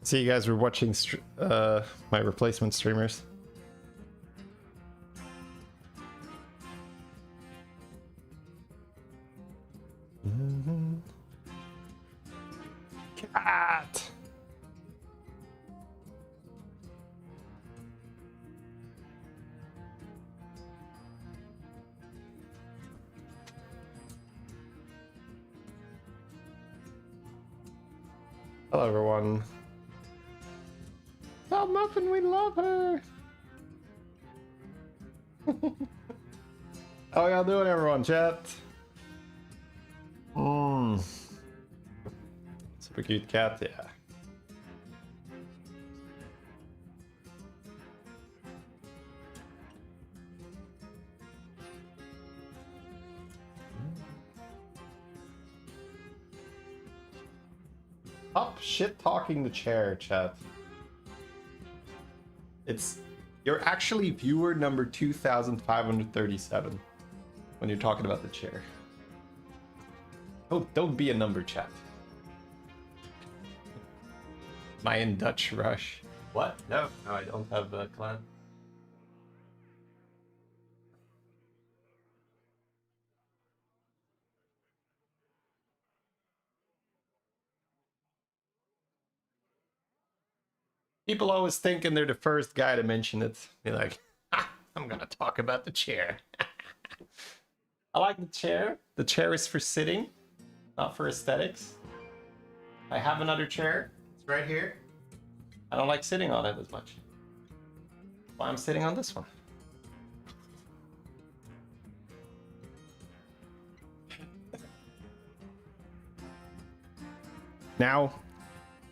See, you guys were watching my replacement streamers. Cat! Hello, everyone. Tell Muffin we love her. How y'all doing, everyone? Chat. Super cute cat, yeah. Stop shit talking the chair, chat. You're actually viewer number 2,537 when you're talking about the chair. Oh, don't be a number, chat. Mayan Dutch Rush. What? No, I don't have a clan. People always thinking they're the first guy to mention it. Be like, I'm gonna talk about the chair. I like the chair. The chair is for sitting, not for aesthetics. I have another chair. It's right here. I don't like sitting on it as much. Why I'm sitting on this one. Now,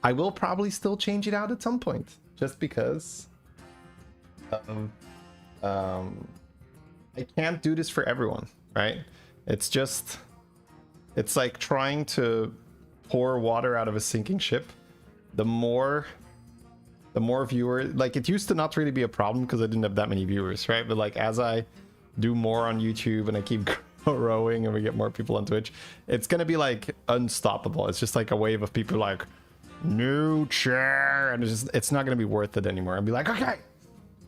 I will probably still change it out at some point, just because I can't do this for everyone, right? It's like trying to pour water out of a sinking ship. The more viewers, like, it used to not really be a problem because I didn't have that many viewers, right? But like, as I do more on YouTube and I keep growing and we get more people on Twitch, it's gonna be like unstoppable. It's just like a wave of people like, new chair, and it's not gonna be worth it anymore. I'll be like, okay,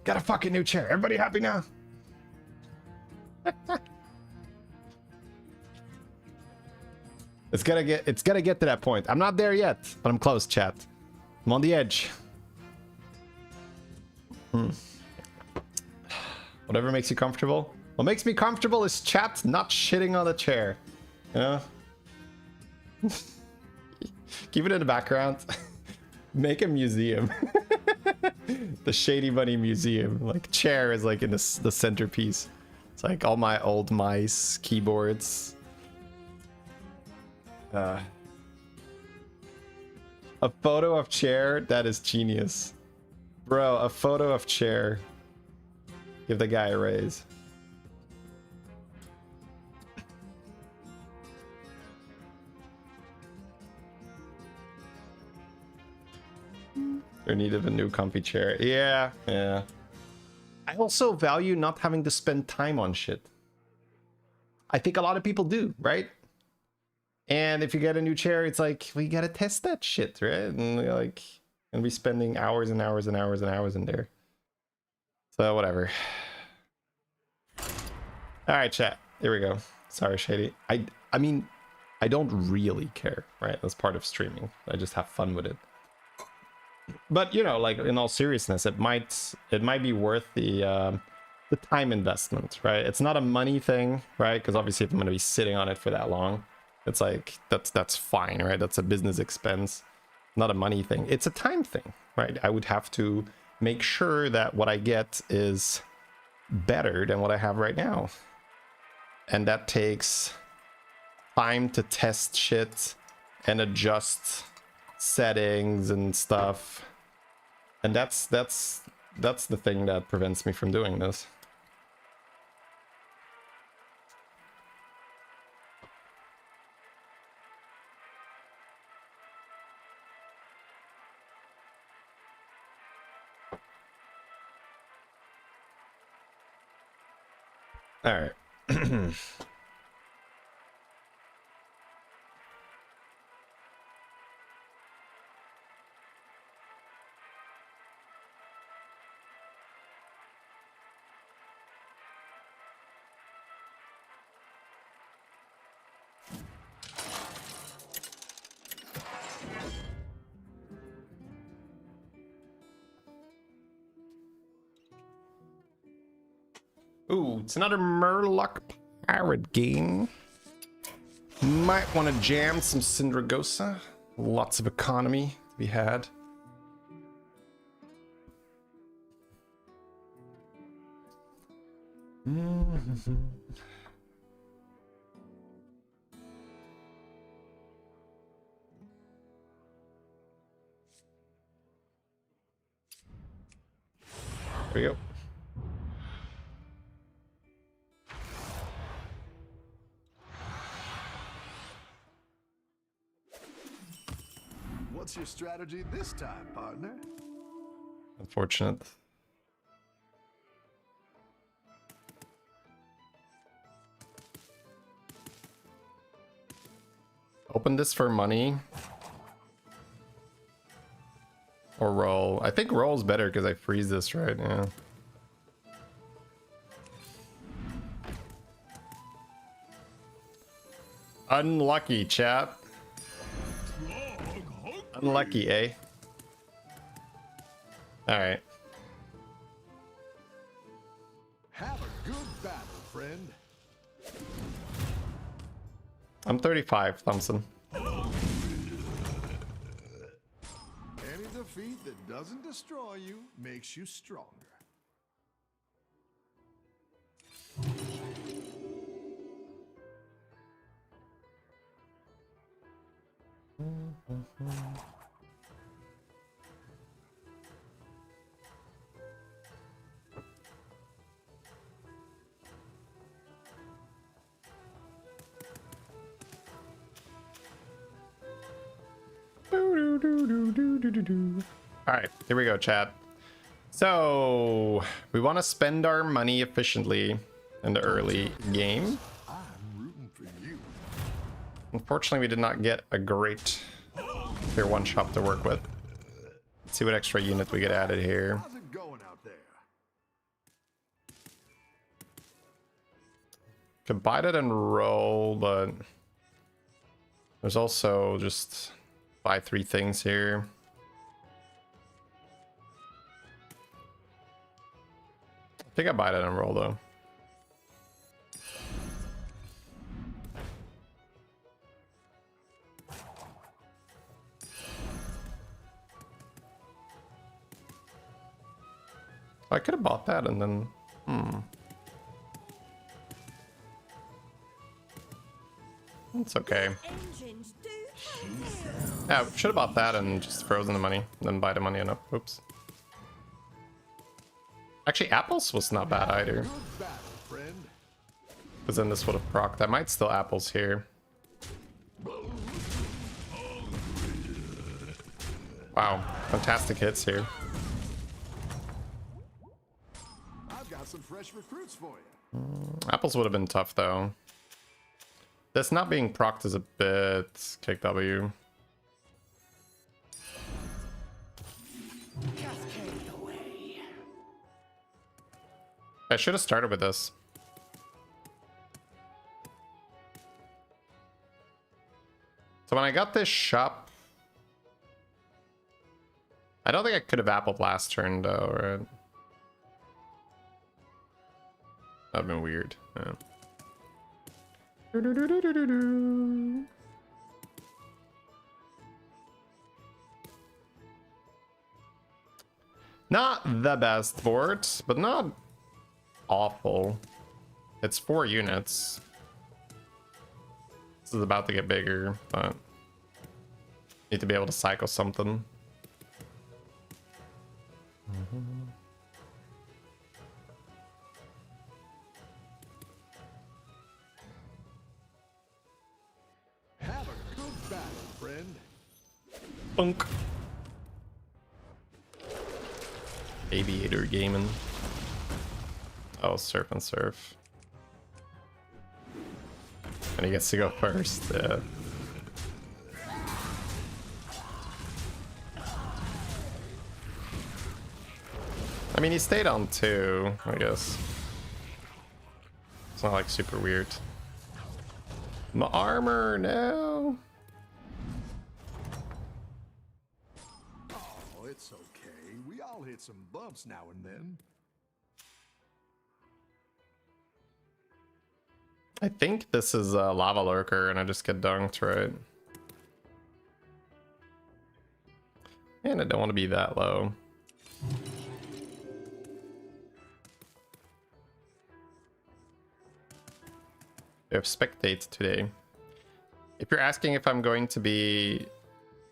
got a fucking new chair. Everybody happy now? It's gotta get to that point. I'm not there yet, but I'm close, chat. I'm on the edge. Whatever makes you comfortable. What makes me comfortable is chat not shitting on the chair. You know? Keep it in the background. Make a museum. The Shadybunny museum. Like, chair is like in the centerpiece. It's like all my old mice, keyboards. A photo of chair, that is genius. Bro, a photo of chair. Give the guy a raise. They're in need of a new comfy chair. Yeah. I also value not having to spend time on shit. I think a lot of people do, right? And if you get a new chair, it's like, we gotta test that shit, right? And you're like, and be spending hours and hours and hours and hours in there. So whatever. All right, chat. Here we go. Sorry, Shady. I mean, I don't really care, right? That's part of streaming. I just have fun with it. But, you know, like, in all seriousness, it might be worth the time investment, right? It's not a money thing, right? Because obviously if I'm going to be sitting on it for that long, it's like, that's fine, right? That's a business expense, not a money thing. It's a time thing, right? I would have to make sure that what I get is better than what I have right now. And that takes time to test shit and adjust settings and stuff. And that's the thing that prevents me from doing this. All right. It's another Murloc pirate game. Might want to jam some Syndragosa. Lots of economy to be had. There we go. What's your strategy this time, partner? Unfortunate. Open this for money. Or roll. I think roll's better because I freeze this, right? Yeah. Unlucky, chat. Unlucky, eh? Alright. Have a good battle, friend. I'm 35, Thompson. Any defeat that doesn't destroy you makes you stronger. Alright, here we go, chat. So, we want to spend our money efficiently in the early game. I'm rooting for you. Unfortunately, we did not get a great tier 1 shop to work with. Let's see what extra unit we get added here. How's it going out there? Could buy that and roll, but there's also just buy 3 things here. I think I buy that and roll though. I could have bought that and then it's okay. Yeah, should have bought that and just frozen the money, then buy the money and up. Oops. Actually, apples was not bad either. Good battle, friend. Because then this would have procced. I might still apples here. Wow, fantastic hits here. I've got some fresh recruits for you. Apples would have been tough though. This not being procced is a bit kick W. I should have started with this. So when I got this shop, I don't think I could have appled last turn though, right? That'd been weird. Yeah. Not the best board, but not awful. It's 4 units. This is about to get bigger, but need to be able to cycle something. Have a good battle, friend. Bunk. Aviator gaming. Oh, surf and surf. And he gets to go first. Yeah. I mean, he stayed on 2, I guess. It's not like super weird. My armor, no. Oh, it's okay. We all hit some bumps now and then. I think this is a lava lurker and I just get dunked, right? And I don't want to be that low. We have spectate today. If you're asking if I'm going to be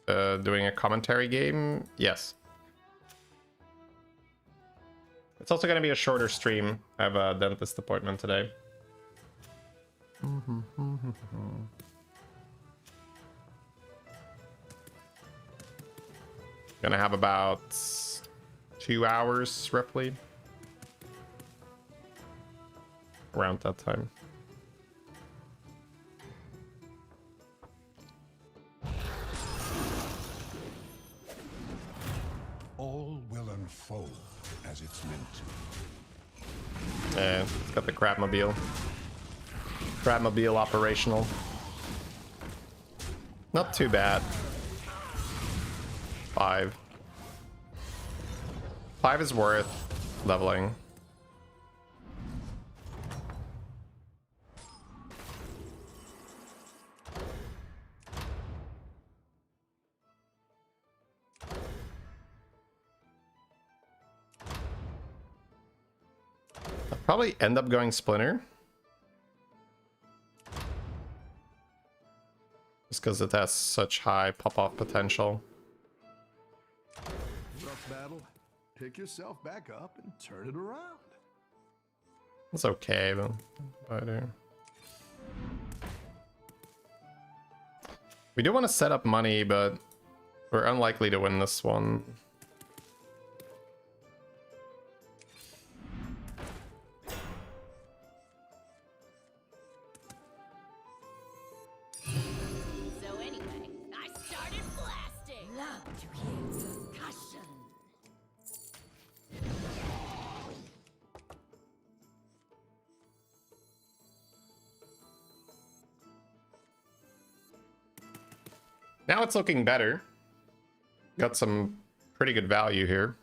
doing a commentary game, yes. It's also going to be a shorter stream. I have a dentist appointment today. Gonna have about 2 hours roughly. Around that time. All will unfold as it's meant to. Yeah, it's got the crabmobile. Crabmobile operational. Not too bad. 5. 5 is worth leveling. I'll probably end up going Splinter. Just because it has such high pop-off potential. Rough battle. Pick yourself back up and turn it around. It's okay, but we do want to set up money, but we're unlikely to win this one. So anyway, I started blasting. Love to hear percussion. Now it's looking better. Got some pretty good value here.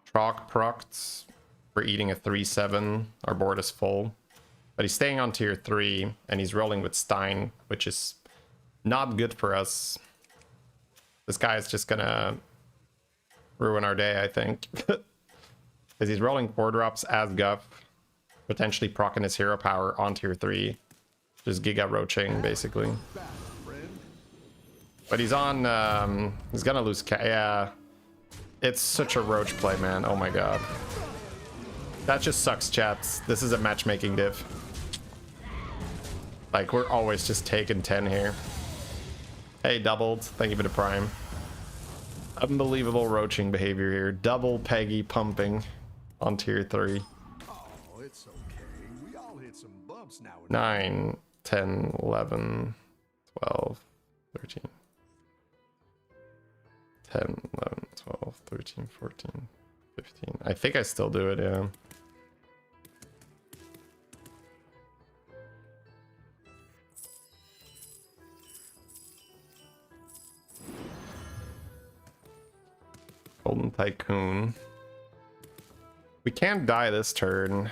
Troc procs. We're eating a 3-7. Our board is full. But he's staying on tier 3, and he's rolling with Stein, which is not good for us. This guy is just gonna ruin our day, I think. Because he's rolling 4 drops as Guff, potentially proccing his hero power on tier 3. Just Giga Roaching, basically. But he's on, he's gonna lose yeah. It's such a roach play, man. Oh my god. That just sucks, chats. This is a matchmaking div. Like, we're always just taking 10 here. Hey, doubled. Thank you for the prime. Unbelievable roaching behavior here. Double Peggy pumping on tier 3. Oh, it's okay. We all hit some bumps now. 9, 10, 11, 12, 13. 10, 11, 12, 13, 14, 15. I think I still do it, yeah. Golden Tycoon. We can't die this turn.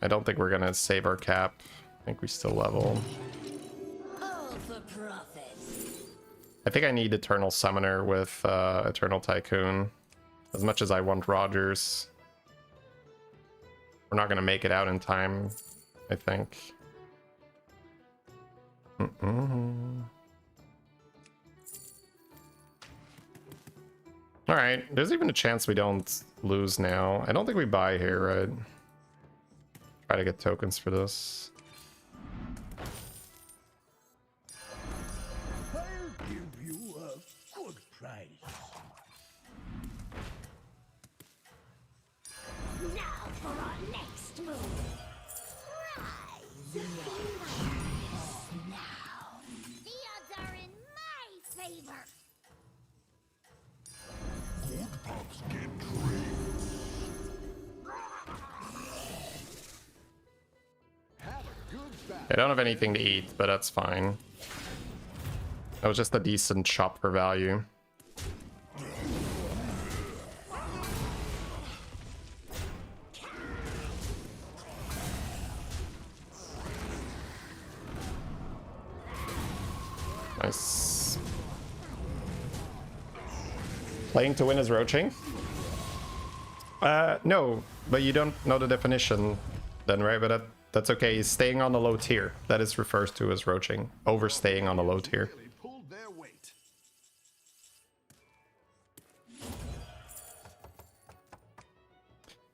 I don't think we're gonna save our cap. I think we still level. All for profit. I think I need Eternal Summoner with Eternal Tycoon. As much as I want Rogers. We're not gonna make it out in time, I think. Alright, there's even a chance we don't lose now. I don't think we buy here, right? Try to get tokens for this. I'll give you a good price. Now for our next move. Rise. Now. The odds are in my favor. Pops get trained. Have a good battle. I don't have anything to eat, but that's fine. That was just a decent shop for value. Nice. Playing to win is roaching? No, but you don't know the definition then, right? But that's okay. He's staying on the low tier. That is refers to as roaching. Overstaying on the low tier. Really pulled their weight.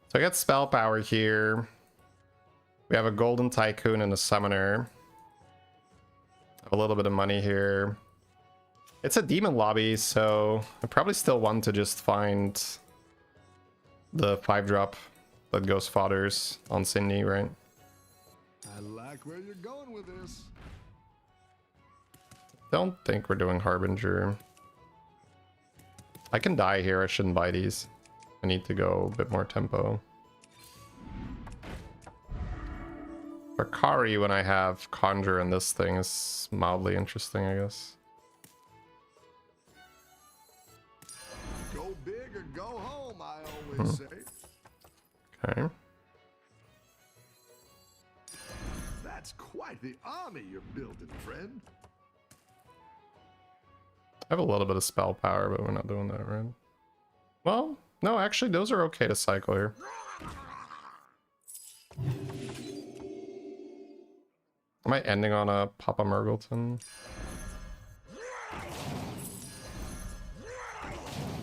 So I got spell power here. We have a golden tycoon and a summoner. Have a little bit of money here. It's a demon lobby, so I probably still want to just find the 5-drop that goes fodders on Cindy, right? I like where you're going with this. Don't think we're doing Harbinger. I can die here. I shouldn't buy these. I need to go a bit more tempo. Bakari, when I have Conjure and this thing, is mildly interesting, I guess. Go big or go home, I always say. Okay. That's quite the army you're building, friend. I have a little bit of spell power, but we're not doing that, right? Well, no, actually, those are okay to cycle here. Am I ending on a Papa Murgleton?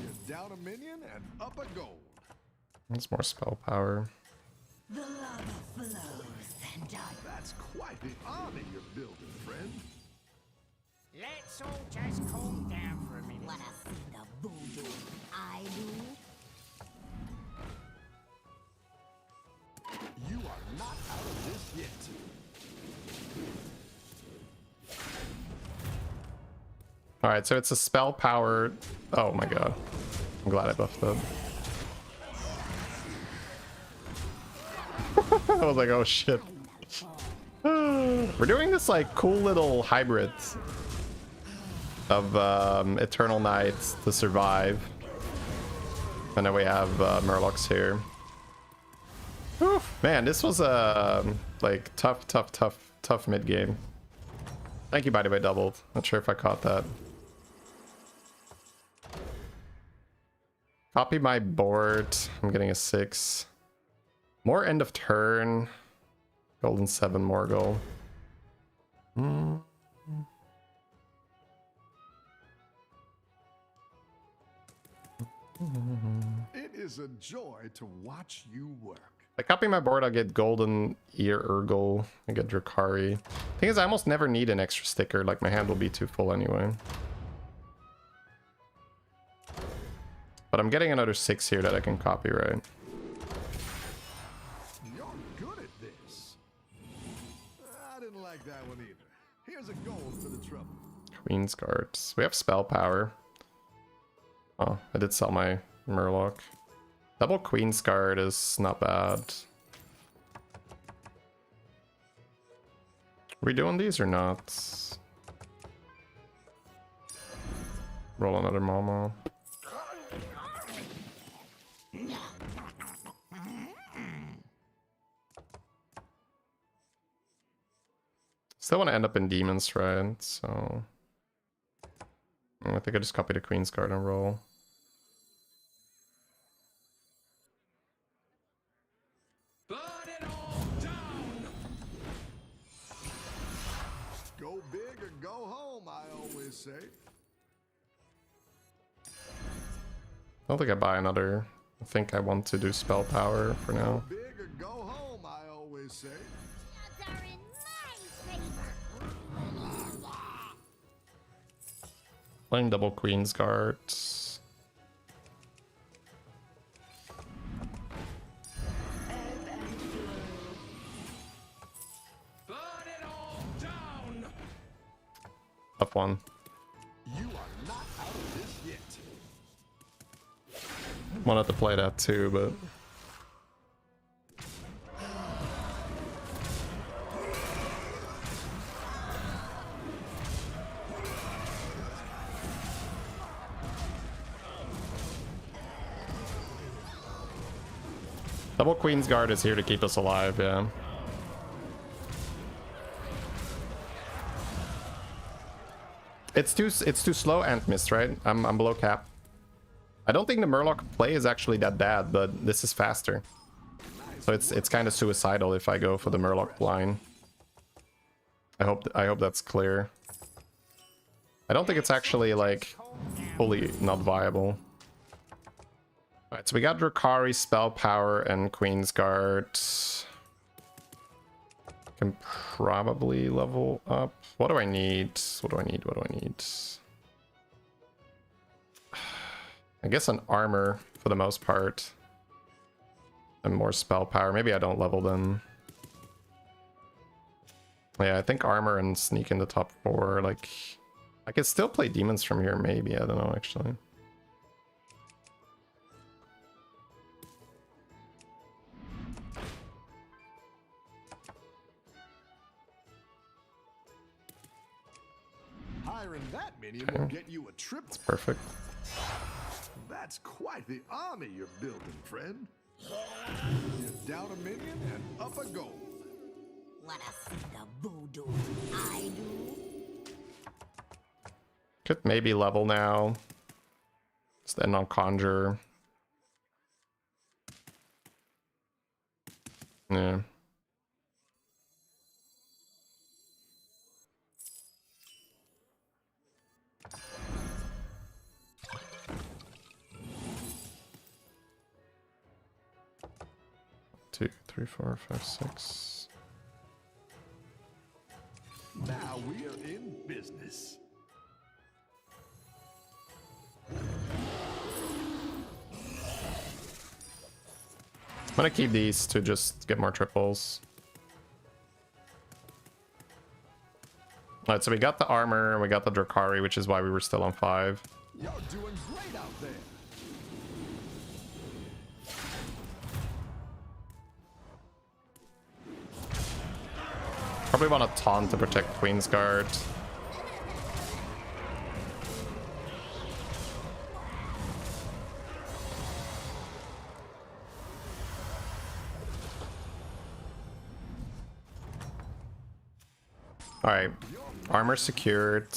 You're down a minion and up a gold. That's more spell power. The lava flows and That's quite the army you're building, friend. Let's all just calm down for a minute. wanna see the voodoo I do? You are not out of this yet. Alright, so it's a spell power. Oh my god. I'm glad I buffed that. I was like, oh shit. We're doing this like cool little hybrid of Eternal Knights to survive. And then we have Murlocs here. Whew. Man, this was a like tough mid game. Thank you, by the way, doubled. Not sure if I caught that. Copy my board. I'm getting a 6. More end of turn. Golden 7 Morgul. It is a joy to watch you work. If I copy my board, I'll get Golden Ear Urgle. I get Drakari. Thing is, I almost never need an extra sticker. Like, my hand will be too full anyway. But I'm getting another 6 here that I can copy, right? You're good at this. I didn't like that one either. Here's a gold for the trouble. Queen's Guards. We have spell power. Oh, I did sell my Murloc. Double Queen's Guard is not bad. Are we doing these or not? Roll another Momo. Still want to end up in demons, right? So I think I just copy the Queen's Guard and roll. Burn it all down! Go big or go home, I always say. I don't think I buy another. I think I want to do spell power for now. Big or go home, I always say. Odds are in my favor. Playing double Queen's Guards. Burn it all down! Up one. You are not out of this yet. Wanted to play that too, but double Queen's Guard is here to keep us alive, yeah. It's too slow, Ant Mist, right? I'm below cap. I don't think the Murloc play is actually that bad, but this is faster. So it's kind of suicidal if I go for the Murloc line. I hope that's clear. I don't think it's actually like fully not viable. Alright, so we got Drukhari, Spell Power, and Queen's Guard. Can probably level up. What do I need? What do I need? What do I need? I guess an armor for the most part. And more spell power. Maybe I don't level them. Yeah, I think armor and sneak in the top 4. Like, I could still play demons from here, maybe. I don't know, actually. Hiring that minion will get you a triple. It's perfect. That's quite the army you're building, friend. You're down a minion and up a gold. Wanna see the voodoo I do? Could maybe level now. Just end on Conjure. Yeah. Two, three, 4, 5, 6. Now we are in business. I'm gonna keep these to just get more triples. Alright, so we got the armor and we got the Drukhari, which is why we were still on 5. You're doing great out there. Probably want to taunt to protect Queen's Guard. Alright, armor secured.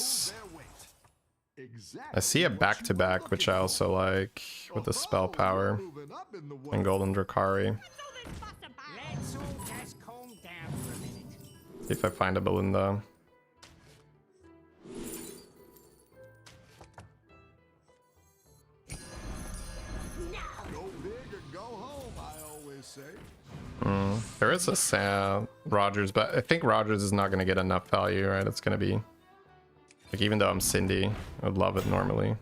I see a back-to-back, which I also like, with the spell power and golden Drukhari. Let's all just calm down for a minute. See if I find a Belinda. Go big or go home, I always say. There is a Rogers, but I think Rogers is not going to get enough value, right? It's going to be... Like, even though I'm Cindy, I would love it normally.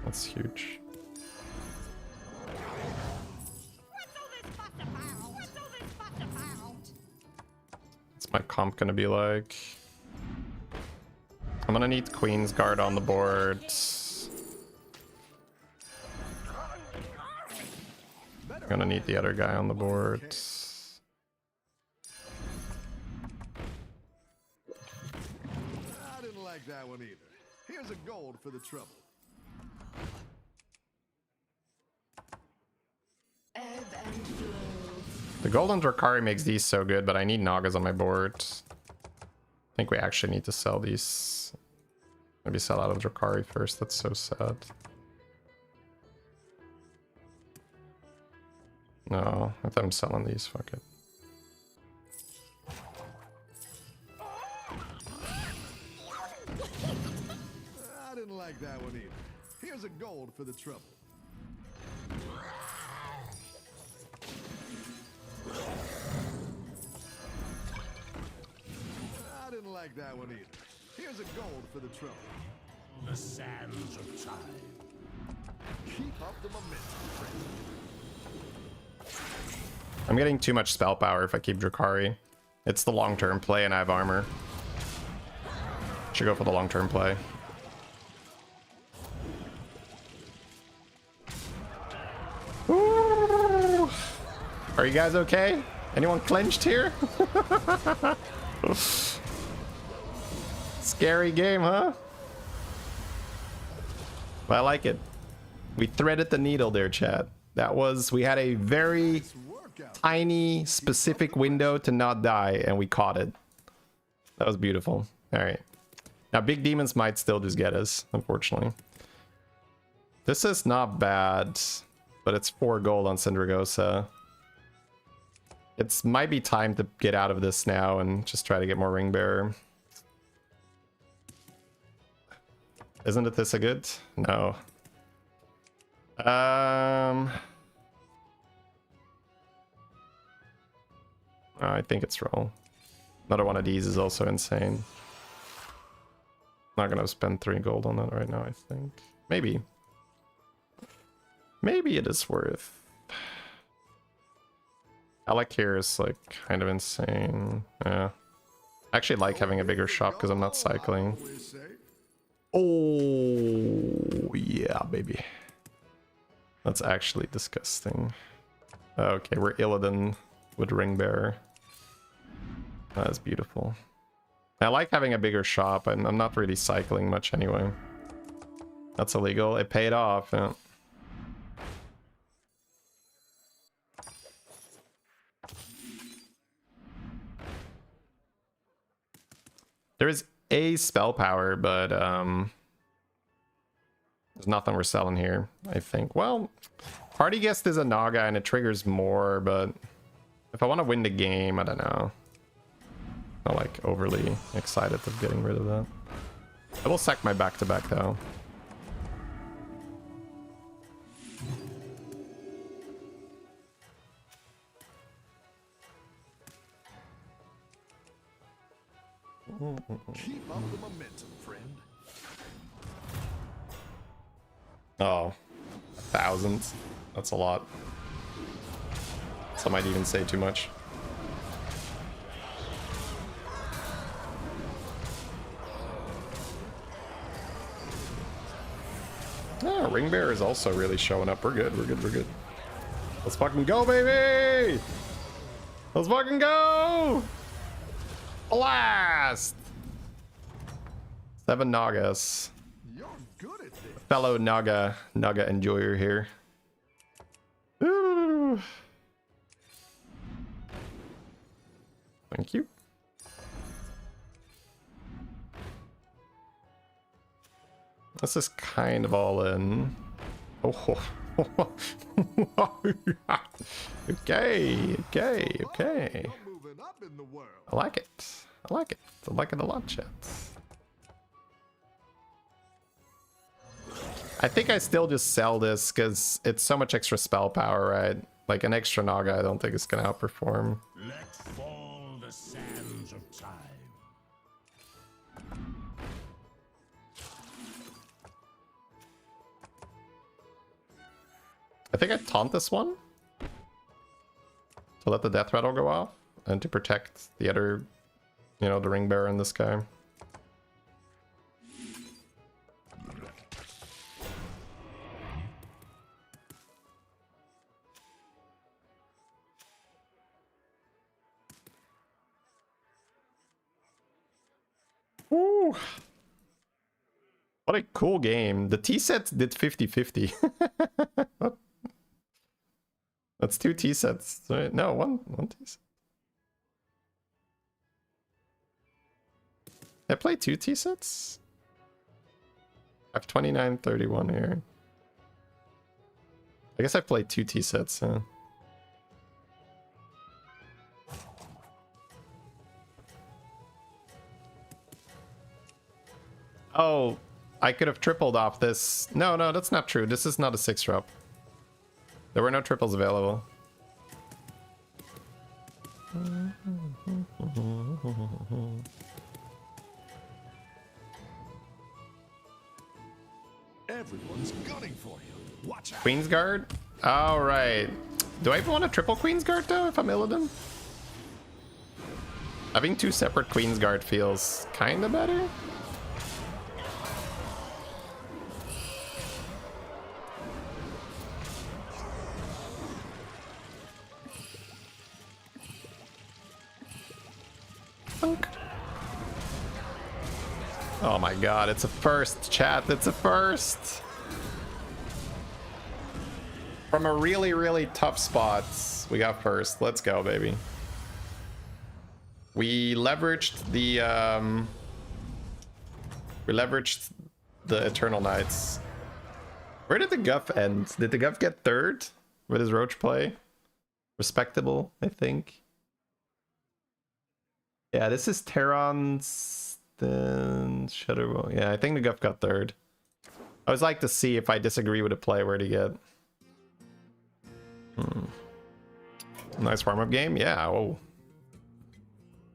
That's huge. What's my comp gonna be like? I'm gonna need Queen's Guard on the board. I'm gonna need the other guy on the board. I didn't like that one either. Here's a gold for the trouble. The golden Drukhari makes these so good, but I need Nagas on my board. I think we actually need to sell these. Maybe sell out of Drukhari first. That's so sad. No, I thought I'm selling these. Fuck it. I didn't like that one either. Here's a gold for the trouble. I didn't like that one either. Here's a gold for the trouble. The sands of time. Keep up the momentum, friend. I'm getting too much spell power if I keep Drukhari. It's the long-term play and I have armor. Should go for the long-term play. Ooh. Are you guys okay? Anyone clenched here? Scary game, huh? But I like it. We threaded the needle there, chat. That was, we had a very tiny, specific window to not die, and we caught it. That was beautiful. All right. Now, big demons might still just get us, unfortunately. This is not bad, but it's 4 gold on Syndragosa. It might be time to get out of this now and just try to get more Ring Bearer. Isn't it this a good? No. I think it's roll. Another one of these is also insane. Not gonna spend 3 gold on that right now, I think. Maybe. Maybe it is worth. Alec here is like kind of insane. Yeah. I actually like having a bigger shop because I'm not cycling. Oh yeah, baby. That's actually disgusting. Okay, we're Illidan with Ring Bearer. That's beautiful. I like having a bigger shop, and I'm not really cycling much anyway. That's illegal. It paid off. Yeah. There is a spell power, but there's nothing we're selling here, I think. Well, Party Guest is a Naga and it triggers more, but if I want to win the game, I don't know. I'm not like overly excited of getting rid of that. I will sack my back-to-back though. Keep up the momentum, friend. Oh, 1,000. That's a lot. Some might even say too much. Oh, Ring Bearer is also really showing up. We're good, we're good, we're good. Let's fucking go, baby! Let's fucking go! Blast! 7 Nagas. You're good at this. Fellow Naga enjoyer here. Ooh. Thank you. This is kind of all in. Oh. Okay. You're moving up in the world. I like it. I like it. I like it a lot, chat. I think I still just sell this because it's so much extra spell power, right? Like an extra Naga, I don't think it's gonna outperform. Let fall the sands of time. I think I taunt this one to let the death rattle go off and to protect the other, you know, the Ring Bearer in this guy. Ooh. What a cool game. The T-sets did 50-50. That's 2 T-sets. Right? No, one T-set. I play 2 T-sets? I have 29-31 here. I guess I played 2 T-sets, yeah. Oh, I could have tripled off this. No, that's not true. This is not a 6-drop. There were no triples available. Everyone's gunning for you. Watch out. Queensguard? Alright. Do I even want a triple Queensguard though if I'm Illidan? Having 2 separate Queensguard feels kinda better. Oh my god, it's a first, chat. It's a first. From a really, really tough spot, we got first. Let's go, baby. We leveraged the Eternal Knights. Where did the Guff end? Did the Guff get third with his Roach play? Respectable, I think. Yeah, this is Terran's, then Shadybunny. Yeah, I think the Guff got third. I always like to see if I disagree with a play, where'd he get? Nice warm-up game. Yeah. Oh.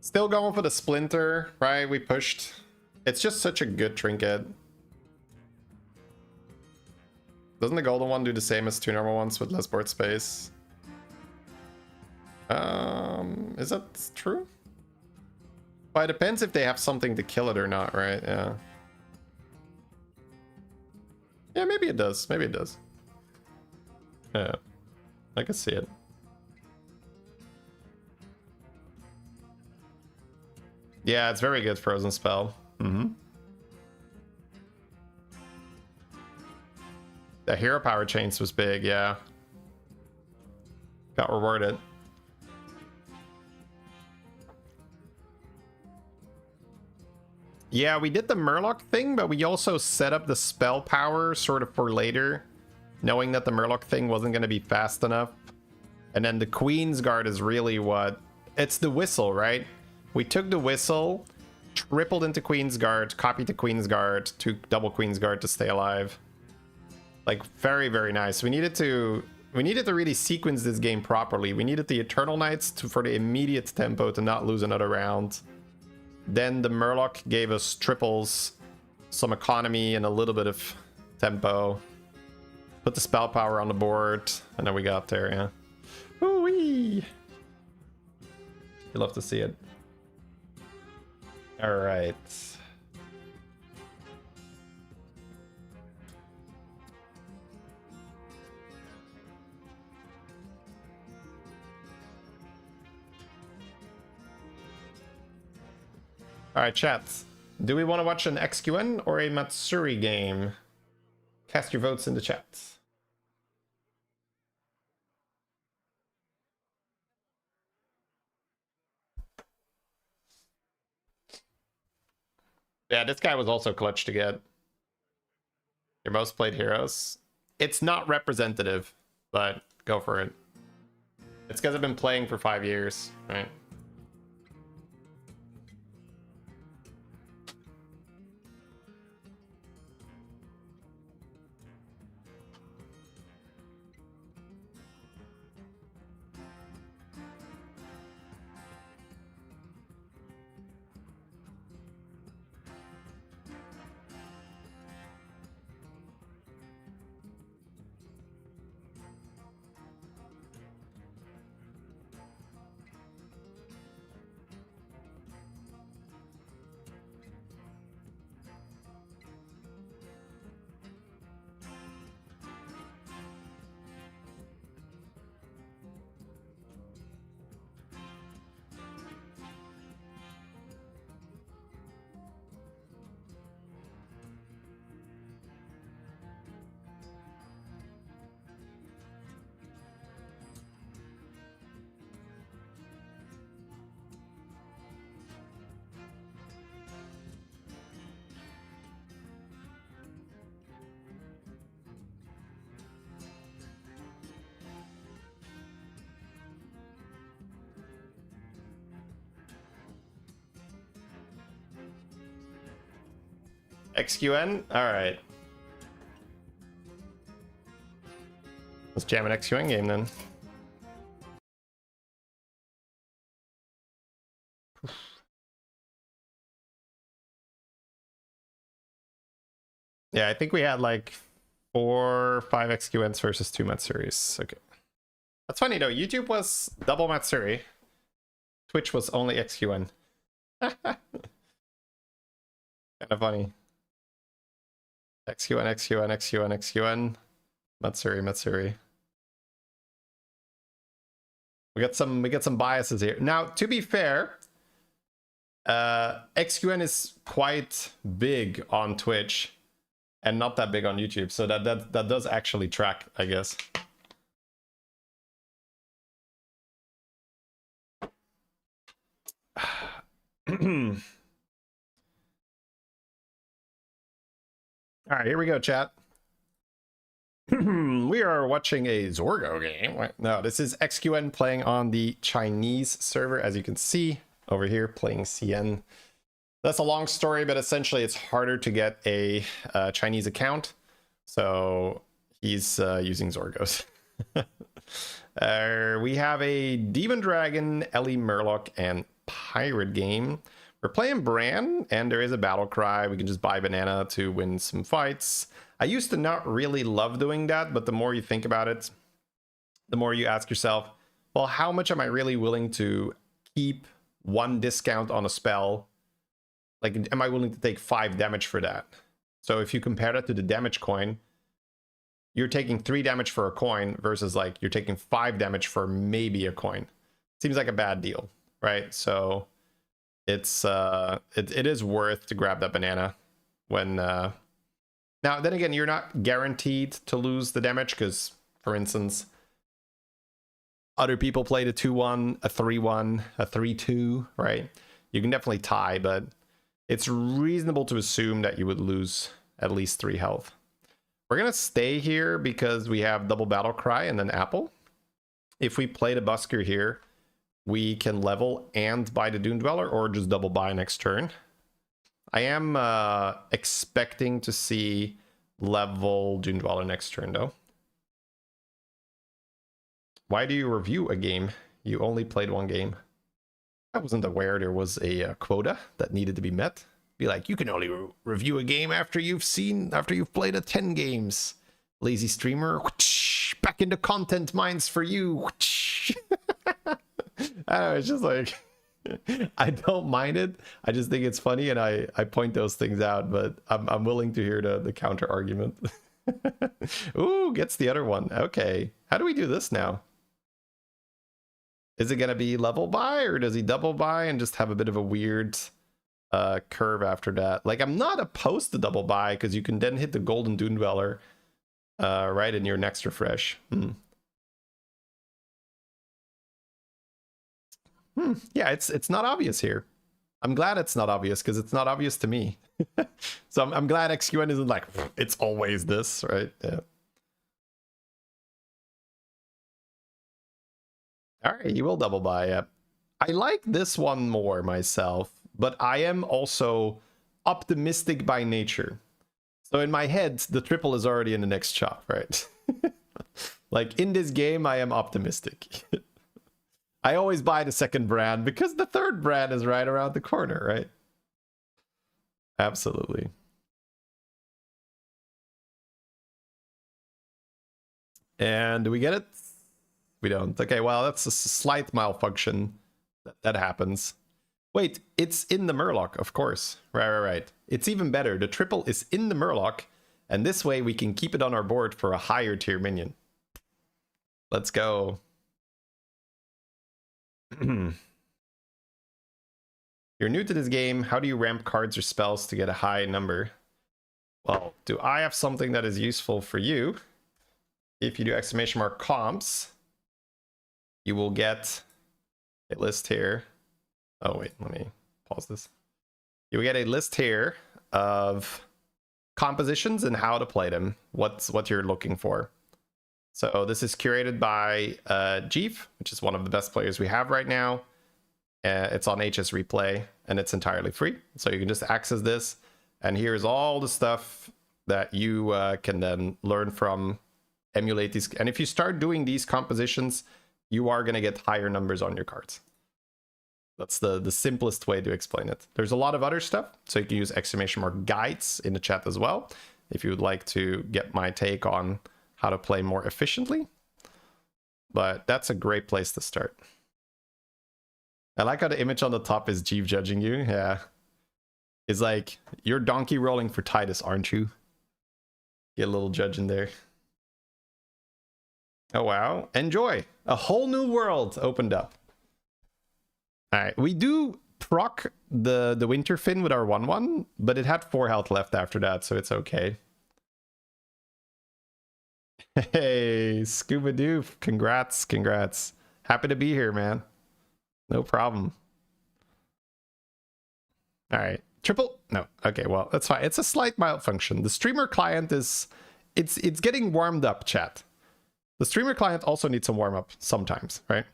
Still going for the Splinter, right? We pushed. It's just such a good trinket. Doesn't the golden one do the same as two normal ones with less board space? Is that true? Well, it depends if they have something to kill it or not, right? Yeah. Yeah, maybe it does. Maybe it does. Yeah. I can see it. Yeah, it's very good frozen spell. The hero power chains was big, yeah. Got rewarded. Yeah, we did the Murloc thing, but we also set up the spell power sort of for later, knowing that the Murloc thing wasn't going to be fast enough. And then the Queen's Guard is really what... It's the whistle, right? We took the whistle, tripled into Queen's Guard, copied the Queen's Guard to double Queen's Guard to stay alive. Like, very, very nice. We needed to really sequence this game properly. We needed the Eternal Knights for the immediate tempo to not lose another round. Then the Murloc gave us triples, some economy, and a little bit of tempo. Put the spell power on the board, and then we got there, yeah. Woo-wee! You love to see it. All right. All right, chat. Do we want to watch an XQN or a Matsuri game? Cast your votes in the chat. Yeah, this guy was also clutch to get. Your most played heroes. It's not representative, but go for it. It's because I've been playing for 5 years, right? XQN? Alright. Let's jam an XQN game then. Yeah, I think we had like 4 or 5 XQNs versus 2 Matsuris. Okay. That's funny though. YouTube was double Matsuri. Twitch was only XQN. Kind of funny. XQN, XQN, XQN, XQN. Matsuri, Matsuri. We got some biases here. Now, to be fair, XQN is quite big on Twitch and not that big on YouTube, so that does actually track, I guess. All right, here we go, chat. We are watching a Zorgo game. No, this is XQN playing on the Chinese server, as you can see over here, playing CN. That's a long story, but essentially it's harder to get a Chinese account. So he's using Zorgos. We have a Demon Dragon, Ellie Murloc, and Pirate game. We're playing Bran, and there is a battle cry. We can just buy banana to win some fights. I used to not really love doing that, but the more you think about it, the more you ask yourself, well, how much am I really willing to keep one discount on a spell? Like, am I willing to take 5 damage for that? So if you compare that to the damage coin, you're taking 3 damage for a coin versus like you're taking 5 damage for maybe a coin. Seems like a bad deal, right? So it's it is worth to grab that banana when now then again, you're not guaranteed to lose the damage because, for instance, other people played a 2-1, a 3-1, a 3-2, right? You can definitely tie, but it's reasonable to assume that you would lose at least 3 health. We're gonna stay here because we have double battle cry and then apple. If we play the busker here, we can level and buy the Dune Dweller or just double buy next turn. I am expecting to see level Dune Dweller next turn though. Why do you review a game? You only played 1 game. I wasn't aware there was a quota that needed to be met. Be like, you can only review a game after you've played 10 games. Lazy streamer, whoosh, back into content mines for you. I don't know, it's just like, I don't mind it. I just think it's funny, and I point those things out, but I'm willing to hear the counter argument. Ooh, gets the other one. Okay, how do we do this now? Is it gonna be level buy, or does he double buy and just have a bit of a weird curve after that? Like, I'm not opposed to double buy because you can then hit the golden Dune Dweller right in your next refresh. Yeah, it's not obvious here. I'm glad it's not obvious because it's not obvious to me. So I'm glad XQN isn't like, it's always this, right? Yeah. All right, he will double buy. Yeah. I like this one more myself, but I am also optimistic by nature. So in my head, the triple is already in the next chop, right? Like in this game, I am optimistic. I always buy the second brand because the third brand is right around the corner, right? Absolutely. And do we get it? We don't. Okay, well, that's a slight malfunction. That happens. Wait, it's in the Murloc, of course. Right. It's even better. The triple is in the Murloc, and this way we can keep it on our board for a higher tier minion. Let's go. You're new to this game. How do you ramp cards or spells to get a high number? Well, do I have something that is useful for you? If you do !comps, you will get a list here. Oh, wait, let me pause this. You will get a list here of compositions and how to play them, what you're looking for. So this is curated by Jeeve, which is one of the best players we have right now. It's on HS Replay, and it's entirely free. So you can just access this, and here's all the stuff that you can then learn from, emulate these. And if you start doing these compositions, you are going to get higher numbers on your cards. That's the simplest way to explain it. There's a lot of other stuff, so you can use !guides in the chat as well, if you would like to get my take on how to play more efficiently. But that's a great place to start. I like how the image on the top is Jeeve judging you. Yeah. It's like, you're donkey rolling for Titus, aren't you? Get a little judge in there. Oh, wow. Enjoy. A whole new world opened up. All right. We do proc the Winterfin with our 1/1, but it had 4 health left after that, so it's okay. Hey, Scuba Doof. Congrats. Happy to be here, man. No problem. All right. Triple? No. Okay, well, that's fine. It's a slight malfunction. The streamer client is... It's getting warmed up, chat. The streamer client also needs some warm-up sometimes, right?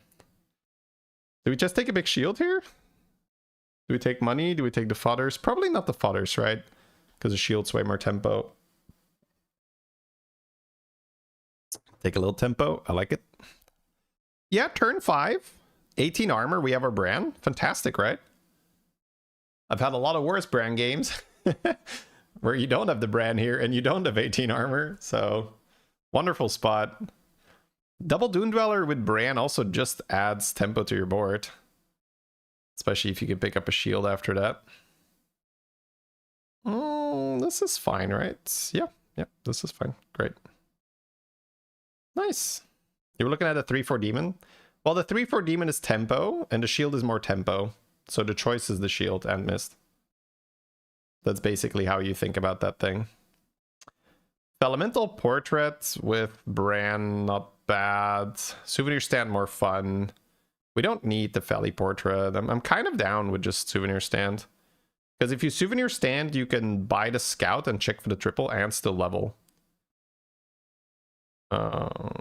Do we just take a big shield here? Do we take money? Do we take the fodders? Probably not the fodders, right? Because the shield's way more tempo. Take a little tempo. I like it. Yeah, turn 5. 18 armor. We have our brand. Fantastic, right? I've had a lot of worse brand games where you don't have the brand here and you don't have 18 armor. So, wonderful spot. Double Dune Dweller with Bran also just adds tempo to your board. Especially if you can pick up a shield after that. This is fine, right? Yeah, this is fine. Great. Nice. You were looking at a 3-4 demon? Well, the 3-4 demon is tempo, and the shield is more tempo. So the choice is the shield and mist. That's basically how you think about that thing. Elemental Portrait with Bran, not bad. Souvenir Stand, more fun. We don't need the Felly Portrait. I'm kind of down with just Souvenir Stand. Because if you Souvenir Stand, you can buy the Scout and check for the triple and still level.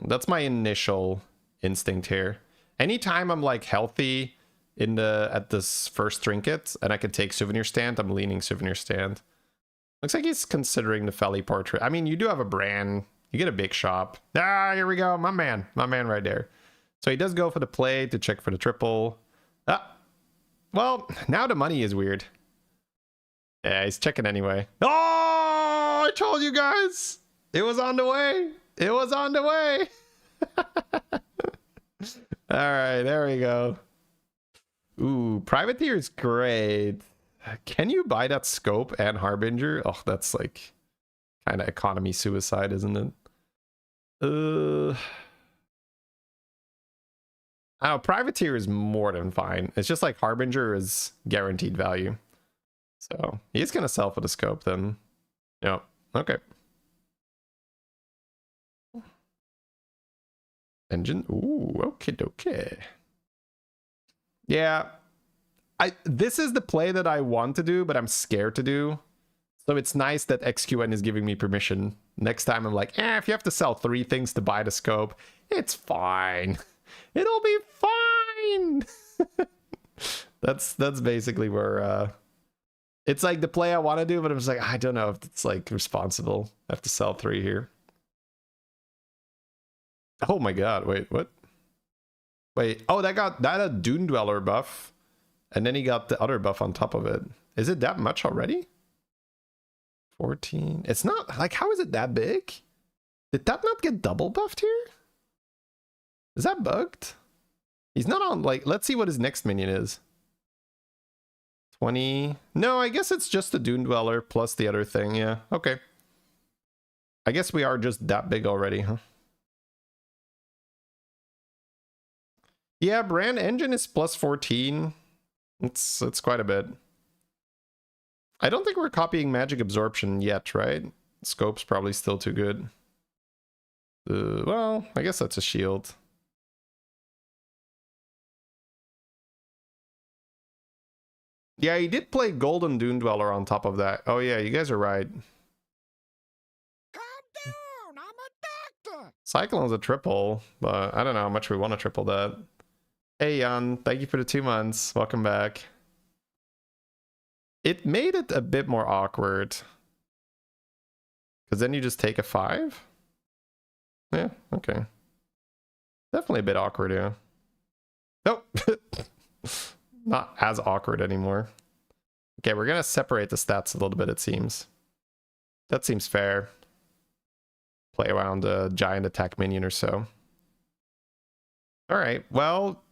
That's my initial instinct here. Anytime I'm like healthy at this first trinket and I can take Souvenir Stand, I'm leaning Souvenir Stand. Looks like he's considering the Felly Portrait. I mean, you do have a brand. You get a big shop. Ah, here we go. My man right there. So he does go for the play to check for the triple. Ah, well, now the money is weird. Yeah, he's checking anyway. Oh, I told you guys. It was on the way. It was on the way. All right, there we go. Ooh, Privateer is great. Can you buy that scope and Harbinger? Oh, that's like kind of economy suicide, isn't it? Oh, Privateer is more than fine. It's just like Harbinger is guaranteed value. So he's going to sell for the scope then. Yep. Okay. Engine. Ooh, okay. Yeah. This is the play that I want to do, but I'm scared to do. So it's nice that XQN is giving me permission. Next time I'm like, if you have to sell 3 things to buy the scope, it's fine. It'll be fine. That's basically where it's like the play I want to do, but I'm just like, I don't know if it's like responsible. I have to sell 3 here. Oh my god, wait, what? Wait, oh, that a Dune Dweller buff. And then he got the other buff on top of it. Is it that much already? 14. It's not, like, how is it that big? Did that not get double buffed here? Is that bugged? He's not on, like, let's see what his next minion is. 20. No, I guess it's just the Dune Dweller plus the other thing, yeah. Okay. I guess we are just that big already, huh? Yeah, brand engine is plus 14. It's quite a bit. I don't think we're copying magic absorption yet, right? Scope's probably still too good. Well, I guess that's a shield. Yeah, he did play Golden Dune Dweller on top of that. Oh yeah, you guys are right. Calm down, I'm a doctor. Cyclone's a triple, but I don't know how much we want to triple that. Hey Jan, thank you for the 2 months. Welcome back. It made it a bit more awkward. Because then you just take a 5? Yeah, okay. Definitely a bit awkward, yeah. Nope. Not as awkward anymore. Okay, we're going to separate the stats a little bit, it seems. That seems fair. Play around a giant attack minion or so. Alright, well,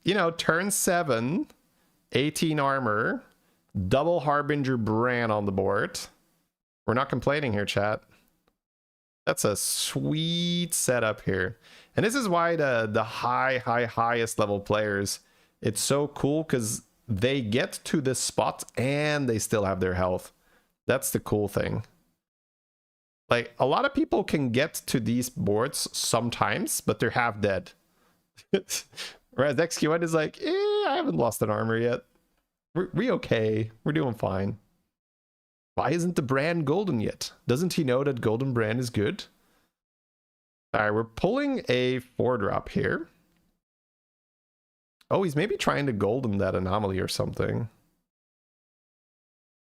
you know, turn 7, 18 armor, double Harbinger Bran on the board. We're not complaining here, chat. That's a sweet setup here. And this is why the highest level players, it's so cool because they get to this spot and they still have their health. That's the cool thing. Like, a lot of people can get to these boards sometimes, but they're half dead. Whereas XQN is like, I haven't lost an armor yet. We okay. We're doing fine. Why isn't the brand golden yet? Doesn't he know that golden brand is good? All right, we're pulling a 4-drop here. Oh, he's maybe trying to golden that anomaly or something.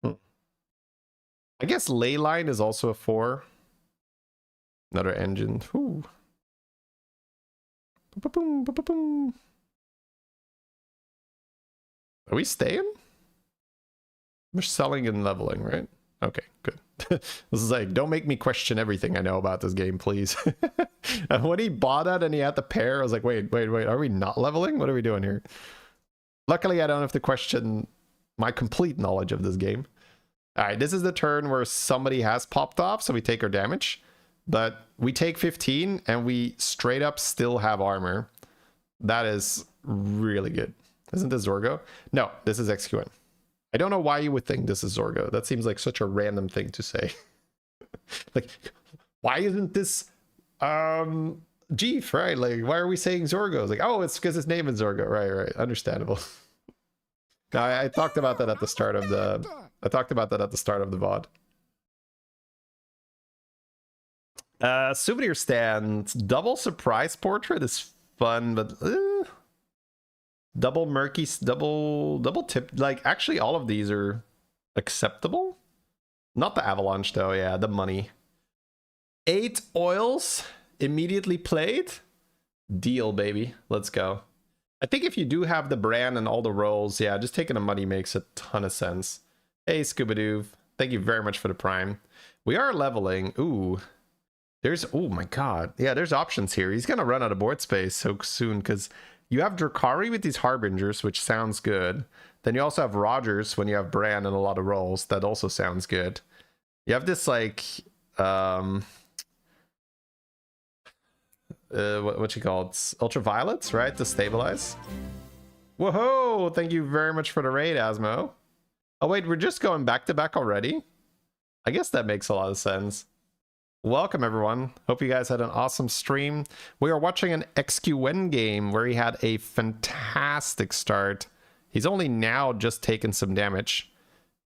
I guess Leyline is also a 4. Another engine. Ooh. Ba-ba-boom, ba-ba-boom. Are we staying? We're selling and leveling, right? Okay, good. This is like, don't make me question everything I know about this game, please. And when he bought it and he had the pair, I was like, wait, are we not leveling? What are we doing here? Luckily, I don't have to question my complete knowledge of this game. All right, this is the turn where somebody has popped off, so we take our damage. But we take 15, and we straight up still have armor. That is really good. Isn't this Zorgo? No, this is XQN. I don't know why you would think this is Zorgo. That seems like such a random thing to say. Like, why isn't this Jeef, right? Like, why are we saying Zorgo? It's like, oh, it's because his name is Zorgo. Right. Understandable. I talked about that at the start of the VOD. Souvenir stand. Double surprise portrait is fun, but double murky, double tip. Like, actually, all of these are acceptable. Not the avalanche though. Yeah, the money. 8 oils immediately played. Deal, baby. Let's go. I think if you do have the brand and all the rolls, yeah, just taking the money makes a ton of sense. Hey, Scoobadoov. Thank you very much for the prime. We are leveling. Ooh. There's, oh my god. Yeah, there's options here. He's going to run out of board space so soon because you have Drakari with these Harbingers, which sounds good. Then you also have Rogers when you have Bran and a lot of rolls. That also sounds good. You have this, like, what you call it? Ultraviolets, right? To stabilize. Whoa! Thank you very much for the raid, Asmo. Oh, wait, we're just going back to back already? I guess that makes a lot of sense. Welcome, everyone. Hope you guys had an awesome stream. We are watching an XQN game where he had a fantastic start. He's only now just taken some damage.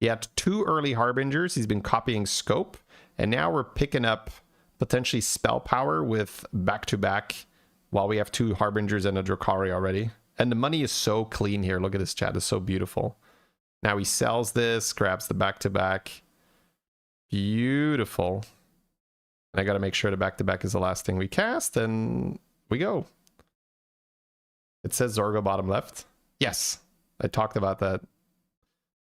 He had 2 early Harbingers. He's been copying Scope. And now we're picking up potentially spell power with back-to-back while we have 2 Harbingers and a Drakari already. And the money is so clean here. Look at this chat. It's so beautiful. Now he sells this, grabs the back-to-back. Beautiful. And I got to make sure the back-to-back is the last thing we cast, and we go. It says Zorgo bottom left. Yes, I talked about that.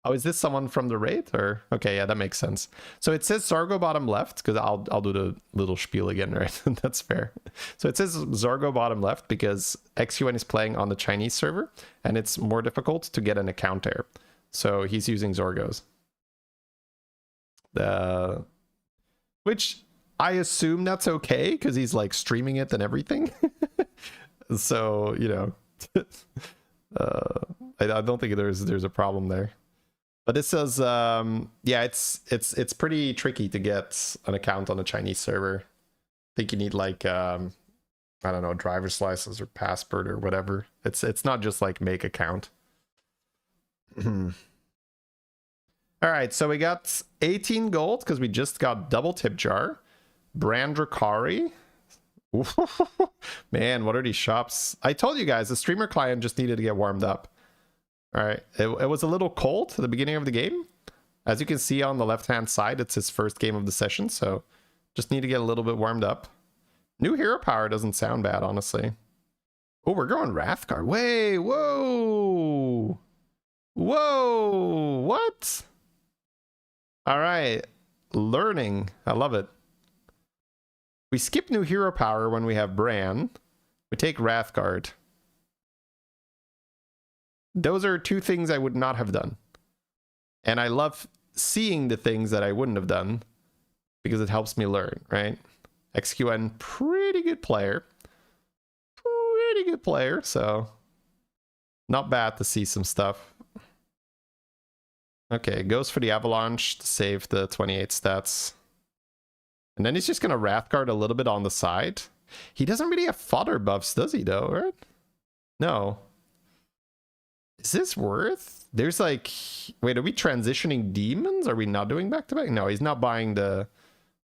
Oh, is this someone from the raid? Or okay, yeah, that makes sense. So it says Zorgo bottom left, because I'll do the little spiel again, right? That's fair. So it says Zorgo bottom left because XQN is playing on the Chinese server, and it's more difficult to get an account there. So he's using Zorgos. Which I assume that's okay because he's like streaming it and everything. So, you know, I don't think there's a problem there. But it says, yeah, it's pretty tricky to get an account on a Chinese server. I think you need like, I don't know, driver's license or passport or whatever. It's not just like make account. All right, so we got 18 gold because we just got double tip jar. Brand Drakari. Man, what are these shops? I told you guys the streamer client just needed to get warmed up. All right, it was a little cold at the beginning of the game. As you can see on the left hand side, it's his first game of the session, so just need to get a little bit warmed up. New hero power doesn't sound bad, honestly. Oh, we're going Wrathguard. Wait, whoa, what? All right, learning. I love it. We skip new hero power when we have Bran. We take Wrathguard. Those are 2 things I would not have done. And I love seeing the things that I wouldn't have done because it helps me learn, right? XQN, pretty good player. So not bad to see some stuff. Okay, goes for the Avalanche to save the 28 stats. And then he's just going to Wrathguard a little bit on the side. He doesn't really have fodder buffs, does he, though, right? No. Is this worth? There's like, wait, are we transitioning demons? Are we not doing back to back? No, he's not buying the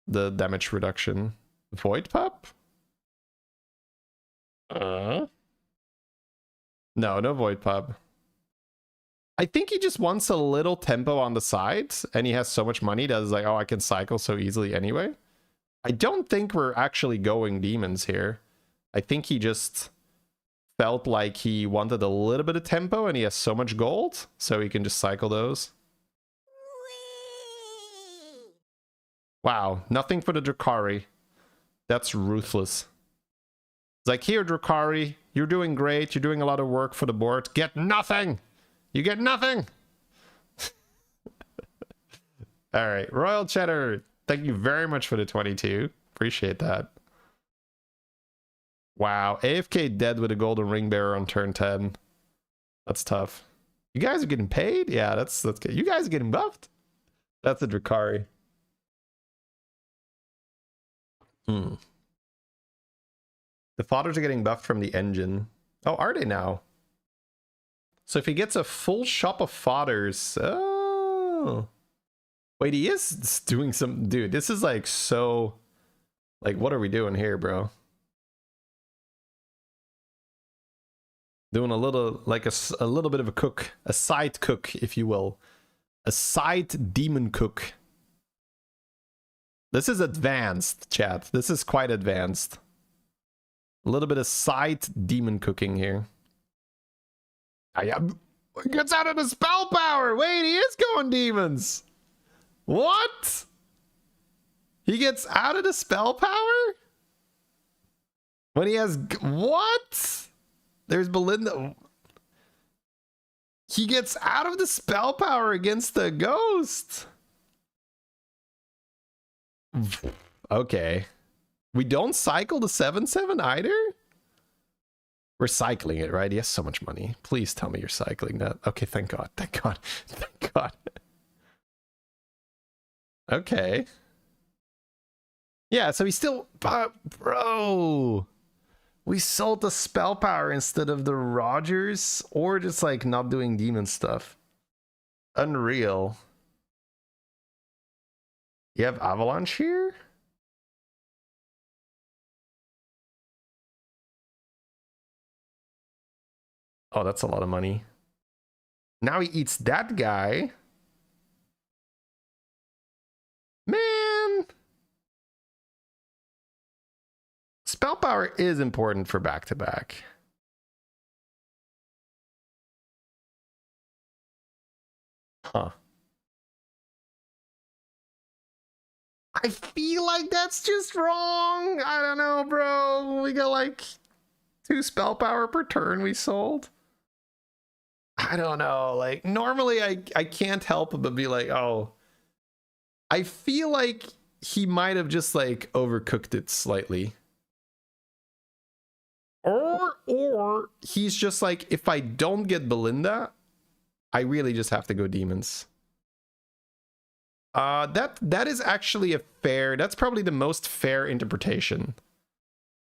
damage reduction. Void Pup? No, no Void Pup. I think he just wants a little tempo on the side, and he has so much money that is like, oh, I can cycle so easily anyway. I don't think we're actually going demons here. I think he just felt like he wanted a little bit of tempo, and he has so much gold, so he can just cycle those. Wow, nothing for the Drukhari. That's ruthless. It's like, here, Drukhari, you're doing great. You're doing a lot of work for the board. Get nothing! You get nothing! All right, Royal Cheddar, thank you very much for the 22. Appreciate that. Wow, AFK dead with a golden ring bearer on turn 10. That's tough. You guys are getting paid? Yeah, that's good. You guys are getting buffed? That's a Drukhari. The fathers are getting buffed from the engine. Oh, are they now? So if he gets a full shop of fodders... Oh. Wait, he is doing some... Dude, this is like so... Like, what are we doing here, bro? Doing a little... Like a little bit of a cook. A side cook, if you will. A side demon cook. This is advanced, chat. This is quite advanced. A little bit of side demon cooking here. Gets out of the spell power. Wait, he is going demons. What? He gets out of the spell power? When he has... What? There's Belinda. He gets out of the spell power against the ghost. Okay. We don't cycle the 7/7 either? We're cycling it, right? He has so much money. Please tell me you're cycling that. Okay, thank God. Thank God. Thank God. Okay. Yeah, so he's still... Bro! We sold the spell power instead of the Rogers, or just like not doing demon stuff. Unreal. You have Avalanche here? Oh, that's a lot of money. Now he eats that guy. Man! Spell power is important for back-to-back. Huh. I feel like that's just wrong. I don't know, bro. We got like 2 spell power per turn we sold. I don't know. Like, normally I can't help but be like, oh. I feel like he might have just like overcooked it slightly. Or he's just like, if I don't get Belinda, I really just have to go demons. That is actually a fair, that's probably the most fair interpretation.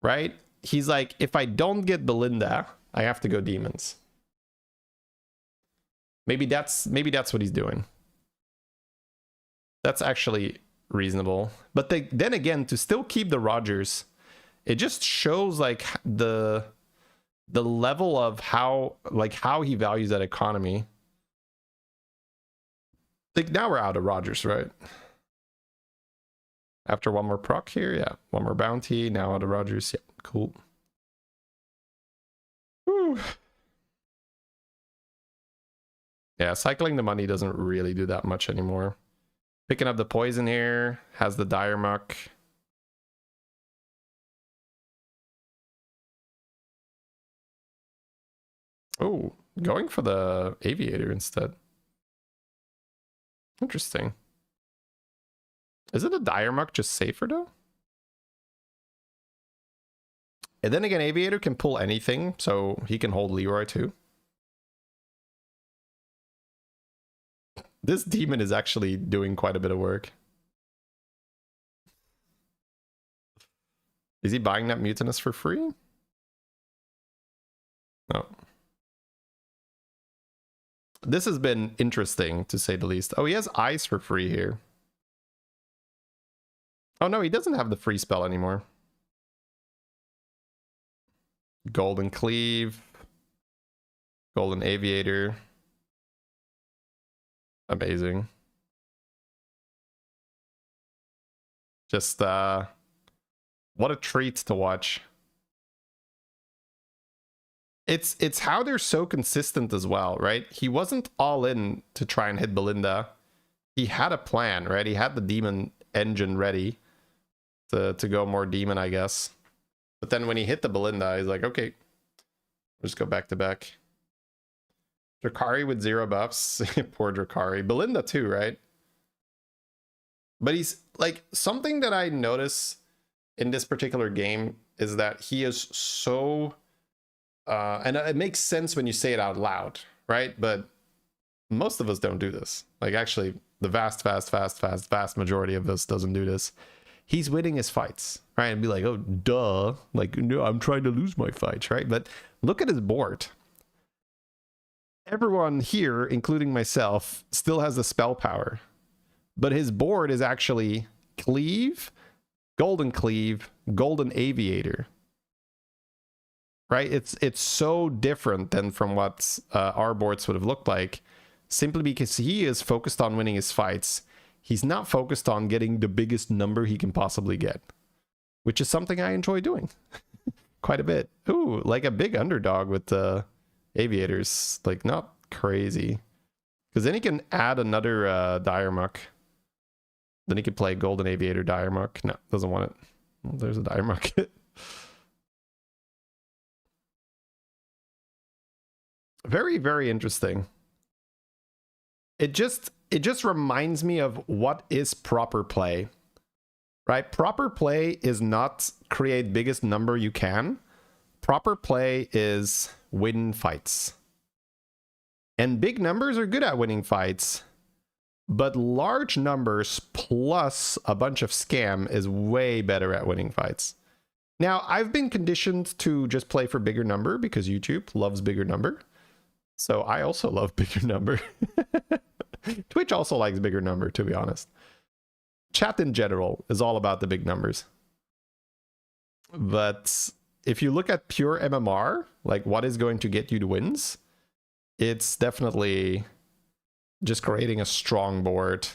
Right? He's like, if I don't get Belinda, I have to go demons. Maybe that's what he's doing. That's actually reasonable. But then again, to still keep the Rogers, it just shows like the level of how he values that economy. Like, now we're out of Rogers, right? After one more proc here, yeah. One more bounty, now out of Rogers. Yeah, cool. Whew. Yeah, cycling the money doesn't really do that much anymore. Picking up the poison here, has the dire muck. Oh, going for the aviator instead. Interesting. Isn't a dire muck just safer though? And then again, aviator can pull anything, so he can hold Leroy too. This demon is actually doing quite a bit of work. Is he buying that mutinous for free? No. This has been interesting, to say the least. Oh, he has ice for free here. Oh, no, he doesn't have the free spell anymore. Golden Cleave. Golden Aviator. Amazing. Just, what a treat to watch. It's how they're so consistent as well, right? He wasn't all in to try and hit Belinda. He had a plan, right? He had the demon engine ready to go more demon, I guess. But then when he hit the Belinda, he's like, okay, let's go back to back. Drakari with 0 buffs. Poor Drakari. Belinda too, right? But he's like, something that I notice in this particular game is that he is so and it makes sense when you say it out loud, right? But most of us don't do this. Like, actually, the vast majority of us doesn't do this. He's winning his fights, right? And be like, oh, duh. Like, no, I'm trying to lose my fights, right? But look at his board. Everyone here, including myself, still has the spell power. But his board is actually Cleave, Golden Aviator. Right? It's so different than from what our boards would have looked like, simply because he is focused on winning his fights. He's not focused on getting the biggest number he can possibly get, which is something I enjoy doing quite a bit. Ooh, like a big underdog with the aviators, like not crazy, because then he can add another dire muck. Then he could play Golden Aviator dire muck. No, doesn't want it. Well, there's a dire muck. Very, very interesting. It just reminds me of what is proper play, right? Proper play is not create biggest number you can. Proper play is win fights. And big numbers are good at winning fights, but large numbers plus a bunch of scam is way better at winning fights. Now, I've been conditioned to just play for bigger number because YouTube loves bigger number. So I also love bigger number. Twitch also likes bigger number, to be honest. Chat in general is all about the big numbers. But if you look at pure MMR, like what is going to get you the wins, it's definitely just creating a strong board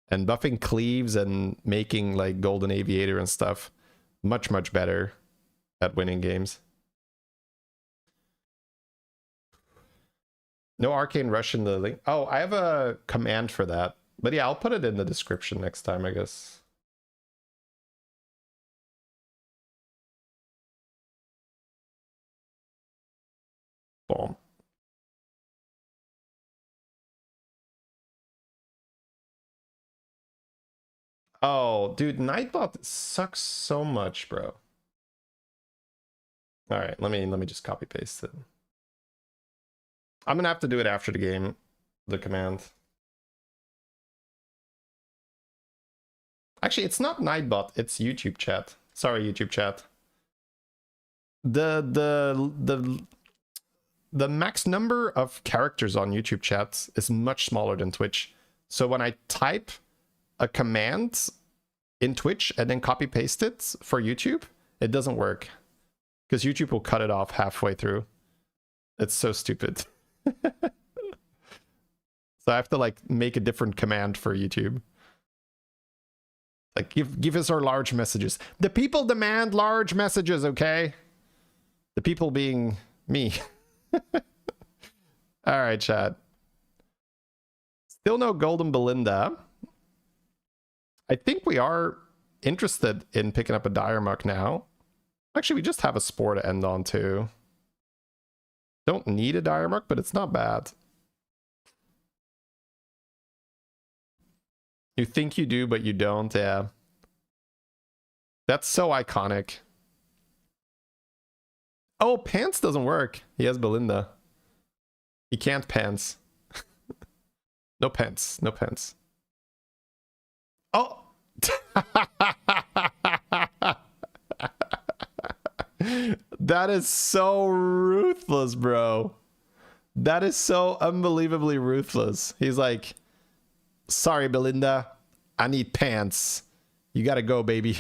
and buffing cleaves and making like Golden Aviator and stuff much, much better at winning games. No Arcanerush in the link. Oh, I have a command for that. But yeah, I'll put it in the description next time, I guess. Boom. Oh, dude, Nightbot sucks so much, bro. All right, let me just copy paste it. I'm gonna have to do it after the game, the command. Actually, it's not Nightbot, it's YouTube chat. Sorry, YouTube chat. The max number of characters on YouTube chat is much smaller than Twitch. So when I type a command in Twitch and then copy paste it for YouTube, it doesn't work. Because YouTube will cut it off halfway through. It's so stupid. So I have to like make a different command for YouTube. Like give us our large messages. The people demand large messages, okay? The people being me. All right, chat. Still no Golden Belinda. I think we are interested in picking up a dire muck now. Actually, we just have a spore to end on too. Don't need a dire muck, but it's not bad. You think you do, but you don't, yeah. That's so iconic. Oh, pants doesn't work. He has Belinda. He can't pants. No pants, no pants. Oh! That is so ruthless, bro. That is so unbelievably ruthless. He's like, sorry, Belinda, I need pants. You gotta go, baby.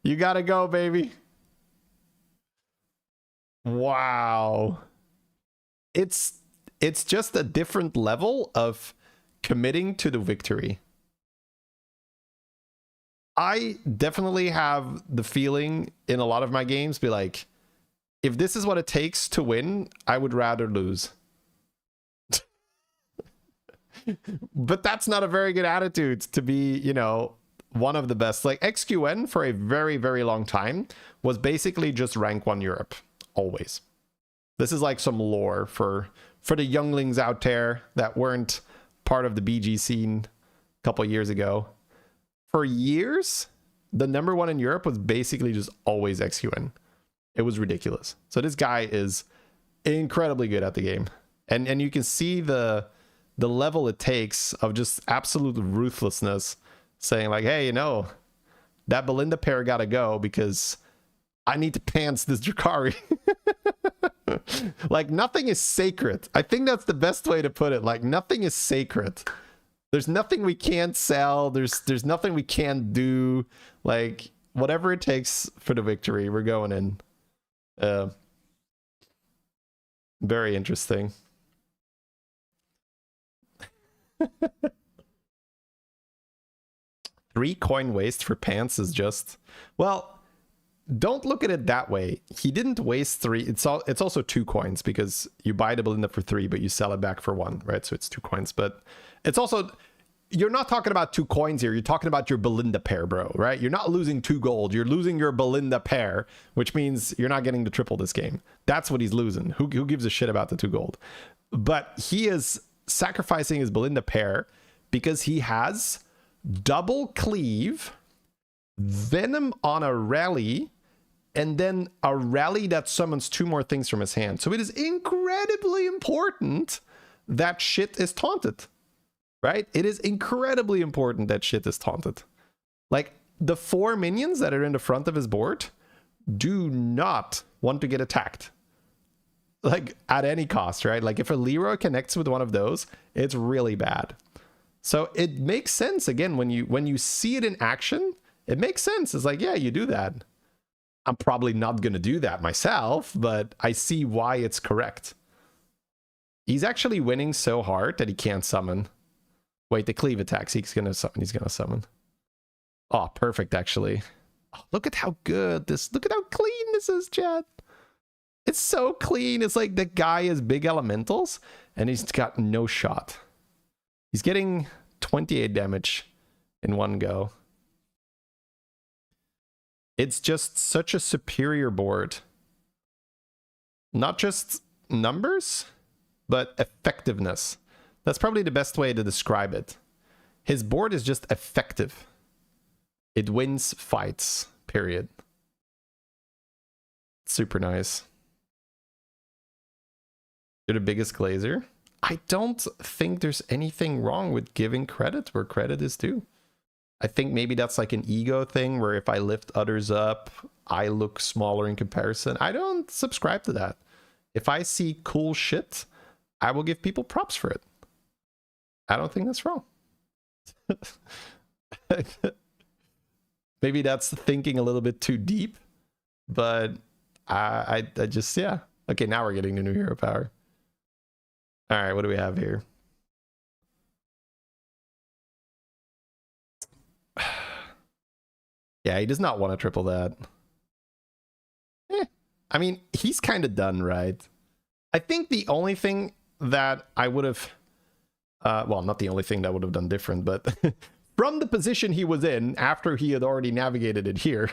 You gotta go, baby. Wow. It's just a different level of committing to the victory. I definitely have the feeling in a lot of my games be like, if this is what it takes to win, I would rather lose. But that's not a very good attitude to be, you know, one of the best. Like XQN for a very, very long time was basically just rank 1 Europe. Always. This is like some lore for the younglings out there that weren't part of the BG scene a couple years ago. For years, the #1 in Europe was basically just always XQN. It was ridiculous. So this guy is incredibly good at the game. And you can see the level it takes of just absolute ruthlessness, saying like, hey, you know, that Belinda pair gotta go because I need to pants this Drakari. Like, nothing is sacred. I think that's the best way to put it. Like, nothing is sacred. There's nothing we can't sell. There's nothing we can't do. Like, whatever it takes for the victory, we're going in. Very interesting. Three coin waste for pants is just, well, don't look at it that way. He didn't waste 3. It's also 2 coins because you buy the Belinda for 3, but you sell it back for 1, right? So it's 2 coins. But it's also, you're not talking about 2 coins here. You're talking about your Belinda pair, bro, right? You're not losing 2 gold. You're losing your Belinda pair, which means you're not getting to triple this game. That's what he's losing. Who gives a shit about the 2 gold? But he is sacrificing his Belinda pair because he has double cleave, venom on a rally, and then a rally that summons 2 more things from his hand. So it is incredibly important that shit is taunted, right? It is incredibly important that shit is taunted. Like, the 4 minions that are in the front of his board do not want to get attacked. Like, at any cost, right? Like, if a Leroy connects with one of those, it's really bad. So it makes sense, again, when you see it in action, it makes sense. It's like, yeah, you do that. I'm probably not going to do that myself, but I see why it's correct. He's actually winning so hard that he can't summon. Wait, the cleave attacks. He's going to summon. Oh, perfect, actually. Oh, look at how good this... Look at how clean this is, chat. It's so clean. It's like the guy has big elementals, and he's got no shot. He's getting 28 damage in one go. It's just such a superior board. Not just numbers, but effectiveness. That's probably the best way to describe it. His board is just effective. It wins fights, period. Super nice. You're the biggest glazer. I don't think there's anything wrong with giving credit where credit is due. I think maybe that's like an ego thing where if I lift others up, I look smaller in comparison. I don't subscribe to that. If I see cool shit, I will give people props for it. I don't think that's wrong. Maybe that's thinking a little bit too deep, but I just, yeah. Okay, now we're getting the new hero power. All right, what do we have here? Yeah, he does not want to triple that. I mean, he's kind of done, right? I think the only thing that I would have... well, not the only thing that would have done different, but... from the position he was in, after he had already navigated it here,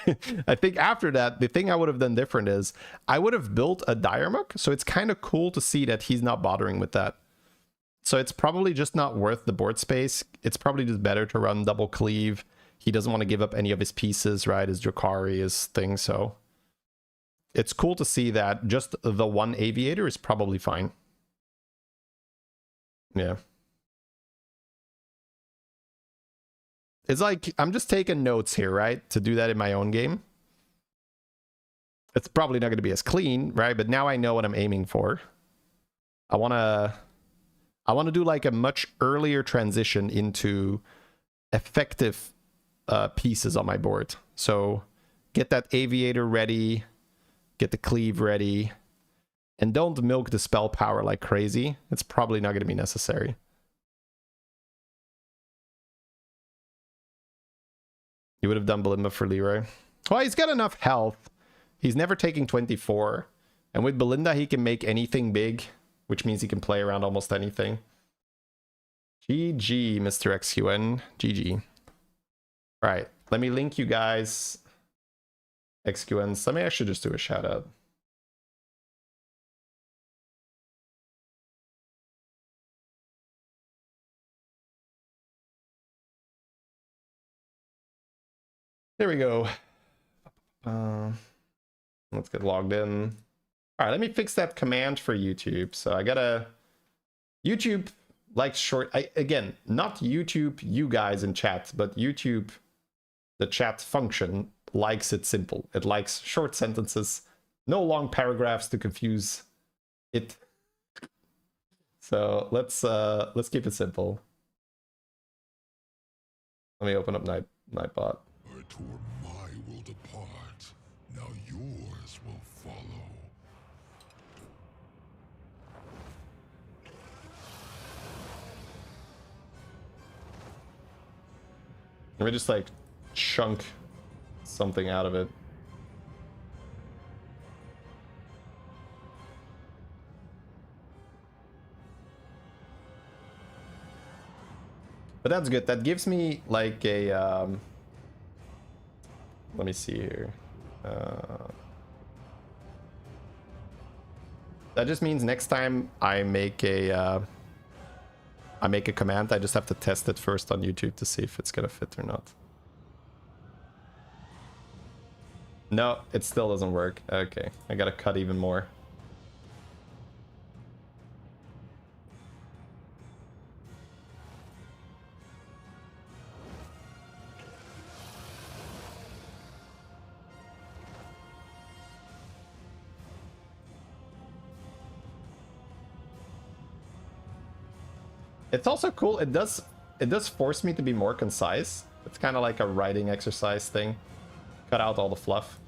I think after that, the thing I would have done different is I would have built a Diarmuck, so it's kind of cool to see that he's not bothering with that. So it's probably just not worth the board space. It's probably just better to run double cleave. He doesn't want to give up any of his pieces, right? His Drakari, his thing, so... it's cool to see that just the one Aviator is probably fine. Yeah. It's like, I'm just taking notes here, right? To do that in my own game. It's probably not going to be as clean, right? But now I know what I'm aiming for. I want to do like a much earlier transition into effective pieces on my board. So get that aviator ready, get the cleave ready, and don't milk the spell power like crazy. It's probably not going to be necessary. You would have done Belinda for Leroy. Well, he's got enough health. He's never taking 24. And with Belinda, he can make anything big, which means he can play around almost anything. GG, Mr. XQN. GG. All right, let me link you guys. XQNs. Let me actually just do a shout out. There we go. Let's get logged in. All right, let me fix that command for YouTube. So I gotta... YouTube likes short... again, not YouTube, you guys in chat, but YouTube, the chat function, likes it simple. It likes short sentences, no long paragraphs to confuse it. So let's keep it simple. Let me open up Nightbot. I tore my world apart. Now yours will follow. Let me just like chunk something out of it. But that's good. That gives me like a let me see here. That just means next time I make a command, I just have to test it first on YouTube to see if it's gonna fit or not. No, it still doesn't work. Okay, I gotta cut even more. It's also cool. It does force me to be more concise. It's kind of like a writing exercise thing. Cut out all the fluff.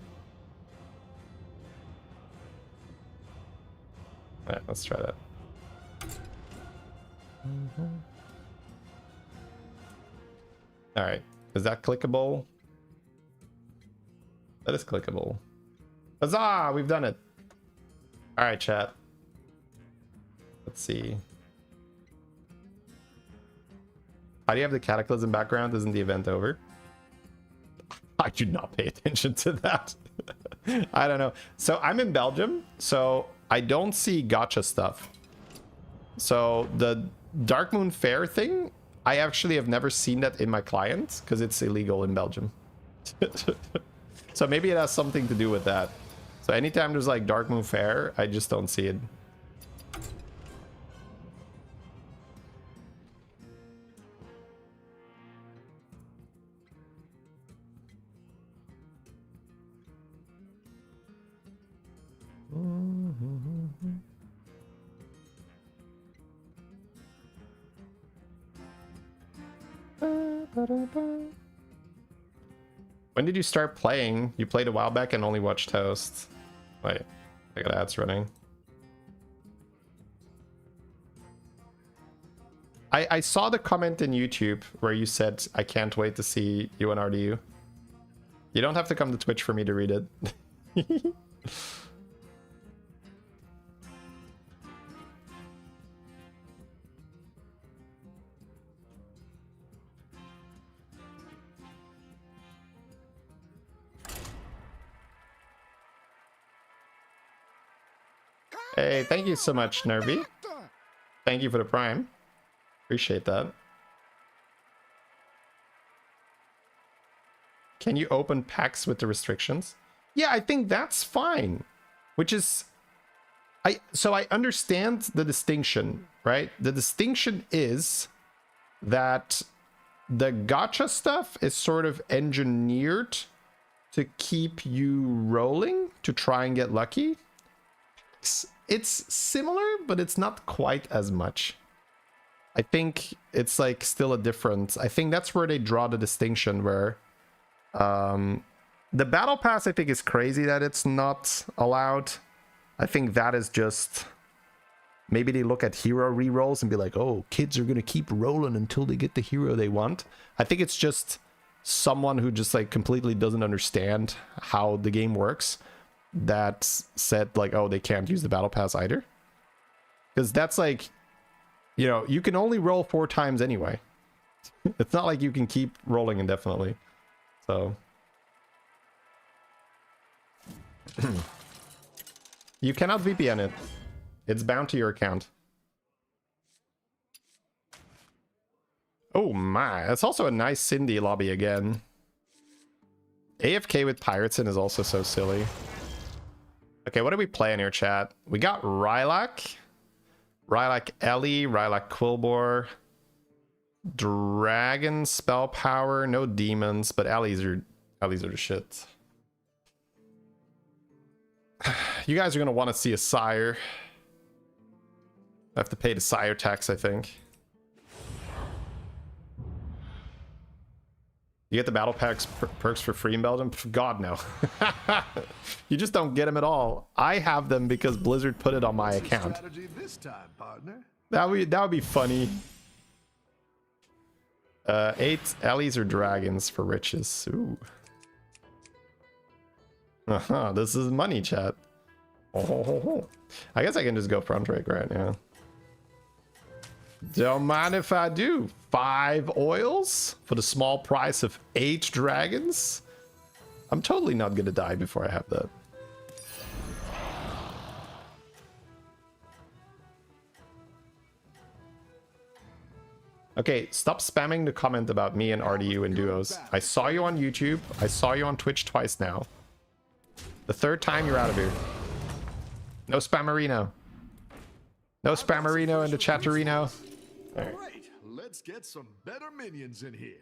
All right, let's try that. All right, is that clickable? That is clickable. Huzzah! We've done it. All right, chat. Let's see. How do you have the Cataclysm background? Isn't the event over? I do not pay attention to that. I don't know. So I'm in Belgium, so I don't see gacha stuff. So the Dark Moon Fair thing, I actually have never seen that in my client because it's illegal in Belgium. So maybe it has something to do with that. So anytime there's like Dark Moon Fair, I just don't see it. When did you start playing? You played a while back and only watched Toast. Wait, I got ads running. I saw the comment in YouTube where you said, I can't wait to see you and RDU. You don't have to come to Twitch for me to read it. Hey, thank you so much, Nervy. Thank you for the Prime. Appreciate that. Can you open packs with the restrictions? Yeah, I think that's fine. Which is... So I understand the distinction, right? The distinction is that the gacha stuff is sort of engineered to keep you rolling to try and get lucky. It's similar, but it's not quite as much. I think it's like still a difference. I think that's where they draw the distinction where the battle pass, I think, is crazy that it's not allowed. I think that is just maybe they look at hero rerolls and be like, oh, kids are gonna keep rolling until they get the hero they want. I think it's just someone who just like completely doesn't understand how the game works that said like, oh, they can't use the battle pass either, because that's like, you know, you can only roll 4 times anyway. It's not like you can keep rolling indefinitely. So you cannot VPN it. It's bound to your account. Oh my, that's also a nice Cindy lobby again. AFK with pirates in is also so silly. Okay, what do we play in here, chat? We got Rylak, Ellie, Rylak Quilboar, Dragon Spell Power, no demons, but Ellie's are the shit. You guys are gonna want to see a sire. I have to pay the sire tax, I think. You get the battle packs perks for free in Belgium? God, no. You just don't get them at all. I have them because Blizzard put it on my account. This time, partner. That would be funny. 8 Ellies or dragons for riches. Ooh. This is money, chat. Oh. I guess I can just go front rake, right? Yeah. Don't mind if I do. 5 oils for the small price of 8 dragons. I'm totally not gonna die before I have that. Okay, stop spamming the comment about me and RDU and duos. I saw you on YouTube. I saw you on Twitch twice now. The 3rd time you're out of here. No spammerino. No spammerino in the chatterino. All right, let's get some better minions in here.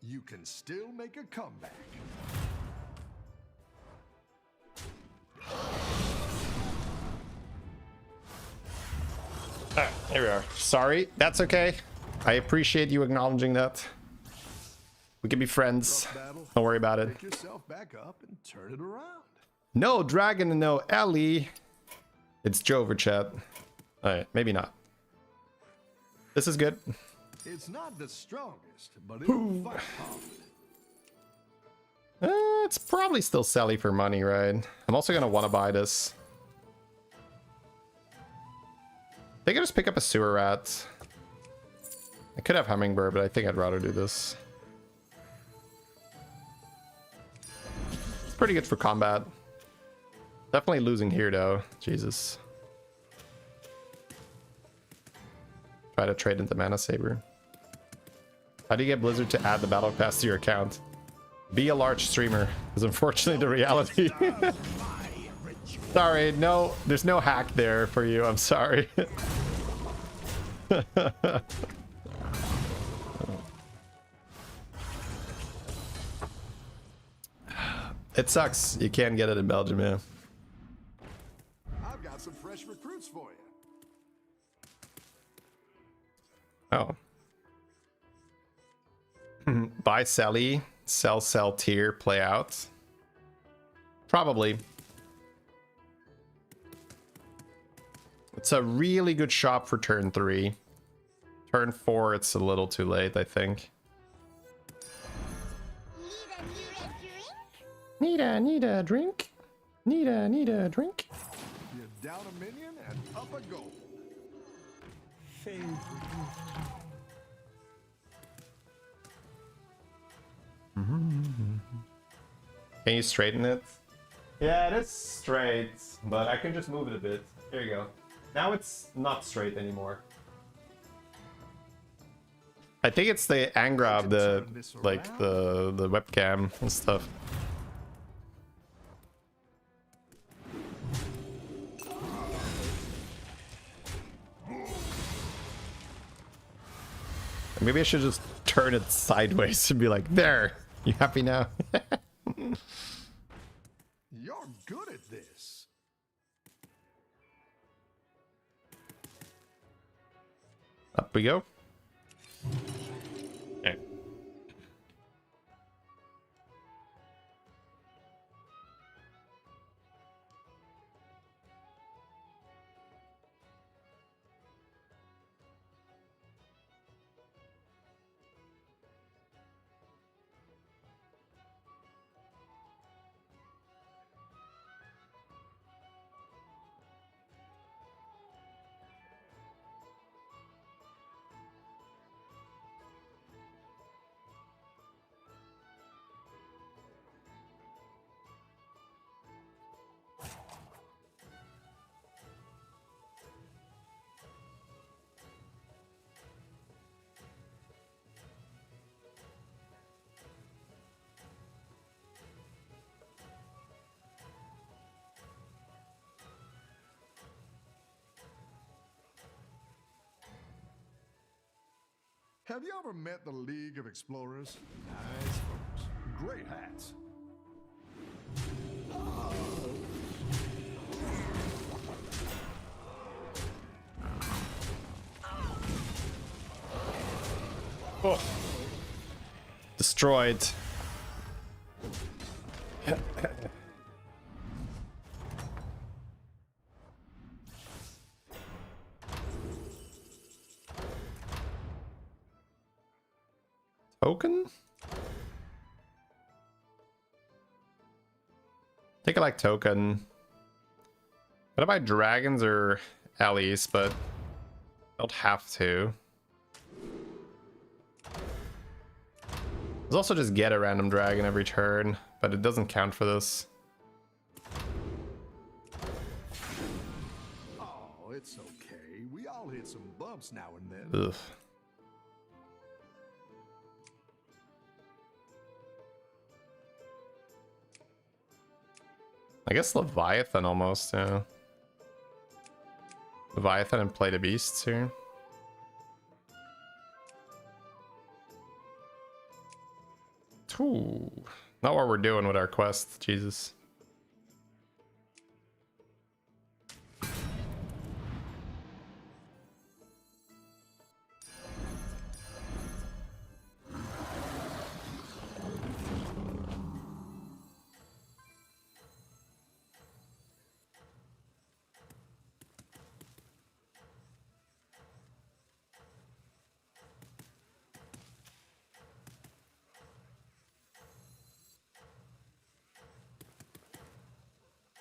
You can still make a comeback. Here we are. Sorry, that's okay. I appreciate you acknowledging that. We can be friends. Don't worry about it. Pick yourself back up and turn it around. No dragon and no Ellie. It's Jover, chat. Alright, maybe not. This is good. It's not the strongest, but it'll fight hard. It's probably still Sally for money, right? I'm also gonna want to buy this. I think I just pick up a sewer rat. I could have hummingbird, but I think I'd rather do this. It's pretty good for combat. Definitely losing here though. Jesus. Try to trade into Mana Saber. How do you get Blizzard to add the battle pass to your account? Be a large streamer is unfortunately the reality. Sorry, no, there's no hack there for you. I'm sorry. It sucks. You can't get it in Belgium, yeah. I've got some fresh recruits for you. Oh. Buy Sally, sell tier, play out. Probably. It's a really good shop for turn 3. Turn 4, it's a little too late, I think. Need a drink? Need a drink? You're down a minion and up a gold. Can you straighten it? Yeah, it is straight, but I can just move it a bit. There you go. Now it's not straight anymore. I think it's the Angra of the like the webcam and stuff. Maybe I should just turn it sideways and be like, there, you happy now? You're good at this. Up we go. Okay. Have you ever met the League of Explorers? Nice folks. Great hats. Oh. Destroyed. Token? I think I like token. What about dragons or allies, but I don't have to. There's also just get a random dragon every turn, but it doesn't count for this. Oh, it's okay. We all hit some bumps now and then. Ugh. I guess Leviathan almost, yeah. Leviathan and Play the Beasts here. Ooh, not what we're doing with our quest, Jesus.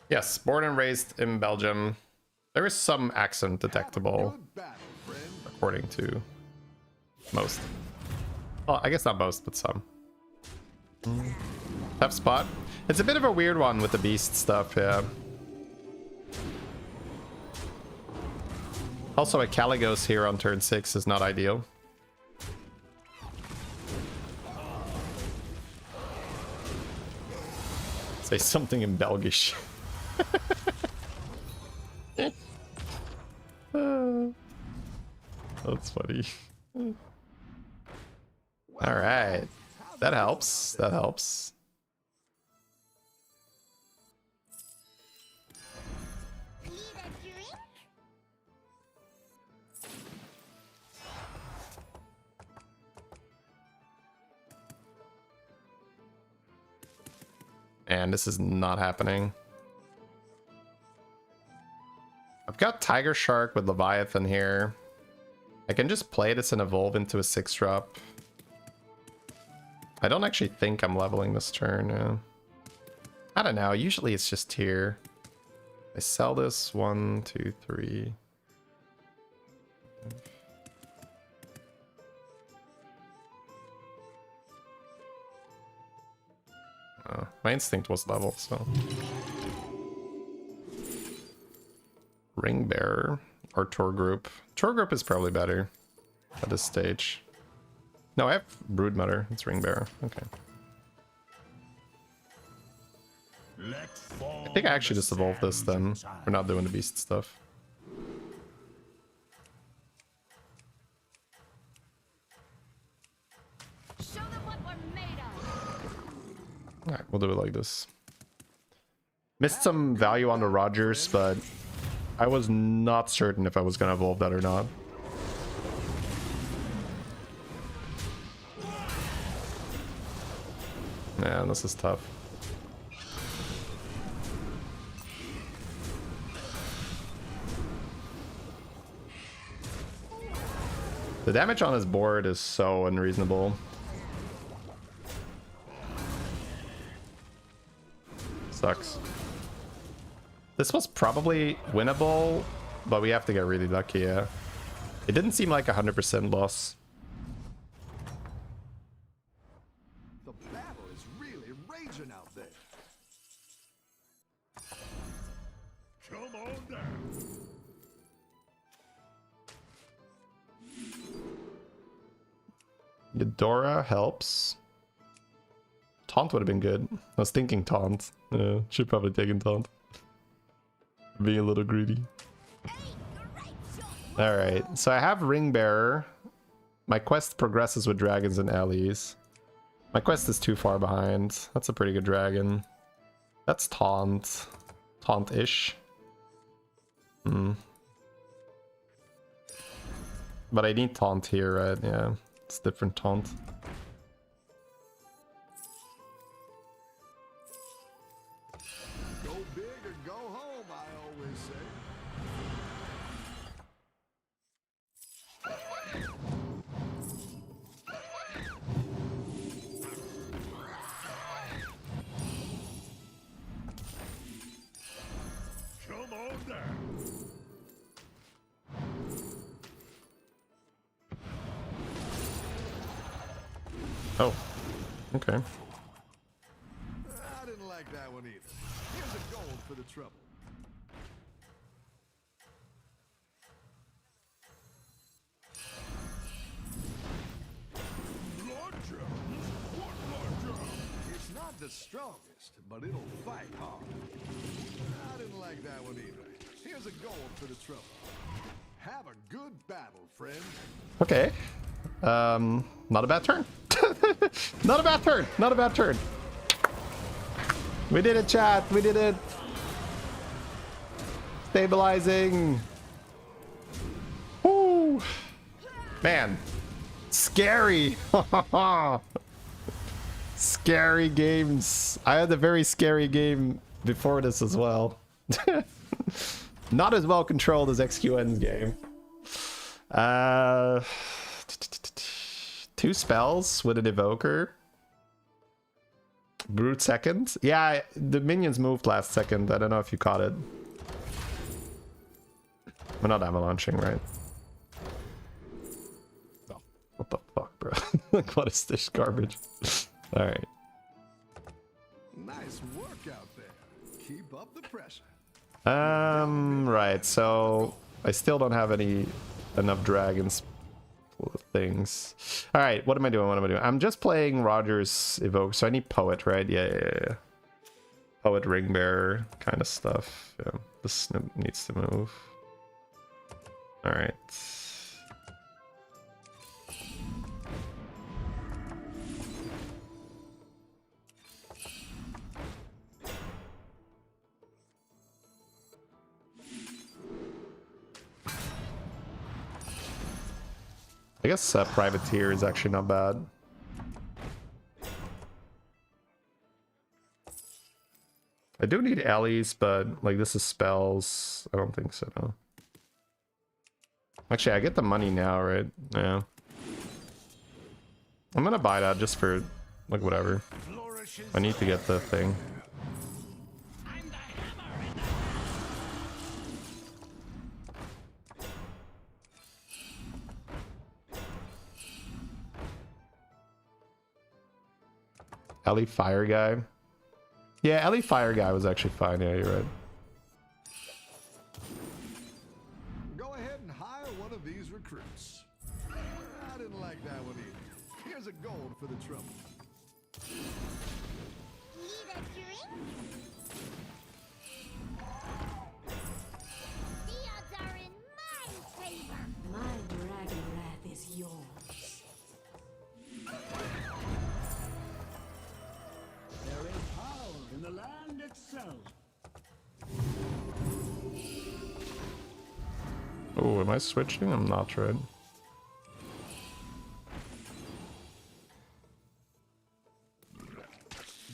Yes, born and raised in Belgium. There is some accent detectable, Good battle, friend. according to most. Well, I guess not most, but some. Tough spot. It's a bit of a weird one with the beast stuff, yeah. Also, a Caligos here on turn 6 is not ideal. Say something in Belgish. That's funny. All right, that helps. That helps. And this is not happening. I've got Tiger Shark with Leviathan here. I can just play this and evolve into a 6-drop. I don't actually think I'm leveling this turn. Yeah. I don't know. Usually it's just here. I sell this 1, 2, 3. My instinct was level, so. Ring bearer or tour group. Tour group is probably better at this stage. No, I have broodmother. It's ring bearer. Okay. I think I actually just evolved this then. We're not doing the beast stuff. Show them what we're made of. Alright, we'll do it like this. Missed some value on the Rogers, but I was not certain if I was gonna evolve that or not. Man, this is tough. The damage on his board is so unreasonable. Sucks. This was probably winnable, but we have to get really lucky, yeah. It didn't seem like 100% loss. The battle is really raging out there. Come on down. Eudora helps. Taunt would have been good. I was thinking taunt. Should probably taken taunt. Being a little greedy. Alright, so I have ring bearer. My quest progresses with dragons and allies. My quest is too far behind. That's a pretty good dragon. That's taunt. Taunt-ish. But I need taunt here, right? Yeah. It's different taunt. Go big or go home, I always say. Come on down. Oh. Okay. I didn't like that one either. Here's a gold for the trouble. It's not the strongest, but it'll fight hard. I didn't like that one either. Here's a gold for the trouble. Have a good battle, friend. Okay. Not a bad turn. Not a bad turn. Not a bad turn. We did it, chat. We did it. Stabilizing. Woo. Man. Scary. Scary games. I had a very scary game before this as well. Not as well controlled as XQN's game. 2 spells with an evoker. Brute second. Yeah, the minions moved last second. I don't know if you caught it. We're not avalanching, right? Oh, what the fuck, bro? Like, what is this garbage? All right. Nice work out there. Keep up the pressure. Right. So I still don't have enough dragons things. All right. What am I doing? What am I doing? I'm just playing Rogers Evoke. So I need Poet, right? Yeah. Poet Ring Bearer kind of stuff. Yeah. This needs to move. All right. I guess Privateer is actually not bad. I do need allies, but like this is spells. I don't think so, no. Actually, I get the money now, right? Yeah. I'm gonna buy that just for like whatever. I need to get the thing. Ellie Fire guy. Yeah, Ellie Fire guy was actually fine. Yeah, you're right. Go ahead and hire one of these recruits. I didn't like that one either. Here's a gold for the trouble. Need a drink? The odds are in my favor. My dragon wrath is yours. There is power in the land itself. Oh, am I switching? I'm not, right?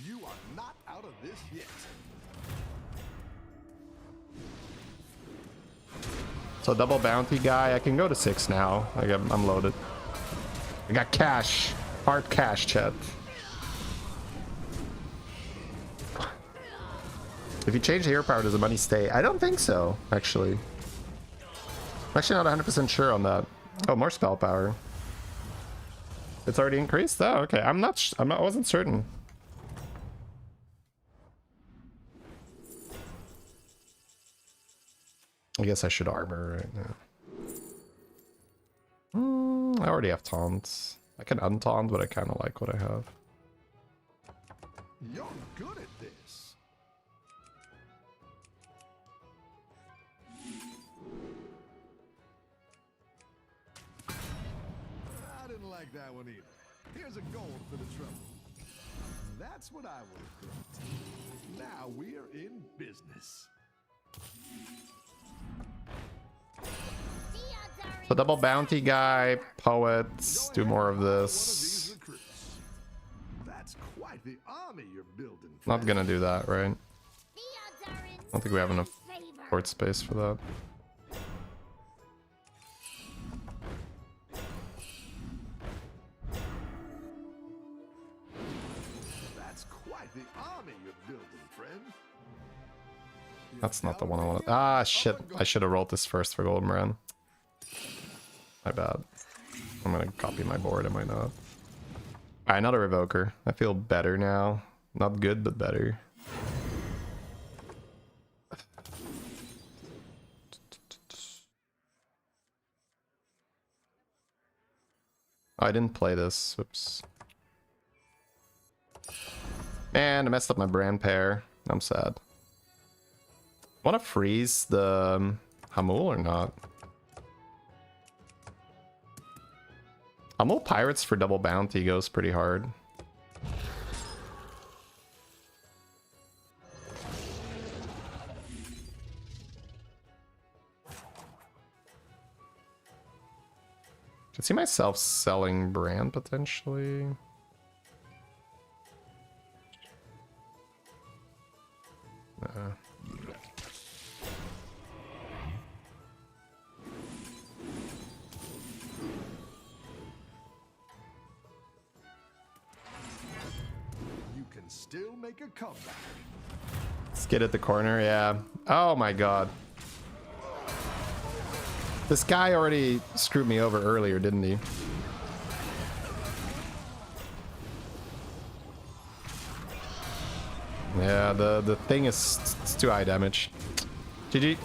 You are not out of this yet. So double bounty guy, I can go to 6 now. I'm loaded. I got cash. Hard cash, chat. If you change the hero power, does the money stay? I don't think so, actually. I'm actually not 100% sure on that. Oh, more spell power. It's already increased? Oh, okay. I wasn't certain. I guess I should armor right now. I already have taunts. I can untaunt, but I kind of like what I have. You're good at this. I didn't like that one either. Here's a gold for the trouble. That's what I would have thought. Now we're in business. The odds are So double bounty guy, poets, Go do ahead more and of hire one this. these recruits. That's quite the army you're building. Not gonna do that, right? The odds are in I don't think we have enough my favor. court space for that. That's quite the army you're building, friend. That's not the one I wanted. Ah, shit. I should have rolled this first for Golden Run. My bad. I'm gonna copy my board, I might not. Alright, not a Revoker. I feel better now. Not good, but better. I didn't play this. Whoops. Man, I messed up my brand pair. I'm sad. Want to freeze the Hamul or not? Hamul Pirates for double bounty goes pretty hard. Could see myself selling brand potentially. You can still make a comeback. Skid at the corner, yeah. Oh my god. This guy already screwed me over earlier, didn't he? Yeah, the thing is it's too high damage. GG.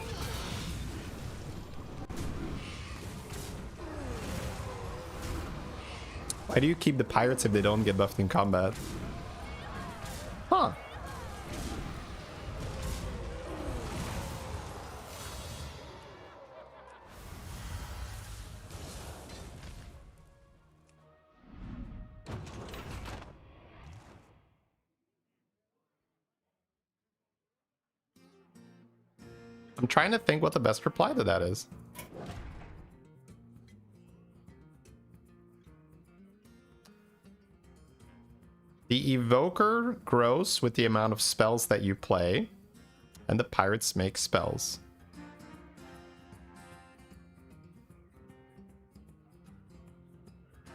Why do you keep the pirates if they don't get buffed in combat? Huh. I'm trying to think what the best reply to that is. The Evoker grows with the amount of spells that you play, and the pirates make spells.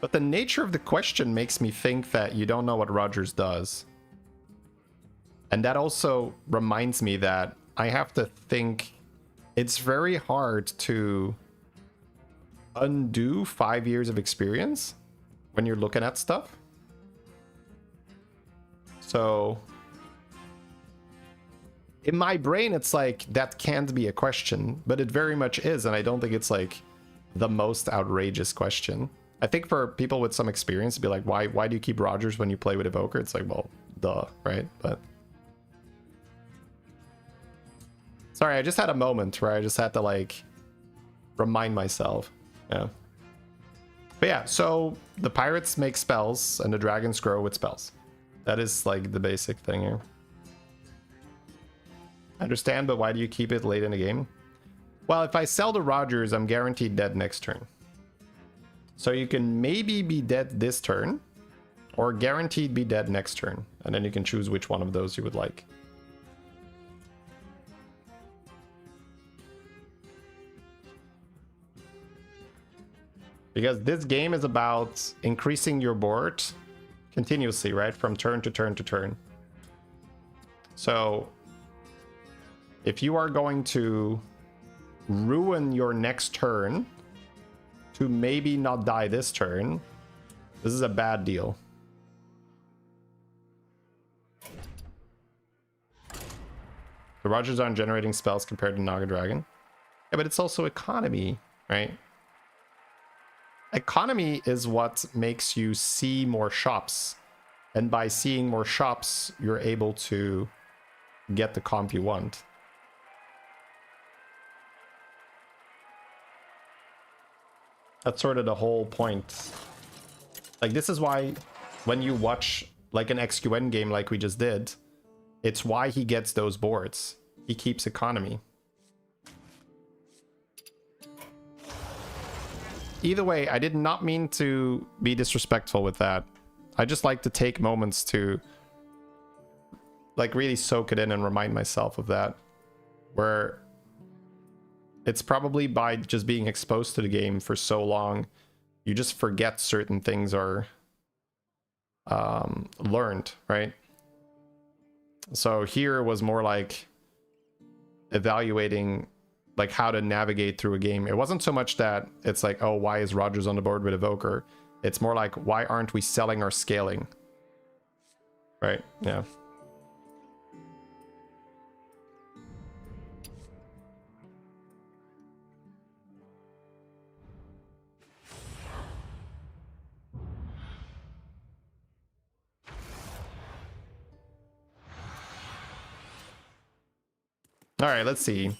But the nature of the question makes me think that you don't know what Rogers does. And that also reminds me that I have to think it's very hard to undo 5 years of experience when you're looking at stuff. So in my brain, it's like, that can't be a question, but it very much is, and I don't think it's like the most outrageous question. I think for people with some experience to be like, why do you keep Rogers when you play with Evoker? It's like, well, duh, right? But sorry, I just had a moment where I just had to like remind myself. Yeah. But yeah, so the pirates make spells and the dragons grow with spells. That is like the basic thing here. I understand, but why do you keep it late in the game? Well, if I sell the Rogers, I'm guaranteed dead next turn. So you can maybe be dead this turn, or guaranteed be dead next turn. And then you can choose which one of those you would like. Because this game is about increasing your board continuously, right? From turn to turn to turn. So if you are going to ruin your next turn to maybe not die this turn, this is a bad deal. The Rogers aren't generating spells compared to Naga Dragon. Yeah, but it's also economy, right? Economy is what makes you see more shops. And by seeing more shops, you're able to get the comp you want. That's sort of the whole point. Like, this is why when you watch like an XQN game like we just did, it's why he gets those boards. He keeps economy. Either way, I did not mean to be disrespectful with that. I just like to take moments to like really soak it in and remind myself of that. Where it's probably by just being exposed to the game for so long, you just forget certain things are learned, right? So here was more like evaluating like how to navigate through a game. It wasn't so much that it's like, oh, why is Rogers on the board with Evoker? It's more like, why aren't we selling or scaling? Right? Yeah. All right, let's see.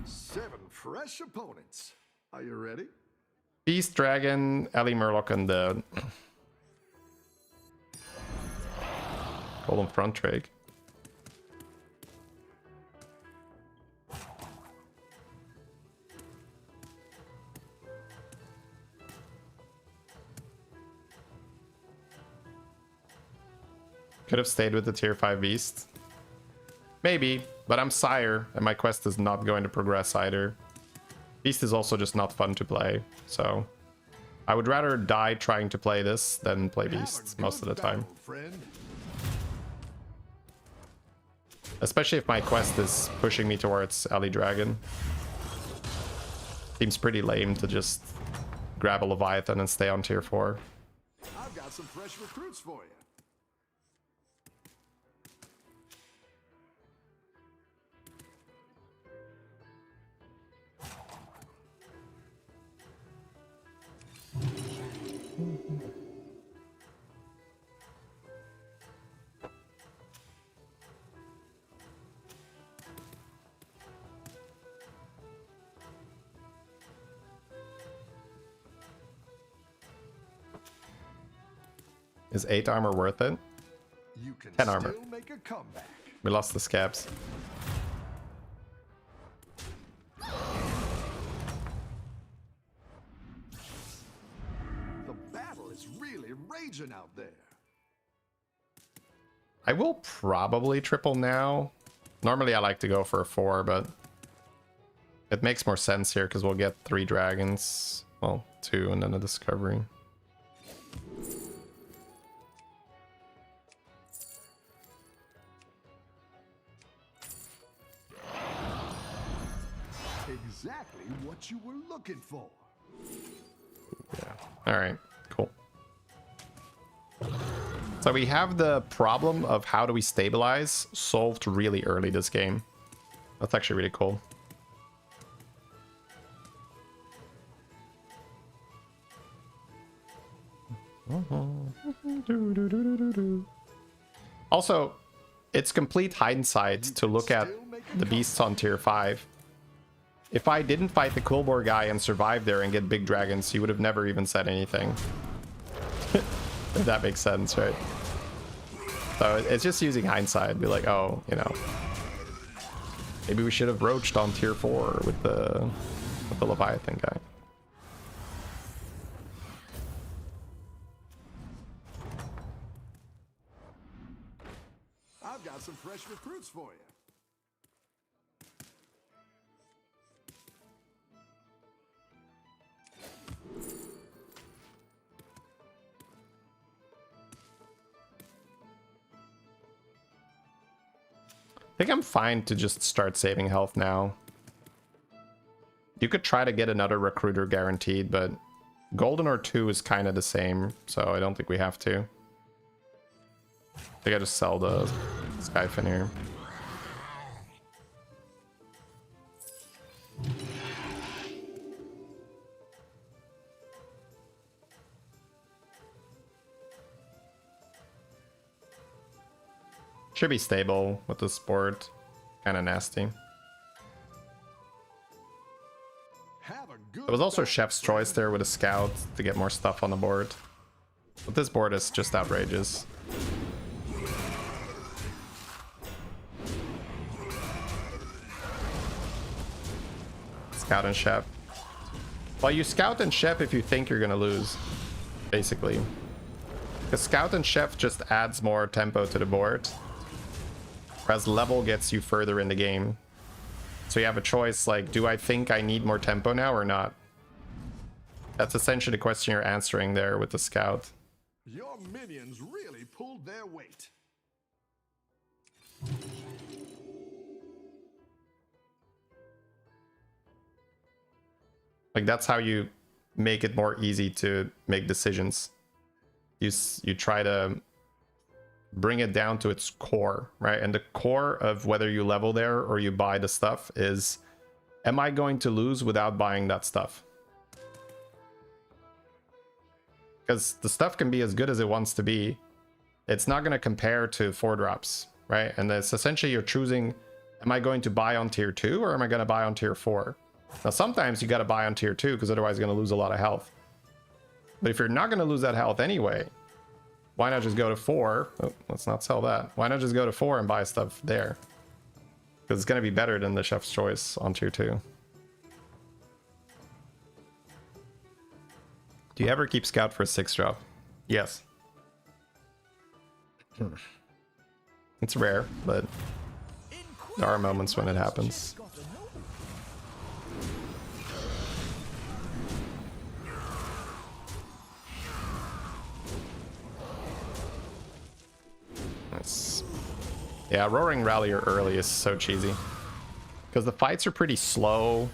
7 fresh opponents. Are you ready? Beast, Dragon, Ellie, Murloc, and the Golden Front Drake. Could have stayed with the tier 5 Beast. Maybe, but I'm Sire, and my quest is not going to progress either. Beast is also just not fun to play, so I would rather die trying to play this than play Beast most of the time. Especially if my quest is pushing me towards Ellie Dragon. Seems pretty lame to just grab a Leviathan and stay on tier 4. I've got some fresh recruits for you. Is 8 armor worth it? You can 10 armor. still make a comeback. We lost the scabs. The battle is really raging out there. I will probably triple now. Normally I like to go for a 4, but it makes more sense here because we'll get 3 dragons. Well, 2 and then a discovery. Exactly what you were looking for. Yeah. All right. Cool. So we have the problem of how do we stabilize solved really early this game. That's actually really cool. Also, it's complete hindsight to look at the beasts on tier 5. If I didn't fight the Kulbor guy and survive there and get big dragons, he would have never even said anything. If that makes sense, right? So it's just using hindsight. Be like, oh, you know, maybe we should have roached on tier 4 with the Leviathan guy. I've got some fresh recruits for you. I think I'm fine to just start saving health now. You could try to get another recruiter guaranteed, but golden or 2 is kind of the same, so I don't think we have to. I think I just sell the Skyfin here. Should be stable with the sport. Kind of nasty. There was also Chef's Choice there with a scout to get more stuff on the board. But this board is just outrageous. Scout and Chef. Well, you scout and Chef if you think you're gonna lose, basically. Because Scout and Chef just adds more tempo to the board. Whereas level gets you further in the game. So you have a choice like, do I think I need more tempo now or not? That's essentially the question you're answering there with the Scout. Your minions really pulled their weight. Like that's how you make it more easy to make decisions. You try to bring it down to its core, right? And the core of whether you level there or you buy the stuff is, am I going to lose without buying that stuff? Because the stuff can be as good as it wants to be. It's not going to compare to 4 drops, right? And it's essentially you're choosing, am I going to buy on tier 2 or am I going to buy on tier 4? Now, sometimes you got to buy on tier 2 because otherwise you're going to lose a lot of health. But if you're not going to lose that health anyway, why not just go to 4? Oh, let's not sell that. Why not just go to 4 and buy stuff there? Because it's going to be better than the Chef's Choice on tier 2. Do you ever keep Scout for a 6 drop? Yes. It's rare, but there are moments when it happens. Nice. Yeah, Roaring Rallier early is so cheesy. Because the fights are pretty slow.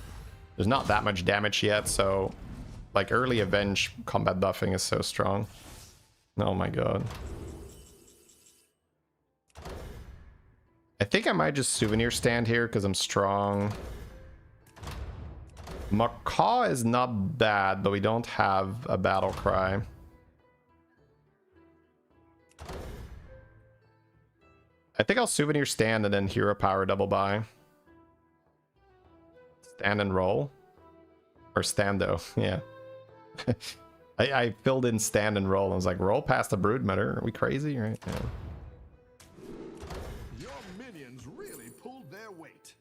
There's not that much damage yet, so like early Avenge combat buffing is so strong. Oh my god. I think I might just Souvenir stand here because I'm strong. Macaw is not bad, but we don't have a battle cry. I think I'll Souvenir stand and then Hero Power double buy. Stand and roll. Or stando, yeah. I filled in stand and roll. I was like, roll past the Broodmother. Are we crazy? Right? Yeah. Your minions really pulled their weight.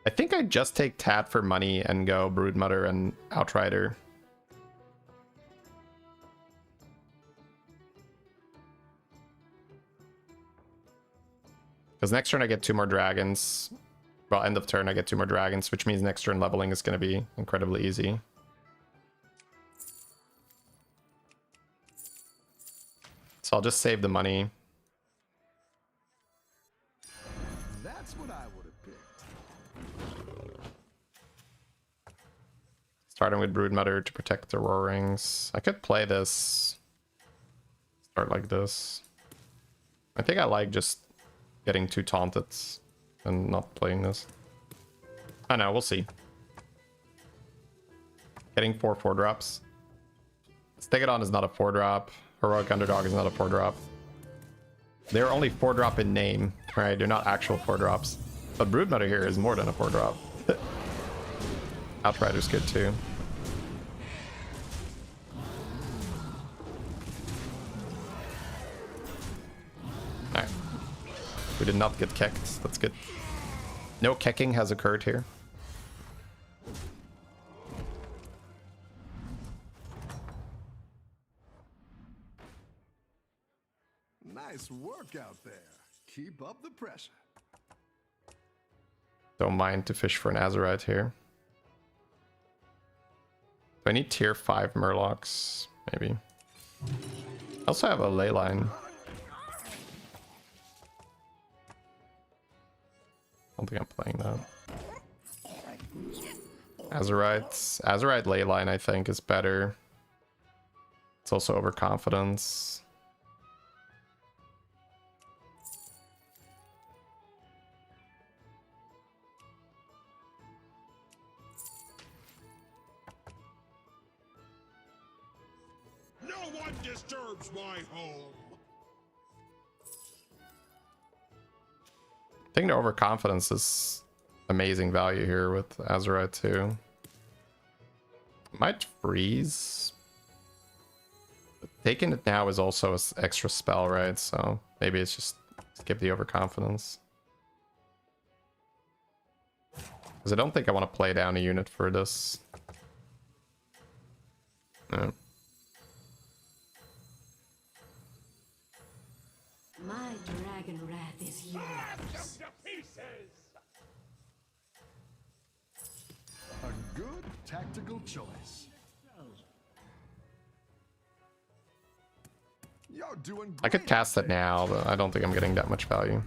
I think I'd just take Tat for money and go Broodmother and Outrider. Because next turn I get 2 more dragons. Well, end of turn I get 2 more dragons, which means next turn leveling is going to be incredibly easy. So I'll just save the money. That's what I would have picked. Starting with Broodmother to protect the Roarings. I could play this. Start like this. I think I like just getting too taunted and not playing this. I know, we'll see. Getting 4 4-drops. Stegodon is not a 4-drop. Heroic Underdog is not a 4-drop. They're only 4-drop in name, right? They're not actual 4-drops. But Broodmother here is more than a 4-drop. Outrider's good too. Alright. We did not get kecked. That's good. No kecking has occurred here. Nice work out there. Keep up the pressure. Don't mind to fish for an Azurite here. Do I need tier 5 Murlocs? Maybe. I also have a Leyline. I don't think I'm playing that. Azurite Leyline I think is better. It's also overconfidence. No one disturbs my home. I think the overconfidence is amazing value here with Azurite too. Might freeze. But taking it now is also an extra spell, right? So maybe it's just skip the overconfidence. Because I don't think I want to play down a unit for this. No. My dragon wrath is yours. A good tactical choice. You're doing I could great cast it out there. now, but I don't think I'm getting that much value.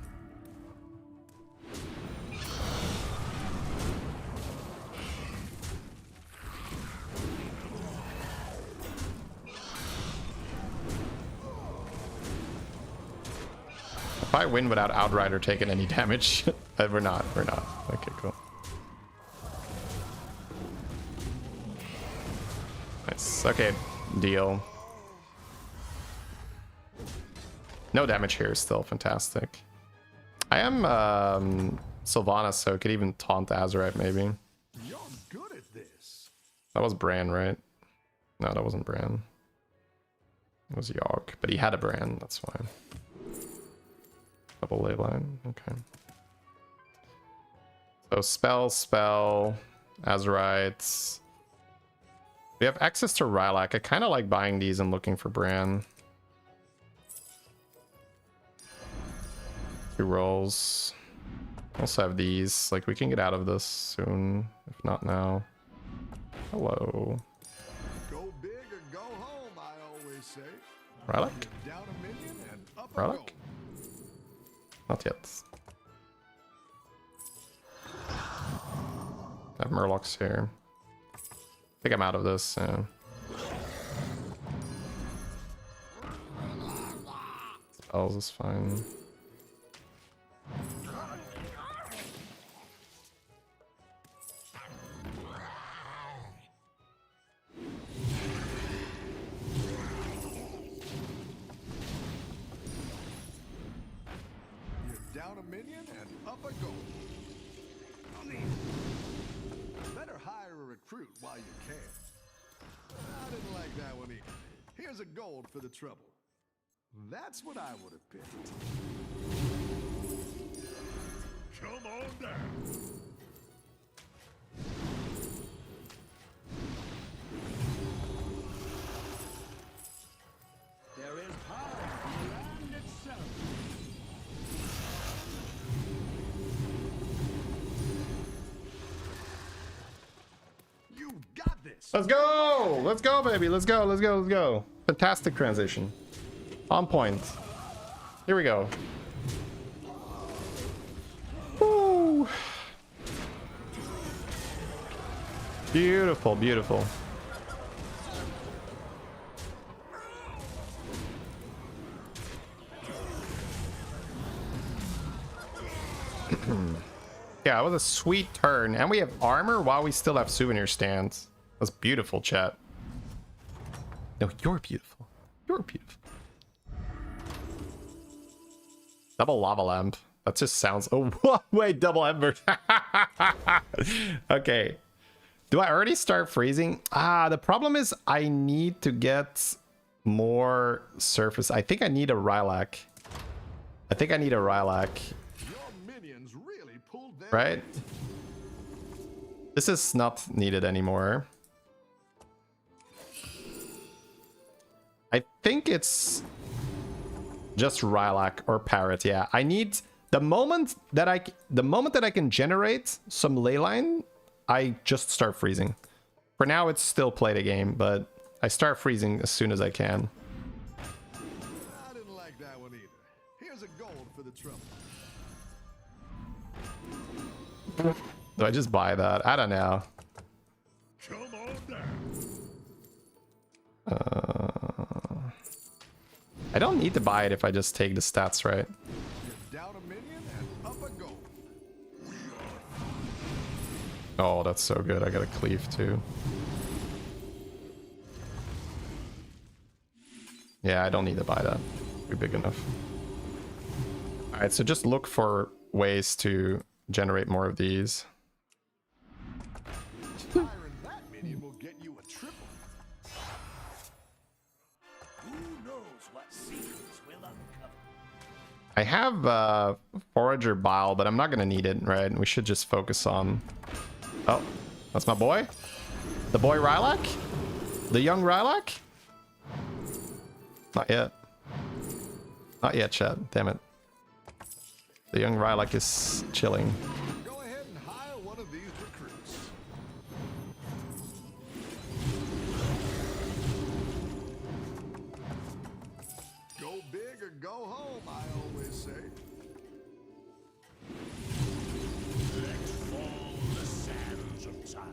If I win without Outrider taking any damage, we're not. Okay, cool. Nice. Okay, deal. No damage here is still fantastic. I am Sylvanas, so I could even taunt Azurite maybe. You're good at this. That was Bran, right? No, that wasn't Bran. It was Yogg, but he had a Bran, that's why. Double Leyline, okay. So spell, Azurites. We have access to Rylak. I kind of like buying these and looking for Bran. 2 rolls. Also have these. Like, we can get out of this soon, if not now. Hello. Go big or go home, I always say. Rylak? Down a minion and up a Rylak? goal. Not yet. I have Murlocs here. I think I'm out of this, yeah. Spells is fine. You're down a minion and up a goal. Better hire a recruit while you can. I didn't like that one either. Here's a gold for the trouble. That's what I would have picked. Come on down. There is power in the land itself. You got this. Let's go! Let's go, baby! Let's go, let's go, let's go. Fantastic transition. On point. Here we go. Woo! Beautiful, beautiful. Yeah, it was a sweet turn. And we have armor while we still have souvenir stands. That's beautiful, chat. No, you're beautiful. You're beautiful. Double lava lamp. That just sounds... Oh, wait, double ember. Okay. Do I already start freezing? The problem is I need to get more surface. I think I need a Rylak. Right? This is not needed anymore. I think it's just Rylak or Parrot. Yeah, I need the moment that I can generate some leyline, I just start freezing. For now, it's still play the game, but I start freezing as soon as I can. I didn't like that one either. Here's a gold for the trouble. Do I just buy that? I don't know. Come on down. I don't need to buy it if I just take the stats, right? You're down a minion and up a gold. Oh, that's so good. I got a cleave too. Yeah, I don't need to buy that. We're big enough. All right, so just look for ways to generate more of these. Firing that minion will get you a triple. Who knows what secrets will uncover? I have Forager Bile, but I'm not gonna need it, right? We should just focus on... Oh, that's my boy? The boy Rylak? The young Rylak? Not yet. Not yet, chat. Damn it. The young Rylak is chilling. Go ahead and hire one of these recruits. Go big or go home, I always say. Let fall the sands of time.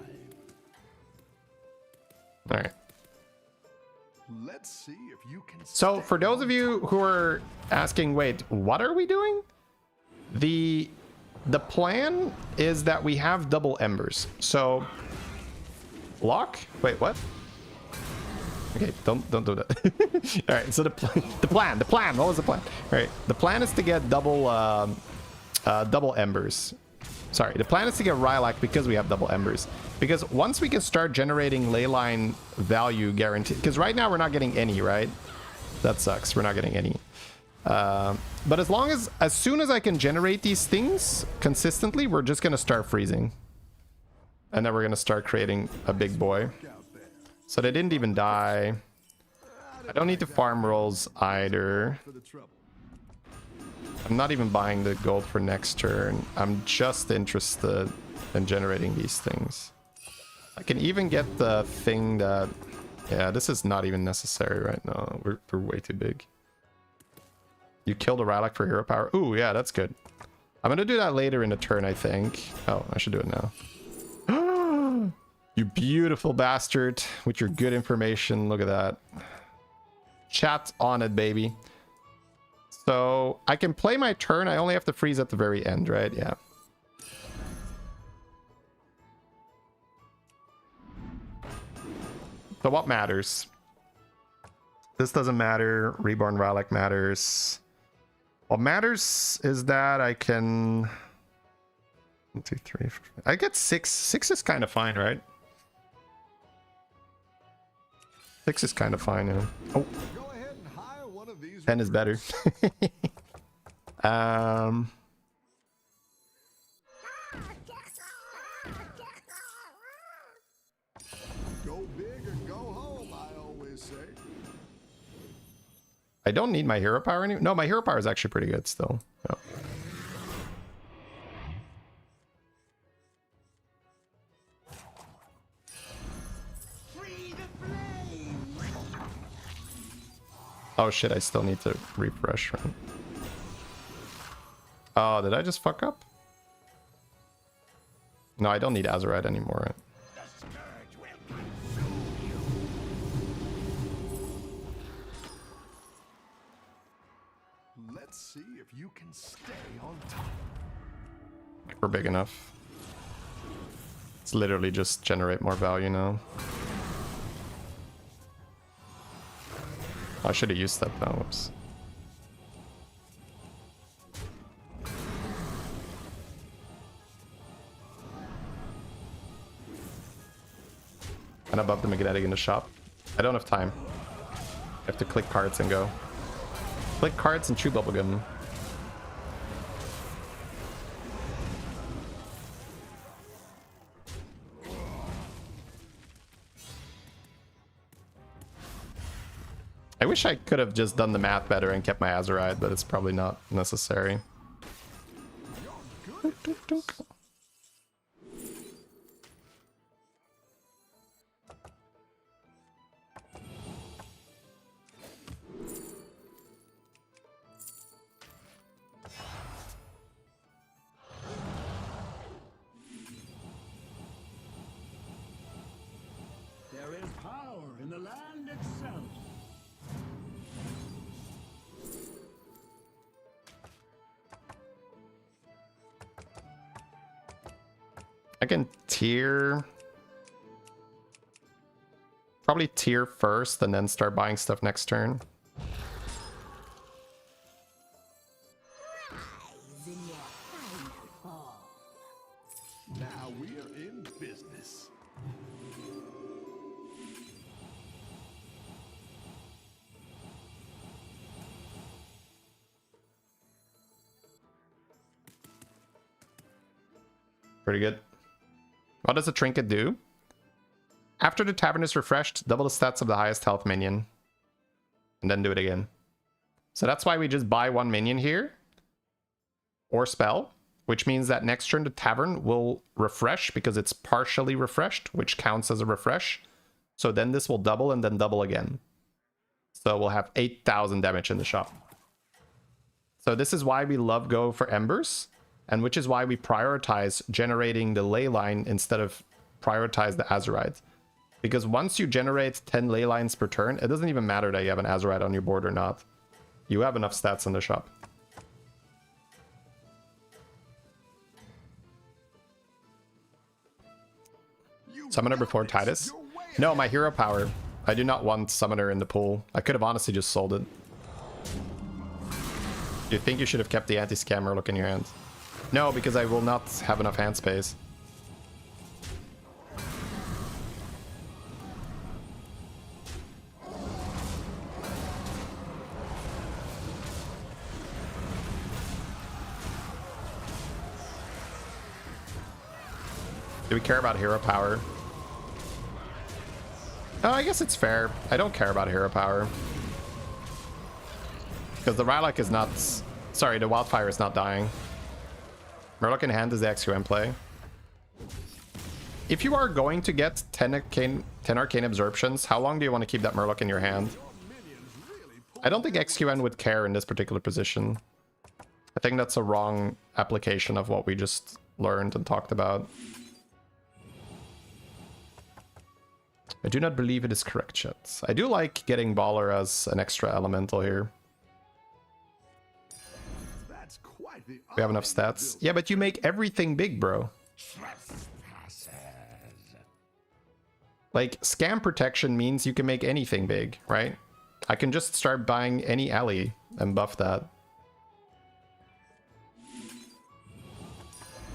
All right. Let's see if you can. So for those of you who are asking, wait, what are we doing? The plan is that we have double embers. So lock. Wait, what? Okay, don't do that. All right. So the plan. What was the plan? All right. The plan is to get double embers. Sorry. The plan is to get Rylak because we have double embers. Because once we can start generating leyline value guaranteed, because right now we're not getting any, right? That sucks. We're not getting any. But as soon as I can generate these things consistently, we're just gonna start freezing, and then we're gonna start creating a big boy. So they didn't even die. I don't need to farm rolls either. I'm not even buying the gold for next turn. I'm just interested in generating these things. I can even get the thing that... Yeah, this is not even necessary right now. We're way too big. You killed a Rylak for hero power. Ooh, yeah, that's good. I'm gonna do that later in the turn, I think. Oh, I should do it now. You beautiful bastard with your good information. Look at that. Chat on it, baby. So I can play my turn. I only have to freeze at the very end, right? Yeah. So what matters? This doesn't matter. Reborn Rylak matters. What matters is that I can... 1, 2, 3, 4, 5. I get 6. 6 is kind of fine, right? 6 is kind of fine. Yeah. Oh. Go ahead and hire one of these 10 is better. Go big or go home, I always say. I don't need my hero power anymore. No, my hero power is actually pretty good still. Oh. Oh shit, I still need to refresh, right? Oh, did I just fuck up? No, I don't need Azerite anymore. Right? Let's see if you can stay on top. We're big enough. It's literally just generate more value now. I should have used that though. Whoops. And above the magnetic in the shop. I don't have time. I have to click cards and go. Click cards and chew bubblegum. I wish I could have just done the math better and kept my Azurite, but it's probably not necessary. Dunk, dunk, dunk. There is power in the land itself. I can tier. Probably tier first and then start buying stuff next turn. Now we're in business. Pretty good. What does a trinket do? After the tavern is refreshed, double the stats of the highest health minion. And then do it again. So that's why we just buy one minion here. Or spell. Which means that next turn the tavern will refresh because it's partially refreshed, which counts as a refresh. So then this will double and then double again. So we'll have 8,000 damage in the shop. So this is why we love go for Embers. And which is why we prioritize generating the ley line instead of prioritize the Azurite. Because once you generate 10 ley lines per turn, it doesn't even matter that you have an Azurite on your board or not. You have enough stats in the shop. Summoner before Titus? No, my hero power. I do not want Summoner in the pool. I could have honestly just sold it. Do you think you should have kept the anti-scammer look in your hand? No, because I will not have enough hand space. Do we care about hero power? Oh, I guess it's fair. I don't care about hero power. Because the Rylak is not... Sorry, the Wildfire is not dying. Murloc in hand is the XQM play. If you are going to get 10 arcane absorptions, how long do you want to keep that Murloc in your hand? I don't think XQN would care in this particular position. I think that's a wrong application of what we just learned and talked about. I do not believe it is correct, chat. I do like getting Baller as an extra elemental here. That's quite the We have enough stats. Yeah, but you make everything big, bro. Like, scam protection means you can make anything big, right? I can just start buying any alley and buff that.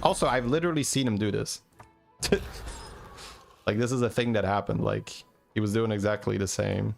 Also, I've literally seen him do this. Like, this is a thing that happened. Like, he was doing exactly the same.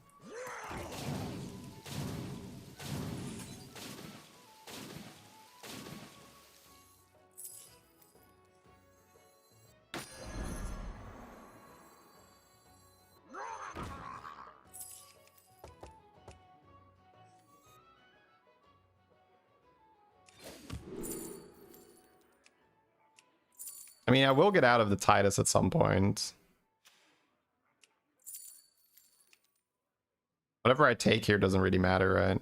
I mean, I will get out of the Titus at some point. Whatever I take here doesn't really matter, right?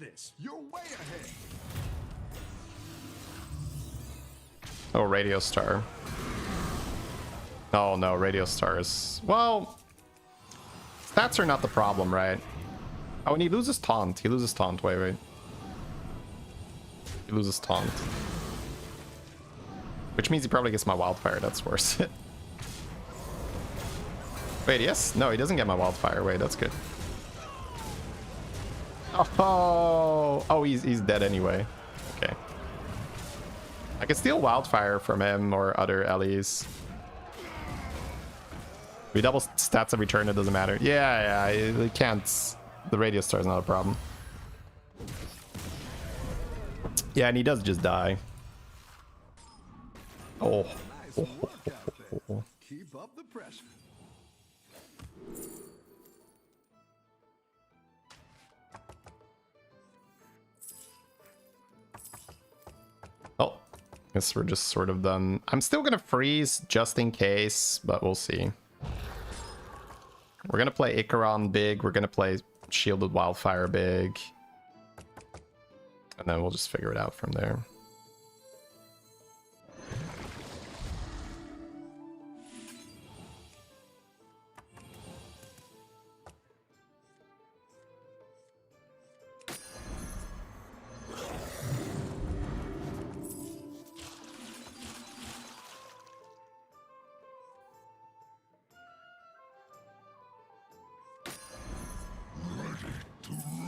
this. You're way ahead. Oh, Radio Star. Oh no, Radio Stars. Well, stats are not the problem, right? Oh, and he loses taunt. He loses taunt. Wait. He loses taunt. Which means he probably gets my wildfire. That's worse. Wait, yes? No, he doesn't get my wildfire. Wait, that's good. Oh, he's dead anyway. Okay. I can steal wildfire from him or other allies. We double stats every turn, it doesn't matter. Yeah, it can't. The Radio Star is not a problem. Yeah, and he does just die. Oh. Nice work out there. Keep up the pressure. Oh, guess we're just sort of done. I'm still gonna freeze just in case, but we'll see. We're gonna play Icaron big. We're gonna play Shielded Wildfire big. And then we'll just figure it out from there.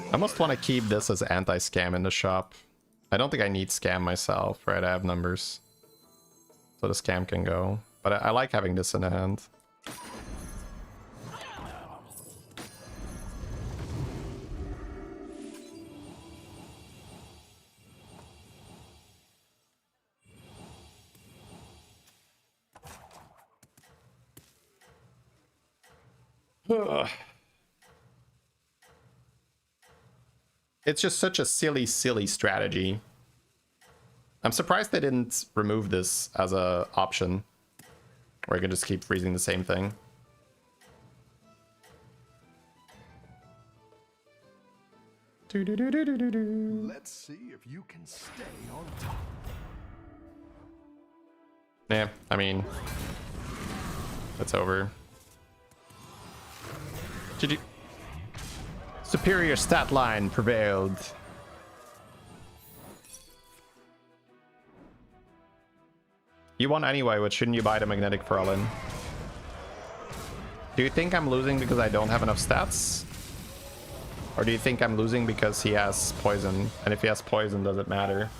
I almost want to keep this as anti-scam in the shop. I don't think I need scam myself, right? I have numbers. So the scam can go. But I like having this in the hand. It's just such a silly strategy. I'm surprised they didn't remove this as a option, where I can just keep freezing the same thing. Let's see if you can stay on top. Yeah, I mean, that's over. GG. Superior stat line prevailed. You won anyway, but shouldn't you buy the magnetic Frolin? Do you think I'm losing because I don't have enough stats? Or do you think I'm losing because he has poison? And if he has poison, does it matter?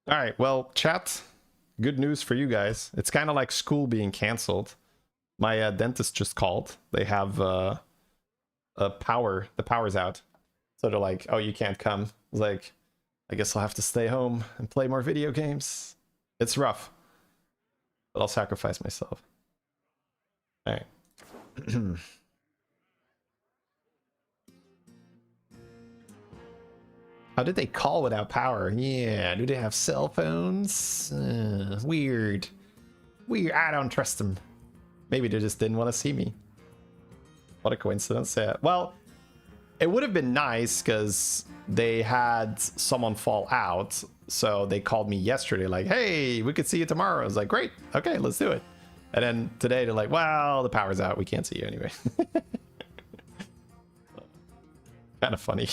All right, well, chat, good news for you guys. It's kind of like school being canceled. My dentist just called. They have the power's out. So they're like, oh, you can't come. I was like, I guess I'll have to stay home and play more video games. It's rough, but I'll sacrifice myself. All right. How did they call without power? Yeah, do they have cell phones? Weird. Weird, I don't trust them. Maybe they just didn't want to see me. What a coincidence, yeah. Well, it would have been nice because they had someone fall out. So they called me yesterday like, hey, we could see you tomorrow. I was like, great, okay, let's do it. And then today they're like, well, the power's out. We can't see you anyway. Kind of funny.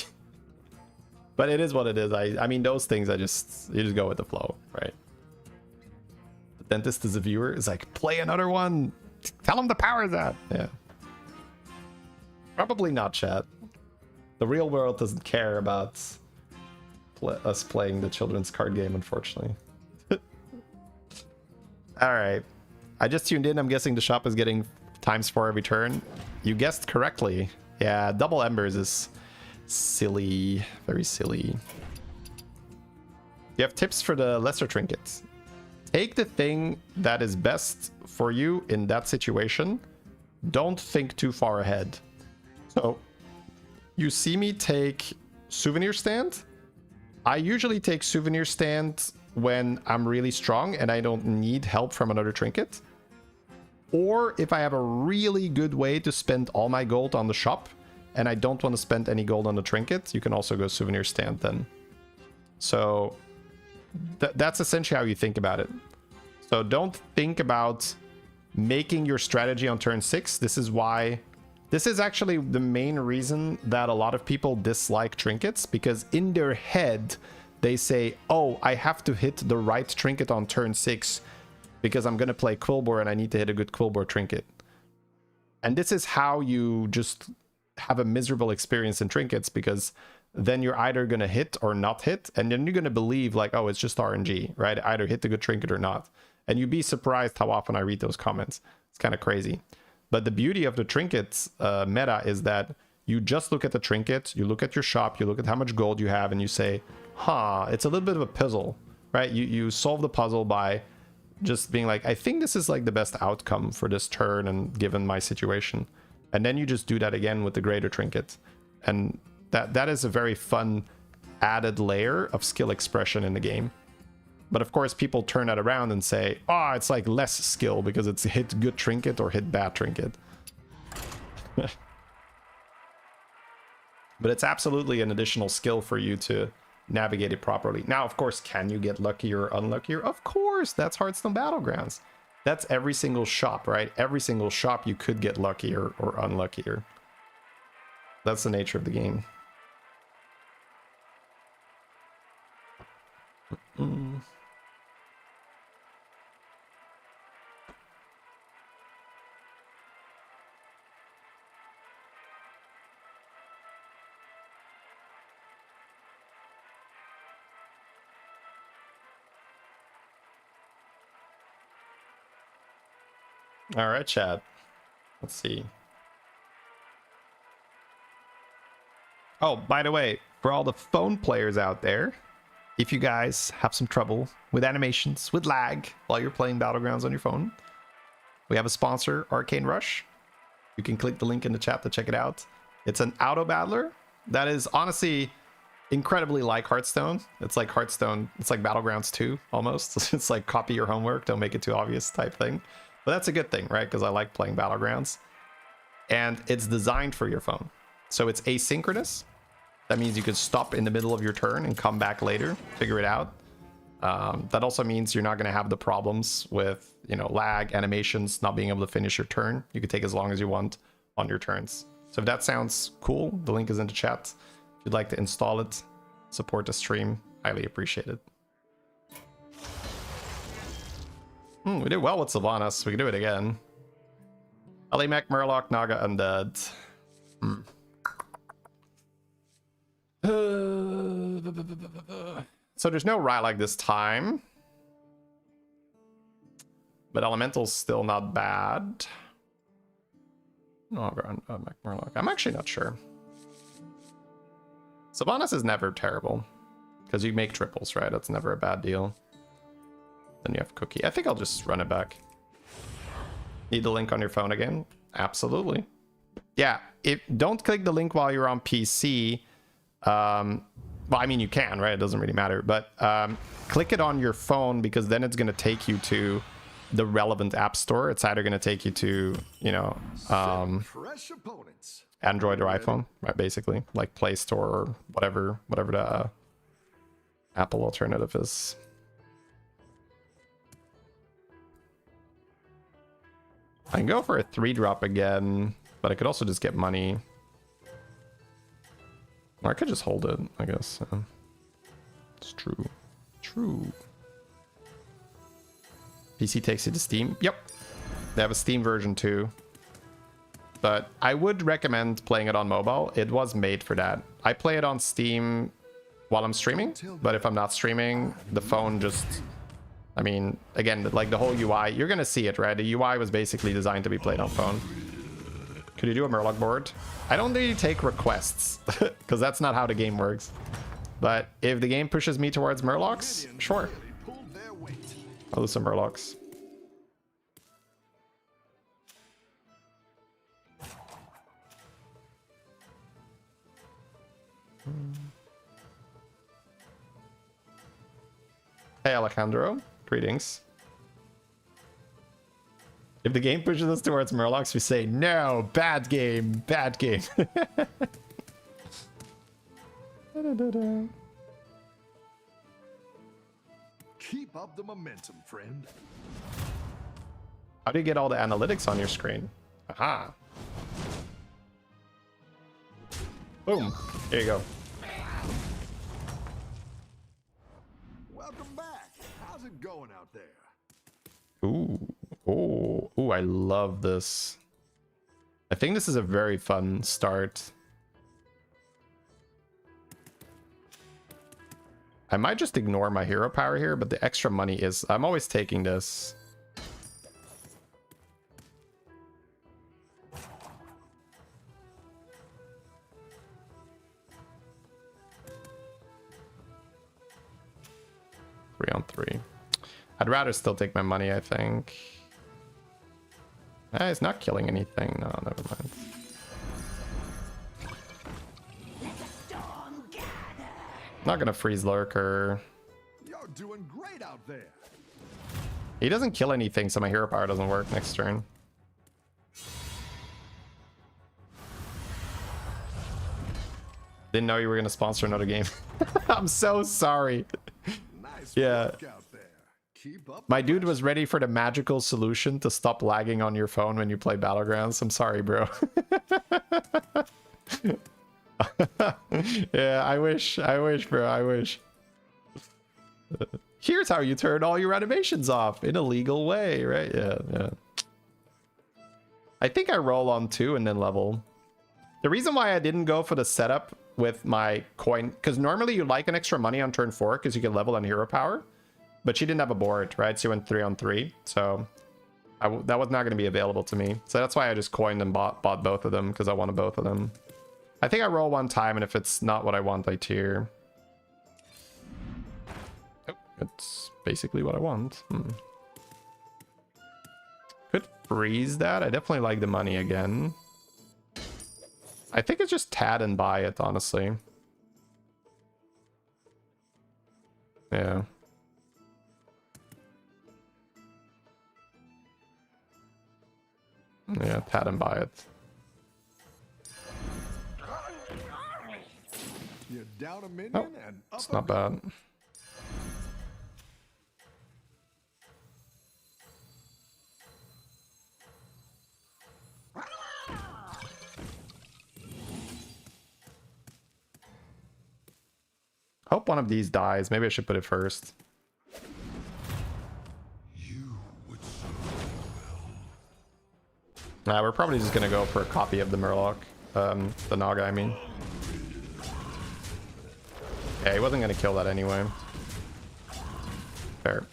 But it is what it is. I mean, those things, you just go with the flow, right? The dentist is a viewer. Is like, play another one. Tell him the power's out. Yeah. Probably not, chat. The real world doesn't care about us playing the children's card game, unfortunately. All right. I just tuned in. I'm guessing the shop is getting ×4 every turn. You guessed correctly. Yeah, double embers is silly, very silly. You have tips for the lesser trinkets. Take the thing that is best for you in that situation. Don't think too far ahead. So you see me take souvenir stand. I usually take souvenir stand when I'm really strong and I don't need help from another trinket, or if I have a really good way to spend all my gold on the shop and I don't want to spend any gold on the trinket, you can also go souvenir stand then. So that's essentially how you think about it. So don't think about making your strategy on turn 6. This is actually the main reason that a lot of people dislike trinkets, because in their head they say, oh, I have to hit the right trinket on turn 6 because I'm going to play Quillbore and I need to hit a good Quillbore trinket. And this is how you just have a miserable experience in trinkets, because then you're either going to hit or not hit, and then you're going to believe like, oh, it's just RNG, right? Either hit the good trinket or not. And you'd be surprised how often I read those comments. It's kind of crazy. But the beauty of the trinkets meta is that you just look at the trinket, you look at your shop, you look at how much gold you have, and you say, huh, it's a little bit of a puzzle, right? You solve the puzzle by just being like, I think this is like the best outcome for this turn and given my situation. And then you just do that again with the greater trinket. And that is a very fun added layer of skill expression in the game. But of course, people turn that around and say, oh, it's like less skill because it's hit good trinket or hit bad trinket. But it's absolutely an additional skill for you to navigate it properly. Now, of course, can you get luckier or unluckier? Of course, that's Hearthstone Battlegrounds. That's every single shop, right? Every single shop you could get luckier or unluckier. That's the nature of the game. All right, chat. Let's see. Oh, by the way, for all the phone players out there, if you guys have some trouble with animations, with lag while you're playing Battlegrounds on your phone, we have a sponsor, Arcanerush. You can click the link in the chat to check it out. It's an auto battler that is honestly incredibly like Hearthstone. It's like Hearthstone. It's like Battlegrounds 2 almost. It's like copy your homework, don't make it too obvious type thing. But that's a good thing, right? Because I like playing Battlegrounds. And it's designed for your phone. So it's asynchronous. That means you could stop in the middle of your turn and come back later, figure it out. That also means you're not going to have the problems with, you know, lag, animations, not being able to finish your turn. You can take as long as you want on your turns. So if that sounds cool, the link is in the chat. If you'd like to install it, support the stream, highly appreciate it. We did well with Sylvanas. We can do it again. Alimek, Murloc, Naga, Undead. So there's no Rylak this time. But Elemental's still not bad. No, Murloc. I'm actually not sure. Sylvanas is never terrible. Because you make triples, right? That's never a bad deal. Then you have Cookie. I think I'll just run it back. Need the link on your phone again? Absolutely. Yeah, don't click the link while you're on PC. Well, I mean, you can, right? It doesn't really matter. But click it on your phone because then it's going to take you to the relevant app store. It's either going to take you to, you know, Fresh opponents. Android or iPhone, right? Basically, like Play Store or whatever the Apple alternative is. I can go for a 3-drop again, but I could also just get money. Or I could just hold it, I guess. It's true. True. PC takes you to Steam. Yep. They have a Steam version too. But I would recommend playing it on mobile. It was made for that. I play it on Steam while I'm streaming, but if I'm not streaming, the phone just... I mean, again, like the whole UI, you're gonna see it, right? The UI was basically designed to be played on phone. Could you do a Murloc board? I don't really take requests, because that's not how the game works. But if the game pushes me towards Murlocs, sure. I'll do some Murlocs. Hey, Alejandro. Greetings. If the game pushes us towards Murlocs, we say, no, bad game, bad game. Keep up the momentum, friend. How do you get all the analytics on your screen? Aha. Boom. There you go. Welcome back. How's it going out there? Ooh. Oh. Ooh, I love this. I think this is a very fun start. I might just ignore my hero power here, but the extra money is... I'm always taking this. Three on three. I'd rather still take my money, I think. It's not killing anything. No, never mind. Not gonna freeze Lurker. You're doing great out there. He doesn't kill anything, so my hero power doesn't work next turn. Didn't know you were gonna sponsor another game. I'm so sorry. Nice Yeah. work out there. Keep up. My dude was ready for the magical solution to stop lagging on your phone when you play Battlegrounds. I'm sorry, bro. Yeah, I wish, bro, I wish. Here's how you turn all your animations off in a legal way, right? Yeah. I think I roll on 2 and then level. The reason why I didn't go for the setup with my coin, because normally you like an extra money on turn 4 because you can level on hero power, but she didn't have a board, right? So you went 3 on 3, so that was not going to be available to me. So that's why I just coined and bought both of them, because I wanted both of them. I think I roll one time, and if it's not what I want, I tier. Oh, it's basically what I want. Could freeze that. I definitely like the money again. I think it's just tad and buy it, honestly. Yeah. Yeah, tad and buy it. You're down a minion Oh, and up it's a not bad. Hope one of these dies. Maybe I should put it first. You would serve well. Nah, we're probably just gonna go for a copy of the Murloc. The Naga, I mean. Yeah, he wasn't gonna kill that anyway. Fair.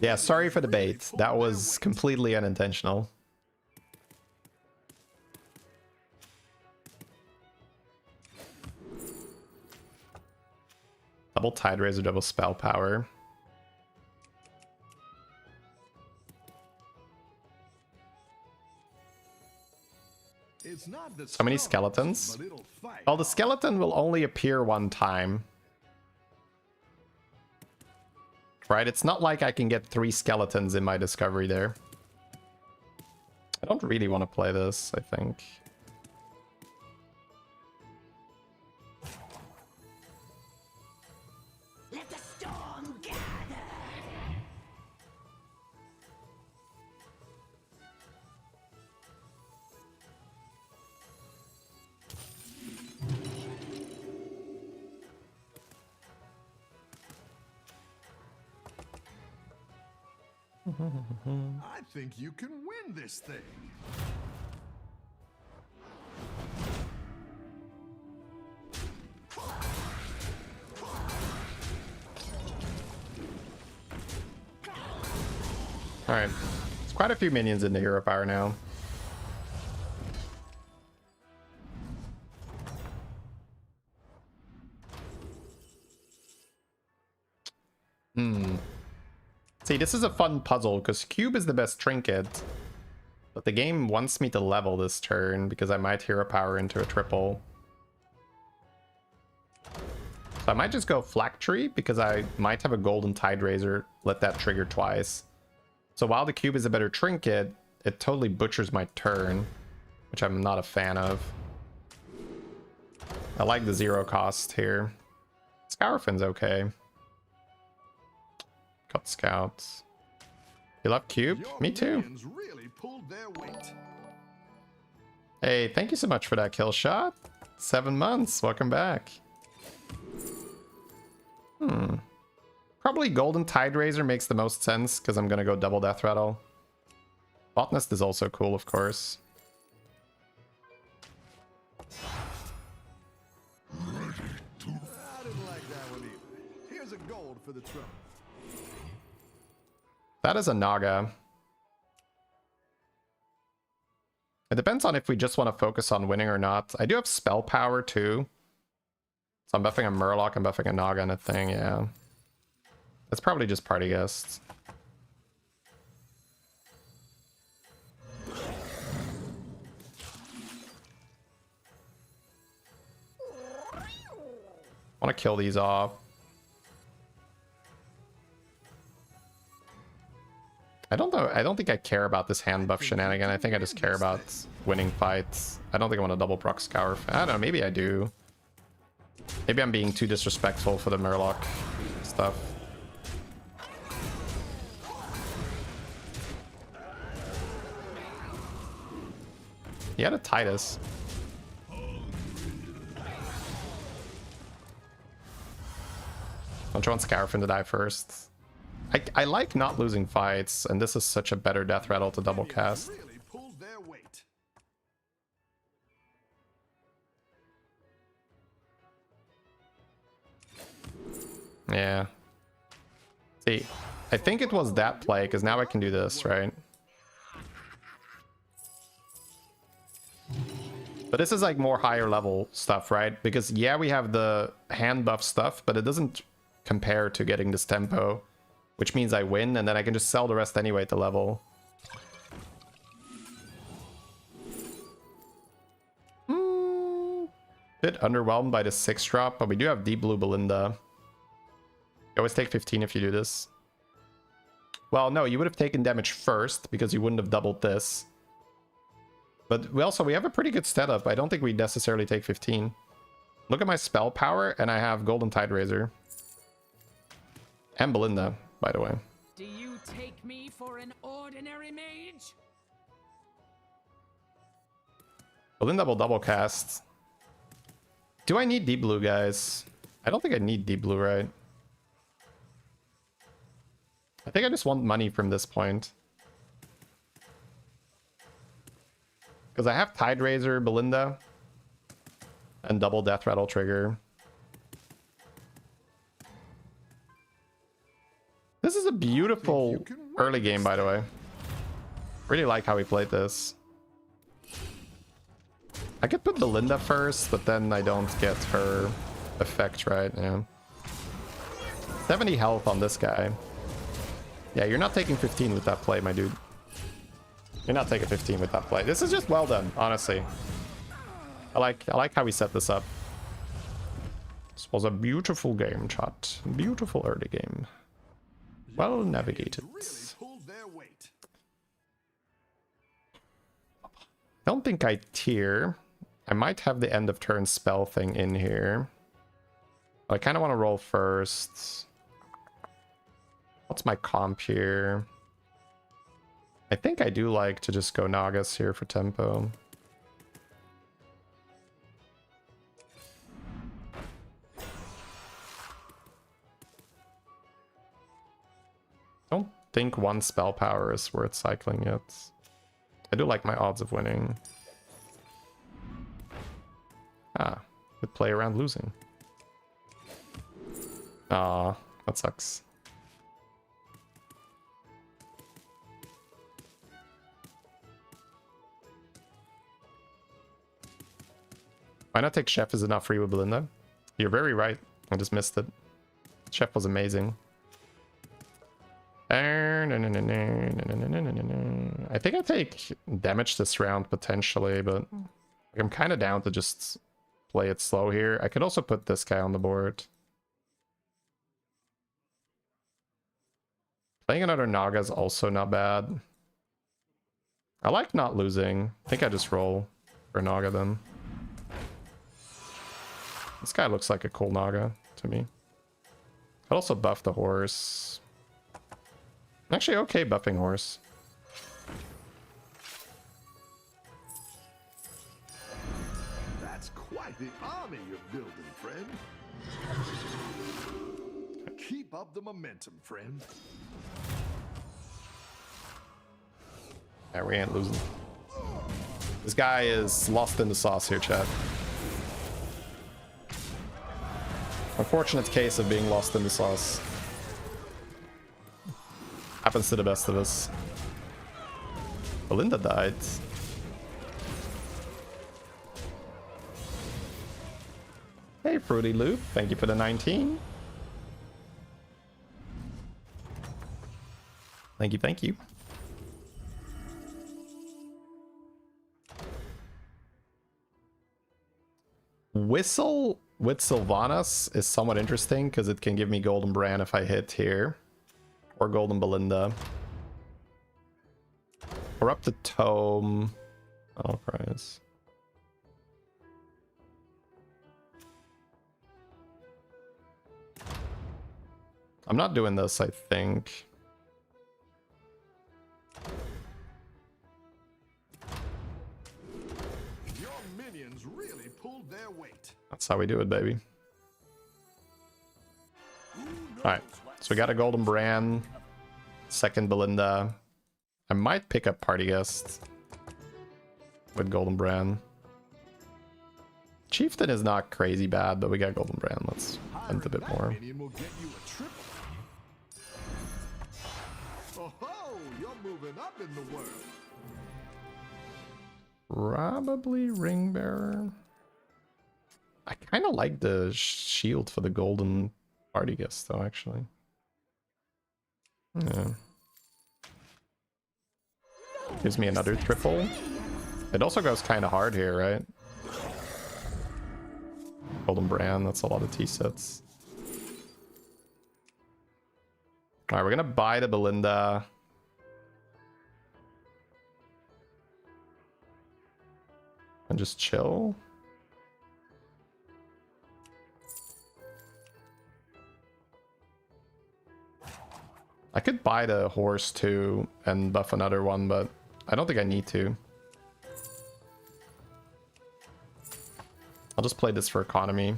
Yeah, sorry for the bait. That was completely unintentional. Double Tide Razor, double spell power. It's not the So many strongest, skeletons. but it'll fight Well, the hard. skeleton will only appear one time. Right, it's not like I can get 3 skeletons in my discovery there. I don't really want to play this, I think. Let the storm gather. I think you can win this thing. Alright. There's quite a few minions in the hero power now. See, this is a fun puzzle because cube is the best trinket. But the game wants me to level this turn because I might hero power into a triple. So I might just go Flak Tree because I might have a Golden Tide Razor, let that trigger twice. So while the cube is a better trinket, it totally butchers my turn, which I'm not a fan of. I like the 0 cost here. Scourfin's okay. Got scouts. You love cube? Your Me too. minions really pulled their weight. Hey, thank you so much for that kill shot. 7 months. Welcome back. Probably Golden Tide Razor makes the most sense because I'm going to go double Death Rattle. Botanist is also cool, of course. I didn't like that one either. Here's a gold for the trouble. That is a Naga. It depends on if we just want to focus on winning or not. I do have spell power too. So I'm buffing a Murloc, I'm buffing a Naga and a thing, yeah. That's probably just party guests. I want to kill these off. I don't know. I don't think I care about this hand buff shenanigan. I think I just care about winning fights. I don't think I want to double proc Scour. I don't know. Maybe I do. Maybe I'm being too disrespectful for the Murloc stuff. He had a Titus. Don't you want Scourfin to die first? I like not losing fights, and this is such a better Death Rattle to double cast. Really pulled their weight. Yeah. See, I think it was that play, because now I can do this, right? But this is like more higher level stuff, right? Because yeah, we have the hand buff stuff, but it doesn't compare to getting this tempo. Which means I win, and then I can just sell the rest anyway to level. Bit underwhelmed by the 6 drop, but we do have Deep Blue Belinda. You always take 15 if you do this. Well, no, you would have taken damage first, because you wouldn't have doubled this. But we have a pretty good setup. I don't think we necessarily take 15. Look at my spell power, and I have Golden Tide Razor. And Belinda, by the way. Do you take me for an ordinary mage? Belinda will double cast. Do I need Deep Blue, guys? I don't think I need Deep Blue, right? I think I just want money from this point. Because I have Tide Razor, Belinda, and double Death Rattle trigger. This is a beautiful early game, by the way. Really like how he played this. I could put Belinda first, but then I don't get her effect right. Yeah. 70 health on this guy. Yeah, you're not taking 15 with that play, my dude. You're not taking 15 with that play. This is just well done, honestly. I like how we set this up. This was a beautiful game, chat. Beautiful early game. Well navigated. Don't think I tier. I might have the end of turn spell thing in here. I kind of want to roll first. What's my comp here? I think I do like to just go Nagas here for tempo. Don't think one spell power is worth cycling yet. I do like my odds of winning. Ah, good play around losing. Ah, that sucks. Why not take Chef is enough free with Belinda? You're very right. I just missed it. Chef was amazing. I think I take damage this round potentially, but I'm kind of down to just play it slow here. I could also put this guy on the board. Playing another Naga is also not bad. I like not losing. I think I just roll for Naga then. This guy looks like a cool Naga to me. I'd also buff the horse. Actually, okay buffing horse. That's quite the army you're building, friend. Keep up the momentum, friend. Yeah, we ain't losing. This guy is lost in the sauce here, chat. Unfortunate case of being lost in the sauce. Happens to the best of us. Belinda died. Hey, Fruity Loop. Thank you for the 19. Thank you, thank you. Whistle with Sylvanas is somewhat interesting because it can give me Golden Bran if I hit here. Or Golden Belinda. Or up to Tome. Oh, prize. I'm not doing this, I think. Your minions really pulled their weight. That's how we do it, baby. Alright, so we got a Golden Bran. Second Belinda. I might pick up Party Guest with Golden Bran. Chieftain is not crazy bad, but we got Golden Bran. Let's spend a bit more. Oh, you're moving up in the world. Probably Ring Bearer. I kind of like the shield for the Golden Party Guest, though, actually. Yeah. Gives me another triple. It also goes kind of hard here, right? Golden Bran, that's a lot of T-sets. Alright, we're gonna buy the Belinda. And just chill. I could buy the horse too and buff another one, but I don't think I need to. I'll just play this for economy.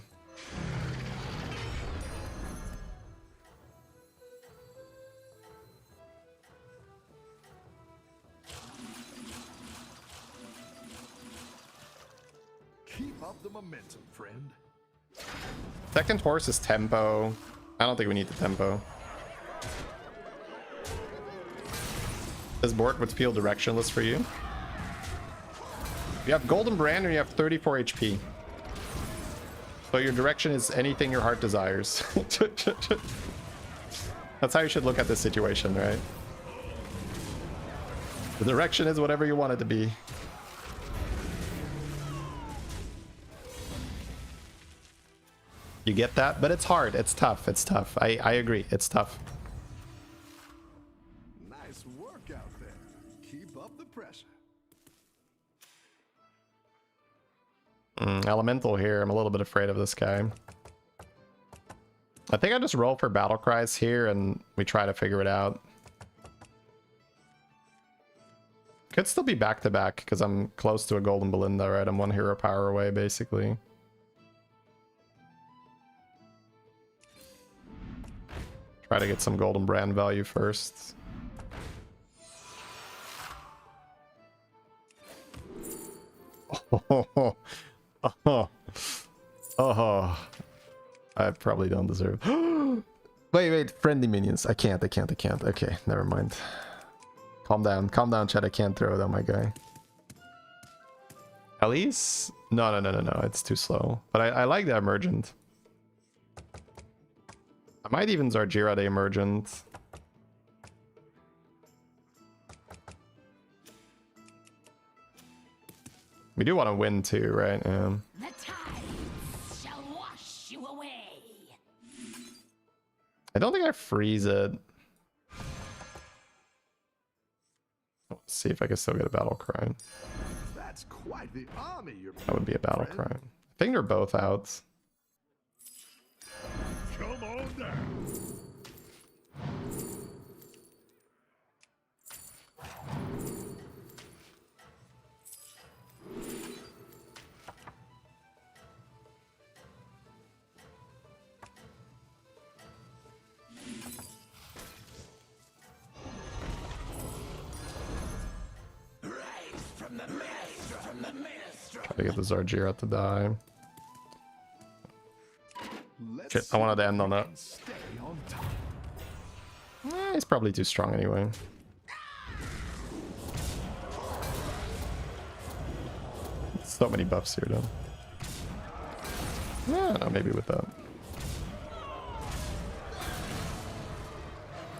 Keep up the momentum, friend. Second horse is tempo. I don't think we need the tempo. This board would feel directionless for you. You have Golden Brand and you have 34 HP. So your direction is anything your heart desires. That's how you should look at this situation, right? The direction is whatever you want it to be. You get that? But it's hard. It's tough. It's tough. I agree. It's tough. Nice work out there. Keep up the pressure. Elemental here. I'm a little bit afraid of this guy. I think I just roll for battle cries here and we try to figure it out. Could still be back to back because I'm close to a Golden Belinda, right? I'm 1 hero power away, basically. Try to get some Golden Brand value first. Oh. I probably don't deserve. Wait, friendly minions. I can't. Okay, never mind. Calm down, chat. I can't throw it on my guy. Elise? No, it's too slow. But I like the Emergent. I might even Zarjira the Emergent. We do want to win too, right? Yeah. The tides shall wash you away. I don't think I freeze it. Let's see if I can still get a battle cry. That's quite the army you're That would be a battle cry. I think they're both out. Come on down. Try to get the Zarjira to die. Let's Shit, I wanted to end on that. stay on top. He's probably too strong anyway. So many buffs here, though. Yeah, no, maybe with that.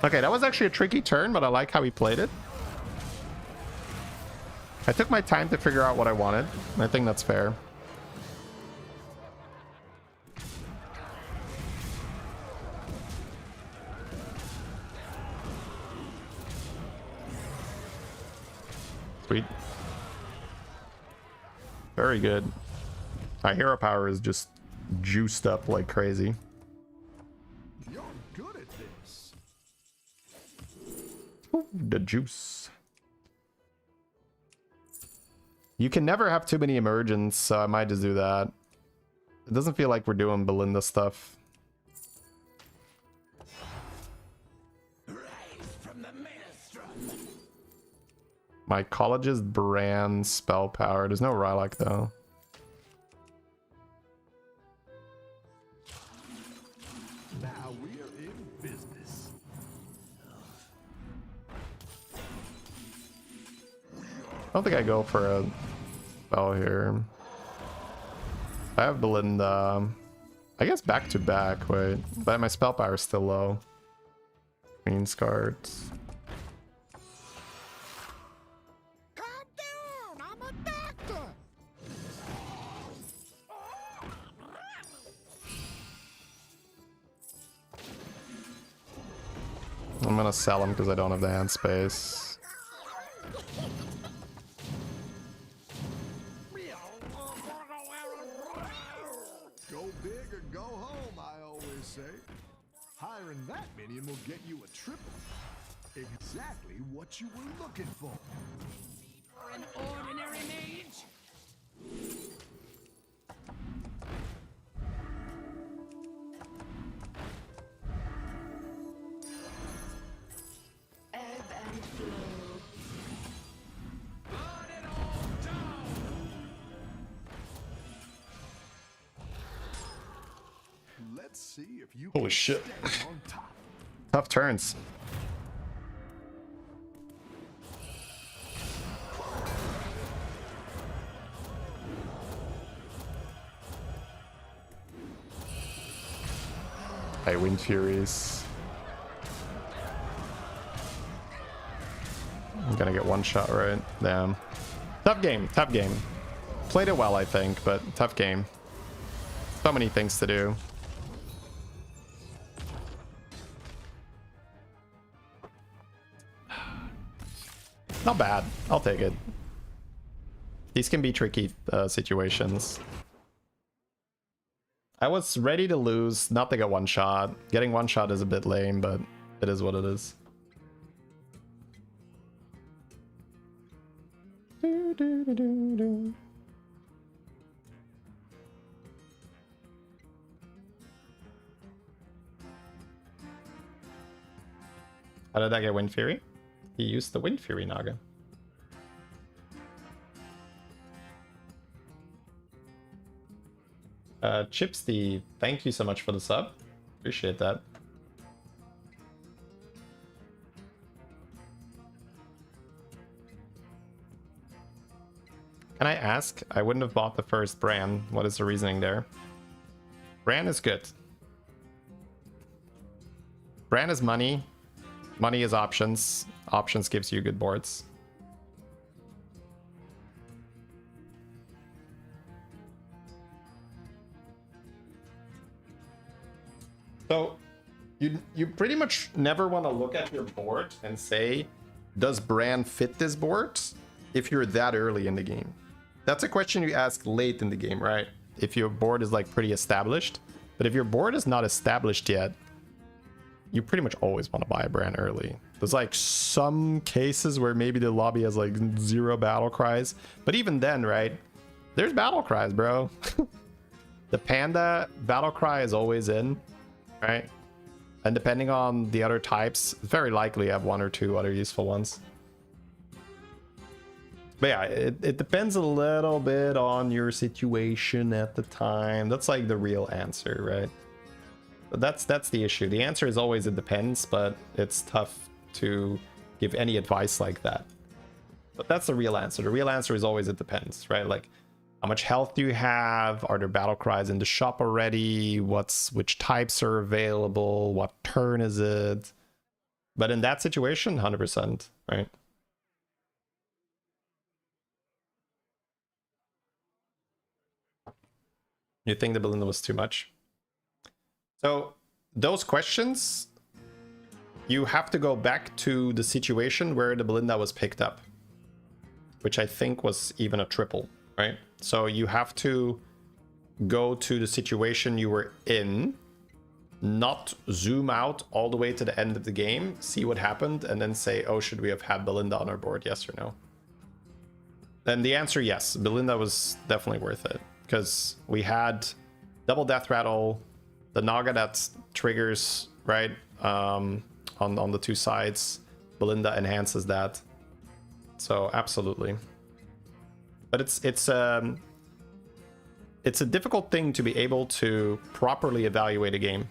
Okay, that was actually a tricky turn, but I like how he played it. I took my time to figure out what I wanted. I think that's fair. Sweet. Very good. My hero power is just juiced up like crazy. You're good at this. Ooh, the juice. You can never have too many emergents, so I might just do that. It doesn't feel like we're doing Belinda stuff. My college's brand spell power. There's no Rylak though. Now we're in business. I don't think I go for a spell here. I have Belinda. I guess back to back. Wait, but my spell power is still low. Queen cards. Calm down, I'm a doctor. I'm gonna sell him because I don't have the hand space. Go big or go home, I always say. Hiring that minion will get you a triple. Exactly what you were looking for. For an ordinary mage. Ebb and flow. Burn it all down. Let's see if you Holy can shit. stay on top. Tough turns. Okay, Wind Furies. I'm gonna get one shot right. Damn. Tough game, tough game. Played it well, I think, but tough game. So many things to do. Not bad. I'll take it. These can be tricky situations. I was ready to lose, not to get one shot. Getting one shot is a bit lame, but it is what it is. How did I get Wind Fury? He used the Wind Fury Naga. ixxdeee, thank you so much for the sub. Appreciate that. Can I ask? I wouldn't have bought the first Bran. What is the reasoning there? Bran is good. Bran is money. Money is options. Options gives you good boards. So you pretty much never want to look at your board and say, does Bran fit this board? If you're that early in the game. That's a question you ask late in the game, right? If your board is like pretty established. But if your board is not established yet, you pretty much always want to buy a Bran early. There's like some cases where maybe the lobby has like 0 battle cries. But even then, right? There's battle cries, bro. The panda battle cry is always in, right? And depending on the other types, it's very likely you have 1 or 2 other useful ones. But yeah, it depends a little bit on your situation at the time. That's like the real answer, right? But that's the issue. The answer is always it depends, but it's tough to give any advice like that. But that's the real answer. The real answer is always it depends, right? Like, how much health do you have? Are there battle cries in the shop already? Which types are available? What turn is it? But in that situation, 100%, right? You think the Belinda was too much? So those questions, you have to go back to the situation where the Belinda was picked up, which I think was even a triple, right? So you have to go to the situation you were in, not zoom out all the way to the end of the game, see what happened, and then say, oh, should we have had Belinda on our board, yes or no? Then the answer, yes, Belinda was definitely worth it. Because we had double death rattle, the Naga that triggers, right, on the 2 sides. Belinda enhances that. So absolutely. But it's a difficult thing to be able to properly evaluate a game.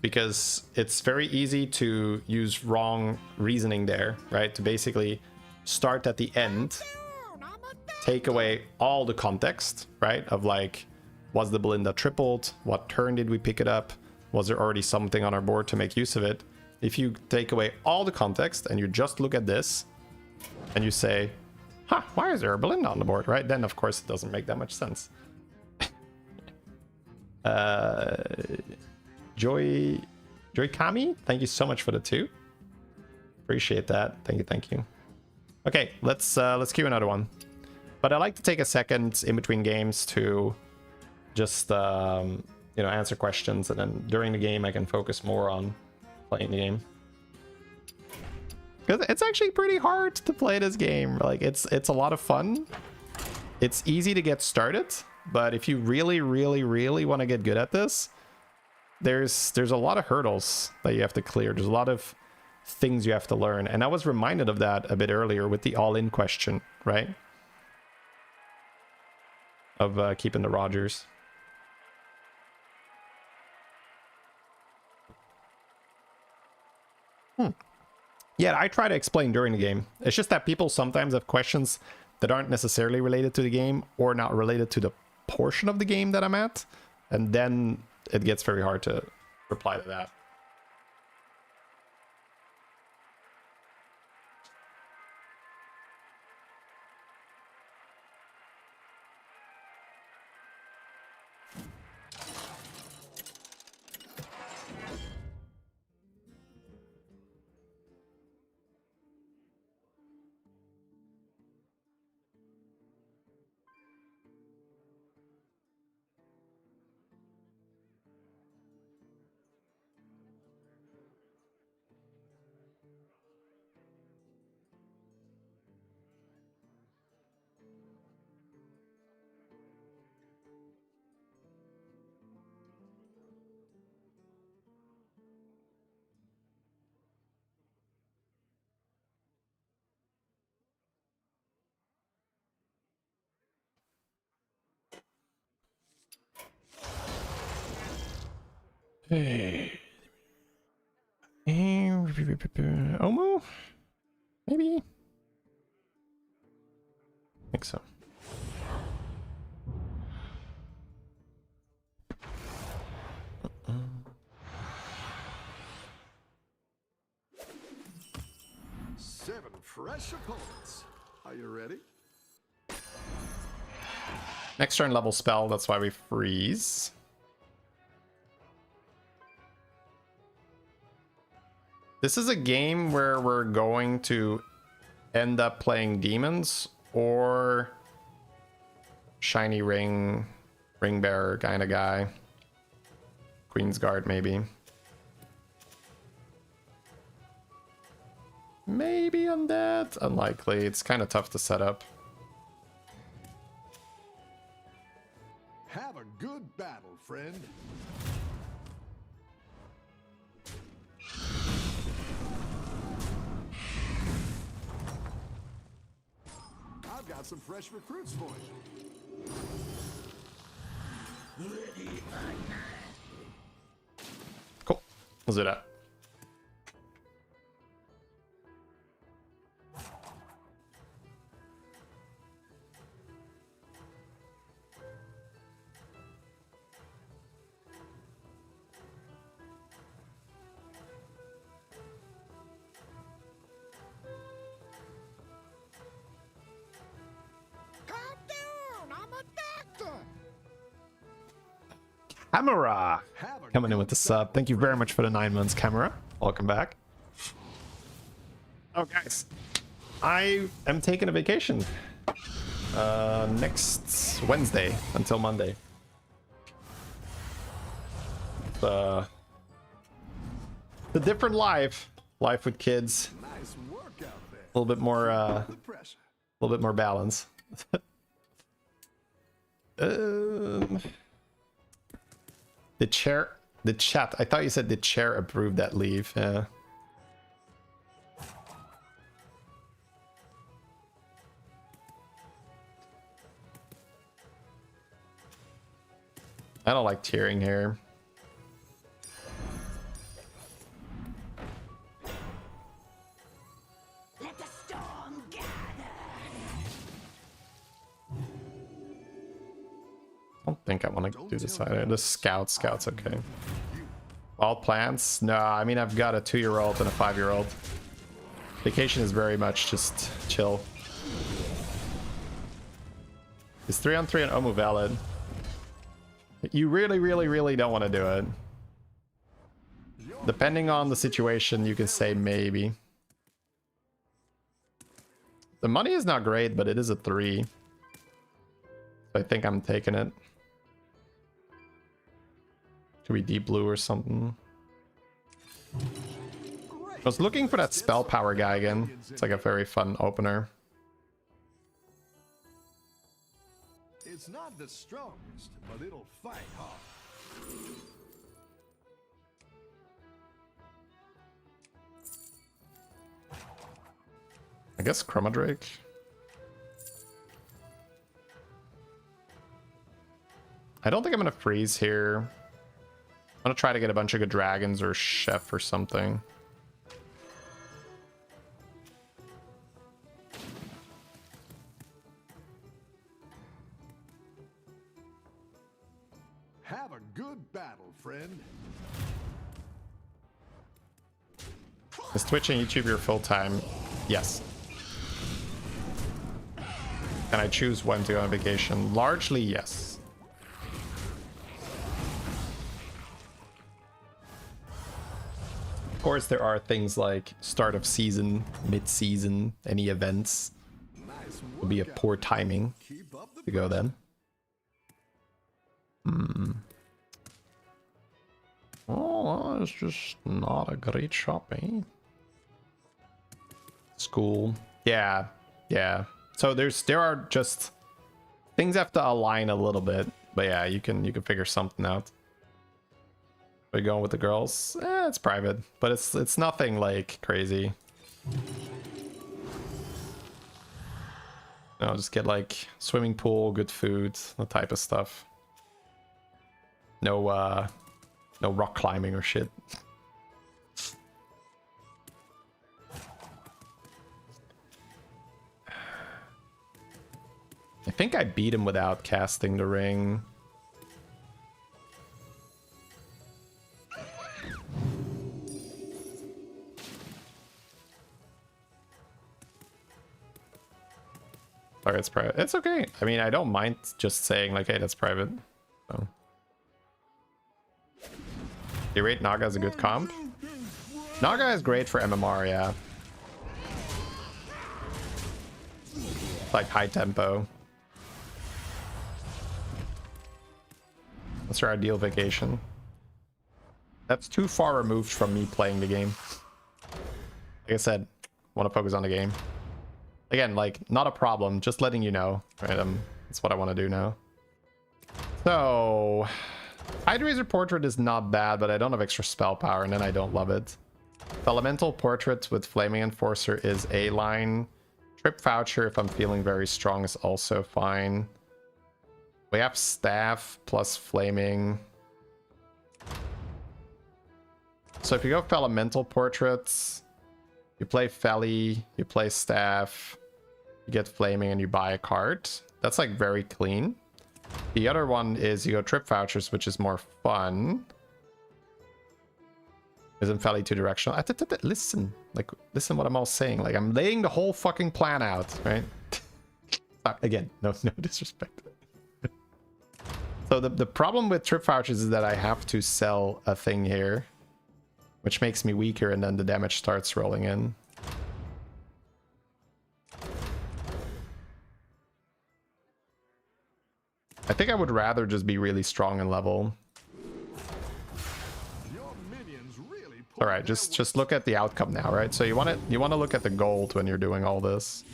Because it's very easy to use wrong reasoning there, right? To basically start at the end, take away all the context, right? Of like, was the Belinda tripled? What turn did we pick it up? Was there already something on our board to make use of it? If you take away all the context and you just look at this and you say, huh, why is there a Belinda on the board, right? Then of course it doesn't make that much sense. Joy Kami, thank you so much for the 2. Appreciate that. Thank you. Okay, let's queue another one. But I like to take a second in between games to just, answer questions. And then during the game, I can focus more on playing the game. Because it's actually pretty hard to play this game. Like, it's a lot of fun. It's easy to get started. But if you really, really, really want to get good at this, there's a lot of hurdles that you have to clear. There's a lot of things you have to learn. And I was reminded of that a bit earlier with the all-in question, right? Of keeping the Rogers. Yeah, I try to explain during the game. It's just that people sometimes have questions that aren't necessarily related to the game or not related to the portion of the game that I'm at. And then it gets very hard to reply to that. Hey. Omu? Maybe? I think so. Seven fresh opponents. Are you ready? Next turn level spell, that's why we freeze. This is a game where we're going to end up playing demons or shiny ring bearer kind of guy. Queen's Guard maybe. Maybe undead. Unlikely. It's kind of tough to set up. Have a good battle, friend. I've got some fresh recruits for you. Cool. Let's do that. Camera coming in with the sub. Thank you very much for the 9 months, Camera. Welcome back. Oh, guys, I am taking a vacation next Wednesday until Monday. The different life with kids. Nice work out there. A little bit more, The pressure. a little bit more balance. The chat. I thought you said the chair approved that leave. Yeah. I don't like tearing here. Let the storm gather. I don't think I want to do this either. The scout's okay. Wild plants? No, I mean, I've got a 2-year-old and a 5-year-old. Vacation is very much just chill. Is 3-on-3 on Omu valid? You really don't want to do it. Depending on the situation, you can say maybe. The money is not great, but it is a 3. So I think I'm taking it. Should we deep blue or something? I was looking for that spell power guy again. It's like a very fun opener. It's not the strongest, but it'll fight hard. I guess Chroma Drake. I don't think I'm gonna freeze here. I'm gonna try to get a bunch of good dragons or chef or something. Have a good battle, friend. Is Twitch and YouTube your full time? Yes. Can I choose when to go on vacation? Largely, yes. Of course, there are things like start of season, mid-season, any events. Nice It would be a workout. poor timing Keep up the to go then. Oh, it's just not a great shop, eh? School. Yeah, yeah. So there are just things have to align a little bit, but yeah, you can figure something out. Are you going with the girls? It's private, but it's nothing like crazy. No, just get like swimming pool, good food, that type of stuff. No no rock climbing or shit. I think I beat him without casting the ring. Sorry, it's private. It's okay. I mean, I don't mind just saying like, hey, that's private. So. You rate Naga as a good comp? Naga is great for MMR, yeah. Like high tempo. What's your ideal vacation? That's too far removed from me playing the game. Like I said, want to focus on the game. Again, like, not a problem, just letting you know, right? That's what I want to do now. So, Hydrazer Portrait is not bad, but I don't have extra spell power, and then I don't love it. Elemental Portrait with Flaming Enforcer is a line. Trip Voucher, if I'm feeling very strong, is also fine. We have Staff plus Flaming. So if you go for Elemental Portraits, you play Felly, you play Staff, you get Flaming, and you buy a card. That's like very clean. The other one is you go Trip Vouchers, which is more fun. Isn't Felly too directional? Listen, like, listen what I'm all saying. Like, I'm laying the whole fucking plan out, right? Again, no disrespect. So the problem with Trip Vouchers is that I have to sell a thing here, which makes me weaker, and then the damage starts rolling in. I think I would rather just be really strong and level. Your minions really All right, just look at the outcome now, right? So you want to look at the gold when you're doing all this.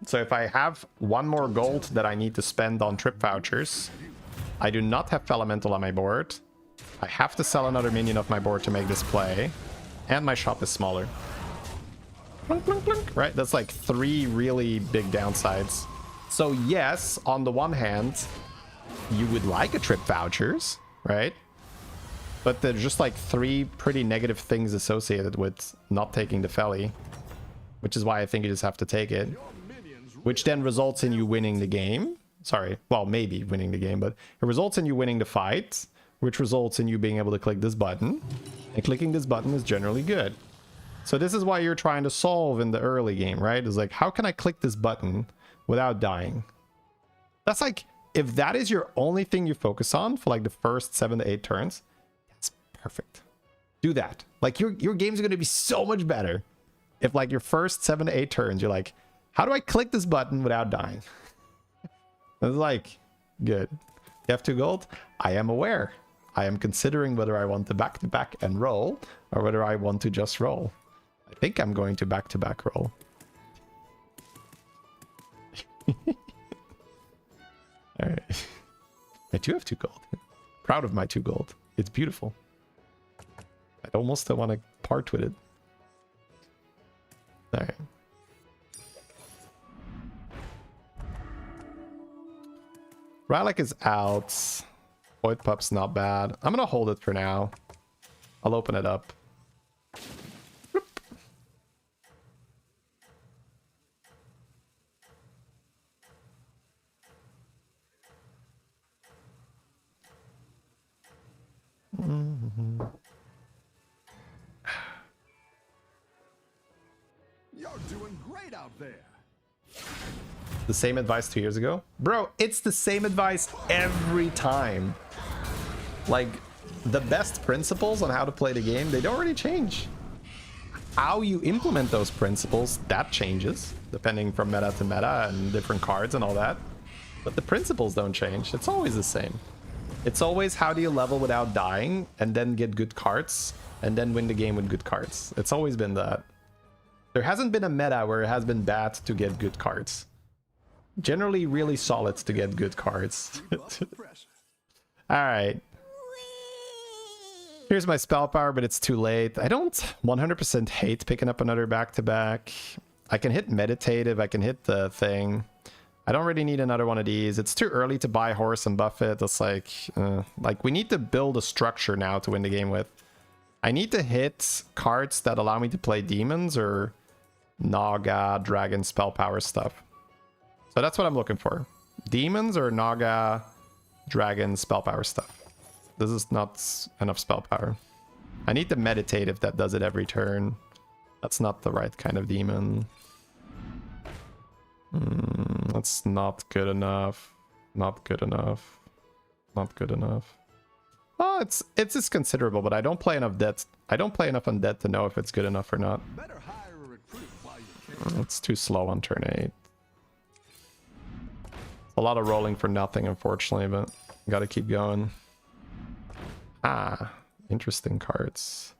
So if I have one more gold that I need to spend on Trip Vouchers, I do not have Elemental on my board. I have to sell another minion off my board to make this play. And my shop is smaller. Plunk, plunk, plunk. Right? That's like 3 really big downsides. So yes, on the one hand, you would like a Trip Vouchers, right? But there's just like 3 pretty negative things associated with not taking the Felly. Which is why I think you just have to take it. Which then results in you winning the game. Sorry, well, maybe winning the game, but it results in you winning the fight, which results in you being able to click this button. And clicking this button is generally good. So this is why you're trying to solve in the early game, right? It's like, how can I click this button without dying? That's like, if that is your only thing you focus on for like the first 7 to 8 turns, that's perfect. Do that. Like, your game's going to be so much better if like your first 7 to 8 turns, you're like, how do I click this button without dying? It's like, good. You have 2 gold? I am aware. I am considering whether I want to back-to-back and roll, or whether I want to just roll. I think I'm going to back-to-back roll. Alright. I do have 2 gold. Proud of my 2 gold. It's beautiful. I'd almost still want to part with it. Alright. Rylak is out. Void Pup's not bad. I'm gonna hold it for now. I'll open it up. Bloop. You're doing great out there. The same advice 2 years ago? Bro, it's the same advice every time. Like, the best principles on how to play the game, they don't really change. How you implement those principles, that changes, depending from meta to meta and different cards and all that. But the principles don't change. It's always the same. It's always how do you level without dying and then get good cards and then win the game with good cards. It's always been that. There hasn't been a meta where it has been bad to get good cards. Generally really solid to get good cards. Alright. Here's my spell power, but it's too late. I don't 100% hate picking up another back-to-back. I can hit meditative, I can hit the thing. I don't really need another one of these. It's too early to buy horse and buff it. It's like we need to build a structure now to win the game with. I need to hit cards that allow me to play demons or Naga, dragon, spell power stuff. So that's what I'm looking for. Demons or Naga, dragon, spell power stuff. This is not enough spell power. I need the meditative that does it every turn. That's not the right kind of demon. That's not good enough. Not good enough. Not good enough. Oh, it's considerable, but I don't play enough dead. I don't play enough undead to know if it's good enough or not. Better hire a recruit while you can. It's too slow on turn 8. A lot of rolling for nothing, unfortunately, but gotta keep going. Ah, interesting cards.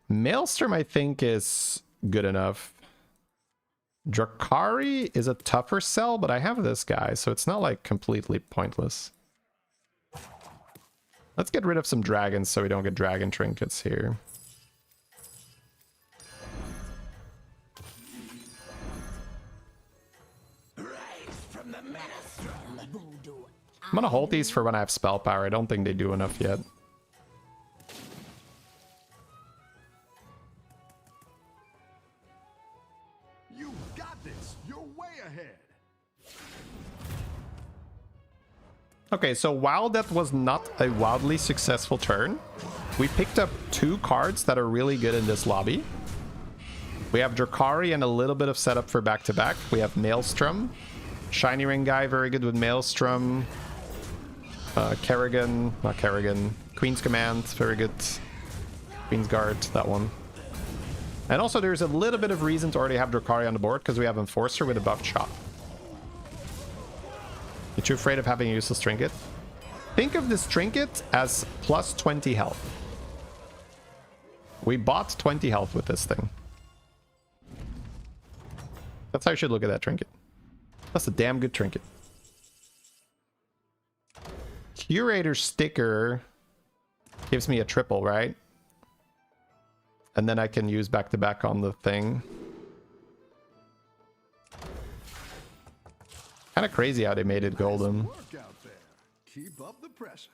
Maelstrom, I think, is good enough. Drakari is a tougher sell, but I have this guy, so it's not like completely pointless. Let's get rid of some dragons so we don't get dragon trinkets here. I'm gonna hold these for when I have spell power. I don't think they do enough yet. You got this. You're way ahead. Okay, so while that was not a wildly successful turn, we picked up 2 cards that are really good in this lobby. We have Drakari and a little bit of setup for back-to-back. We have Maelstrom. Shiny Ring guy, very good with Maelstrom. Kerrigan, not Kerrigan. Queen's Command, very good. Queen's Guard, that one. And also there's a little bit of reason to already have Drakari on the board because we have Enforcer with a buffed shot. You too afraid of having a useless trinket? Think of this trinket as plus 20 health. We bought 20 health with this thing. That's how you should look at that trinket. That's a damn good trinket. Curator sticker gives me a triple, right? And then I can use back-to-back on the thing. Kind of crazy how they made it golden. Work out there. Keep up the pressure.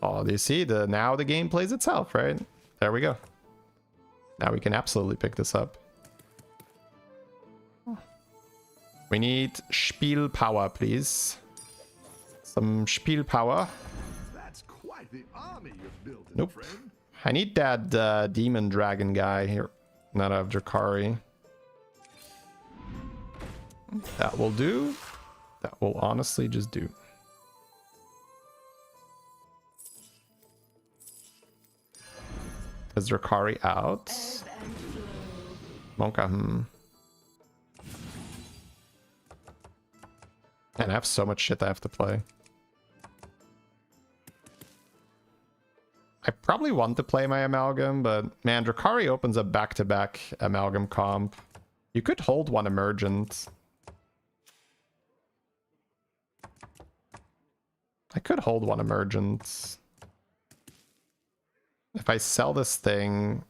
Oh, do you see? Now the game plays itself, right? There we go. Now we can absolutely pick this up. We need Spiel Power, please. Some Spiel Power. That's quite the army you've built, Nope. friend. I need that demon dragon guy here. Not have Drakari. That will do. That will honestly just do. Is Drakari out? Monka, And I have so much shit I have to play. I probably want to play my Amalgam, but man, Drakari opens up back-to-back Amalgam comp. You could hold one Emergent. I could hold one Emergent. If I sell this thing,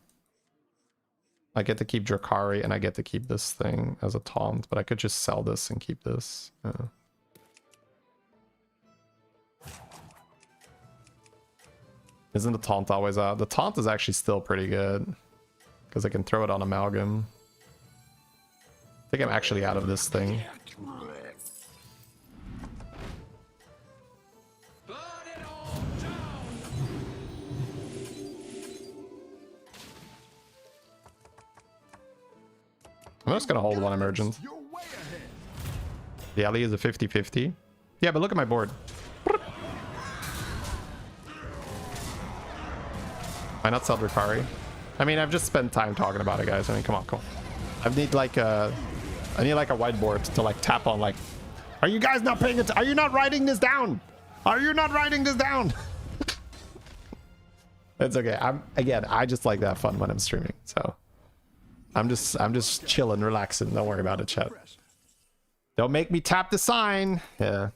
I get to keep Drakari and I get to keep this thing as a taunt, but I could just sell this and keep this. Yeah. Isn't the taunt always out? The taunt is actually still pretty good because I can throw it on Amalgam. I think I'm actually out of this thing. just gonna hold one emergent. You're way ahead. The alley is a 50-50. Yeah, but look at my board. Why not sell Drakari? I mean, I've just spent time talking about it, guys. I mean, come on, come on. I need like a whiteboard to like tap on. Like, are you guys not paying attention? Are you not writing this down? Are you not writing this down? It's okay. I just like that fun when I'm streaming. So I'm just chilling, relaxing. Don't worry about it, chat. Don't make me tap the sign. Yeah.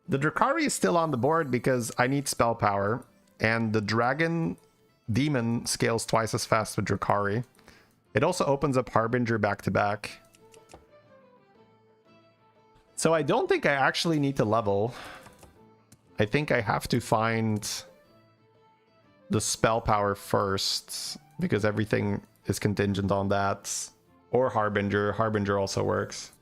The Drakari is still on the board because I need spell power, and the dragon demon scales twice as fast with Drakari. It also opens up Harbinger back to back. So I don't think I actually need to level. I think I have to find the spell power first because everything is contingent on that. Or Harbinger. Harbinger also works.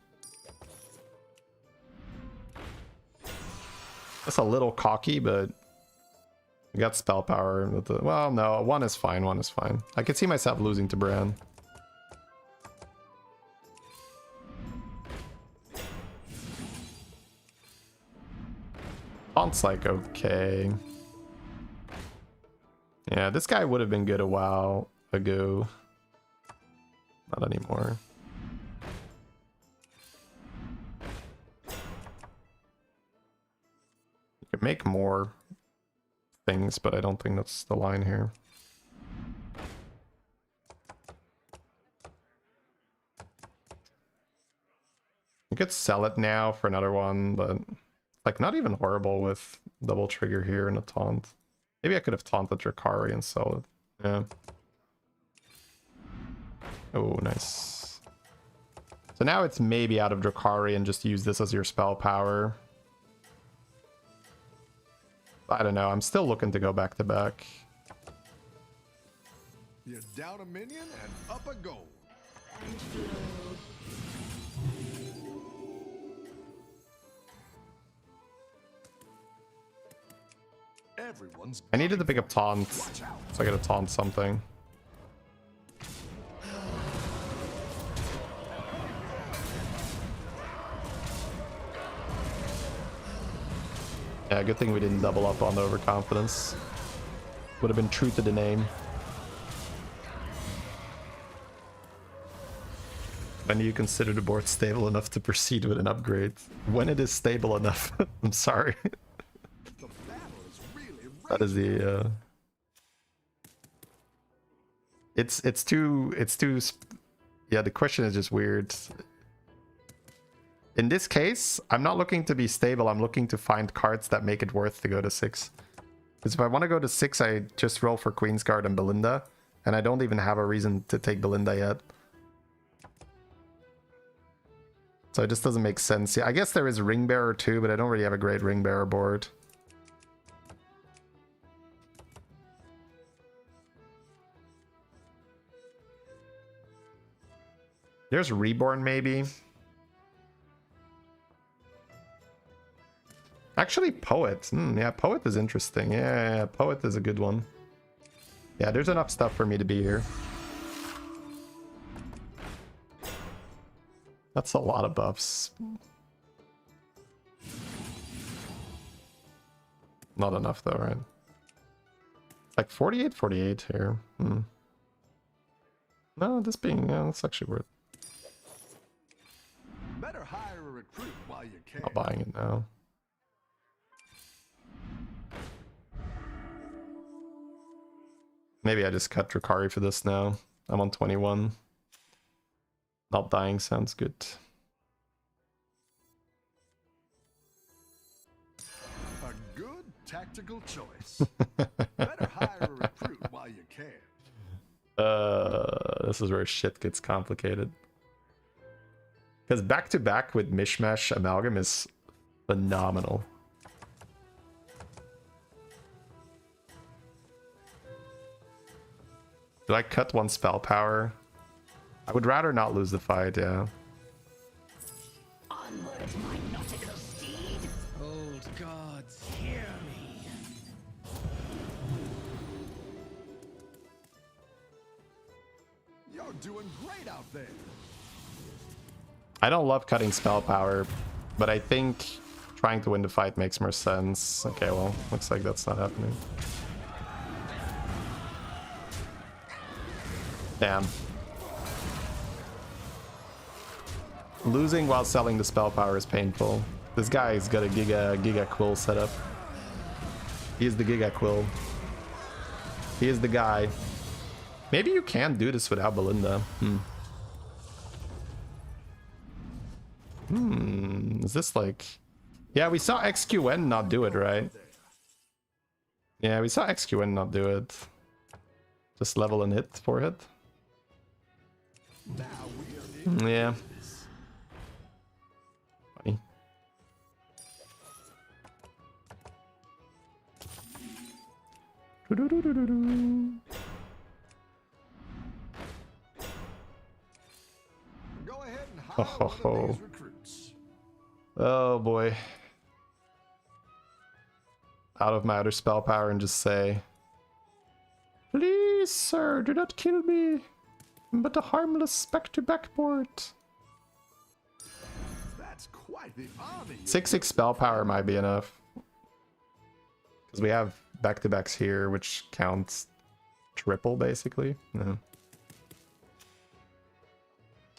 That's a little cocky, but we got spell power. With the, well, no, one is fine. One is fine. I could see myself losing to Bran. Taunt's like okay. Yeah, this guy would have been good a while ago. Not anymore. You can make more things, but I don't think that's the line here. You could sell it now for another one, but like not even horrible with double trigger here and a taunt. Maybe I could have taunted Drakari and sell it. Yeah. Oh, nice. So now it's maybe out of Drakari and just use this as your spell power. I don't know. I'm still looking to go back to back. You're down a minion and up a goal. Everyone's I needed to pick up taunt, so I gotta taunt something. Yeah, good thing we didn't double up on the overconfidence. Would have been true to the name. When do you consider the board stable enough to proceed with an upgrade? When it is stable enough. I'm sorry. That is the it's too yeah, the question is just weird. In this case, I'm not looking to be stable. I'm looking to find cards that make it worth to go to 6. Because if I want to go to 6, I just roll for Queensguard and Belinda, and I don't even have a reason to take Belinda yet. So it just doesn't make sense. Yeah, I guess there is Ring Bearer too, but I don't really have a great Ring Bearer board. There's Reborn, maybe. Actually, Poet. Yeah, Poet is interesting. Yeah, Poet is a good one. Yeah, there's enough stuff for me to be here. That's a lot of buffs. Not enough, though, right? Like 48, 48 here. No, this being... Yeah, that's actually worth. better hire a recruit while you can. Not buying it now. Maybe I just cut Drakari for this now. I'm on 21. Not dying sounds good. A good tactical choice. Better hire a recruit while you can. This is where shit gets complicated. Because back-to-back with Mishmash Amalgam is phenomenal. Do I cut one spell power? I would rather not lose the fight, yeah. Onward, my nautical steed. Old gods, hear me. doing great out there. I don't love cutting spell power, but I think trying to win the fight makes more sense. Okay, well, looks like that's not happening. Damn. Losing while selling the spell power is painful. This guy's got a Giga Quill setup. He is the Giga Quill. He is the guy. Maybe you can do this without Belinda. Is this like... Yeah, we saw XQN not do it, right? Yeah, we saw XQN not do it. Just level and hit for it. Yeah. Funny. Go ahead and hire one of these recruits. Oh boy. Out of my other spell power and just say, please, sir, do not kill me. I'm but a harmless spectre backboard. That's quite the army. 6/6 spell power might be enough. Because we have back-to-backs here, which counts triple, basically. No.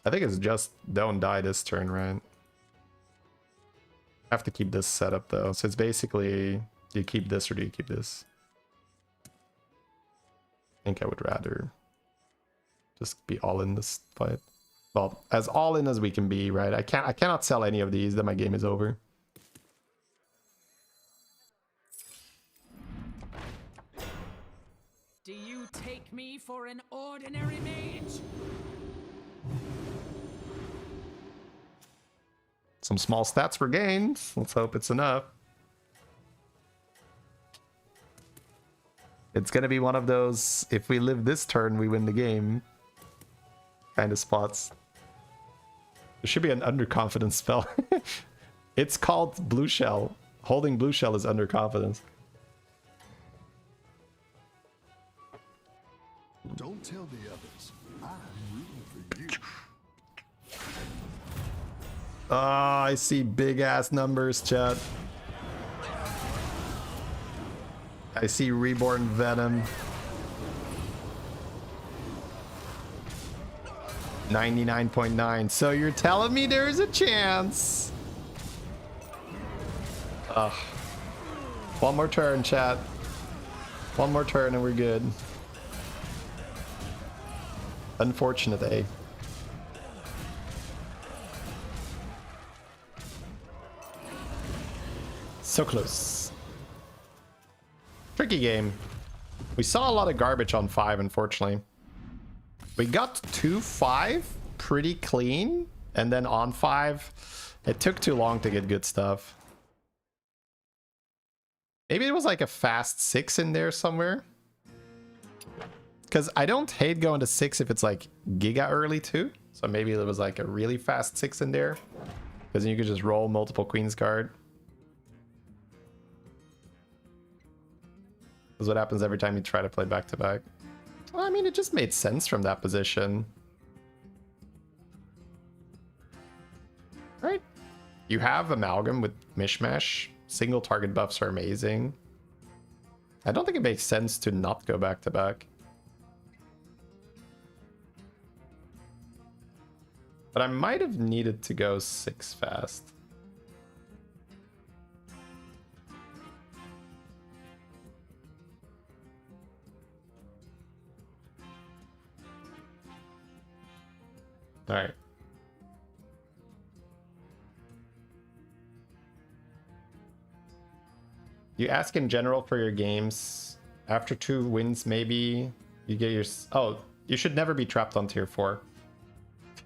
I think it's just don't die this turn, right? Have to keep this set up, though. So it's basically, do you keep this or do you keep this? I think I would rather just be all in this fight. Well, as all in as we can be, right? I cannot sell any of these, then my game is over. Do you take me for an ordinary mage? Some small stats were gained. Let's hope it's enough. It's gonna be one of those, if we live this turn, we win the game kind of spots. There should be an underconfidence spell. It's called Blue Shell. Holding Blue Shell is underconfidence. Don't tell the others. I'm rooting for you. Oh, I see big ass numbers, chat. I see Reborn Venom. 99.9. So you're telling me there is a chance? Ugh. One more turn, chat. One more turn and we're good. Unfortunate, eh? So close. Tricky game. We saw a lot of garbage on 5, unfortunately. We got to 5 pretty clean, and then on 5, it took too long to get good stuff. Maybe it was like a fast 6 in there somewhere. Because I don't hate going to 6 if it's like giga early too. So maybe there was like a really fast 6 in there. Because then you could just roll multiple Queen's Guard. That's what happens every time you try to play back-to-back. Well, I mean, it just made sense from that position. Right? You have Amalgam with Mishmash. Single target buffs are amazing. I don't think it makes sense to not go back-to-back. But I might have needed to go 6 fast. All right. You ask in general for your games. After 2 wins, maybe you get your... Oh, you should never be trapped on tier 4.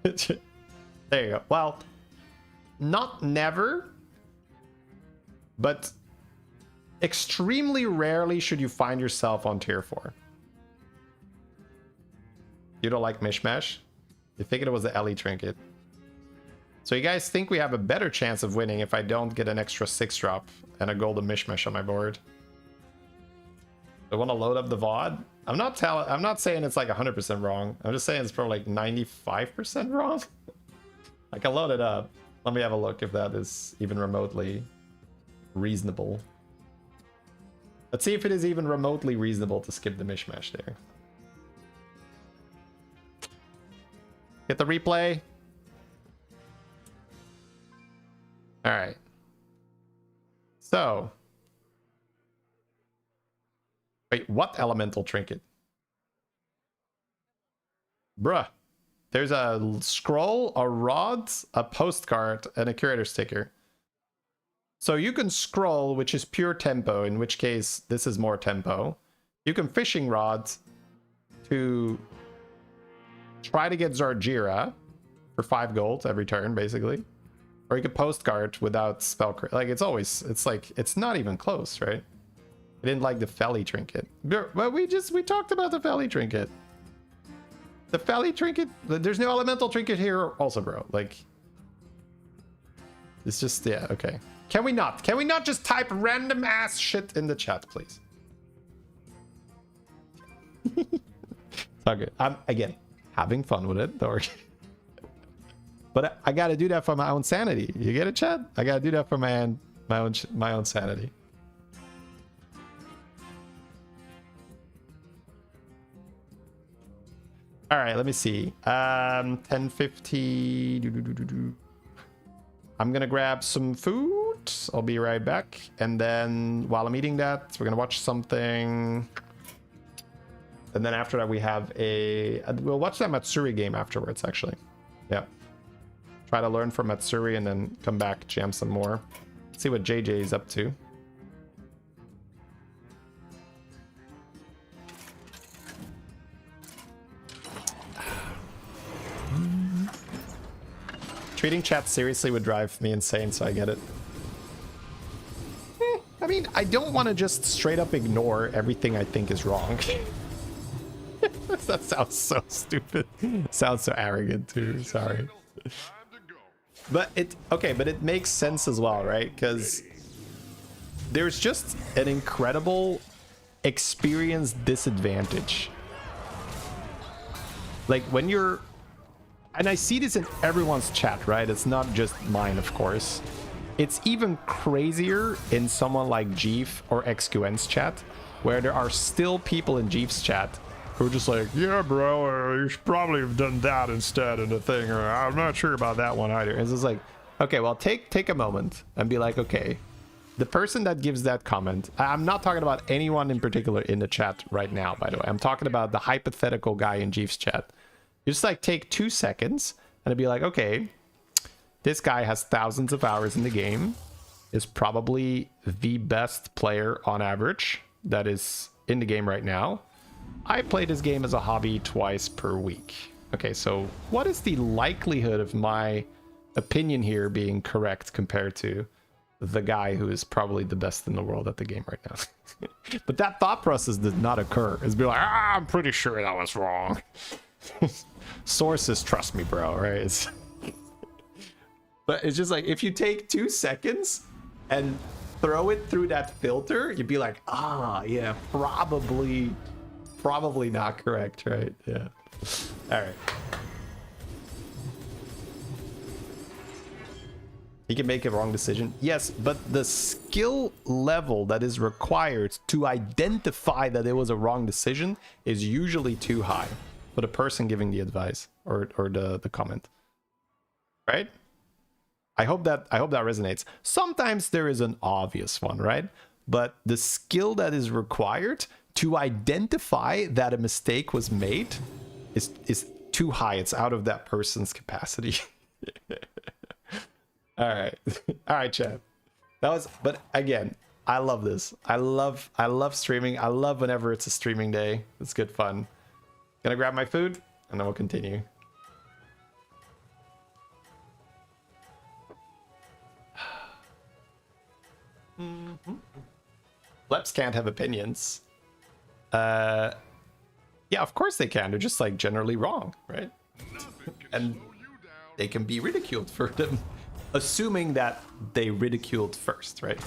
There you go. Well, not never, but extremely rarely should you find yourself on tier 4. You don't like Mishmash? You figured it was the Ellie trinket. So you guys think we have a better chance of winning if I don't get an extra 6-drop and a golden Mishmash on my board? I want to load up the VOD. I'm not saying it's like 100% wrong. I'm just saying it's probably like 95% wrong. I can load it up. Let me have a look if that is even remotely reasonable. Let's see if it is even remotely reasonable to skip the mishmash there. Get the replay. All right. So. Wait, what elemental trinket? Bruh. There's a scroll, a rod, a postcard, and a curator sticker. So you can scroll, which is pure tempo, in which case this is more tempo. You can fishing rod to try to get Zarjira for 5 gold every turn, basically. Or you could postcard without spell like it's like it's not even close, right? I didn't like the Felly trinket. But we talked about the Felly trinket. The Felly trinket, there's no elemental trinket here also, bro. Like, it's just, yeah, okay. Can we not just type random ass shit in the chat, please? It's all good. I'm, again, having fun with it. But I gotta do that for my own sanity. You get it, chat? I gotta do that for my own sanity. All right, let me see. 10:50. I'm gonna grab some food. I'll be right back. And then while I'm eating that, we're gonna watch something. And then after that, we have we'll watch that Matsuri game afterwards, actually. Yeah. Try to learn from Matsuri and then come back, jam some more. See what JJ is up to. Treating chat seriously would drive me insane, so I get it. I mean, I don't want to just straight up ignore everything I think is wrong. That sounds so stupid. Sounds so arrogant too, sorry. But it makes sense as well, right? Because there's just an incredible experience disadvantage. Like when you're, and I see this in everyone's chat, right? It's not just mine, of course. It's even crazier in someone like Jeef or XQN's chat, where there are still people in Jeef's chat who are just like, yeah, bro, you should probably have done that instead of the thing, or I'm not sure about that one either. It's just like, okay, well, take a moment and be like, okay, the person that gives that comment, I'm not talking about anyone in particular in the chat right now, by the way. I'm talking about the hypothetical guy in Jeef's chat. You just like take 2 seconds and be like, okay, this guy has thousands of hours in the game, is probably the best player on average that is in the game right now. I play this game as a hobby twice per week. Okay, so what is the likelihood of my opinion here being correct compared to the guy who is probably the best in the world at the game right now? But that thought process did not occur. It's be like, I'm pretty sure that was wrong. Sources, trust me, bro, right? But it's just like, if you take 2 seconds and throw it through that filter, you'd be like, yeah, probably not correct, right? Yeah. All right. He can make a wrong decision. Yes, but the skill level that is required to identify that it was a wrong decision is usually too high for the person giving the advice or the comment. Right? I hope that resonates. Sometimes there is an obvious one, right? But the skill that is required to identify that a mistake was made is too high. It's out of that person's capacity. All right. All right, chat. That was, but again, I love this. I love streaming. I love whenever it's a streaming day. It's good fun. Gonna grab my food and then we'll continue. Plebs can't have opinions. Yeah, of course they can. They're just like generally wrong, right? And they can be ridiculed for them, assuming that they ridiculed first, right?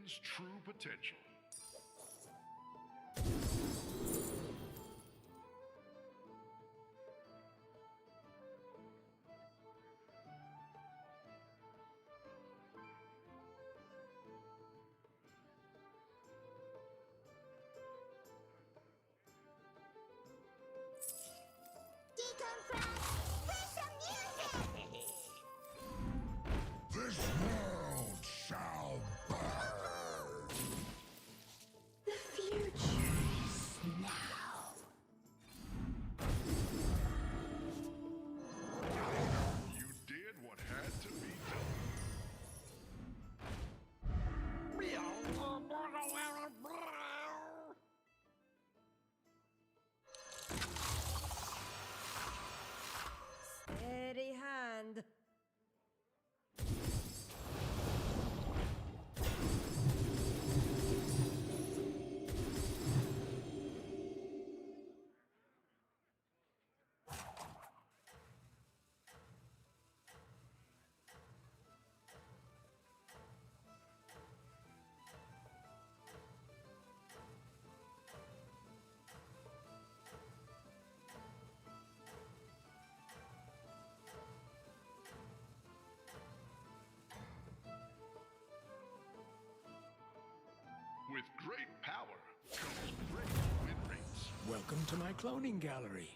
minion's true potential. This world shall burn! The future is now. You did what had to be done. Steady hand. With great power comes great win rates. Welcome to my cloning gallery.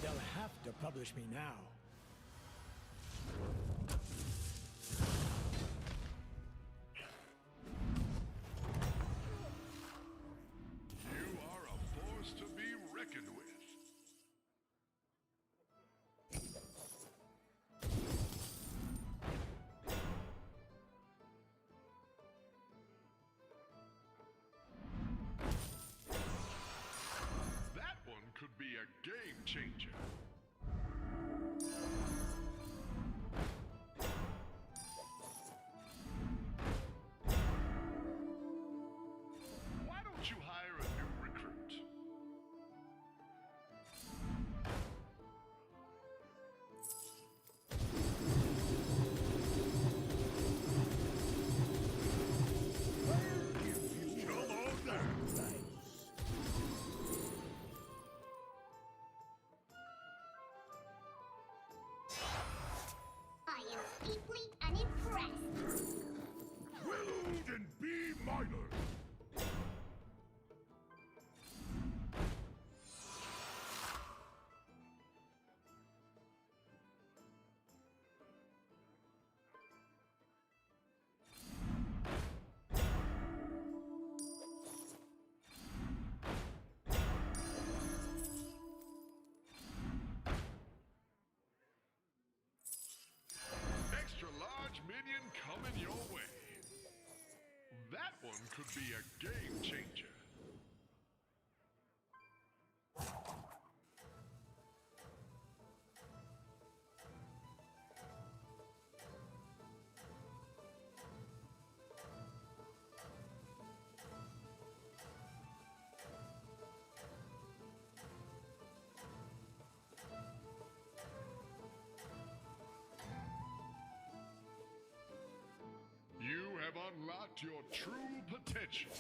They'll have to publish me now. You are a force to be reckoned with. That one could be a game changer. Why don't you hire a new recruit? Come on down. I am deeply unimpressed. Willowed in B minor. Extra large minion coming your way. That one could be a game changer. You have unlocked your true potential.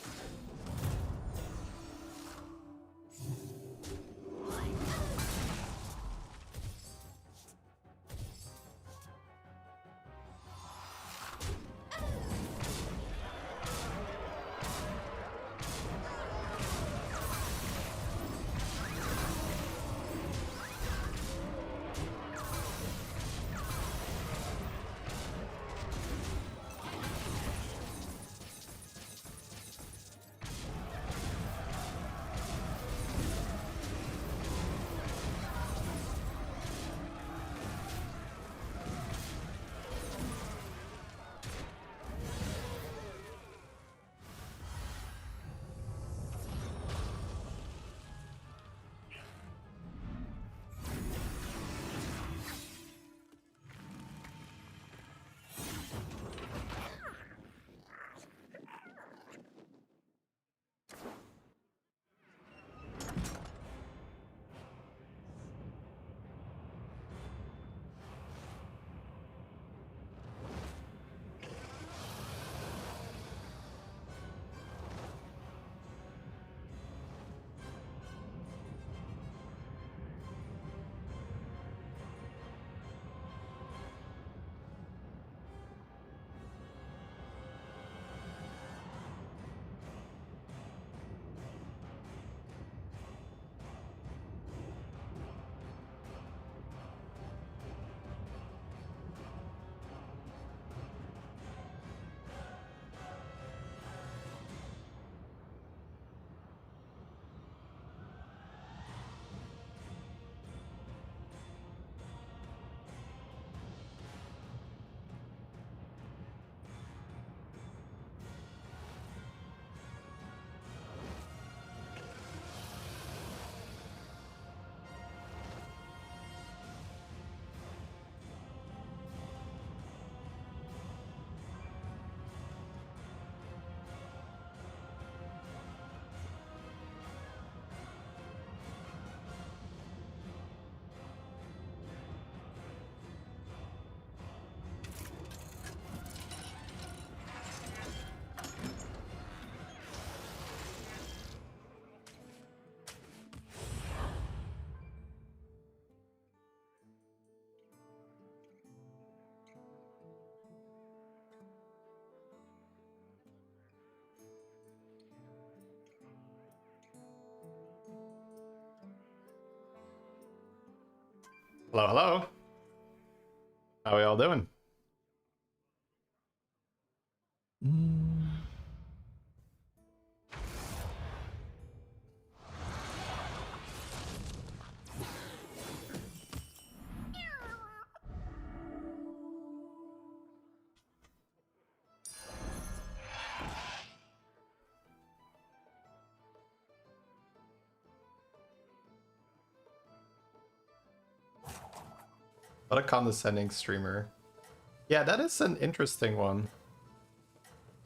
Hello, hello. How are y'all doing? What a condescending streamer. Yeah, that is an interesting one.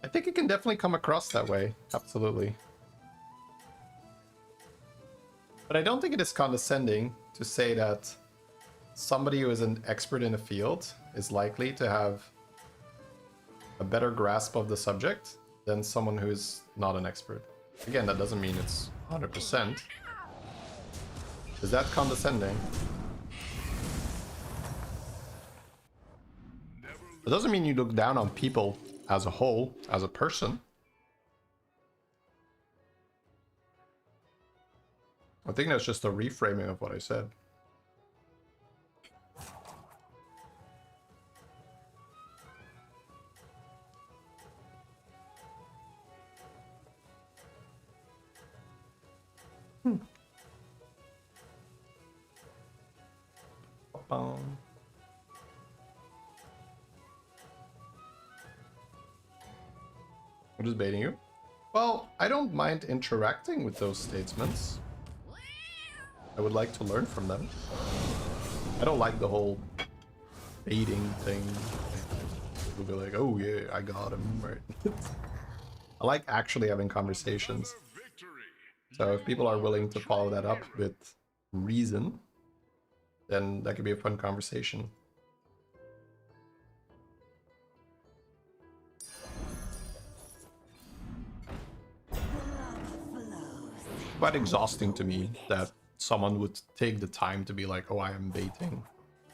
I think it can definitely come across that way. Absolutely. But I don't think it is condescending to say that somebody who is an expert in a field is likely to have a better grasp of the subject than someone who is not an expert. Again, that doesn't mean it's 100%. Is that condescending? It doesn't mean you look down on people as a whole, as a person. I think that's just a reframing of what I said. Ba-bum. I'm just baiting you. Well, I don't mind interacting with those statements. I would like to learn from them. I don't like the whole baiting thing. People be like, oh yeah, I got him, right? I like actually having conversations. So if people are willing to follow that up with reason, then that could be a fun conversation. Quite exhausting to me that someone would take the time to be like, oh, I am baiting.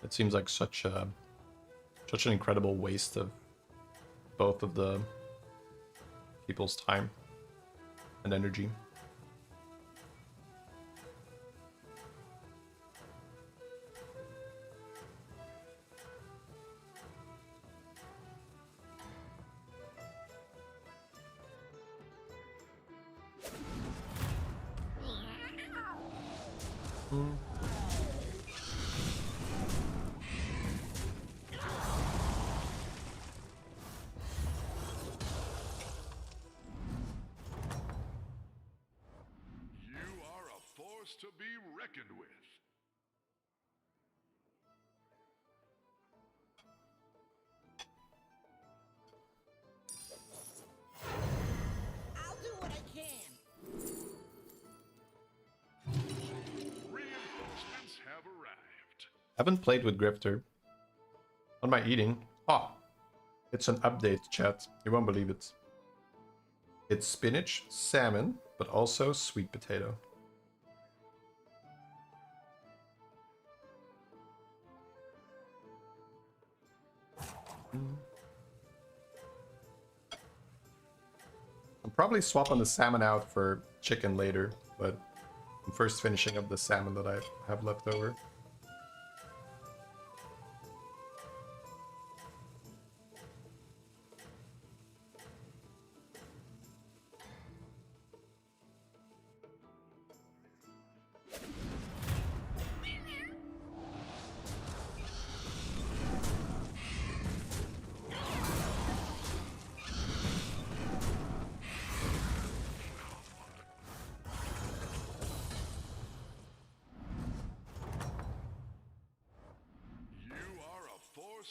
It seems like such an incredible waste of both of the people's time and energy. To be reckoned with. I'll do what I can. Reinforcements have arrived. Haven't played with Grifter. What am I eating? Oh, it's an update, chat. You won't believe it. It's spinach, salmon, but also sweet potato. I'll probably swap on the salmon out for chicken later, but I'm first finishing up the salmon that I have left over.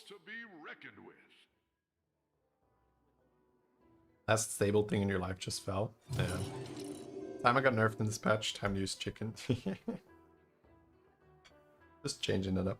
To be reckoned with. Last stable thing in your life just fell. Yeah. Time I got nerfed in this patch, time to use chicken. Just changing it up.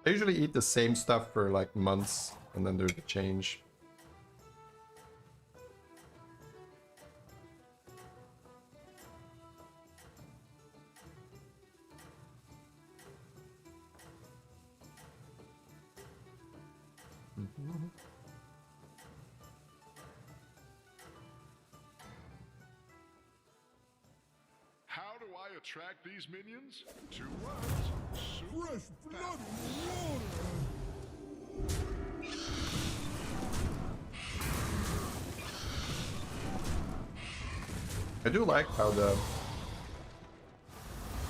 I usually eat the same stuff for like months, and then there's a change. How do I attract these minions? 2 words. Fresh blood and water. I do like how the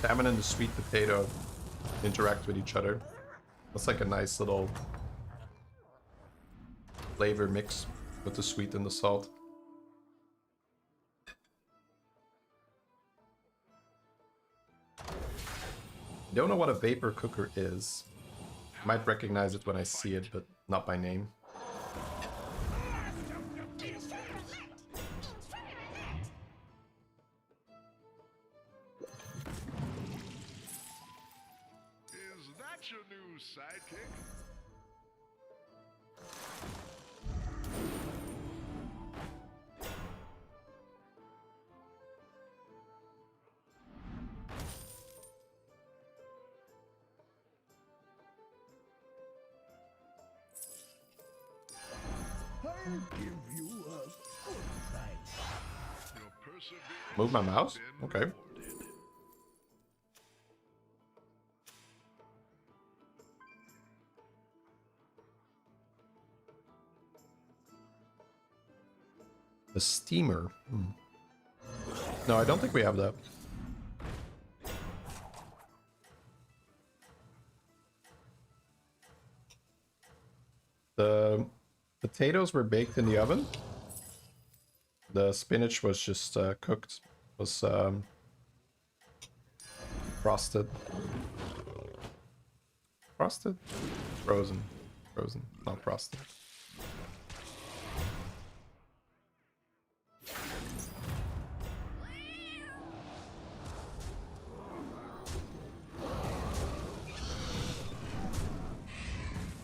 salmon and the sweet potato interact with each other. That's like a nice little flavor mix with the sweet and the salt. Don't know what a vapor cooker is. Might recognize it when I see it, but not by name. Is that your new sidekick? I'll give you a good price. Your perseverance Move my has mouse? been Okay. rewarded. The steamer. No, I don't think we have that. The potatoes were baked in the oven. The spinach was just cooked. Was frosted. Frosted? Frozen. Frozen, not frosted.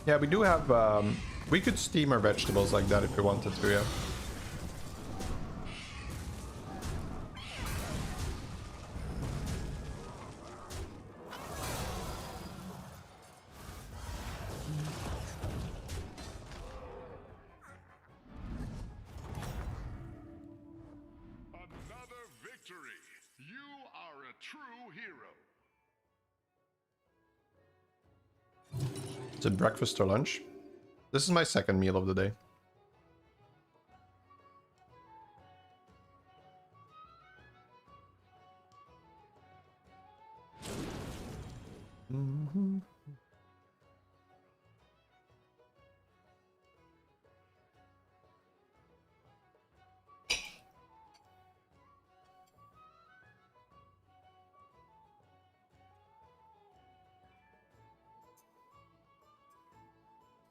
Yeah, we do have, we could steam our vegetables like that if we wanted to, yeah. Another victory. You are a true hero. Is it breakfast or lunch? This is my second meal of the day.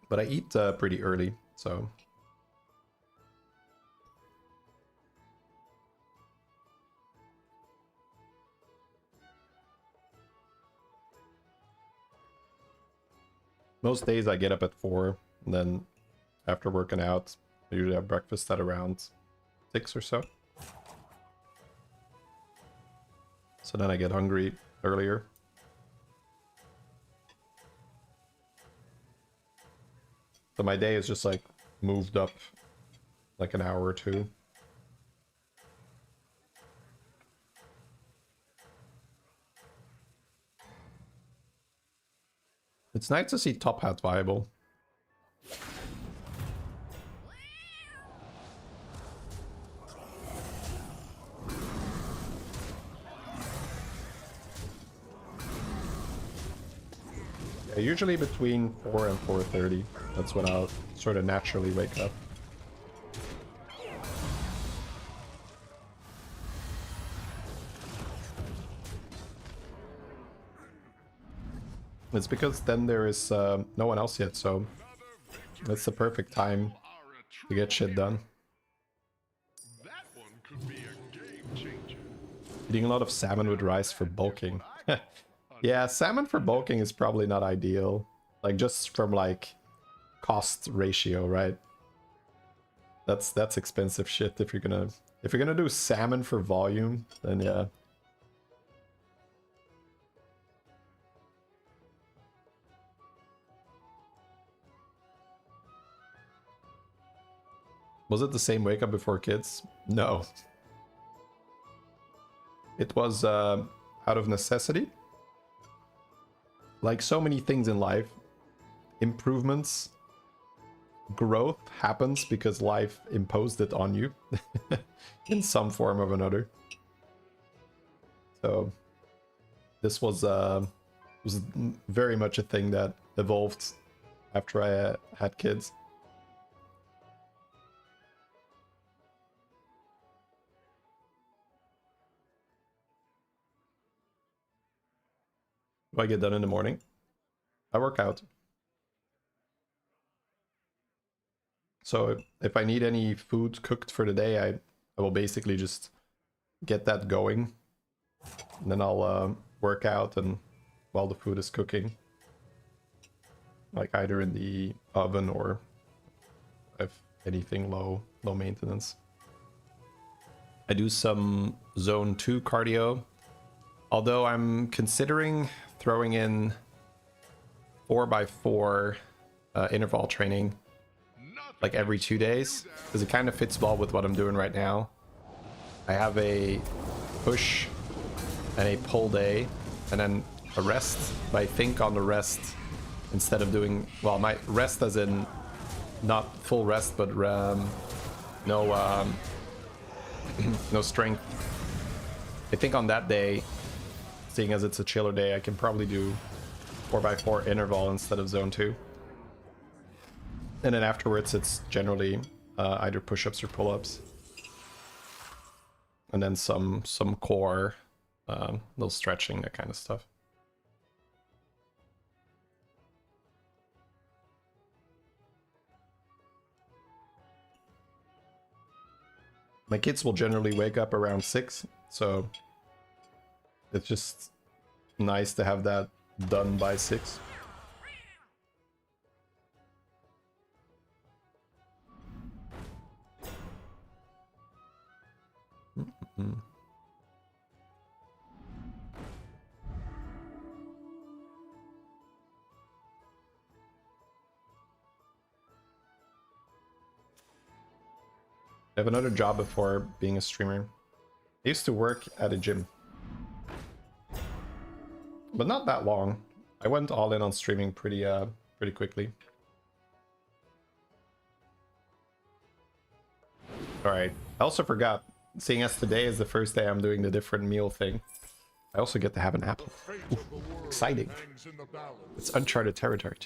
But I eat pretty early, so... Most days I get up at 4, and then after working out, I usually have breakfast at around 6 or so. So then I get hungry earlier. So my day is just like moved up like an hour or two. It's nice to see Top Hat viable. Yeah, usually between 4 and 4:30. That's when I'll sort of naturally wake up. It's because then there is no one else yet, so that's the perfect time to get shit done. That one could be a game changer. Eating a lot of salmon with rice for bulking. Yeah, salmon for bulking is probably not ideal. Like just from like cost ratio, right? That's expensive shit if you're gonna do salmon for volume, then yeah. Was it the same wake up before kids? No. It was out of necessity. Like so many things in life, improvements, growth happens because life imposed it on you in some form or another. So this was very much a thing that evolved after I had kids. I get done in the morning. I work out. So if I need any food cooked for the day, I will basically just get that going. And then I'll work out and while the food is cooking. Like either in the oven or if anything low maintenance. I do some zone 2 cardio. Although I'm considering throwing in 4x4 interval training like every 2 days, because it kind of fits well with what I'm doing right now. I have a push and a pull day and then a rest, but I think on the rest, instead of doing, well, my rest as in not full rest, but no no strength. I think on that day, seeing as it's a chiller day, I can probably do 4x4 interval instead of zone 2. And then afterwards, it's generally either push-ups or pull-ups. And then some core, little stretching, that kind of stuff. My kids will generally wake up around 6, so it's just nice to have that done by 6. I have another job before being a streamer. I used to work at a gym. But not that long. I went all in on streaming pretty quickly. Alright. I also forgot, seeing as today is the first day I'm doing the different meal thing, I also get to have an apple. Ooh, exciting. It's uncharted territory.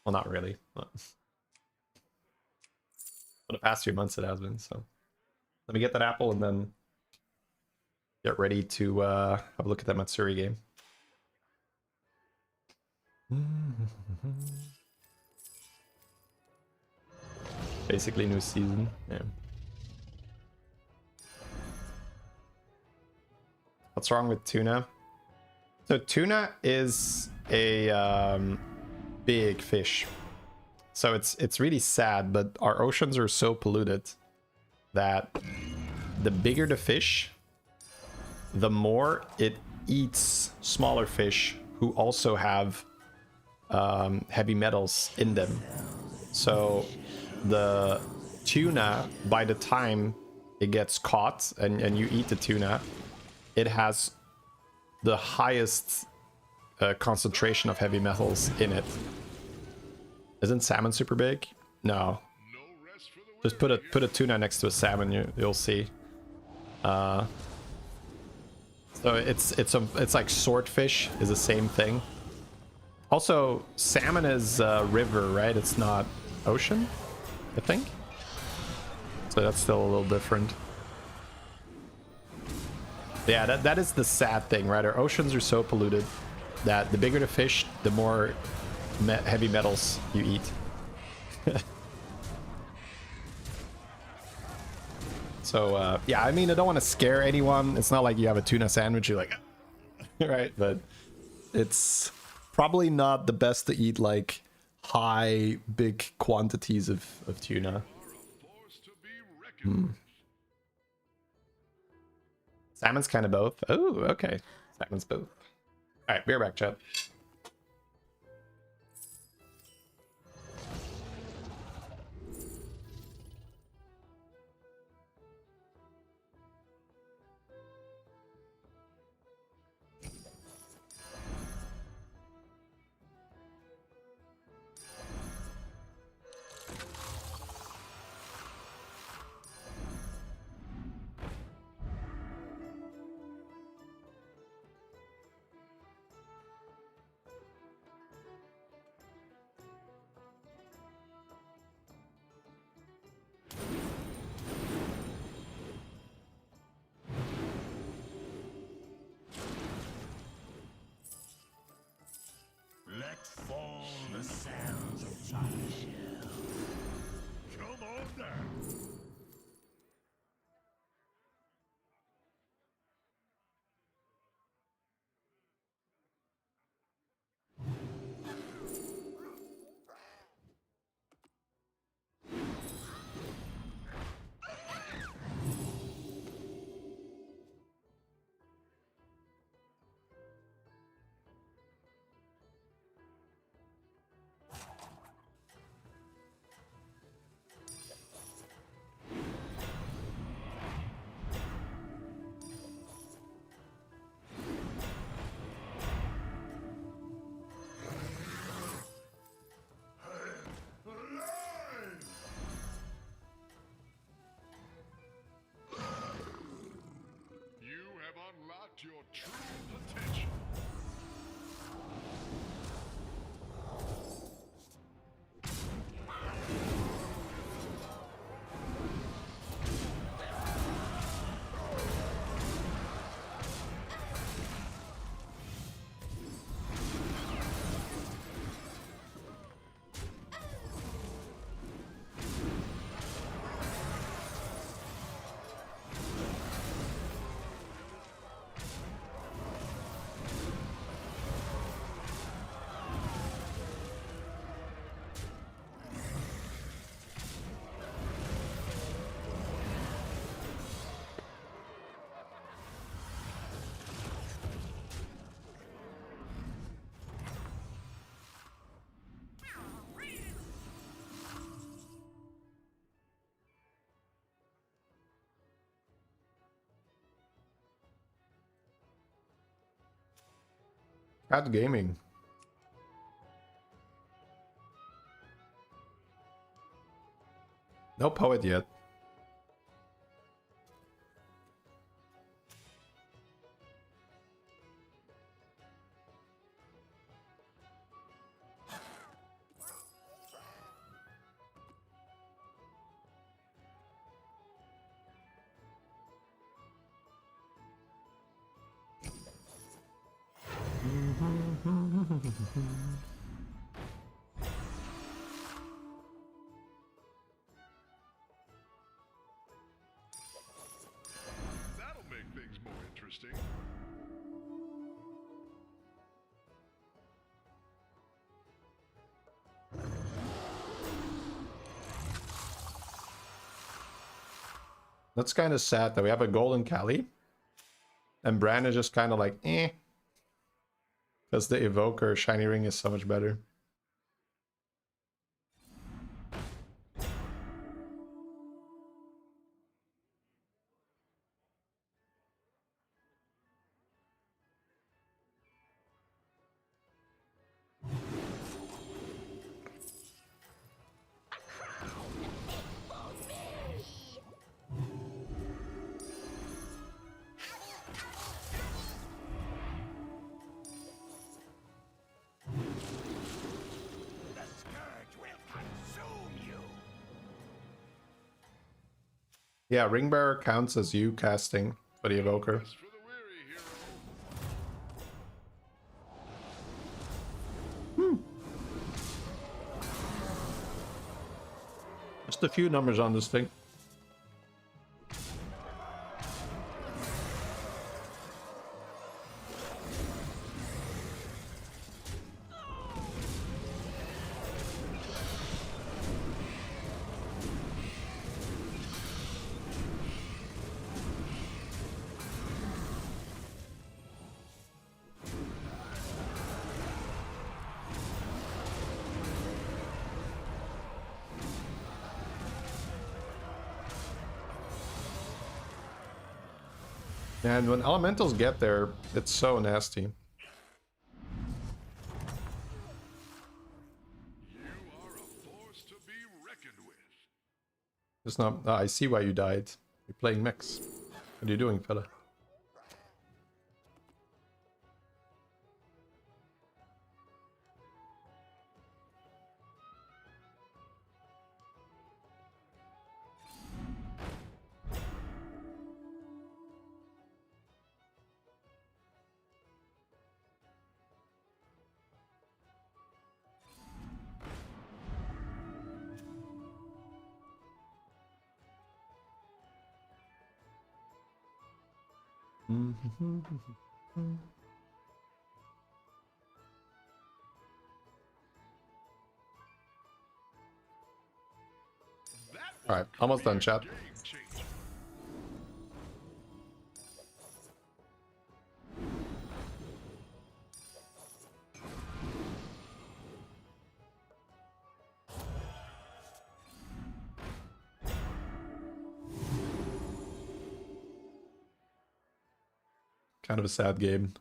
Well, not really. But for the past few months it has been, so. Let me get that apple and then get ready to have a look at that Matsuri game. Basically new season, yeah. What's wrong with tuna? So tuna is a big fish. So it's really sad, but our oceans are so polluted that the bigger the fish, the more it eats smaller fish who also have heavy metals in them. So the tuna, by the time it gets caught and you eat the tuna, it has the highest concentration of heavy metals in it. Isn't salmon super big? No. Just put a tuna next to a salmon, you'll see. So it's like swordfish is the same thing. Also, salmon is river, right? It's not ocean, I think. So that's still a little different. Yeah, that is the sad thing, right? Our oceans are so polluted that the bigger the fish, the more heavy metals you eat. So, yeah, I mean, I don't want to scare anyone. It's not like you have a tuna sandwich, you're like, right? But it's probably not the best to eat, like, high, big quantities of tuna. Are a force to be reckoned with. Salmon's kind of both. Oh, okay. Salmon's both. All right, beer back, chat. Let fall the sands of time. Come on down. You have unlocked your true potential. Cat gaming. No poet yet. That'll make things more interesting. That's kind of sad that we have a golden Kali. And Bran is just kind of like, eh. Because the Evoker Shiny Ring is so much better. The scourge will consume you. Yeah, Ring Bearer counts as you casting for the Evoker. Rest for the weary, hero. Just a few numbers on this thing. And when elementals get there, it's so nasty. You are a force to be reckoned with. It's not. Ah, I see why you died. You're playing mechs. What are you doing, fella? That Alright, almost done, chat. game changer. Kind of a sad game.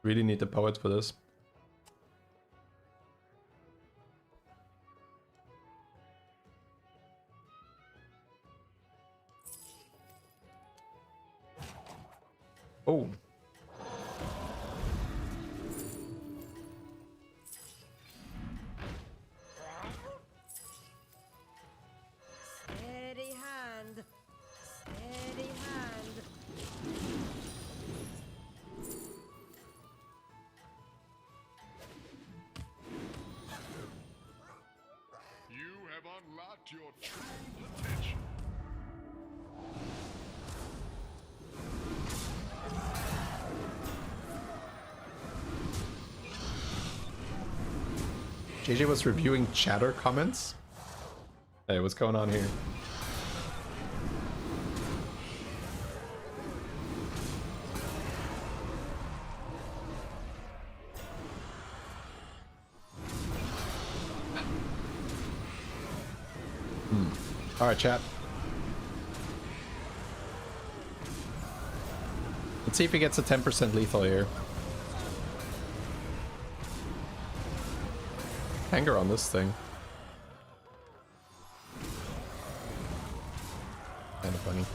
Really need the poet for this. Oh. Steady hand. Steady hand. You have unlocked your true potential. JJ was reviewing chatter comments. Hey, what's going on here? Alright, chat. Let's see if he gets a 10% lethal here. Hanger on this thing. Kind of funny.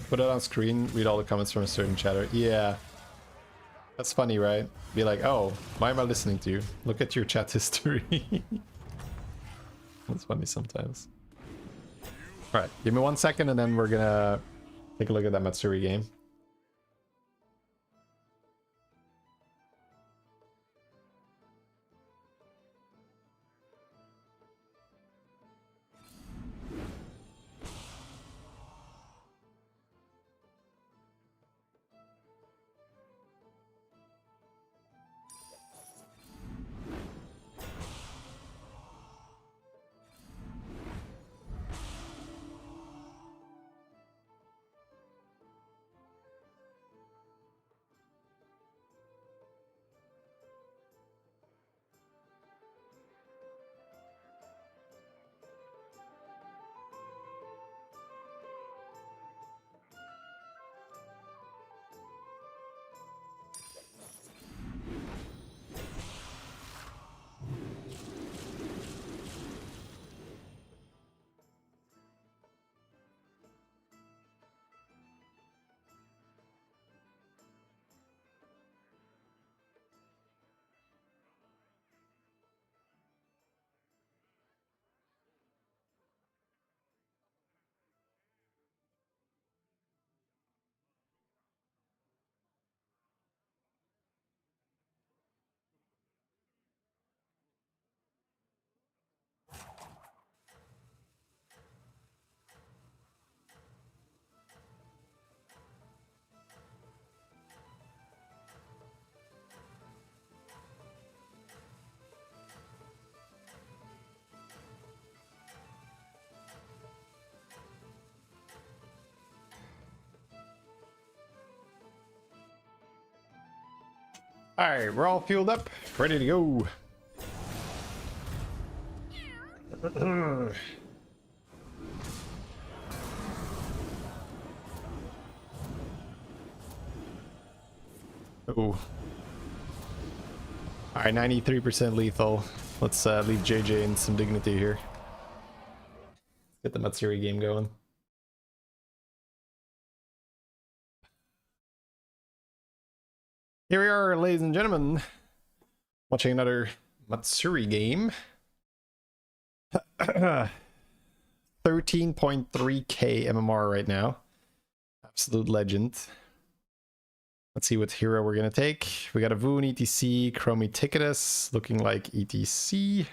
Put it on screen, read all the comments from a certain chatter. Yeah. That's funny, right? Be like, oh, why am I listening to you? Look at your chat history. That's funny sometimes. Alright, give me 1 second and then we're gonna take a look at that Matsuri game. Alright, we're all fueled up, ready to go. Oh. Alright, 93% lethal. Let's leave JJ in some dignity here. Get the Matsuri game going. Here we are, ladies and gentlemen, watching another Matsuri game. 13.3k MMR right now. Absolute legend. Let's see what hero we're gonna take. We got a Voon ETC, Chromie Ticketus, looking like ETC.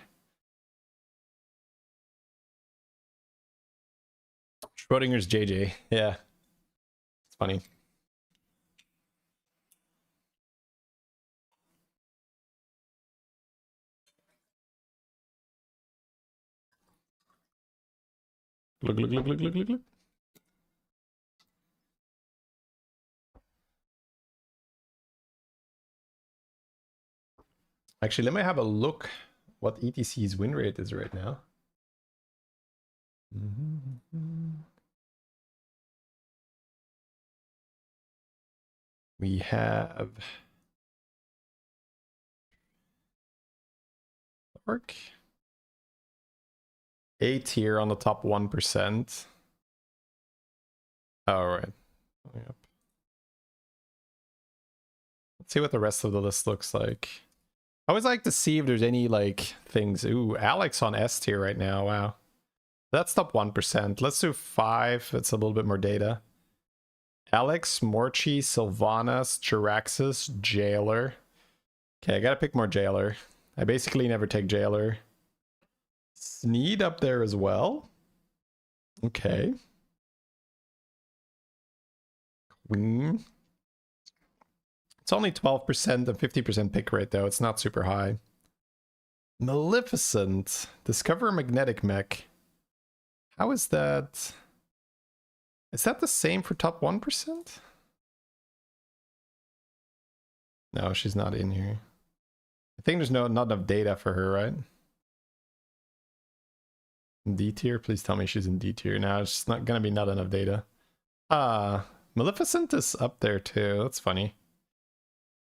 Schrodinger's JJ, yeah. It's funny. Look. Actually, let me have a look what ETC's win rate is right now. We have Arc. A tier on the top 1%. Oh, right. Yep. Let's see what the rest of the list looks like. I always like to see if there's any like things. Ooh, Alex on S tier right now. Wow. That's top 1%. Let's do 5. It's a little bit more data. Alex, Morchi, Sylvanas, Jiraxis, Jailer. Okay, I gotta pick more Jailer. I basically never take Jailer. Sneed up there as well. Okay. Queen. It's only 12% and 50% pick rate though. It's not super high. Maleficent. Discover magnetic mech. How is that? Is that the same for top 1%? No, she's not in here. I think there's not enough data for her, right? D tier? Please tell me she's in D tier. Now it's not gonna be not enough data. Maleficent is up there too. That's funny.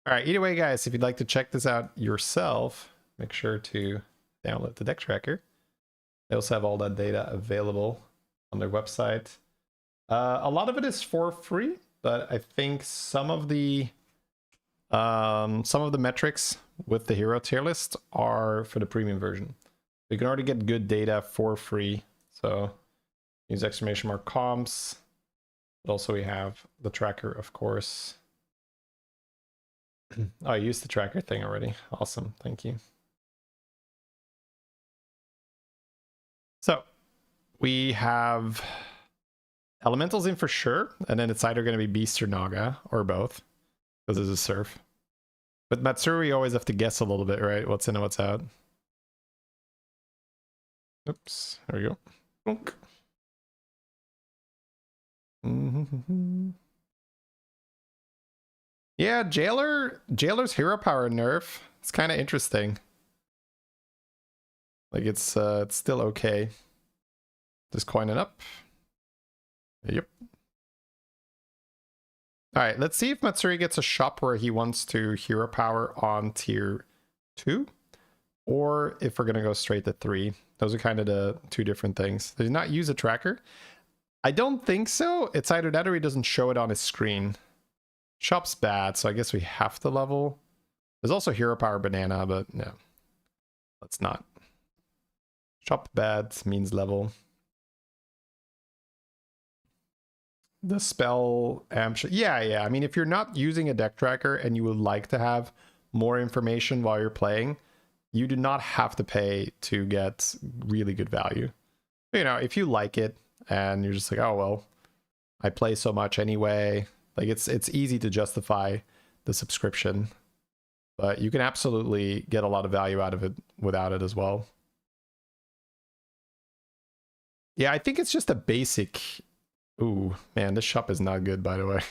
Alright, either way guys, if you'd like to check this out yourself, make sure to download the deck tracker. They also have all that data available on their website. A lot of it is for free, but I think some of the metrics with the hero tier list are for the premium version. You can already get good data for free, so use !comps. But also we have the tracker, of course. Oh, I used the tracker thing already. Awesome, thank you. So we have elementals in for sure, and then it's either going to be Beast or Naga, or both, because it's a surf. With Matsuri, you always have to guess a little bit, right? What's in and what's out. Oops, there we go. Bonk. Yeah, Jailer's hero power nerf. It's kind of interesting. Like it's still okay. Just coin it up. Yep. All right, let's see if Matsuri gets a shop where he wants to hero power on tier 2, or if we're gonna go straight to 3. Those are kind of the two different things. Does he not use a tracker? I don't think so. It's either that or he doesn't show it on his screen. Shop's bad, so I guess we have to level. There's also hero power banana, but no. Let's not. Shop bad means level. The spell amp. Yeah. I mean, if you're not using a deck tracker and you would like to have more information while you're playing, you do not have to pay to get really good value. You know, if you like it and you're just like, oh, well, I play so much anyway. Like it's easy to justify the subscription, but you can absolutely get a lot of value out of it without it as well. Yeah, I think it's just a basic. Ooh, man, this shop is not good, by the way.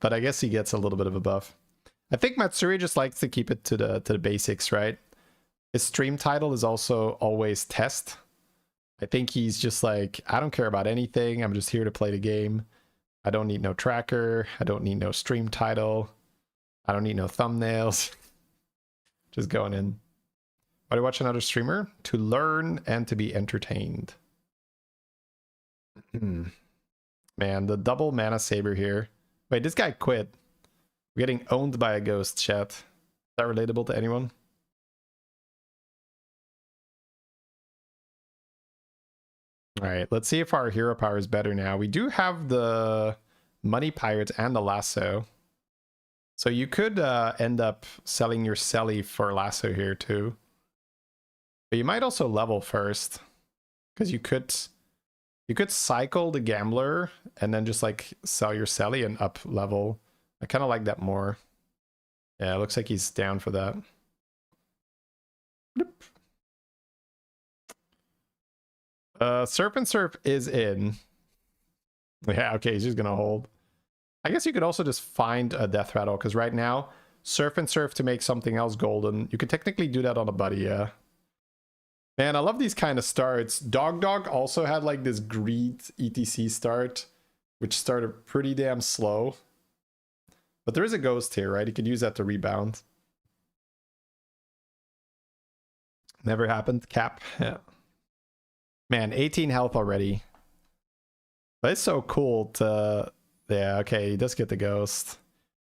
But I guess he gets a little bit of a buff. I think Matsuri just likes to keep it to the basics, right? His stream title is also always test. I think he's just like, I don't care about anything. I'm just here to play the game. I don't need no tracker. I don't need no stream title. I don't need no thumbnails. Just going in. Why do you watch another streamer? To learn and to be entertained. Man, the double mana saber here. Wait, this guy quit. We're getting owned by a ghost, chat. Is that relatable to anyone? Alright, let's see if our hero power is better now. We do have the money pirates and the lasso. So you could end up selling your Selly for lasso here too. But you might also level first. Because you could cycle the gambler and then just like sell your Selly and up level. I kind of like that more. Yeah, it looks like he's down for that. Surf and Surf is in. Yeah, okay, he's just gonna hold. I guess you could also just find a death rattle, because right now, Surf and Surf to make something else golden. You could technically do that on a buddy, yeah. Man, I love these kind of starts. Dogdog also had like this greed ETC start, which started pretty damn slow. But there is a ghost here, right? You could use that to rebound. Never happened. Cap. Yeah. Man, 18 health already. But it's so cool to... Yeah, okay, he does get the ghost.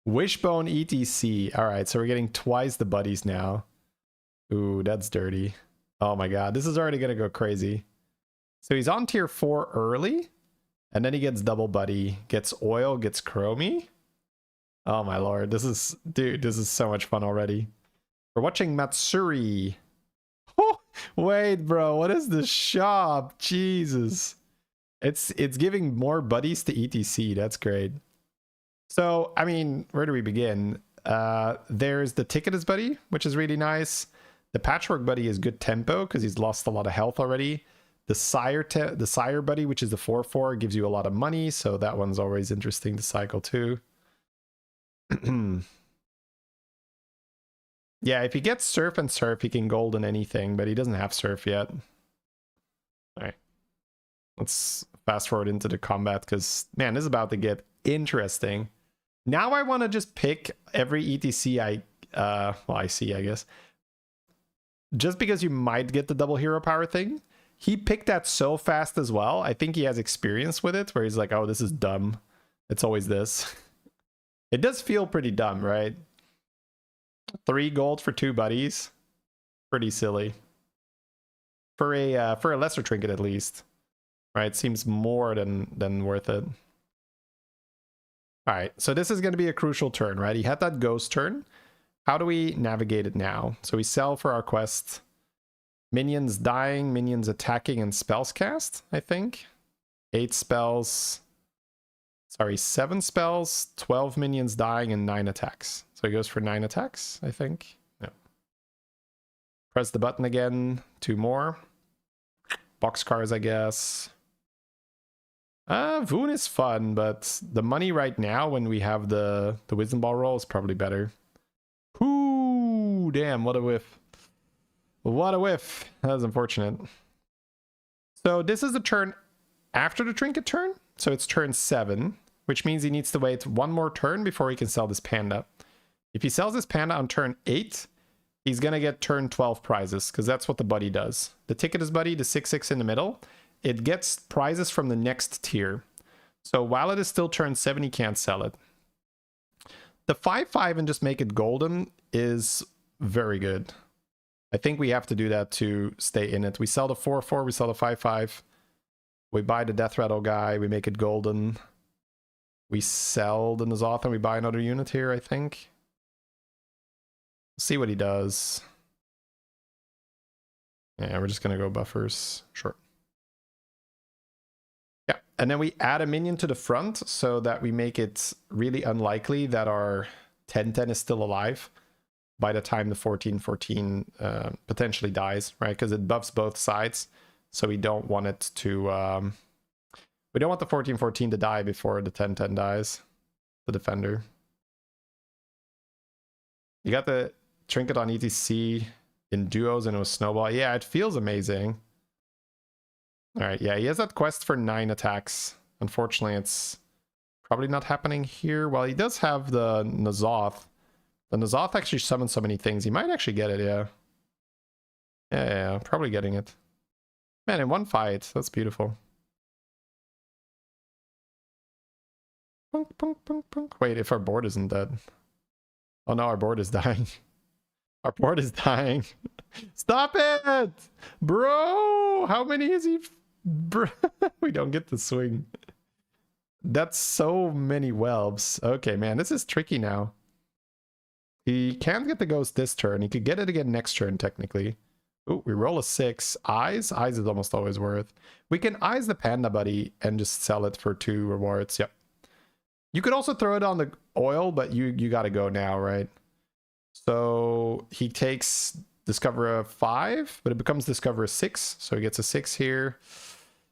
Wishbone ETC. Alright, so we're getting twice the buddies now. Ooh, that's dirty. Oh my god, this is already gonna go crazy. So he's on tier 4 early. And then he gets double buddy. Gets oil, gets chromie. Oh my lord, this is... Dude, this is so much fun already. We're watching Matsuri. Oh, wait, bro, what is this shop? Jesus. It's giving more buddies to ETC. That's great. So, I mean, where do we begin? There's the Ticketus buddy, which is really nice. The Patchwork buddy is good tempo because he's lost a lot of health already. The Sire buddy, which is the 4/4, gives you a lot of money, so that one's always interesting to cycle too. Yeah, if he gets Surf and Surf, he can golden anything, but he doesn't have Surf yet. All right. Let's fast forward into the combat because, man, this is about to get interesting. Now I want to just pick every ETC I see, I guess. Just because you might get the double hero power thing. He picked that so fast as well. I think he has experience with it where he's like, oh, this is dumb. It's always this. It does feel pretty dumb, right? 3 gold for 2 buddies. Pretty silly. For a lesser trinket at least. Right, seems more than worth it. All right, so this is going to be a crucial turn, right? He had that ghost turn. How do we navigate it now? So we sell for our quest. Minions dying, minions attacking, and spells cast, I think. 8 spells. Sorry, 7 spells, 12 minions dying, and 9 attacks. So he goes for 9 attacks, I think. No. Press the button again. 2 more. Boxcars, I guess. Voon is fun, but the money right now when we have the wisdom ball roll is probably better. Ooh, damn, what a whiff. What a whiff. That was unfortunate. So this is the turn after the trinket turn. So it's turn 7, which means he needs to wait 1 more turn before he can sell this panda. If he sells this panda on turn 8, he's going to get turn 12 prizes because that's what the buddy does. The Ticketus buddy, the 6/6 in the middle, it gets prizes from the next tier. So while it is still turn 7, he can't sell it. The 5/5 and just make it golden is very good. I think we have to do that to stay in it. We sell the 4/4, we sell the 5/5. We buy the Death Rattle guy, we make it golden. We sell the N'Zoth and we buy another unit here, I think. See what he does. Yeah, we're just going to go buffers. Sure. Yeah, and then we add a minion to the front so that we make it really unlikely that our 10/10 is still alive by the time the 14/14 potentially dies, right? Because it buffs both sides, so we don't want it to... we don't want the 14/14 to die before the 10/10 dies, the defender. You got the trinket on ETC in duos and it was snowball. Yeah, it feels amazing. All right, yeah, he has that quest for 9 attacks. Unfortunately, it's probably not happening here. Well, he does have the N'Zoth. The N'Zoth actually summons so many things. He might actually get it, yeah. Yeah, probably getting it. Man, in one fight. That's beautiful. Punk, punk, punk, punk. Wait, if our board isn't dead. Oh no, our board is dying. Our board is dying. Stop it! Bro! How many is he? Bro, we don't get the swing. That's so many whelps. Okay, man, this is tricky now. He can't get the ghost this turn. He could get it again next turn, technically. Ooh, we roll a 6. Eyes? Eyes is almost always worth. We can eyes the panda buddy and just sell it for 2 rewards. Yep. You could also throw it on the oil, but you gotta go now, right? So he takes Discover a 5, but it becomes Discover a 6. So he gets a 6 here.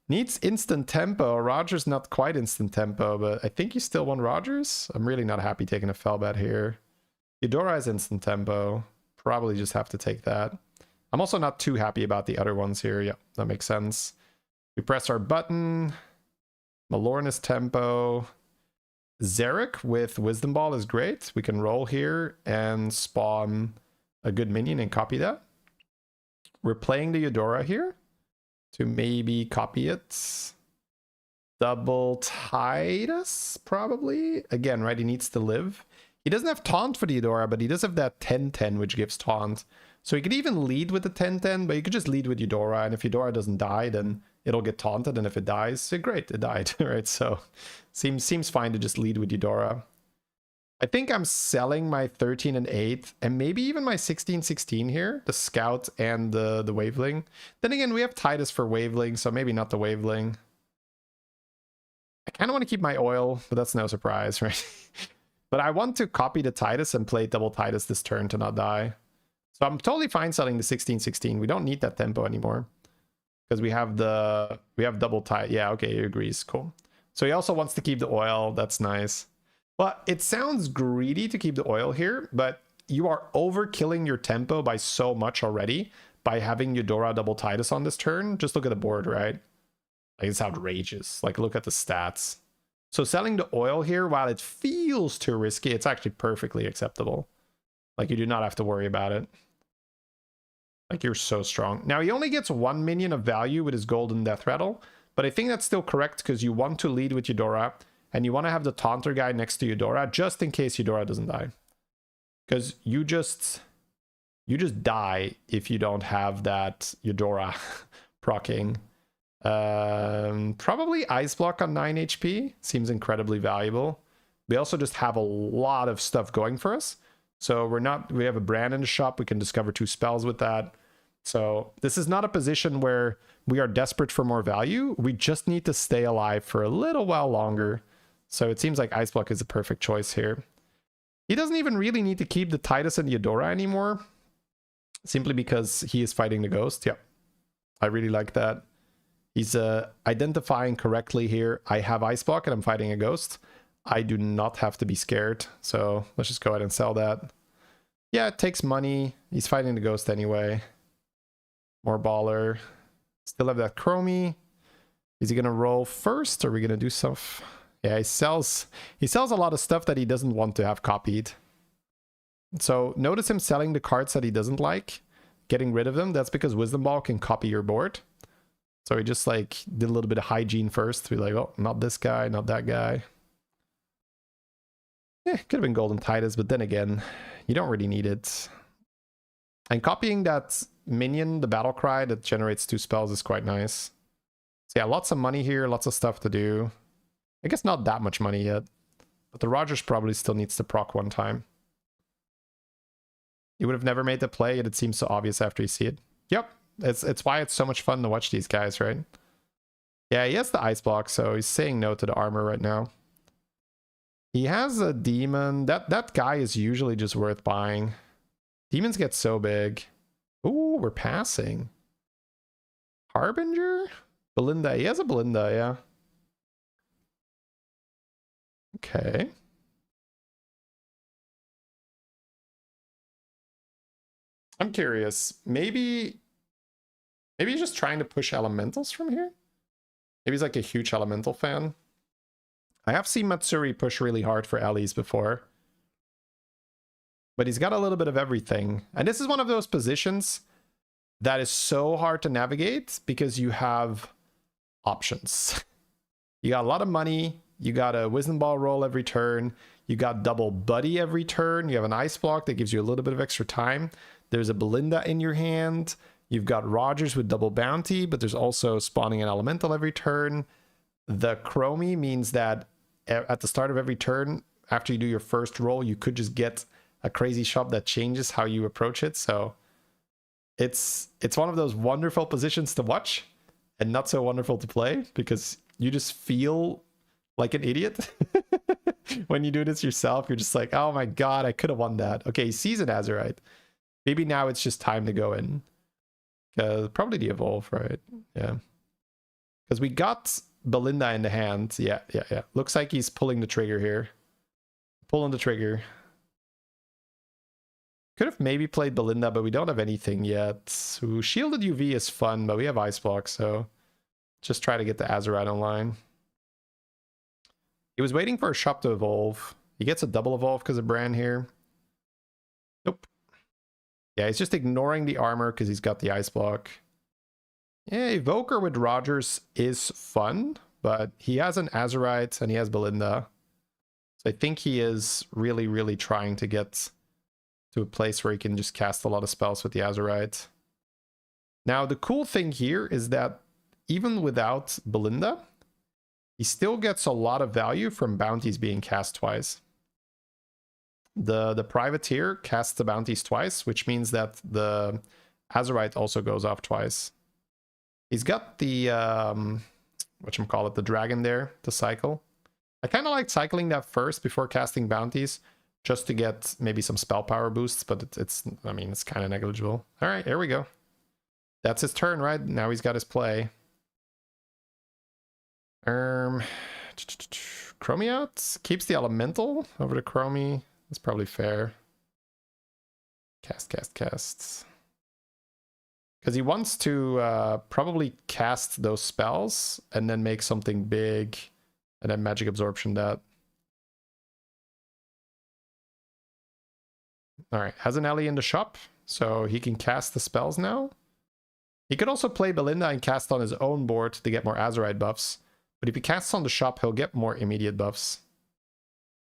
Needs instant tempo. Roger's not quite instant tempo, but I think you still want Rogers. I'm really not happy taking a fell bet here. Eudora has instant tempo. Probably just have to take that. I'm also not too happy about the other ones here. Yep, that makes sense. We press our button. Malorna's tempo. Zarek with Wisdom Ball is great. We can roll here and spawn a good minion and copy that. We're playing the Eudora here to maybe copy it. Double Titus, probably. Again, right, he needs to live. He doesn't have taunt for the Eudora, but he does have that 10-10, which gives taunt. So he could even lead with the 10-10, but you could just lead with Eudora, and if Eudora doesn't die, then it'll get taunted, and if it dies, great, it died, right? So seems fine to just lead with Eudora. I think I'm selling my 13 and 8, and maybe even my 16-16 here, the Scout and the Waveling. Then again, we have Titus for Waveling, so maybe not the Waveling. I kind of want to keep my oil, but that's no surprise, right? But I want to copy the Titus and play double Titus this turn to not die. So I'm totally fine selling the 16-16. We don't need that tempo anymore. Because we have double Titus. Yeah, okay, he agrees. Cool. So he also wants to keep the oil. That's nice. But it sounds greedy to keep the oil here, but you are overkilling your tempo by so much already by having Eudora double Titus on this turn. Just look at the board, right? Like, it's outrageous. Like, look at the stats. So selling the oil here, while it feels too risky, it's actually perfectly acceptable. Like, you do not have to worry about it. Like, you're so strong. Now, he only gets 1 minion of value with his golden death rattle, but I think that's still correct because you want to lead with Eudora, and you want to have the taunter guy next to Eudora, just in case Eudora doesn't die. Because you just die if you don't have that Eudora proccing. Probably Ice Block on 9 HP. Seems incredibly valuable. We also just have a lot of stuff going for us. So we have a brand in the shop. We can discover 2 spells with that. So this is not a position where we are desperate for more value. We just need to stay alive for a little while longer. So it seems like Ice Block is a perfect choice here. He doesn't even really need to keep the Titus and the Eudora anymore. Simply because he is fighting the Ghost. Yep. I really like that. He's identifying correctly here. I have Ice Block and I'm fighting a Ghost. I do not have to be scared. So let's just go ahead and sell that. Yeah, it takes money. He's fighting the Ghost anyway. More baller. Still have that Chromie. Is he going to roll first? Or are we going to do stuff? Yeah, he sells a lot of stuff that he doesn't want to have copied. So notice him selling the cards that he doesn't like. Getting rid of them. That's because Wisdom Ball can copy your board. So he just like did a little bit of hygiene first. Be like, oh, not this guy, not that guy. Yeah, could have been Golden Titus, but then again, you don't really need it. And copying that minion, the Battle Cry that generates 2 spells is quite nice. So yeah, lots of money here, lots of stuff to do. I guess not that much money yet. But the Rogers probably still needs to proc 1 time. You would have never made the play, yet it seems so obvious after you see it. Yep. It's why it's so much fun to watch these guys, right? Yeah, he has the Ice Block, so he's saying no to the armor right now. He has a demon. That guy is usually just worth buying. Demons get so big. Ooh, we're passing. Harbinger? Belinda. He has a Belinda, yeah. Okay. I'm curious. Maybe he's just trying to push elementals from here? Maybe he's like a huge elemental fan. I have seen Matsuri push really hard for Ellie's before. But he's got a little bit of everything. And this is one of those positions that is so hard to navigate because you have options. You got a lot of money. You got a wisdom ball roll every turn. You got double buddy every turn. You have an ice block that gives you a little bit of extra time. There's a Belinda in your hand. You've got Rogers with double bounty, but there's also spawning an elemental every turn. The Chromie means that at the start of every turn, after you do your first roll, you could just get a crazy shop that changes how you approach it. So it's one of those wonderful positions to watch and not so wonderful to play because you just feel like an idiot when you do this yourself. You're just like, oh my god, I could have won that. Okay, he sees an Azurite. Maybe now it's just time to go in. Probably the evolve, right? Yeah. Because we got Belinda in the hand. Yeah. Looks like he's pulling the trigger here. Pulling the trigger. Could have maybe played Belinda, but we don't have anything yet. So shielded UV is fun, but we have Ice Block, so just try to get the Azurite online. He was waiting for a shop to evolve. He gets a double evolve because of Bran here. Nope. Yeah, he's just ignoring the armor because he's got the Ice Block. Yeah, Evoker with Rogers is fun, but he has an Azurite and he has Belinda. So I think he is really, really trying to get to a place where he can just cast a lot of spells with the Azurite. Now, the cool thing here is that even without Belinda, he still gets a lot of value from bounties being cast twice. The Privateer casts the bounties twice, which means that the Azurite also goes off twice. He's got the, whatchamacallit, the dragon there to cycle. I kind of like cycling that first before casting bounties, just to get maybe some spell power boosts, but it's I mean, it's kind of negligible. All right, here we go. That's his turn, right? Now he's got his play. Chromie out. Keeps the elemental over to Chromie. That's probably fair. Cast. Because he wants to probably cast those spells and then make something big and then magic absorption that. All right, has an Ellie in the shop, so he can cast the spells now. He could also play Belinda and cast on his own board to get more Azurite buffs. But if he casts on the shop, he'll get more immediate buffs.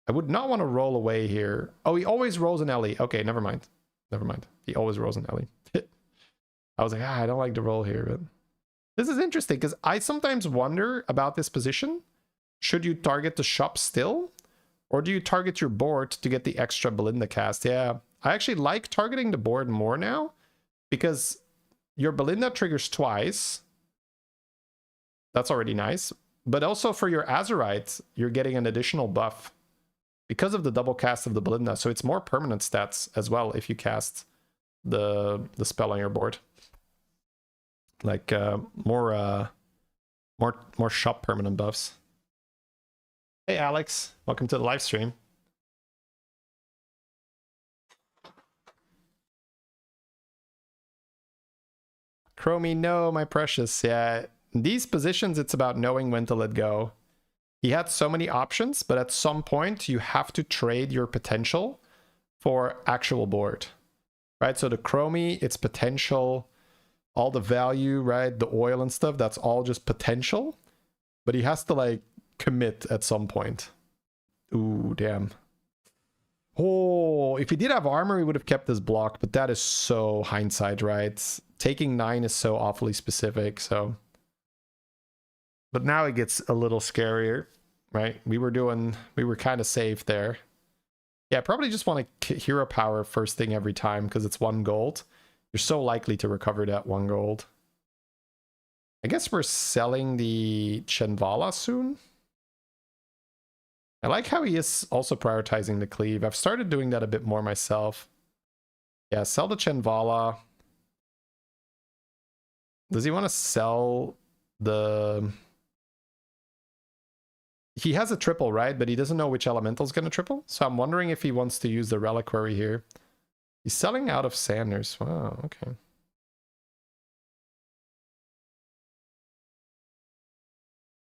I would not want to roll away here. Oh, he always rolls an Ellie. Okay, never mind. He always rolls an Ellie. I was like, I don't like to roll here, but this is interesting because I sometimes wonder about this position. Should you target the shop still? Or do you target your board to get the extra Belinda cast? Yeah, I actually like targeting the board more now because your Belinda triggers twice. That's already nice. But also for your Azurite, you're getting an additional buff because of the double cast of the Belinda. So it's more permanent stats as well if you cast the spell on your board. Like more shop permanent buffs. Hey Alex, welcome to the live stream. Chromie, no, my precious. Yeah, in these positions, it's about knowing when to let go. He had so many options, but at some point, you have to trade your potential for actual board, right? So the Chromie, it's potential, all the value, right? The oil and stuff, that's all just potential, but he has to like commit at some point. Ooh, damn. Oh, if he did have armor, he would have kept his block, but that is so hindsight, right? Taking 9 is so awfully specific, so. But now it gets a little scarier, right? We were kind of safe there. Yeah, probably just want to hero power first thing every time because it's 1 gold. You're so likely to recover that 1 gold. I guess we're selling the Chenvala soon. I like how he is also prioritizing the cleave. I've started doing that a bit more myself. Yeah, sell the Chenvala. Does he want to sell the... He has a triple, right? But he doesn't know which elemental is going to triple. So I'm wondering if he wants to use the Reliquary here. He's selling out of Sanders. Wow, okay.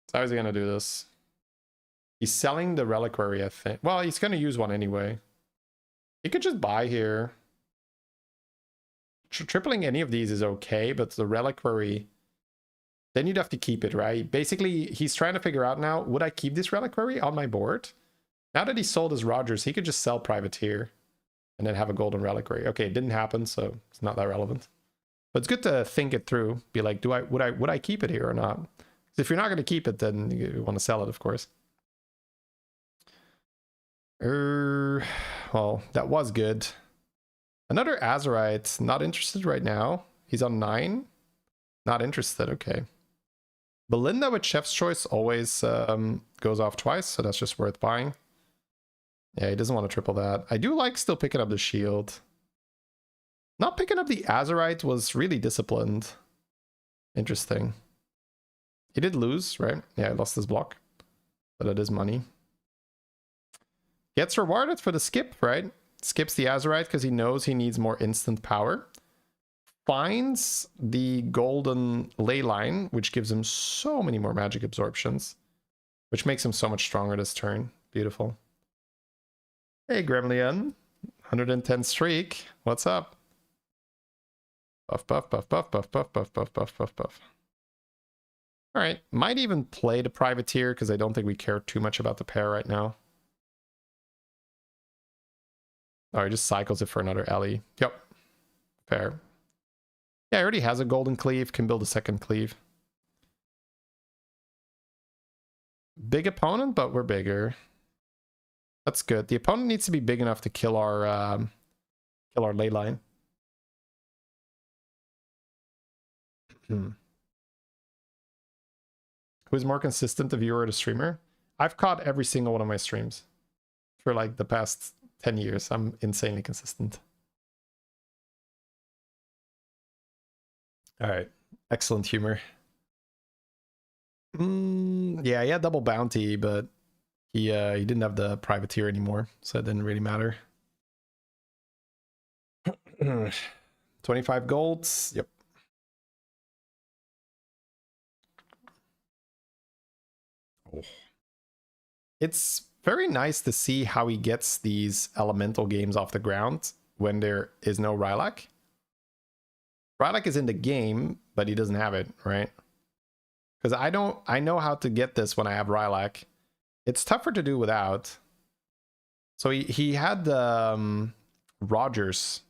So how is he gonna do this? He's selling the reliquary, I think. Well, he's gonna use one anyway. He could just buy here. Tripling any of these is okay, but the reliquary, then you'd have to keep it, right? Basically, he's trying to figure out now, would I keep this reliquary on my board? Now that he sold his Rogers, he could just sell Privateer and then have a golden reliquary. Okay, it didn't happen, so it's not that relevant. But it's good to think it through. Be like, would I keep it here or not? Because if you're not going to keep it, then you want to sell it, of course. Well, that was good. Another Azerite, not interested right now. He's on 9. Not interested, okay. Belinda with Chef's Choice always goes off twice, so that's just worth buying. Yeah, he doesn't want to triple that. I do like still picking up the shield. Not picking up the Azerite was really disciplined. Interesting. He did lose, right? Yeah, he lost his block. But it is money. Gets rewarded for the skip, right? Skips the Azerite because he knows he needs more instant power. Finds the golden ley line, which gives him so many more magic absorptions. Which makes him so much stronger this turn. Beautiful. Hey, Gremlin. 110 streak. What's up? Buff, buff, buff, buff, buff, buff, buff, buff, buff, buff, buff. Alright. Might even play the Privateer because I don't think we care too much about the pair right now. Oh, he just cycles it for another Ellie. Yep. Fair. Yeah, he already has a golden cleave. Can build a second cleave. Big opponent, but we're bigger. That's good. The opponent needs to be big enough to kill our ley line. Who's more consistent, the viewer or the streamer? I've caught every single one of my streams for like the past 10 years. I'm insanely consistent. All right. Excellent humor. Yeah, he had double bounty, but he didn't have the Privateer anymore, so it didn't really matter. 25 golds. Yep. Oh. It's very nice to see how he gets these elemental games off the ground when there is no Rylak. Rylak is in the game, but he doesn't have it, right? Because I know how to get this when I have Rylak. It's tougher to do without. So he had the Rogers.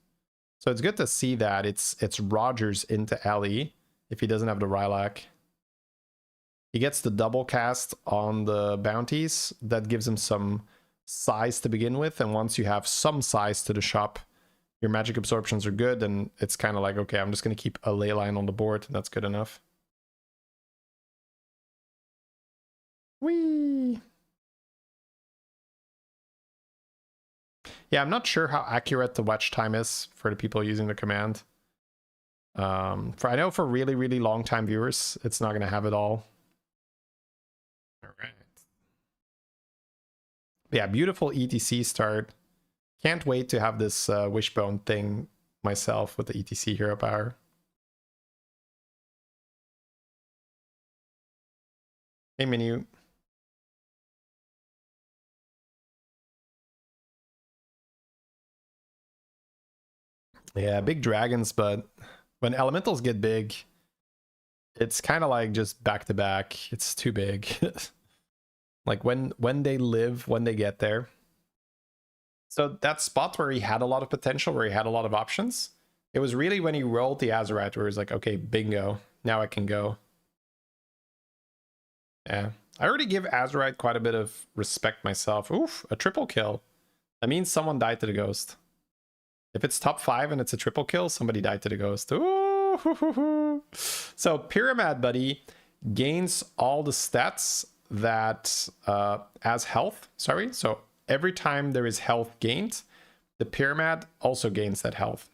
So it's good to see that it's Rogers into Ellie if he doesn't have the Rylak. He gets the double cast on the bounties. That gives him some size to begin with. And once you have some size to the shop, your magic absorptions are good. And it's kind of like, okay, I'm just going to keep a ley line on the board. And that's good enough. Whee! Yeah, I'm not sure how accurate the watch time is for the people using the command. I know for really, really long time viewers, it's not going to have it all. All right. Yeah, beautiful ETC start. Can't wait to have this wishbone thing myself with the ETC hero power. Hey, Minu. Yeah, big dragons, but when elementals get big, it's kind of like just back to back. It's too big. Like when they live, when they get there. So that spot where he had a lot of potential, where he had a lot of options, it was really when he rolled the Azerite where he was like, okay, bingo, now I can go. Yeah, I already give Azerite quite a bit of respect myself. Oof, a triple kill. That means someone died to the ghost. If it's top 5 and it's a triple kill, somebody died to the ghost. Ooh. So Pyramid Buddy gains all the stats that as health. Sorry. So every time there is health gained, the Pyramid also gains that health.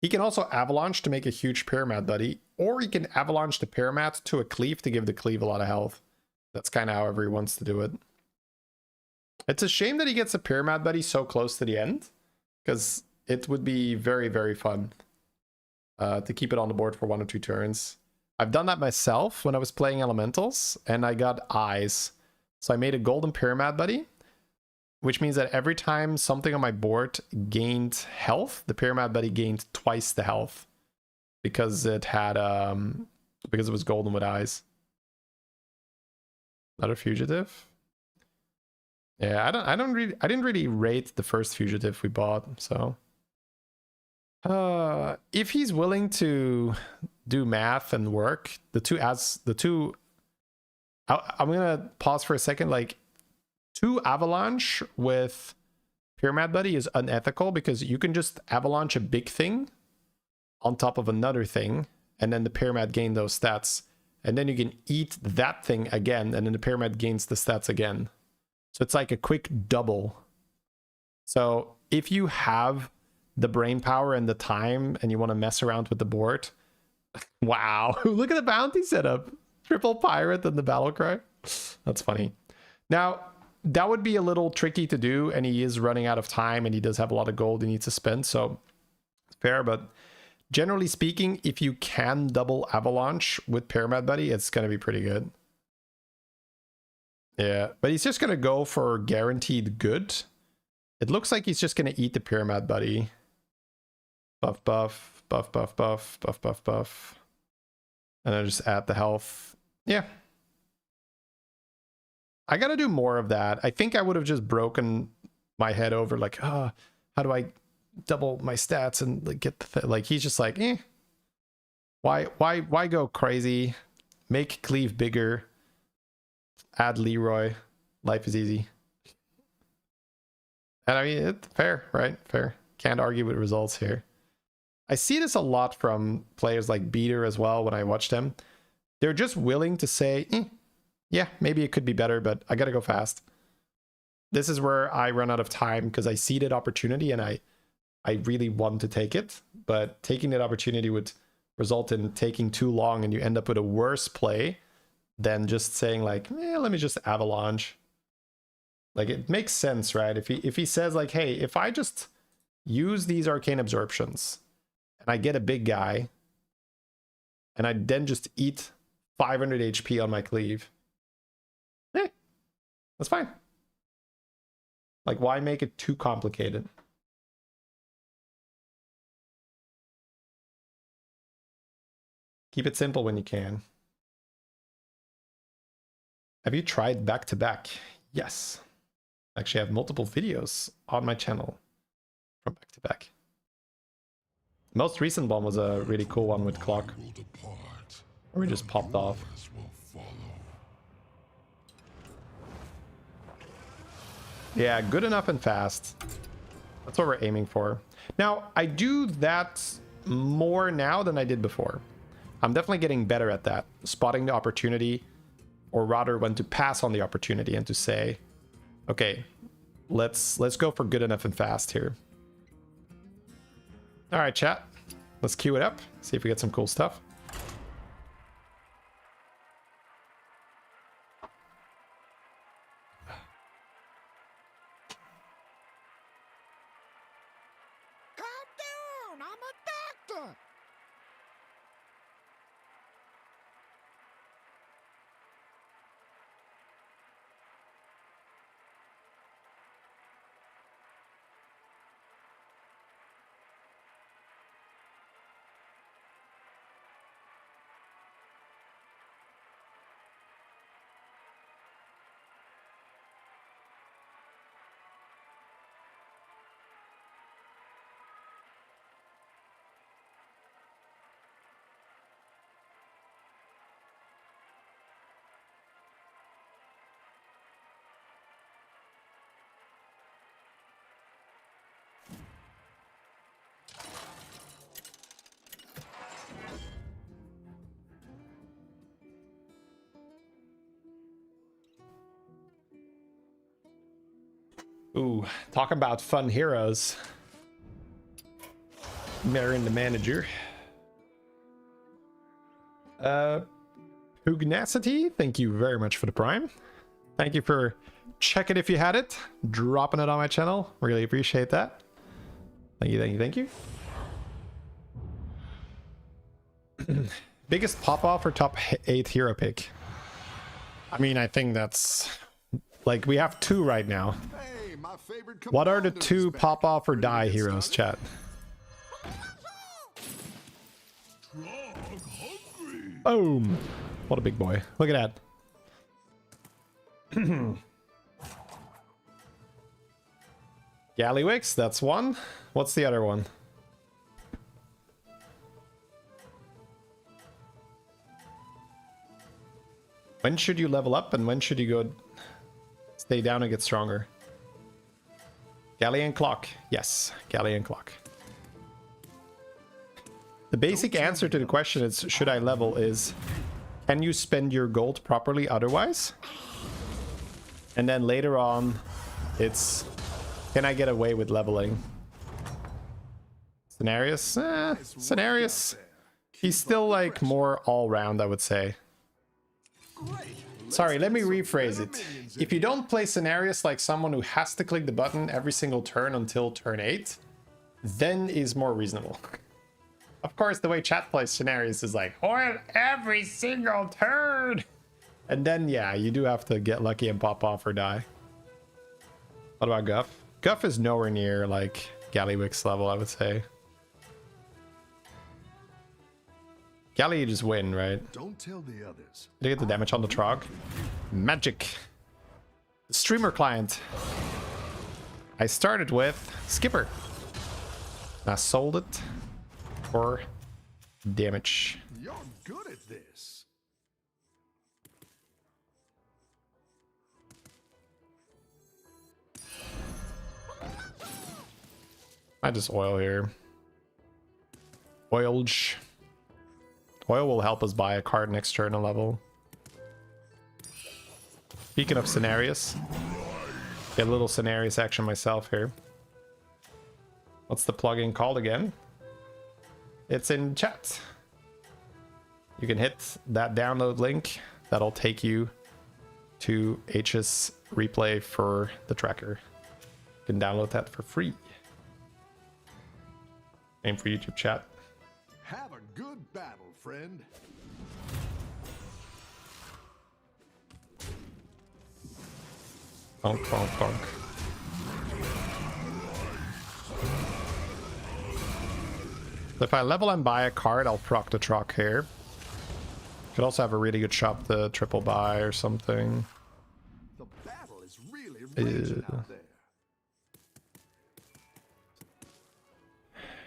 He can also avalanche to make a huge Pyramid Buddy, or he can avalanche the Pyramid to a cleave to give the cleave a lot of health. That's kind of however he wants to do it. It's a shame that he gets a Pyramid Buddy so close to the end. Because it would be very, very fun to keep it on the board for 1 or 2 turns. I've done that myself when I was playing elementals, and I got eyes. So I made a golden pyramid buddy, which means that every time something on my board gained health, the pyramid buddy gained twice the health because it had because it was golden with eyes. Another fugitive. Yeah, I didn't really rate the first fugitive we bought, so if he's willing to do math and work, I'm gonna pause for a second. Like 2 avalanche with pyramid buddy is unethical because you can just avalanche a big thing on top of another thing, and then the pyramid gain those stats, and then you can eat that thing again, and then the pyramid gains the stats again. So it's like a quick double. So if you have the brain power and the time and you want to mess around with the board, wow, look at the bounty setup. Triple pirate and the battle cry. That's funny. Now, that would be a little tricky to do, and he is running out of time, and he does have a lot of gold he needs to spend, so fair. But generally speaking, if you can double avalanche with pyramid buddy, it's going to be pretty good. Yeah, but he's just going to go for guaranteed good. It looks like he's just going to eat the pyramid buddy. Buff, buff, buff, buff, buff, buff, buff, buff. And then just add the health. Yeah. I got to do more of that. I think I would have just broken my head over like, how do I double my stats and like get the like he's just like, why go crazy? Make cleave bigger. Add Leroy. Life is easy. And I mean, it's fair, right? Fair. Can't argue with results here. I see this a lot from players like Beater as well when I watch them. They're just willing to say, yeah, maybe it could be better, but I gotta go fast. This is where I run out of time because I see that opportunity and I really want to take it, but taking that opportunity would result in taking too long and you end up with a worse play than just saying like, let me just avalanche. Like it makes sense, right? If he says like, hey, if I just use these arcane absorptions and I get a big guy and I then just eat 500 HP on my cleave, that's fine. Like, why make it too complicated? Keep it simple when you can. Have you tried back-to-back? Yes. Actually, I have multiple videos on my channel from back-to-back. The most recent one was a really cool one with clock. Where we just popped off. Yeah, good enough and fast. That's what we're aiming for. Now, I do that more now than I did before. I'm definitely getting better at that. Spotting the opportunity, or rather when to pass on the opportunity and to say, okay, let's go for good enough and fast here. All right, chat. Let's queue it up. See if we get some cool stuff. Ooh, talking about fun heroes. Marrying the manager. Pugnacity, thank you very much for the prime. Thank you for checking if you had it, dropping it on my channel. Really appreciate that. Thank you, thank you, thank you. Biggest pop-off or top 8 hero pick? I mean, I think that's... Like, we have 2 right now. Hey, my favorite What are the commander 2 is back. pop-off or Ready to die get heroes, started? chat? Trog hungry. Boom! What a big boy. Look at that. Gallywix, that's one. What's the other one? When should you level up and when should you go stay down and get stronger? Galleon Clock. Yes, Galleon Clock. The basic answer to the question is, should I level, is, can you spend your gold properly otherwise? And then later on, it's, can I get away with leveling? Scenarios? Scenarios. He's still like more all-round, I would say. Sorry, let me rephrase it. If you don't play Scenarios like someone who has to click the button every single turn until turn 8, then is more reasonable. Of course, the way chat plays Scenarios is like, oil every single turn! And then, yeah, you do have to get lucky and pop off or die. What about Guff? Guff is nowhere near, like, Gallywix level, I would say. Galley, you just win, right? Don't tell the others. Did you get the damage on the Trog? Magic. Streamer client. I started with Skipper. I sold it for damage. You're good at this. I just oil here. Oilge. Oil will help us buy a card next turn a level. Speaking of scenarios, get a little scenarios action myself here. What's the plugin called again? It's in chat. You can hit that download link. That'll take you to H's replay for the tracker. You can download that for free. Aim for YouTube chat. Have a good battle, friend. Bonk, bonk, bonk. So if I level and buy a card, I'll proc the Troc here. Could also have a really good shot the triple buy or something. The battle is really raging out there.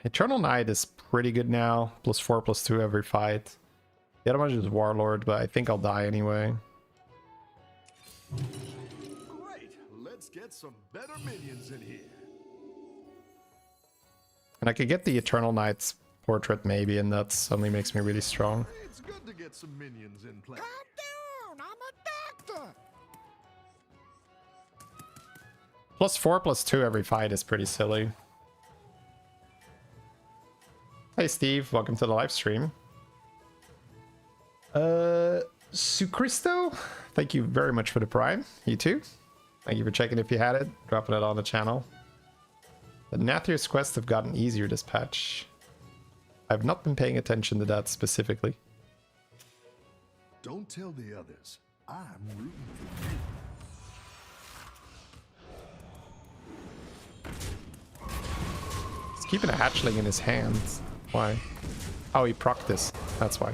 Eternal Knight is pretty good now. +4/+2 every fight. The other one is Warlord, but I think I'll die anyway. Great. Let's get some better minions in here. And I could get the Eternal Knight's portrait maybe, and that suddenly makes me really strong. It's good to get some minions in play. Calm down, I'm a doctor. +4/+2 every fight is pretty silly. Hey Steve, welcome to the live stream. Sucristo, thank you very much for the prime. You too. Thank you for checking if you had it, dropping it on the channel. The Nathir's quests have gotten easier this patch. I've not been paying attention to that specifically. Don't tell the others. I'm rooting for you. He's keeping a hatchling in his hands. Why? Oh, he procced this. That's why.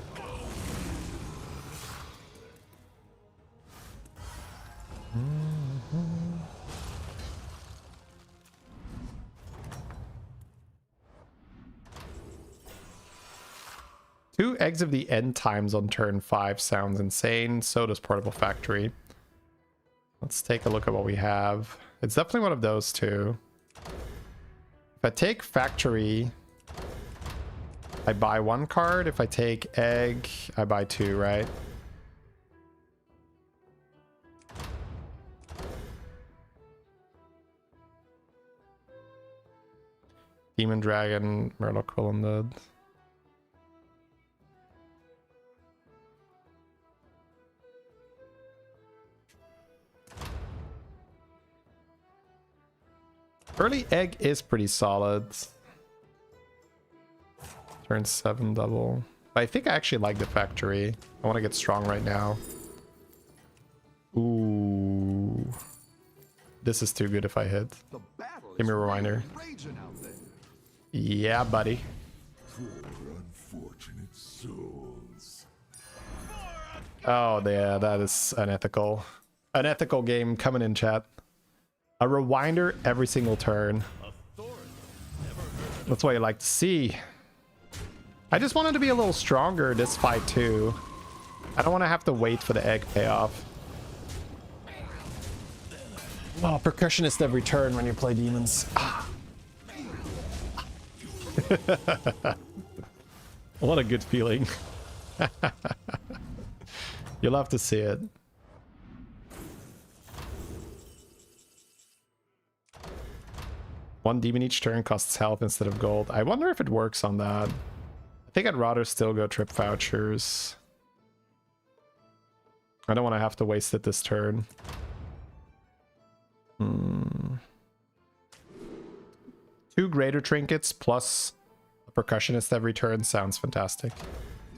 Two eggs of the end times on turn 5 sounds insane. So does Portable Factory. Let's take a look at what we have. It's definitely one of those two. If I take Factory, I buy 1 card. If I take Egg, I buy 2, right? Demon Dragon, Murloc Undead. Early Egg is pretty solid. Turn 7 double. But I think I actually like the factory. I want to get strong right now. Ooh. This is too good if I hit. The battle Give me a is reminder. really raging out there. Yeah, buddy. Poor unfortunate souls. Oh, yeah, that is unethical. Unethical game coming in, chat. A rewinder every single turn. That's what you like to see. I just wanted to be a little stronger this fight too. I don't want to have to wait for the egg payoff. Oh, percussionist every turn when you play demons. Ah. What a good feeling. You'll have to see it. One demon each turn costs health instead of gold. I wonder if it works on that. I think I'd rather still go trip vouchers. I don't want to have to waste it this turn. 2 greater trinkets plus a percussionist every turn sounds fantastic.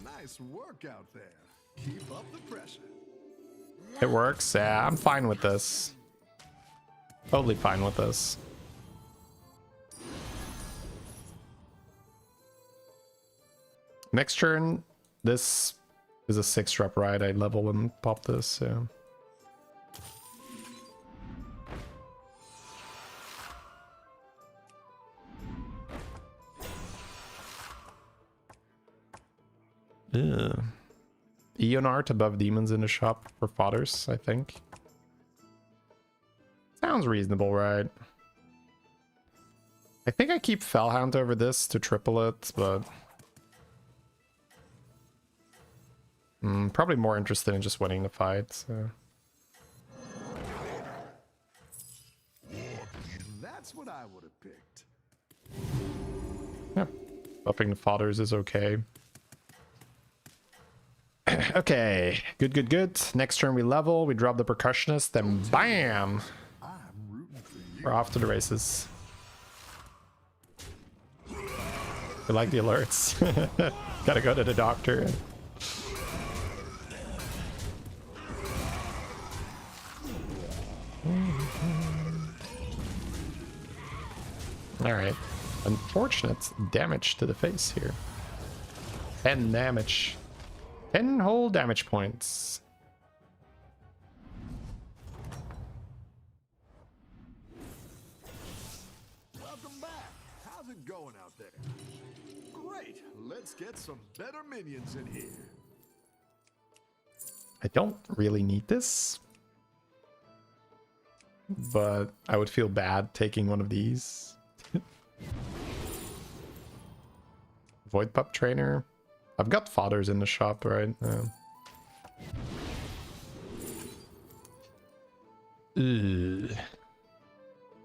Nice work out there. Keep up the pressure. It works. Yeah, I'm fine with this. Totally fine with this. Next turn, this is a 6-drop ride. I level and pop this, so. Yeah. Eon art above demons in the shop for fodders, I think. Sounds reasonable, right? I think I keep Fellhound over this to triple it, but... probably more interested in just winning the fight, so... That's what I would have picked. Yeah. Buffing the fodders is okay. Okay, good, good, good. Next turn we level, we drop the percussionist, then BAM! I'm rooting for you. We're off to the races. We like the alerts. Gotta go to the doctor. Alright. Unfortunate damage to the face here. 10 damage. 10 whole damage points. Welcome back. How's it going out there? Great. Let's get some better minions in here. I don't really need this. But I would feel bad taking one of these. Void Pup Trainer. I've got fodders in the shop, right? Ugh.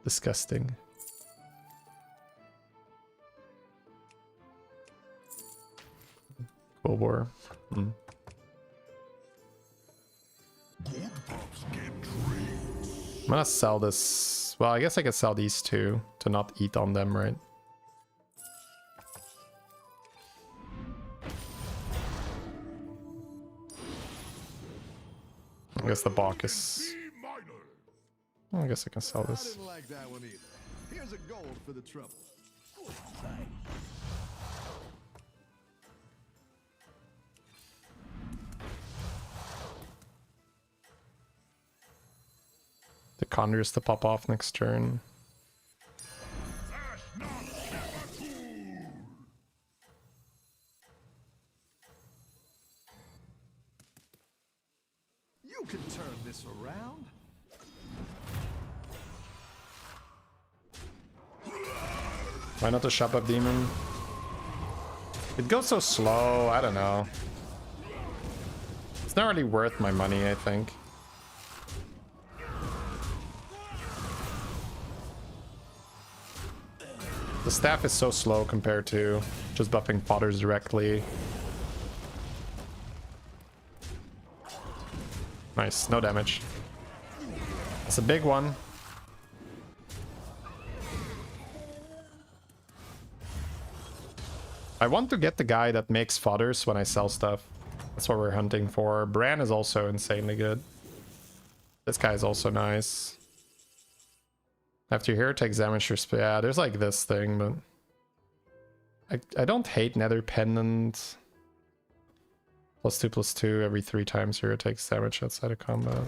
Disgusting. Cold War. Gold pups get treats. I'm gonna sell this. Well, I guess I could sell these two to not eat on them, right? I guess the Bacchus. B minor. Well, I guess I can sell I this. didn't like that one either. Here's a gold for the trouble. The Condors to pop off next turn. That's not Liverpool. You can turn this around. Why not the Shop Up Demon? It goes so slow, I don't know. It's not really worth my money, I think. The staff is so slow compared to just buffing fodders directly. Nice, no damage. That's a big one. I want to get the guy that makes fodders when I sell stuff. That's what we're hunting for. Bran is also insanely good. This guy is also nice. After your hero takes damage, yeah, there's like this thing, but I don't hate Nether Pendant. +2/+2 every 3 times hero takes damage outside of combat.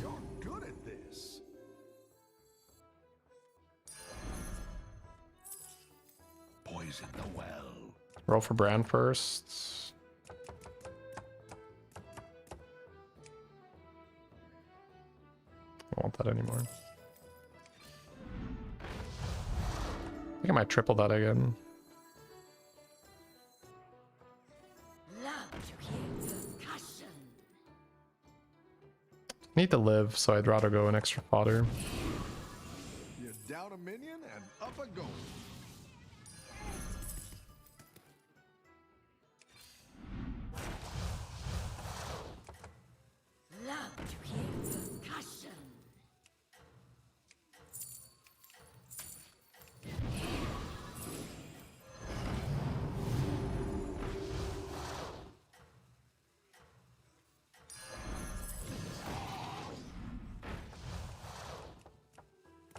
You're good at this. Poison the well. Roll for Bran first. I don't want that anymore. I think I might triple that again. Love to hear percussion. Need to live, so I'd rather go an extra fodder. You're down a minion and up a goal. Love to hear percussion.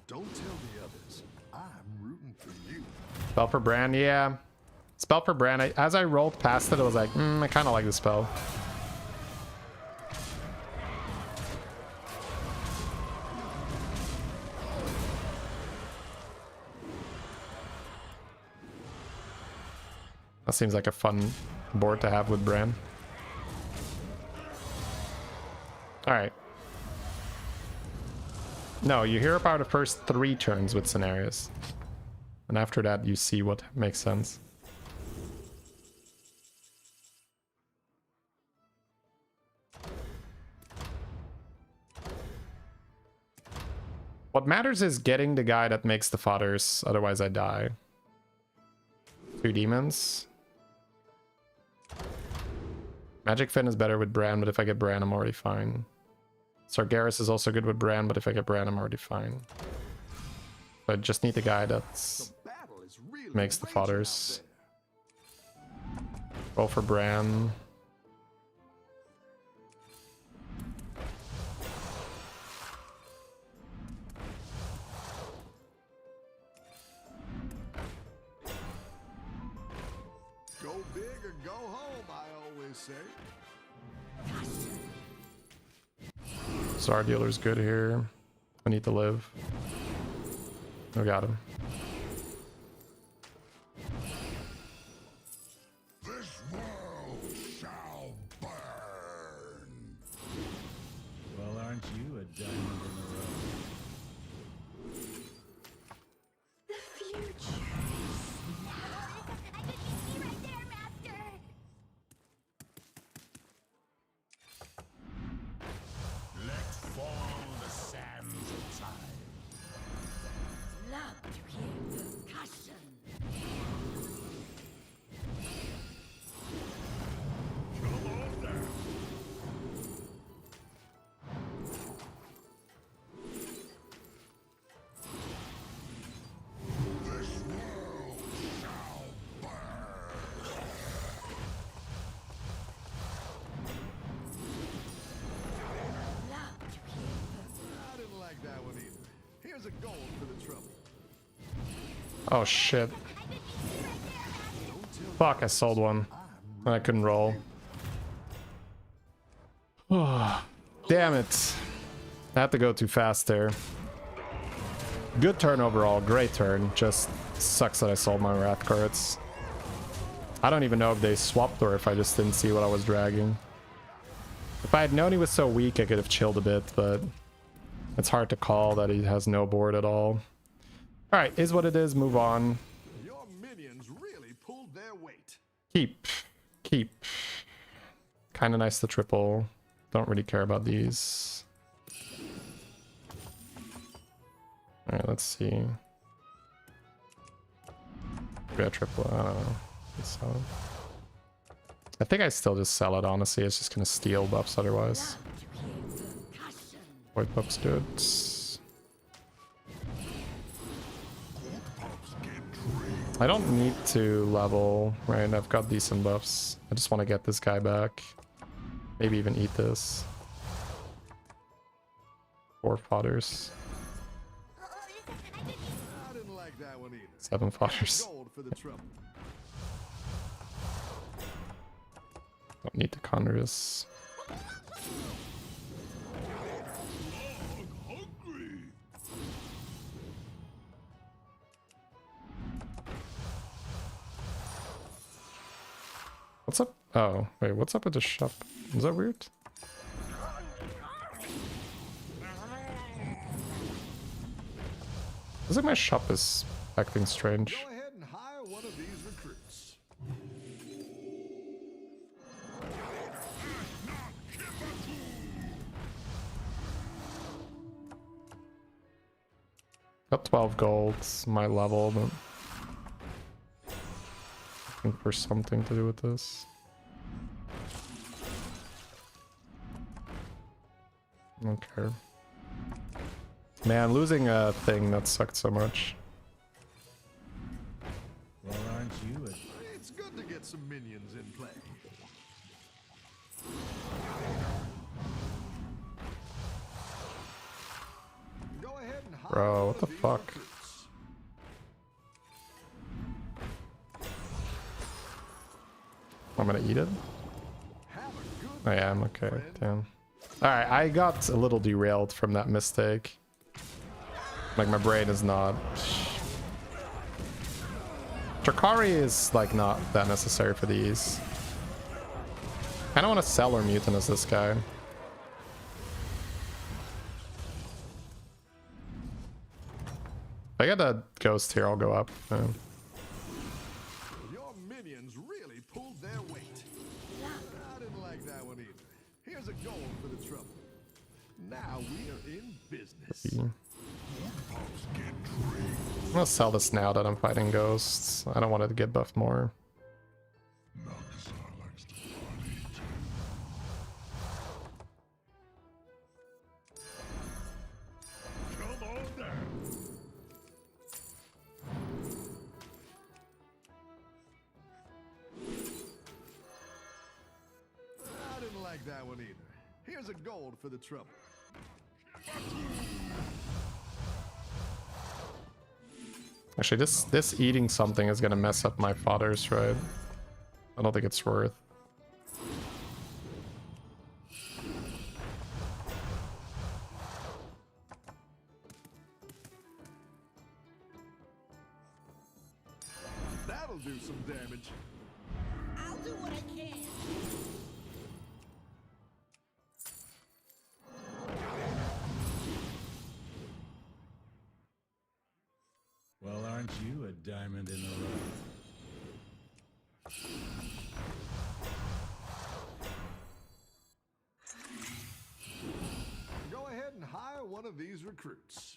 Don't tell the others. I'm rooting for you. Spell for Bran, yeah. Spell for Bran. As I rolled past it, I was like, I kind of like the spell. That seems like a fun board to have with Bran. Alright. No, you hear about the first 3 turns with scenarios. And after that, you see what makes sense. What matters is getting the guy that makes the fodders, otherwise I die. 2 demons. Magic Fin is better with Bran, but if I get Bran, I'm already fine. Sargeras is also good with Bran, but if I get Bran, I'm already fine. So I just need the guy that's The battle is really makes the raging out fodders. there. Roll for Bran. Go big or go home, I always say. Star Dealer's good here. I need to live. I got him. This world shall burn. Well, aren't you a diamond in the rough? The future. I could see right there, Master. Let fall the sands of time. Love to hear percussion. Come on down. This world shall burn. Love to hear I didn't like that one either. Here's a gold for the trouble. Oh shit. Fuck, I sold one. And I couldn't roll. Damn it. I had to go too fast there. Good turn overall, great turn. Just sucks that I sold my Wrath cards. I don't even know if they swapped or if I just didn't see what I was dragging. If I had known he was so weak, I could have chilled a bit, but it's hard to call that he has no board at all. Alright, is what it is, move on. Your minions really pulled their weight. Keep. Kind of nice to triple. Don't really care about these. Alright, let's see. Maybe I triple, I don't know. So, I think I still just sell it, honestly. It's just gonna steal buffs otherwise. love to hear percussion. Void buff's good. I don't need to level, right? I've got decent buffs. I just want to get this guy back. Maybe even eat this. 4 fodders. I didn't like that one either. 7 fodders. Gold for the trouble. Don't need to counter this. Hungry. What's up? Oh, wait, what's up with the shop? Is that weird? Looks like my shop is acting strange. Go ahead and hire one of these recruits. Got 12 golds, my level, but looking for something to do with this. Okay. Man, losing a thing that sucked so much. Well, aren't you a It's good to get some minions in play. Go ahead and hire Bro, one what of the these fuck? recruits. I'm gonna eat it? Have a good I am, okay, friend. damn. Alright, I got a little derailed from that mistake. Like, my brain is not... Drakari is, like, not that necessary for these. I don't want to sell or mutinous this guy. If I get a ghost here, I'll go up. Yeah. Your minions really pulled their weight. I didn't like that one either. Here's a gold for the trouble. Now we're in business. I'm gonna sell this now that I'm fighting ghosts. I don't want it to get buffed more. Come on down. I didn't like that one either. Here's a gold for the trouble. Actually, this eating something is gonna mess up my fodders, right? I don't think it's worth. That'll do some damage. I'll do what I can. well, aren't you a diamond in the rough? Go ahead and hire one of these recruits.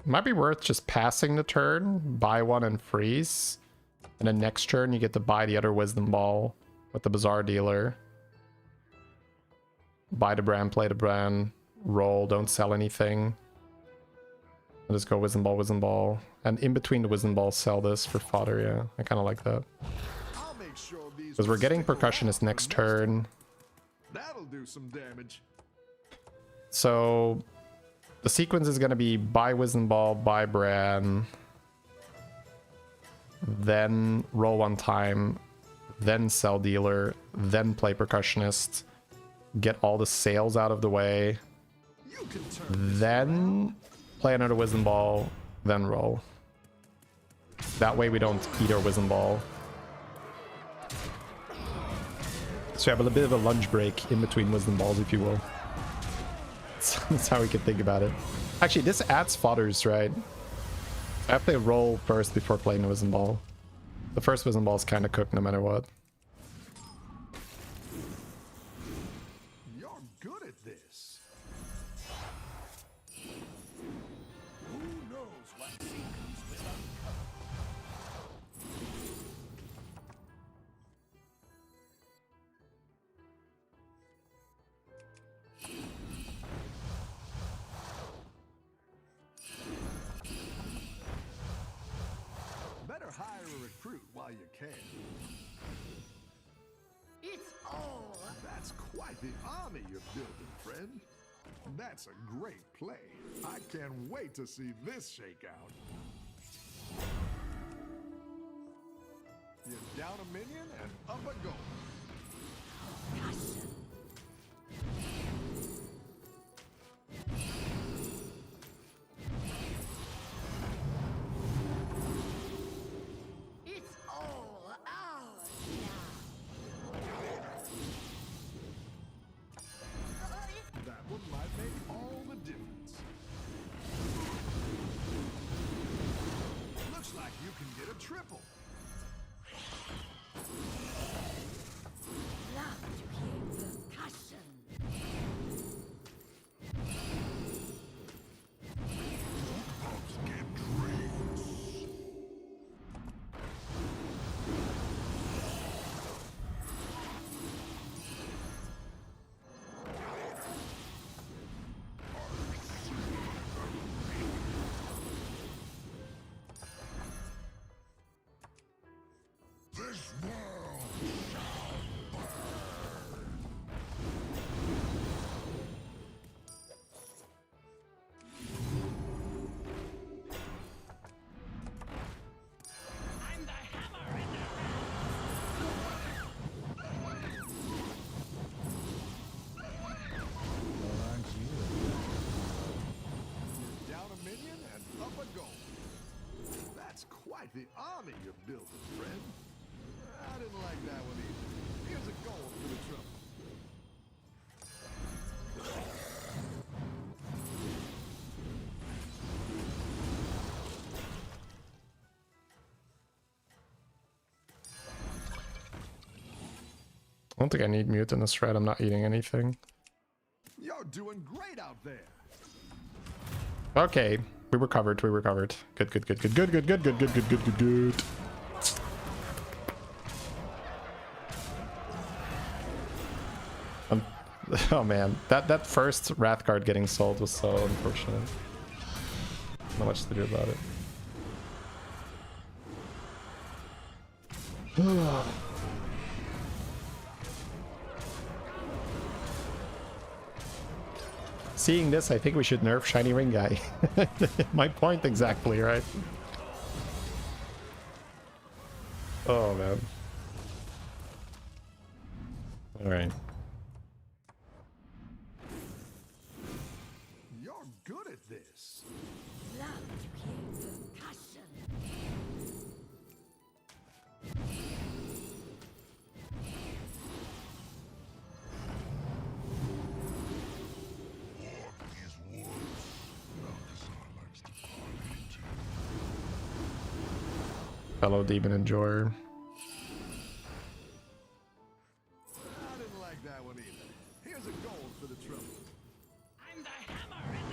Might be worth just passing the turn, buy one and freeze. And then next turn you get to buy the other wisdom ball with the bazaar dealer. Buy the brand, play the brand, roll, don't sell anything. And just go wisdom ball. And in between the wisdom balls, sell this for fodder, yeah. I kinda like that. I'll make sure these Because we're getting stick around percussionist for next time. turn. That'll do some damage. So the sequence is going to be buy Wisdom Ball, buy Bran, then roll one time, then sell dealer, then play percussionist, get all the sales out of the way, You can turn this then play another Wisdom Ball, then roll. That way we don't eat our Wisdom Ball. So we have a bit of a lunch break in between Wisdom Balls, if you will. That's how we can think about it. Actually, this adds fodders, right? I have to roll first before playing the Wisdom Ball. The first Wisdom Ball is kind of cooked no matter what. You're good at this. Who knows what secrets will uncover? while you can. It's all. That's quite the army you're building, friend. That's a great play. I can't wait to see this shake out. You're down a minion and up a goal. It's all ours now. That one might make all the difference. Looks like you can get a triple. Love to hear percussion. This world I'm the hammer in the Well, aren't you a You're down a minion and up a goal. That's quite the army you're building, friend. I didn't like that one either. Here's a goal for the trouble. I don't think I need mute in this thread. I'm not eating anything. You're doing great out there. Okay, we recovered. We recovered. Good, good, good, good, good, good, good, good, good, good, good, good, good. Oh man, that first Wrath card getting sold was so unfortunate. Not much to do about it. Seeing this, I think we should nerf Shiny Ring Guy. My point exactly, right? Oh man. Alright. You're good at this. Love to hear percussion. Fellow Demon Enjoyer. I didn't like that one either. Here's a goal for the trouble. I'm the hammer in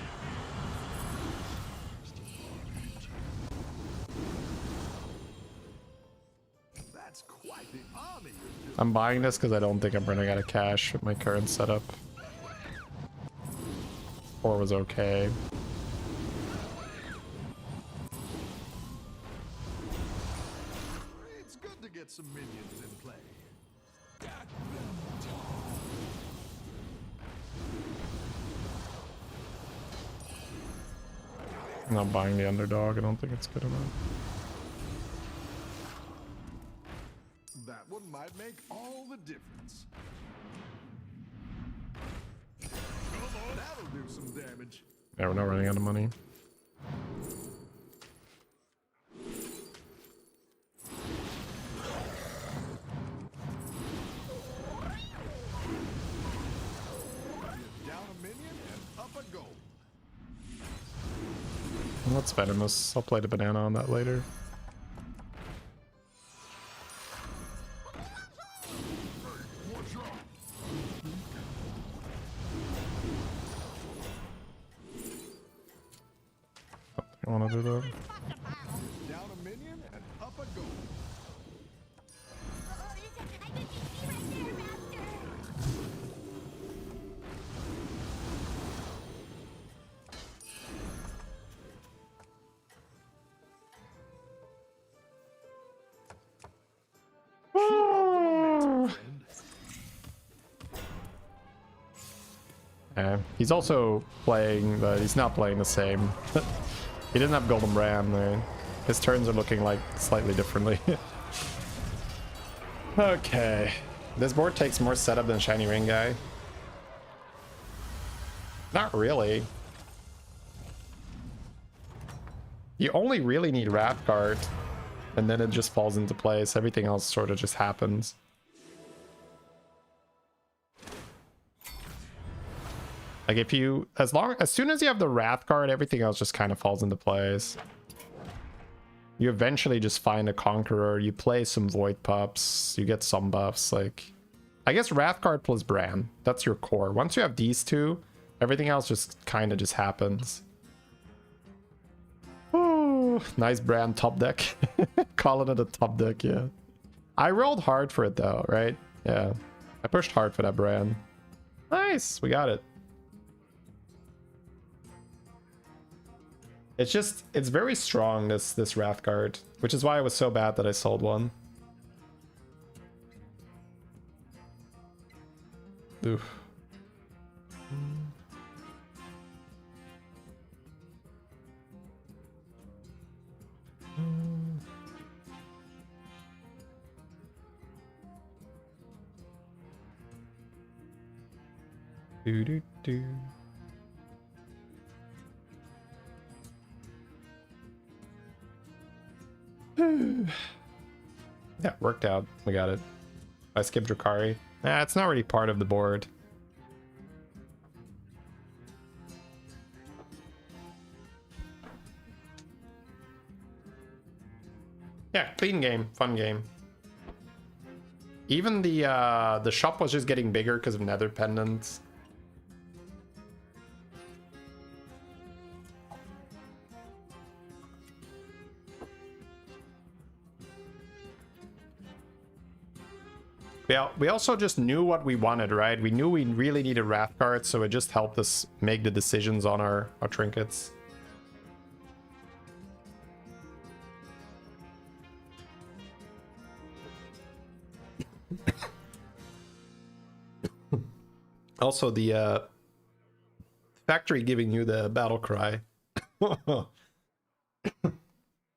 the That's quite the army you're building. I'm buying this because I don't think I'm running out of cash with my current setup. 4 was okay. It's good to get some minions in play. I'm not buying the underdog. I don't think it's good enough. That one might make all the difference. That'll do some damage. Yeah, we're not running out of money. You're down a minion and up a goal. Let's Venomous. I'll play the banana on that later. I want to do that. Down a minion and up a goal. He's also playing, but he's not playing the same. He didn't have Golden Ram, right? His turns are looking like slightly differently. Okay. This board takes more setup than Shiny Ring Guy. Not really. You only really need Wrathguard, and then it just falls into place. Everything else sort of just happens. Like if you, as soon as you have the Wrathguard, everything else just kind of falls into place. You eventually just find a Conqueror, you play some Void Pups, you get some buffs, like... I guess Wrathguard plus Bran, that's your core. Once you have these two, everything else just kind of just happens. Ooh, nice Bran top deck. Calling it a top deck, yeah. I rolled hard for it though, right? Yeah. I pushed hard for that Bran. Nice, we got it. It's just, it's very strong, this Wrathguard, which is why it was so bad that I sold one. Oof. Do do do. Yeah, worked out. We got it. I skipped Drakari. Nah, it's not really part of the board. Yeah, clean game, fun game. Even the shop was just getting bigger because of Nether pendants. Yeah, we also just knew what we wanted, right? We knew we really needed Wrathguard, so it just helped us make the decisions on our trinkets. Also, the factory giving you the battle cry.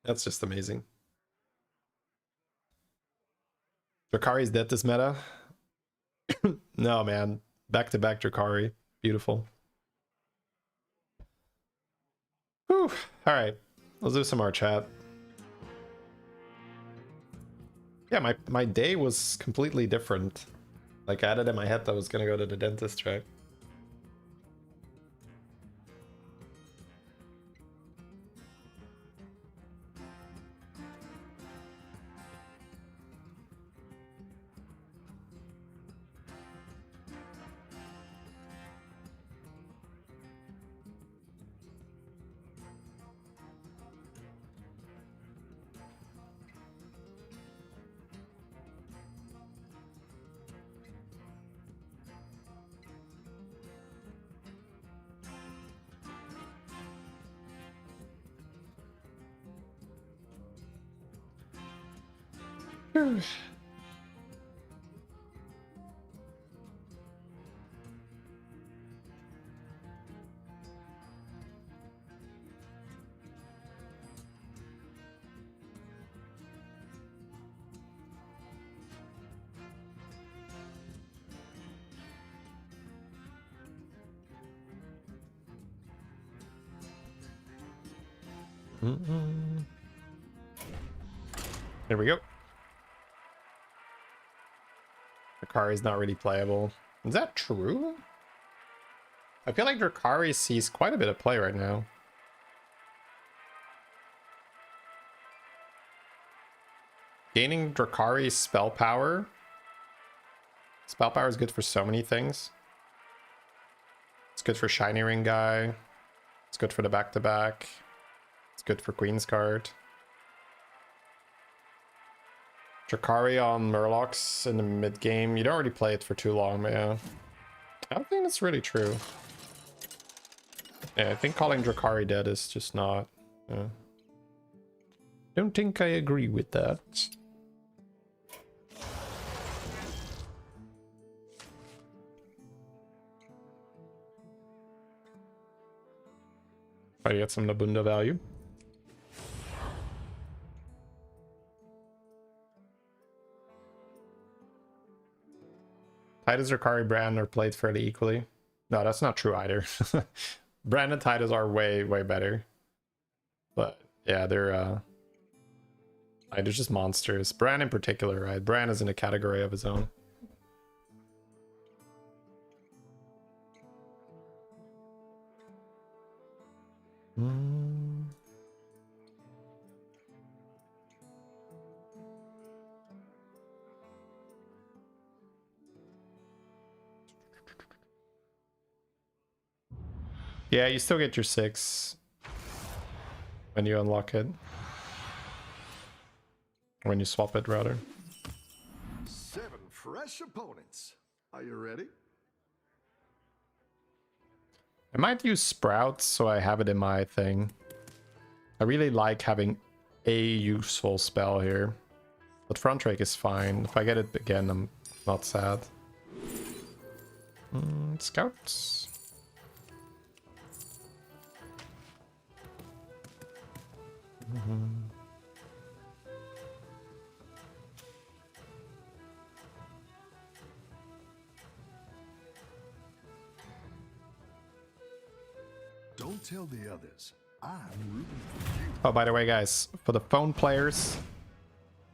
That's just amazing. Drakari's dead this meta? No, man. Back-to-back Drakari. Beautiful. Whew. Alright. Let's do some more chat. Yeah, my day was completely different. Like, I had it in my head that I was gonna go to the dentist, right? There we go. Drakari's not really playable. Is that true? I feel like Drakari sees quite a bit of play right now. Gaining Drakari's spell power. Spell power is good for so many things. It's good for Shiny Ring Guy. It's good for the back-to-back. It's good for Queen's Card. Drakari on Murlocs in the mid-game. You don't really play it for too long, but yeah. I don't think that's really true. Yeah, I think calling Drakari dead is just not... Yeah. Don't think I agree with that. Try to get some Nabunda value. Titus, Rukari, Brand are played fairly equally. No, that's not true either. Brand and Titus are way better. But yeah, they're just monsters. Brand in particular, right? Brand is in a category of his own. Yeah, you still get your 6 when you unlock it. When you swap it, rather. 7 fresh opponents. Are you ready? I might use Sprouts so I have it in my thing. I really like having a useful spell here. But Front Rake is fine. If I get it again, I'm not sad. Scouts. Don't tell the others. I'm rooting for you. Oh, by the way, guys, for the phone players,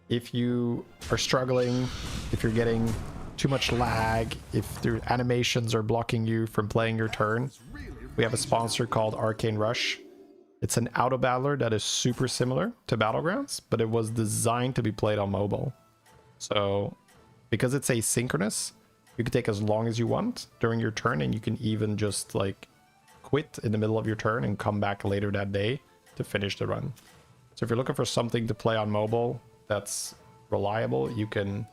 if you are struggling, if you're getting too much lag, if the animations are blocking you from playing your turn, we have a sponsor called Arcanerush. It's an auto battler that is super similar to Battlegrounds, but it was designed to be played on mobile. So because it's asynchronous, you can take as long as you want during your turn, and you can even just like quit in the middle of your turn and come back later that day to finish the run. So if you're looking for something to play on mobile that's reliable, you can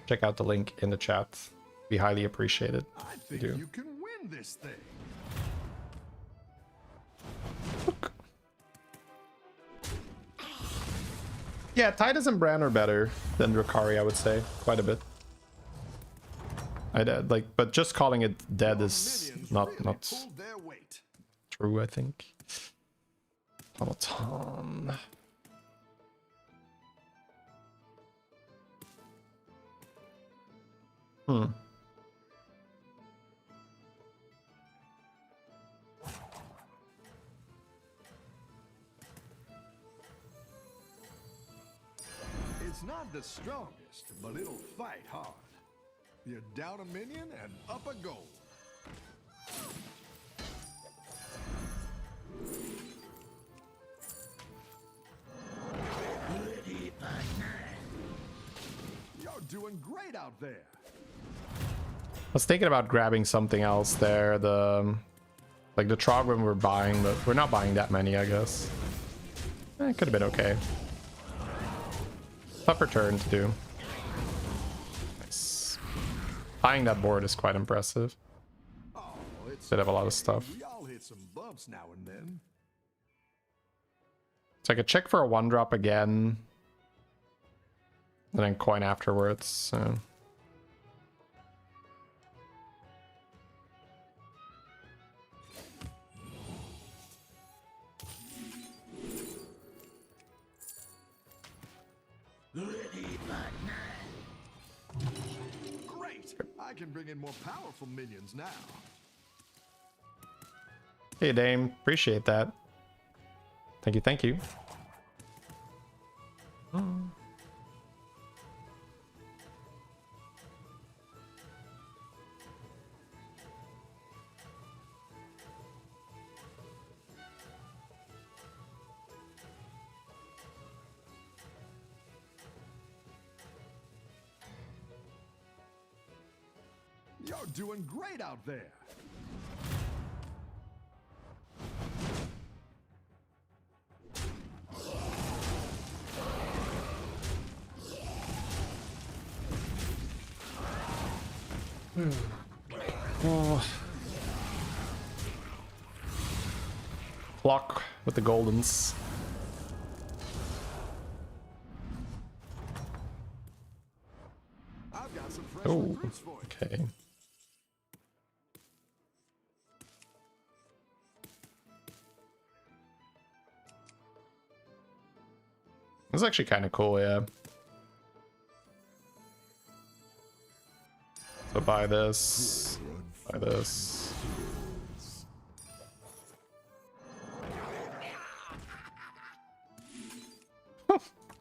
check out the link in the chat. Be highly appreciated. I think you can win this thing. Yeah, Titus and Bran are better than Rukari, I would say, quite a bit. But just calling it dead is not true, I think. Automaton. It's not the strongest, but it'll fight hard. You're down a minion and up a goal. You're doing great out there. I was thinking about grabbing something else there. The Trogdom we're buying, but we're not buying that many, I guess. It could have been okay. Tougher turn to do. Nice. Buying that board is quite impressive. Oh, it's Did have a lot of stuff. We all hit some bumps now and then. So I could check for a 1-drop again. And then coin afterwards. So. Great! I can bring in more powerful minions now. Hey Dame, appreciate that. Thank you, thank you. You're doing great out there. Block with the Goldens. I've got some fresh Oh, recruits for you. okay. It's actually kind of cool, yeah. So buy this. Buy this.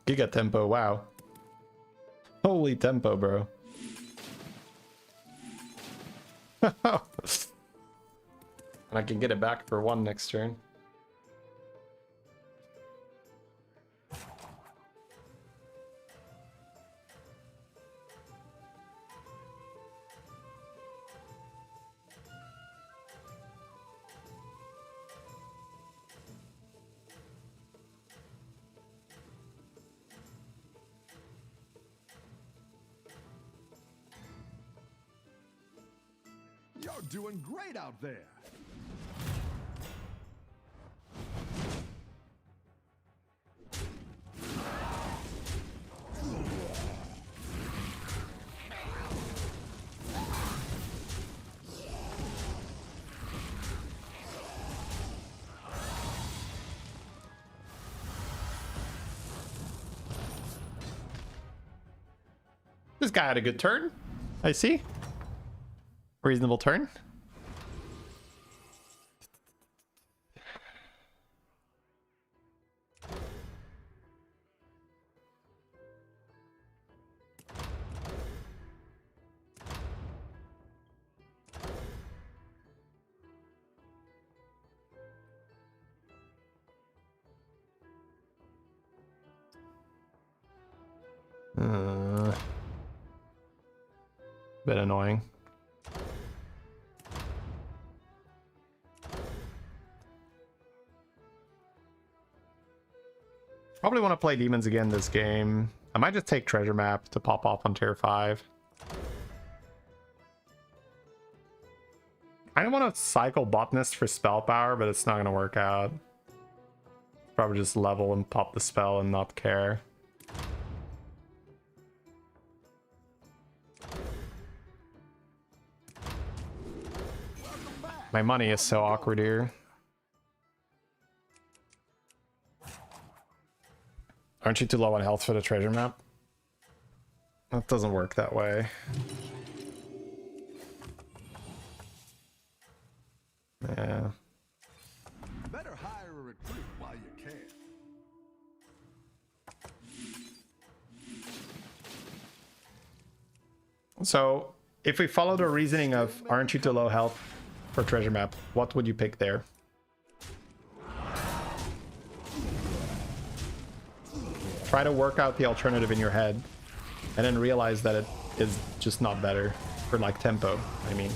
Giga tempo, wow. Holy tempo, bro. And I can get it back for 1 next turn. You're doing great out there. This guy had a good turn. I see. Reasonable turn. Bit annoying. Probably want to play demons again this game. I might just take treasure map to pop off on tier 5. I don't want to cycle botanist for spell power, but it's not going to work out. Probably just level and pop the spell and not care. My money is so awkward here. Aren't you too low on health for the treasure map? That doesn't work that way. Yeah. Better hire a recruit while you can. So, if we follow the reasoning of aren't you too low health for treasure map, what would you pick there? Try to work out the alternative in your head and then realize that it is just not better for like tempo. I mean,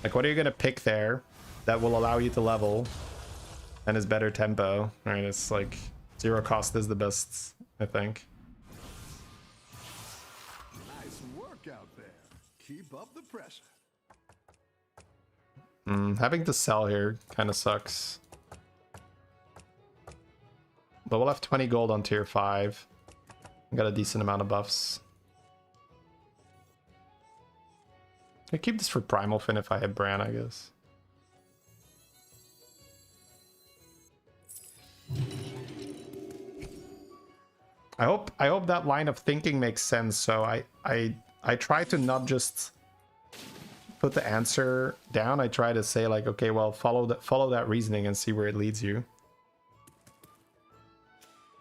like, what are you gonna pick there that will allow you to level and is better tempo? Right? It's like zero cost is the best, I think. Nice work out there. Keep up the pressure. Having to sell here kind of sucks. But we'll have 20 gold on tier 5. Got a decent amount of buffs. I keep this for Primal Fin if I have Bran, I guess. I hope that line of thinking makes sense. So I try to not just put the answer down. I try to say like, okay, well, follow that reasoning and see where it leads you.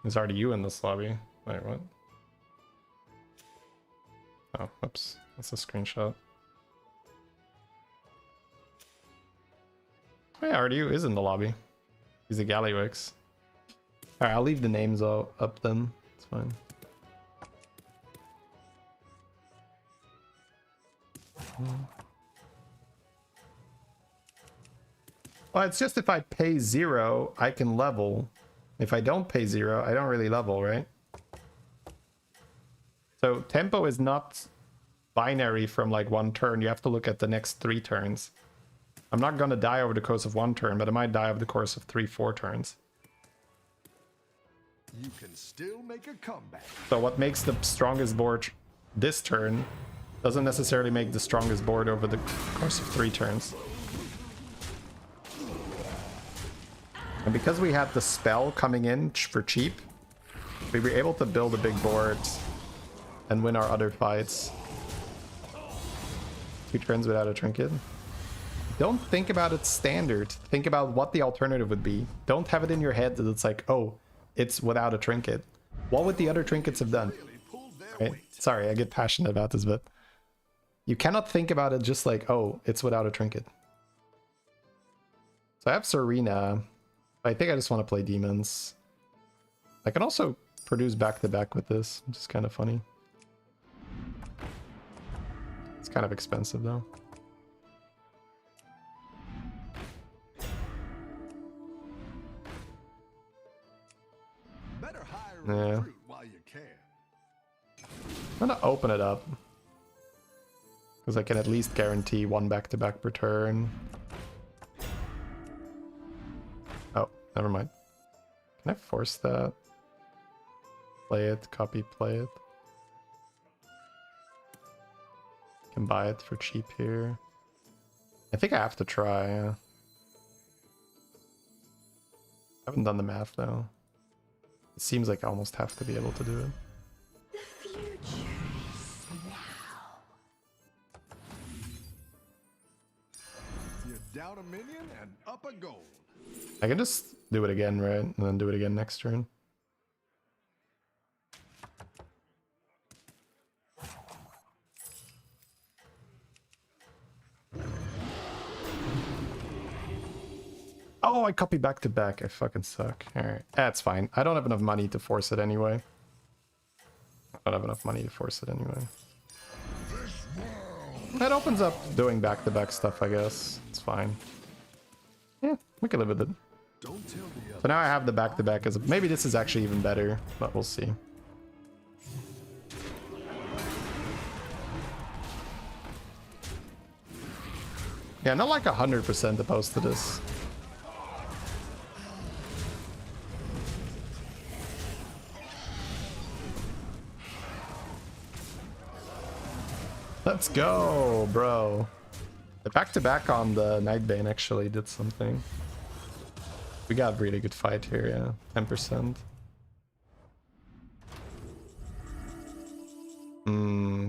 There's already you in this lobby. Wait, what? Oh, oops. That's a screenshot. Oh yeah, Ardu is in the lobby. He's a Gallywix. Alright, I'll leave the names all up then. It's fine. Well, it's just if I pay 0, I can level. If I don't pay 0, I don't really level, right? So tempo is not binary from like 1 turn. You have to look at the next 3 turns. I'm not gonna die over the course of 1 turn, but I might die over the course of 3-4 turns. You can still make a comeback. So what makes the strongest board this turn doesn't necessarily make the strongest board over the course of 3 turns. And because we had the spell coming in for cheap, We were able to build a big board and win our other fights. 2 turns without a trinket. Don't think about it standard. Think about what the alternative would be. Don't have it in your head that it's like, oh, it's without a trinket. What would the other trinkets have done? Right? Sorry, I get passionate about this, but you cannot think about it just like, oh, it's without a trinket. So I have Serena. I think I just want to play demons. I can also produce back-to-back with this, which is kind of funny. It's kind of expensive though. Better hire a Yeah. recruit while you can. I'm gonna open it up. Because I can at least guarantee 1 back-to-back per turn. Oh, never mind. Can I force that? Play it, copy, play it. Can buy it for cheap here. I think I have to try. I haven't done the math though. It seems like I almost have to be able to do it. The future is now. You're down a minion and up a gold. I can just do it again, right? And then do it again next turn. Oh, I copy back to back. I fucking suck. Alright. That's fine. I don't have enough money to force it anyway. I don't have enough money to force it anyway. That opens up doing back-to-back stuff, I guess. It's fine. Yeah, we can live with it. Don't tell the So other. now I have the back-to-back as a... Maybe this is actually even better, but we'll see. Yeah, not like 100% opposed to this. Let's go, bro. The back-to-back on the Nightbane actually did something. We got a really good fight here, yeah. 10%.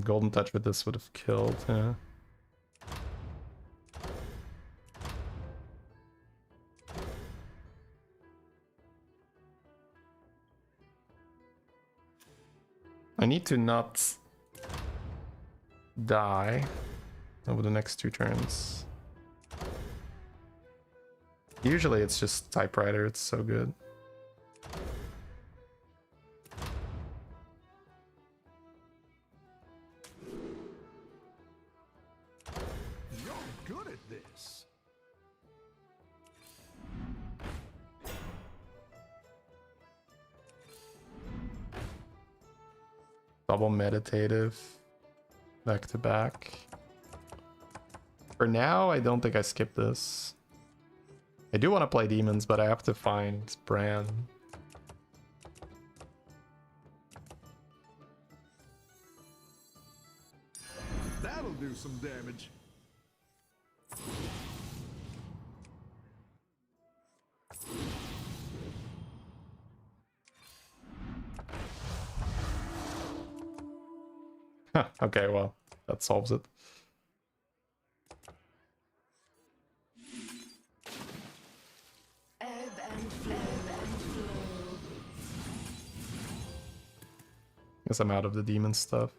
Golden Touch with this would have killed, yeah. I need to not die over the next 2 turns. Usually it's just typewriter, it's so good. You're good at this. Double meditative. Back to back. For now, I don't think I skip this. I do want to play demons, but I have to find Bran. That'll do some damage. Okay, well, that solves it. Ebb and flow. Guess I'm out of the demon stuff.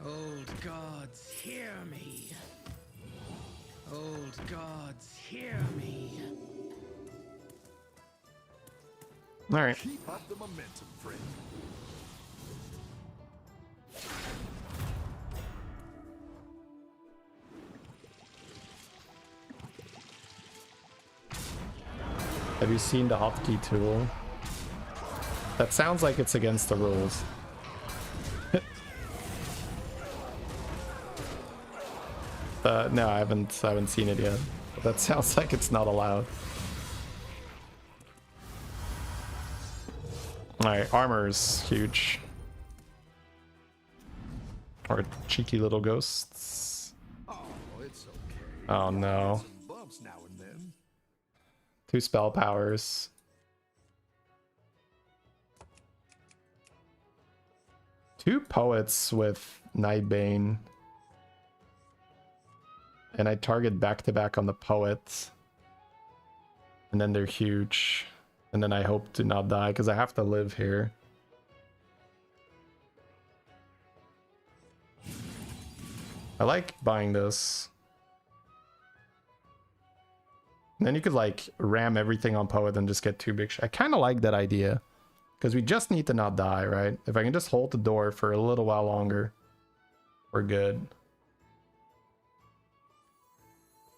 Old gods, hear me. Old gods, hear me. All right. Keep up the momentum, friend. Have you seen the hotkey tool? That sounds like it's against the rules. No, I haven't seen it yet. But that sounds like it's not allowed. Alright, armor's huge. Or cheeky little ghosts. Oh, it's okay. Oh no. Some bumps now and then. 2 spell powers. Two poets with Nightbane. And I target back-to-back on the poet. And then they're huge. And then I hope to not die, because I have to live here. I like buying this. And then you could like ram everything on poet and just get 2 big I kind of like that idea. Because we just need to not die, right? If I can just hold the door for a little while longer, we're good.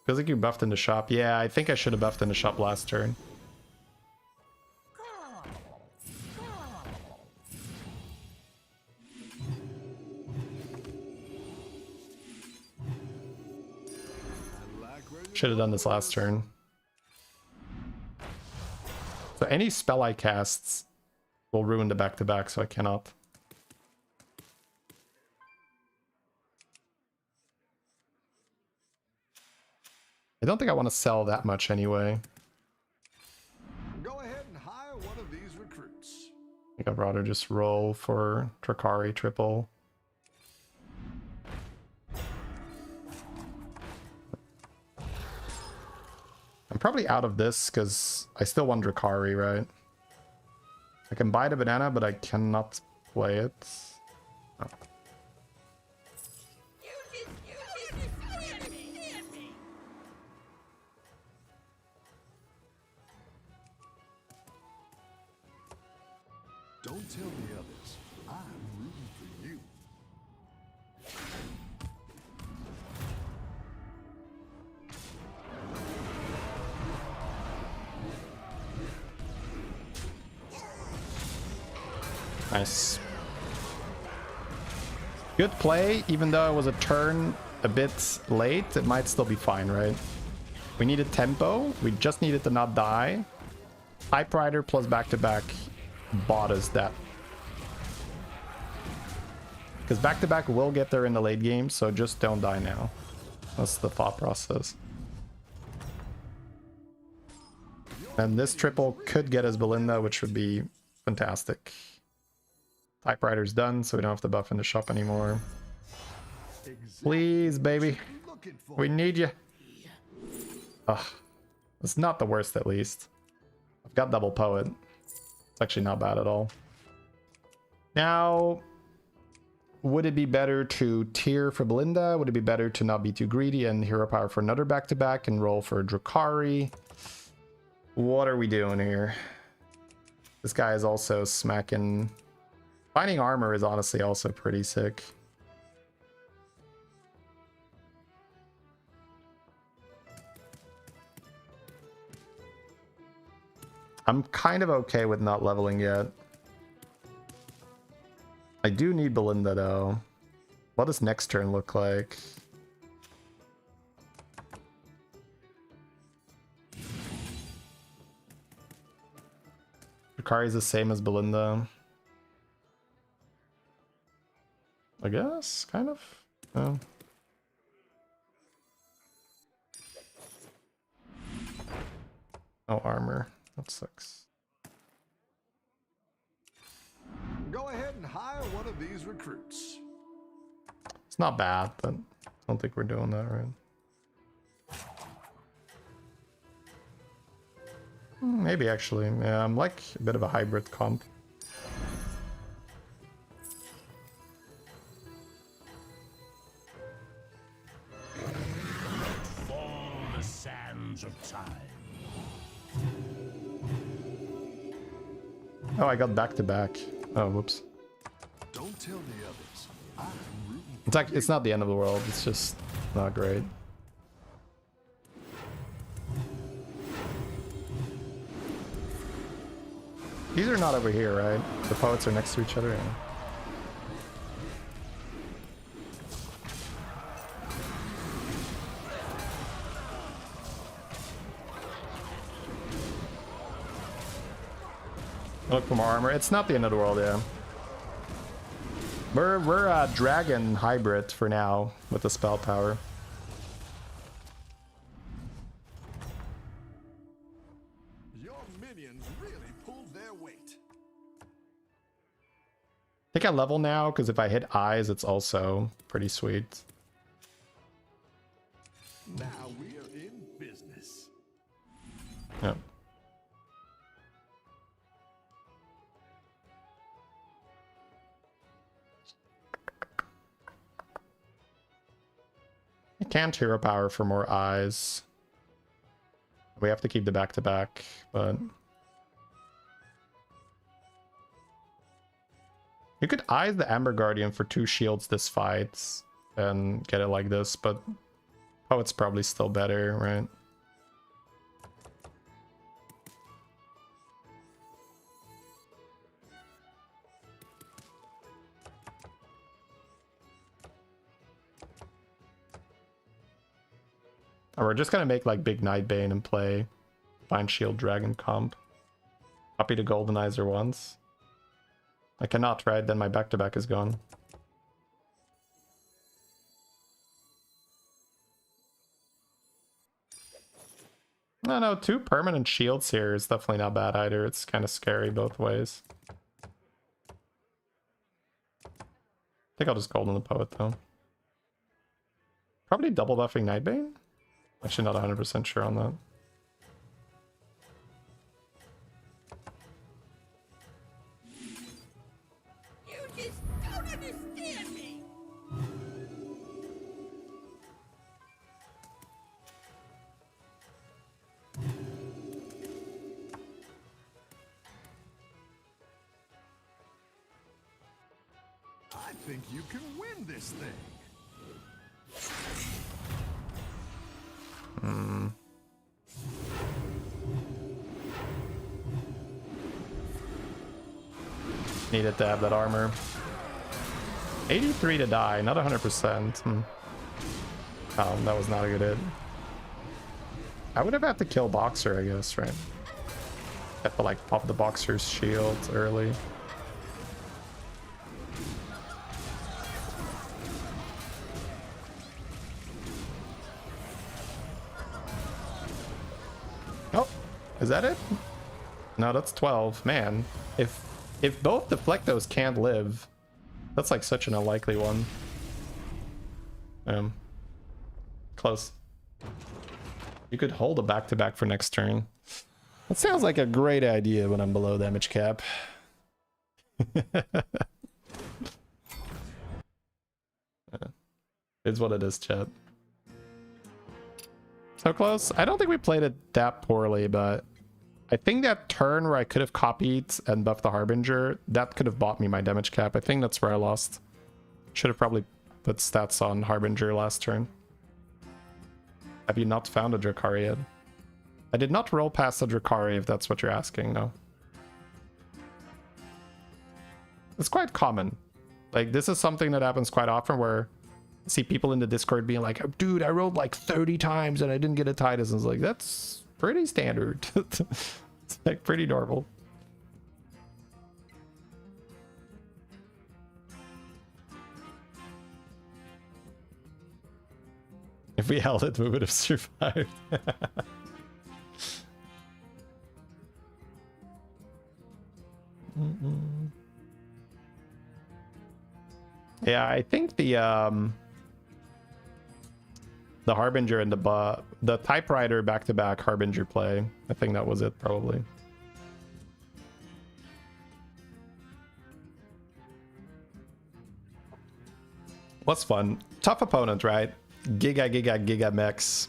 Feels like you buffed in the shop. Yeah, I think I should have buffed in the shop last turn. Should have done this last turn. So any spell I cast will ruin the back-to-back, so I cannot. I don't think I want to sell that much anyway. Go ahead and hire one of these recruits. I think I'd rather just roll for Drakari triple. I'm probably out of this because I still want Drakari, right? I can buy the banana, but I cannot play it. Oh. Don't tell the others. I'm rooting for you. Nice. Good play, even though it was a turn a bit late, it might still be fine, right? We needed tempo, we just needed to not die. Typewriter plus back-to-back bought us that. Because back-to-back will get there in the late game, so just don't die now. That's the thought process. And this triple could get us Belinda, which would be fantastic. Typewriter's done, so we don't have to buff in the shop anymore. Please, baby. We need you. Ugh. It's not the worst, at least. I've got double poet. It's actually not bad at all. Now, would it be better to tier for Belinda? Would it be better to not be too greedy and hero power for another back-to-back and roll for Drakari? What are we doing here? This guy is also smacking... Finding armor is honestly also pretty sick. I'm kind of okay with not leveling yet. I do need Belinda though. What does next turn look like? Drakari is the same as Belinda. I guess, kind of. Oh. No armor. That sucks. Go ahead and hire one of these recruits. It's not bad, but I don't think we're doing that right. Maybe actually. Yeah, I'm like a bit of a hybrid comp. Of time. Oh, I got back-to-back. Oh, whoops. Don't tell the others. I'm rooting. It's like it's not the end of the world. It's just not great. These are not over here, right? The poets are next to each other. Yeah. Look for more armor. It's not the end of the world, yeah. We're a dragon hybrid for now with the spell power. Your minions really pulled their weight. I think I level now because if I hit eyes, it's also pretty sweet. Now we're in business. Yep. I can't hero power for more eyes. We have to keep the back-to-back, but... You could eyes the Amber Guardian for 2 shields this fight and get it like this, but... Oh, it's probably still better, right? Or we're just gonna make like big Nightbane and play Find Shield Dragon comp. Copy the Goldenizer once. I cannot, right? Then my back-to-back is gone. No, 2 permanent shields here is definitely not bad either. It's kind of scary both ways. I think I'll just Golden the Poet though. Probably double buffing Nightbane? Actually not 100% sure on that. You just don't understand me. I think you can win this thing. Needed to have that armor. 83 to die, not 100%. Oh, that was not a good hit. I would have had to kill Boxer, I guess, right? Have to like pop the Boxer's shield early. Oh, is that it? No, that's 12. Man, if both Deflectos can't live, that's like such an unlikely one. Close. You could hold a back-to-back for next turn. That sounds like a great idea when I'm below damage cap. It's what it is, chat. So close. I don't think we played it that poorly, but I think that turn where I could have copied and buffed the Harbinger, that could have bought me my damage cap. I think that's where I lost. Should have probably put stats on Harbinger last turn. Have you not found a Drakari yet? I did not roll past a Drakari, if that's what you're asking, no. It's quite common. Like, this is something that happens quite often where I see people in the Discord being like, dude, I rolled like 30 times and I didn't get a Titus. And it's like, that's pretty standard. It's like pretty normal. If we held it, we would have survived. Yeah, I think the Harbinger and the Typewriter back-to-back Harbinger play, I think that was it probably. What's fun? Tough opponent, right? Giga mechs.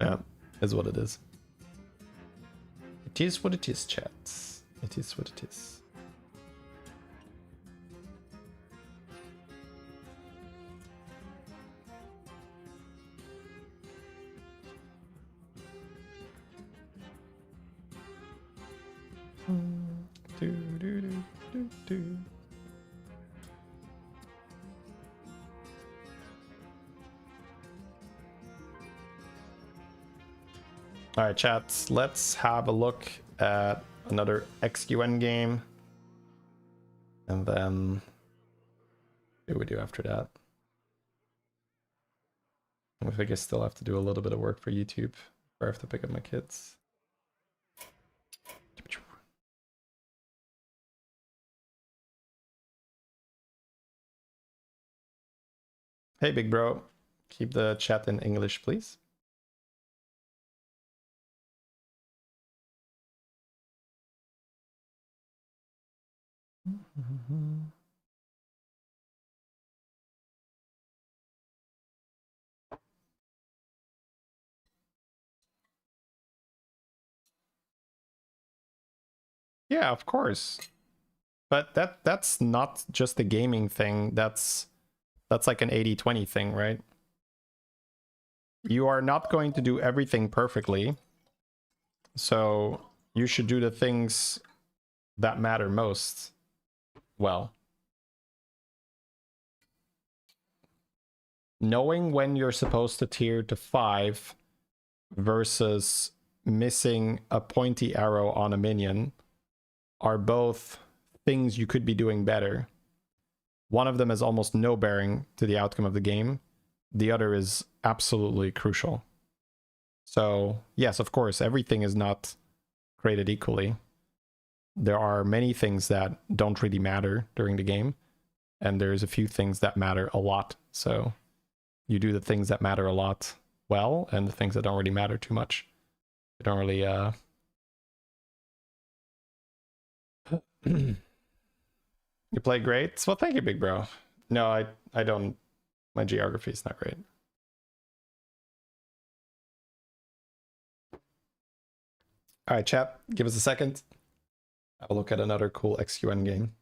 Yeah, is what it is. It is what it is, chat. It is what it is. All right, chats, let's have a look at another XQN game. And then what do we do after that? I think I still have to do a little bit of work for YouTube before I have to pick up my kids. Hey, big bro. Keep the chat in English, please. Yeah, of course. But that's not just a gaming thing. That's like an 80-20 thing, right? You are not going to do everything perfectly. So you should do the things that matter most well. Knowing when you're supposed to tier to 5 versus missing a pointy arrow on a minion are both things you could be doing better. One of them has almost no bearing to the outcome of the game. The other is absolutely crucial. So yes, of course, everything is not created equally. There are many things that don't really matter during the game, and there's a few things that matter a lot. So you do the things that matter a lot well, and the things that don't really matter too much. You don't really You play great? Well, thank you, big bro. No, I don't. My geography is not great. All right, chat, give us a second. I'll look at another cool XQN game.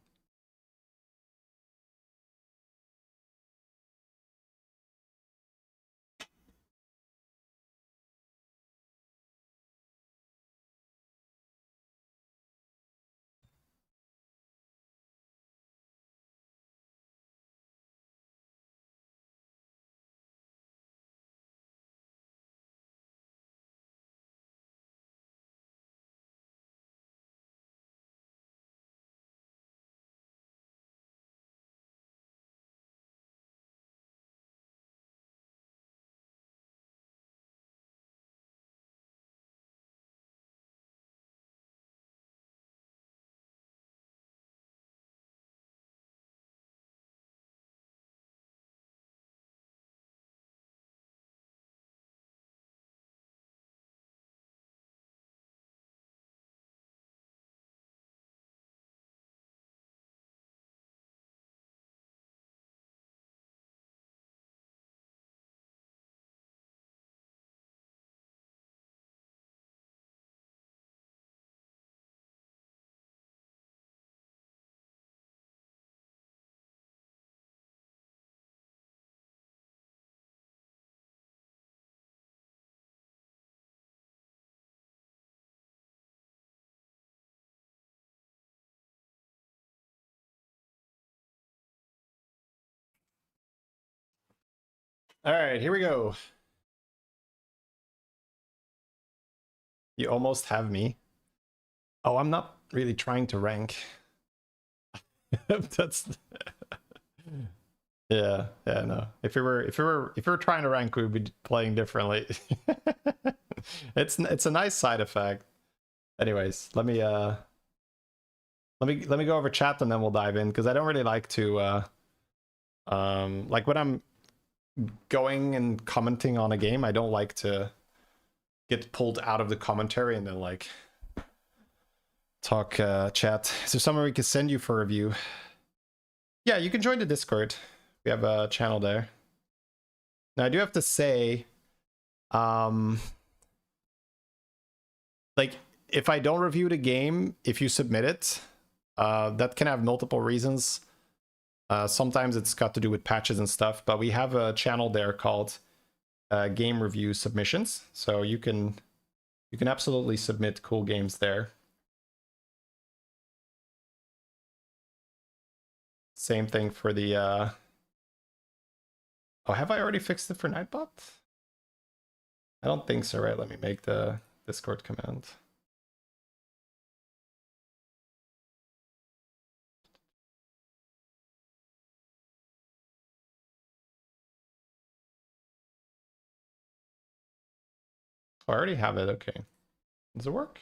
All right, here we go. You almost have me. Oh, I'm not really trying to rank. That's yeah, no. If we were trying to rank, we'd be playing differently. It's a nice side effect. Anyways, let me go over chat and then we'll dive in, because I don't really like to like when I'm going and commenting on a game, I don't like to get pulled out of the commentary and then like talk chat. Is there somewhere we can send you for review? Yeah, you can join the Discord. We have a channel there. Now I do have to say, like if I don't review the game, if you submit it, that can have multiple reasons. Sometimes it's got to do with patches and stuff, but we have a channel there called game review submissions. So you can absolutely submit cool games there. Same thing for the oh, have I already fixed it for Nightbot? I don't think so, right? Let me make the Discord command. Oh, I already have it. Okay. Does it work?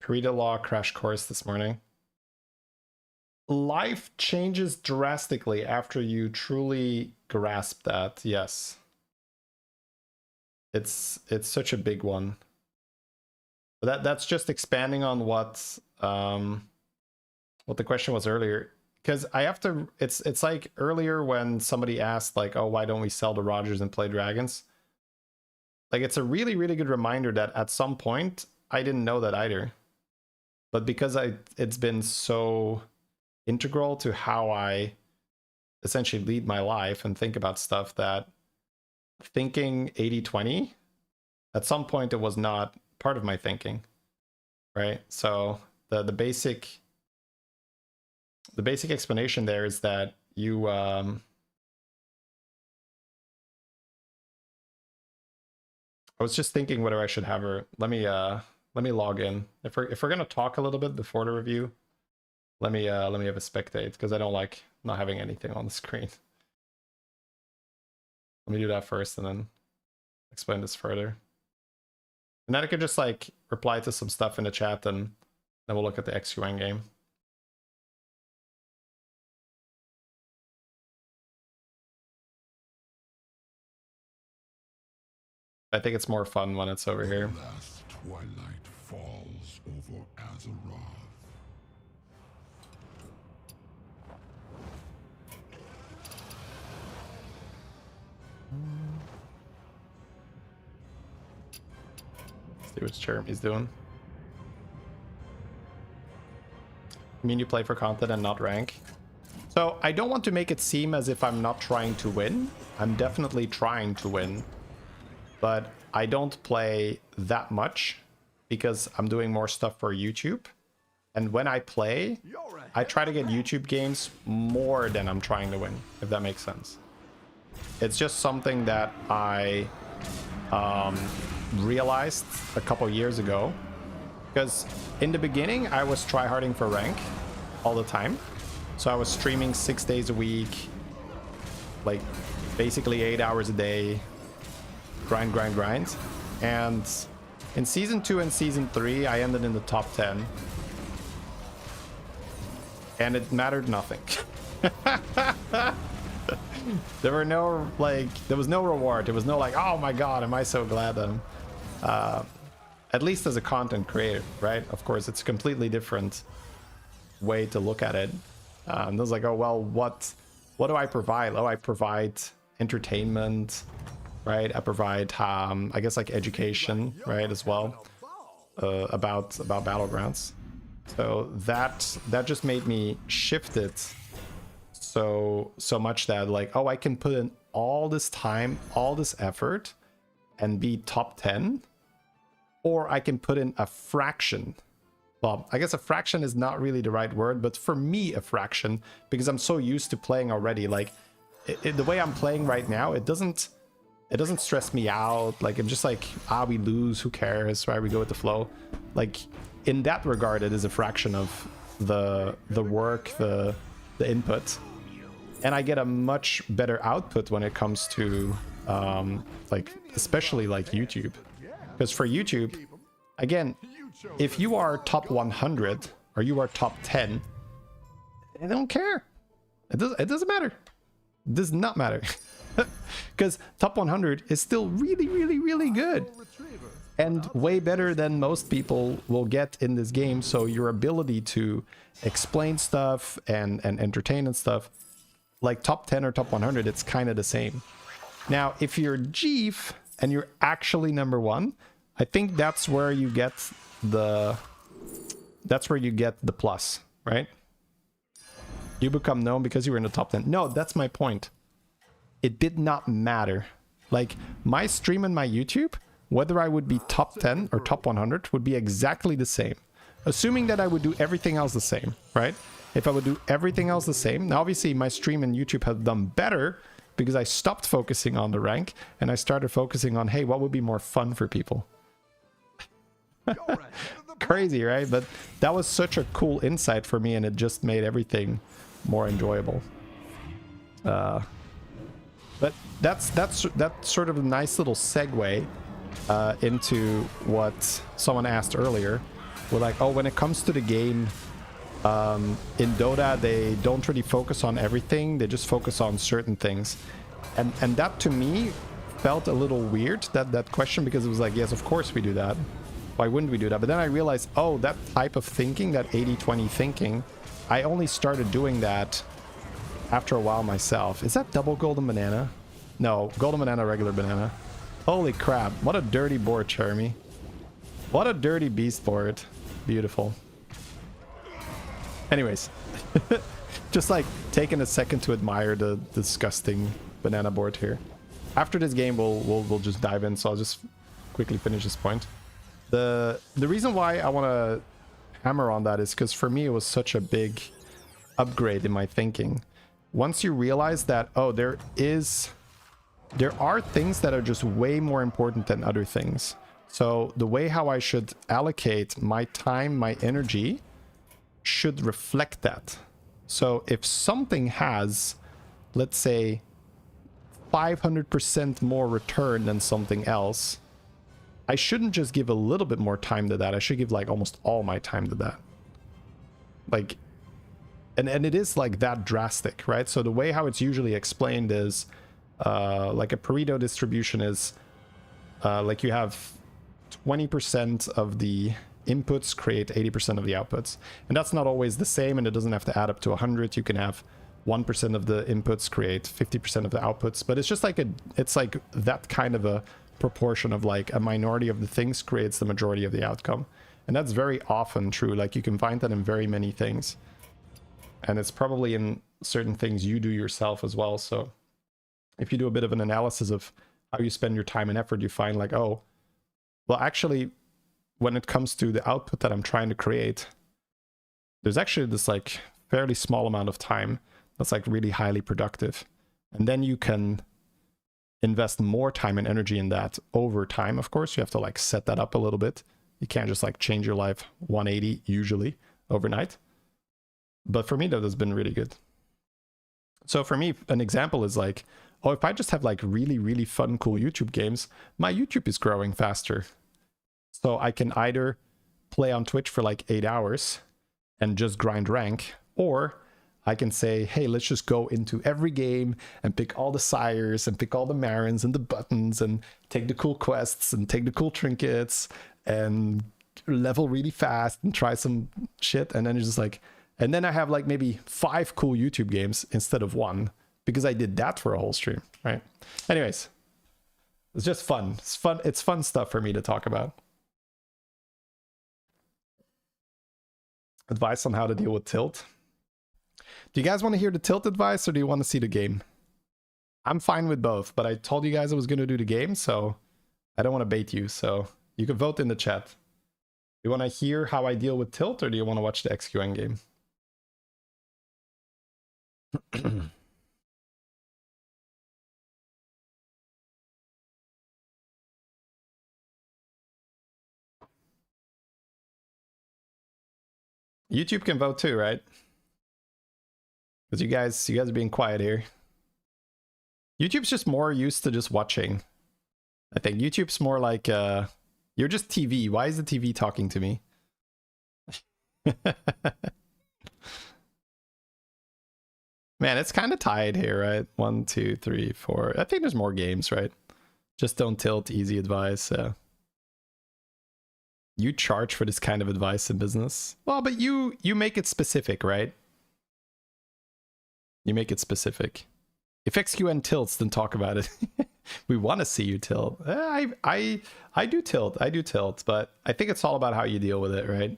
Read a law crash course this morning. Life changes drastically after you truly grasp that. Yes. It's such a big one. But that's just expanding on what the question was earlier. Because I have to, it's like earlier when somebody asked like, oh, why don't we sell the Rogers and play Dragons? Like, it's a really, really good reminder that at some point I didn't know that either. But because it's been so integral to how I essentially lead my life and think about stuff, that thinking 80-20, at some point it was not part of my thinking, right? So the basic explanation there is that you I was just thinking whether I should have her. Let me log in. If we're gonna talk a little bit before the review, let me have a spectate, because I don't like not having anything on the screen. Let me do that first and then explain this further. And then I could just like reply to some stuff in the chat, and then we'll look at the XUN game. I think it's more fun when it's over here. Last twilight falls over Azeroth. See what Jeremy's doing. I mean, you play for content and not rank. So I don't want to make it seem as if I'm not trying to win. I'm definitely trying to win. But I don't play that much because I'm doing more stuff for YouTube. And when I play, I try to get YouTube games more than I'm trying to win, if that makes sense. It's just something that I realized a couple years ago. Because in the beginning, I was tryharding for rank all the time. So I was streaming 6 days a week, like basically 8 hours a day. Grind. And in season 2 and season 3, I ended in the top 10. And it mattered nothing. There was no reward. There was no like, oh my god, am I so glad that I'm, at least as a content creator, right? Of course, it's a completely different way to look at it. And I was like, oh, well, what do I provide? Oh, I provide entertainment, right? I provide, I guess, like education, right, as well, about Battlegrounds. So that just made me shift it so much that like, oh, I can put in all this time, all this effort, and be top 10, or I can put in a fraction. Well, I guess a fraction is not really the right word, but for me, a fraction, because I'm so used to playing already. Like the way I'm playing right now, it doesn't stress me out. Like, I'm just like, we lose, who cares, right? We go with the flow. Like, in that regard, it is a fraction of the work, the input. And I get a much better output when it comes to, like, especially like YouTube. Because for YouTube, again, if you are top 100 or you are top 10, I don't care. It doesn't matter. It does not matter. Because top 100 is still really, really, really good. And way better than most people will get in this game. So your ability to explain stuff and entertain and stuff, like top 10 or top 100, it's kind of the same. Now, if you're Jeef and you're actually number 1, I think that's where you get the plus, right? You become known because you were in the top 10. No, that's my point. It did not matter. Like, my stream and my YouTube, whether I would be top 10 or top 100, would be exactly the same. Assuming that I would do everything else the same, right? If I would do everything else the same, now obviously my stream and YouTube have done better because I stopped focusing on the rank and I started focusing on, hey, what would be more fun for people? Crazy, right? But that was such a cool insight for me, and it just made everything more enjoyable. But that's sort of a nice little segue into what someone asked earlier. We're like, oh, when it comes to the game, in Dota, they don't really focus on everything. They just focus on certain things. And that to me felt a little weird, that question, because it was like, yes, of course we do that. Why wouldn't we do that? But then I realized, oh, that type of thinking, that 80-20 thinking, I only started doing that after a while myself. Is that double golden banana? No, golden banana, regular banana. Holy crap. What a dirty board, Jeremy. What a dirty beast board. Beautiful. Anyways, just like taking a second to admire the disgusting banana board here. After this game, we'll just dive in, so I'll just quickly finish this point. The reason why I want to hammer on that is because for me it was such a big upgrade in my thinking. Once you realize that, oh, there are things that are just way more important than other things. So the way how I should allocate my time, my energy, should reflect that. So if something has, let's say, 500% more return than something else, I shouldn't just give a little bit more time to that. I should give like almost all my time to that. Like, and it is like that drastic, right? So the way how it's usually explained is like a Pareto distribution is like you have 20% of the inputs create 80% of the outputs. And that's not always the same, and it doesn't have to add up to 100. You can have 1% of the inputs create 50% of the outputs, but it's just like it's like that kind of a proportion of like a minority of the things creates the majority of the outcome. And that's very often true. Like you can find that in very many things. And it's probably in certain things you do yourself as well. So if you do a bit of an analysis of how you spend your time and effort, you find like, oh, well, actually, when it comes to the output that I'm trying to create, there's actually this like fairly small amount of time that's like really highly productive. And then you can invest more time and energy in that over time. Of course, you have to like set that up a little bit. You can't just like change your life 180 usually overnight. But for me, that has been really good. So for me, an example is like, oh, if I just have like really, really fun, cool YouTube games, my YouTube is growing faster. So I can either play on Twitch for like 8 hours and just grind rank, or I can say, hey, let's just go into every game and pick all the sires and pick all the Marins and the buttons and take the cool quests and take the cool trinkets and level really fast and try some shit. And then it's just like, and then I have like maybe 5 cool YouTube games instead of 1 because I did that for a whole stream, right? Anyways, it's just fun. It's fun. It's fun stuff for me to talk about. Advice on how to deal with tilt. Do you guys want to hear the tilt advice or do you want to see the game? I'm fine with both, but I told you guys I was going to do the game, so I don't want to bait you. So you can vote in the chat. Do you want to hear how I deal with tilt or do you want to watch the XQN game? YouTube can vote too, right? Because you guys are being quiet here. YouTube's just more used to just watching. I think YouTube's more like, you're just TV. Why is the TV talking to me? Man, it's kind of tied here, right? 1, 2, 3, 4. I think there's more games, right? Just don't tilt, easy advice. You charge for this kind of advice in business. Well, but you make it specific, right? You make it specific. If XQN tilts, then talk about it. We want to see you tilt. I do tilt. I do tilt, but I think it's all about how you deal with it, right? I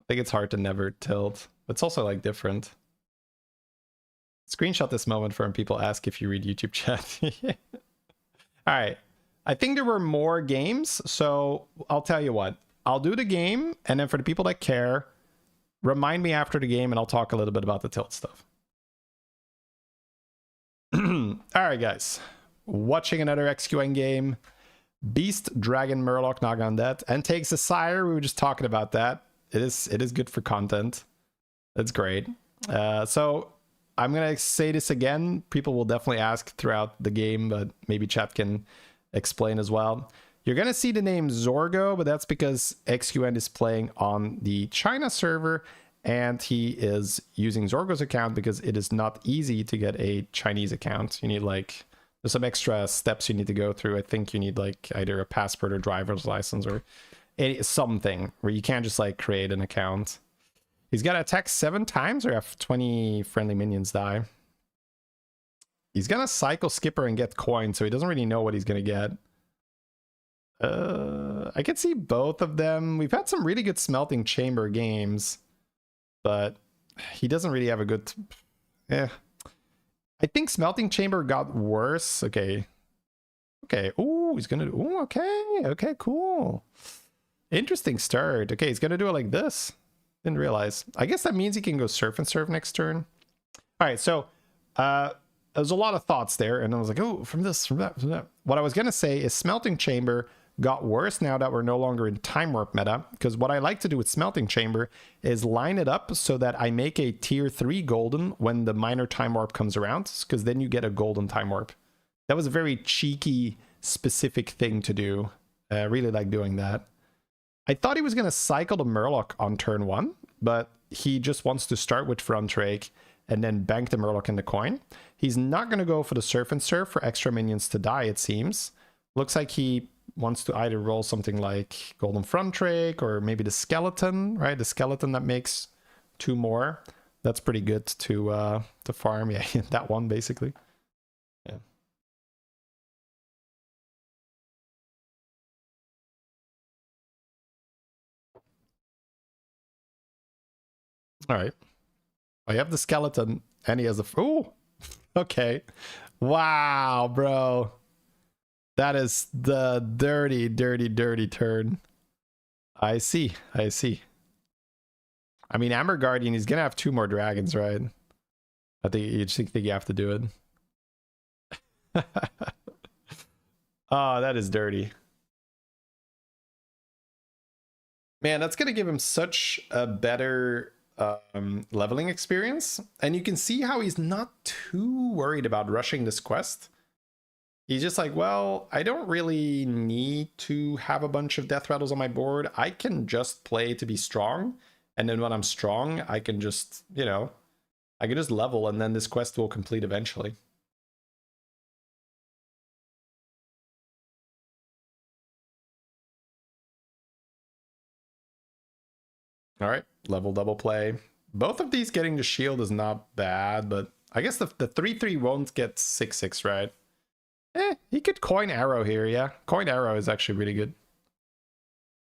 think it's hard to never tilt. But it's also like different. Screenshot this moment for when people ask if you read YouTube chat. All right. I think there were more games, so I'll tell you what. I'll do the game, and then for the people that care, remind me after the game, and I'll talk a little bit about the tilt stuff. All right, guys. Watching another XQN game. Beast, Dragon, Murloc, Naga Undead, and takes a Sire. We were just talking about that. It is good for content. That's great. So I'm going to say this again. People will definitely ask throughout the game, but maybe chat can explain as well. You're going to see the name Zorgo, but that's because XQN is playing on the China server, and he is using Zorgo's account because it is not easy to get a Chinese account. You need like, there's some extra steps you need to go through. I think you need like either a passport or driver's license or something where you can't just like create an account. He's got to attack 7 times or have 20 friendly minions die. He's going to cycle Skipper and get coins, so he doesn't really know what he's going to get. I can see both of them. We've had some really good Smelting Chamber games, but he doesn't really have a good... I think Smelting Chamber got worse. Okay. Ooh, he's going to... Ooh, okay, cool. Interesting start. Okay, he's going to do it like this. Didn't realize. I guess that means he can go Surf and Serve next turn. All right, so there's a lot of thoughts there, and I was like, oh, from this, from that, from that. What I was going to say is Smelting Chamber got worse now that we're no longer in Time Warp meta, because what I like to do with Smelting Chamber is line it up so that I make a tier 3 golden when the minor Time Warp comes around, because then you get a golden Time Warp. That was a very cheeky, specific thing to do. I really like doing that. I thought he was going to cycle the Murloc on turn 1, but he just wants to start with Front Rake and then bank the Murloc in the coin. He's not going to go for the Surf and Serve for extra minions to die, it seems. Looks like he wants to either roll something like Golden Front Rake or maybe the Skeleton, right? The Skeleton that makes 2 more. That's pretty good to farm. Yeah, that one basically. Yeah. All right. I have the Skeleton and he has a... Ooh! Okay. Wow, bro. That is the dirty, dirty, dirty turn. I see. I mean, Amber Guardian, he's going to have 2 more dragons, right? I think you just think you have to do it. Oh, that is dirty. Man, that's going to give him such a better leveling experience. And you can see how he's not too worried about rushing this quest. He's just like, well, I don't really need to have a bunch of death rattles on my board. I can just play to be strong. And then when I'm strong, I can just, you know, I can just level and then this quest will complete eventually. All right, level double play. Both of these getting the shield is not bad, but I guess the 3/3 won't get 6/6, right? He could coin Arrow here, yeah. Coin Arrow is actually really good.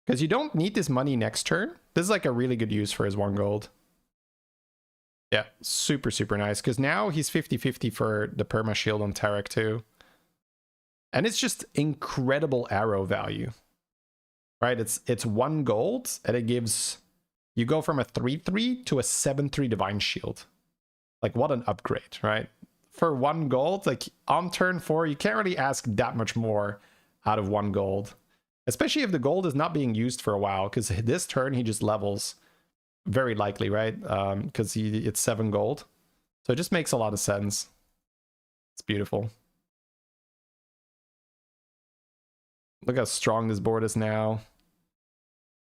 Because you don't need this money next turn. This is like a really good use for his 1 gold. Yeah, super, super nice. Because now he's 50-50 for the perma shield on Tarek too. And it's just incredible arrow value. Right? It's 1 gold and it gives... You go from a 3/3 to a 7/3 Divine Shield. Like, what an upgrade, right? For 1 gold, like, on turn 4, you can't really ask that much more out of 1 gold. Especially if the gold is not being used for a while, because this turn he just levels. Very likely, right? Because it's 7 gold. So it just makes a lot of sense. It's beautiful. Look how strong this board is now.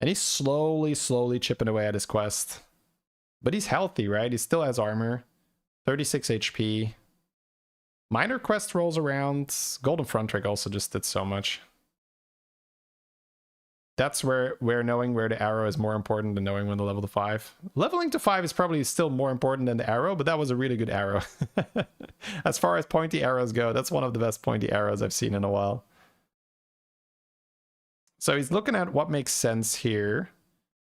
And he's slowly, slowly chipping away at his quest. But he's healthy, right? He still has armor. 36 HP. Minor quest rolls around. Golden Front Rake also just did so much. That's where knowing where the arrow is more important than knowing when to level to 5. Leveling to 5 is probably still more important than the arrow, but that was a really good arrow. As far as pointy arrows go, that's one of the best pointy arrows I've seen in a while. So he's looking at what makes sense here.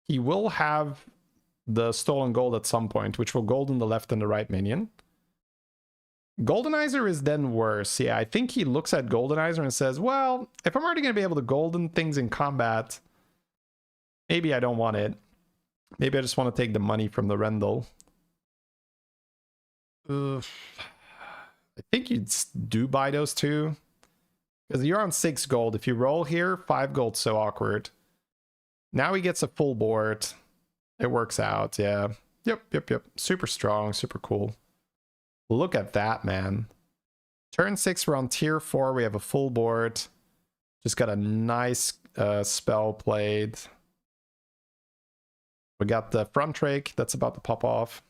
He will have the stolen gold at some point, which will golden the left and the right minion. Goldenizer is then worse. Yeah, I think he looks at Goldenizer and says, well, if I'm already going to be able to golden things in combat, maybe I don't want it. Maybe I just want to take the money from the Rendell. I think you do buy those 2. Because you're on 6 gold. If you roll here, 5 gold's so awkward. Now he gets a full board. It works out, yeah. Yep. Super strong, super cool. Look at that, man. Turn 6, we're on tier 4. We have a full board. Just got a nice spell played. We got the front rake that's about to pop off.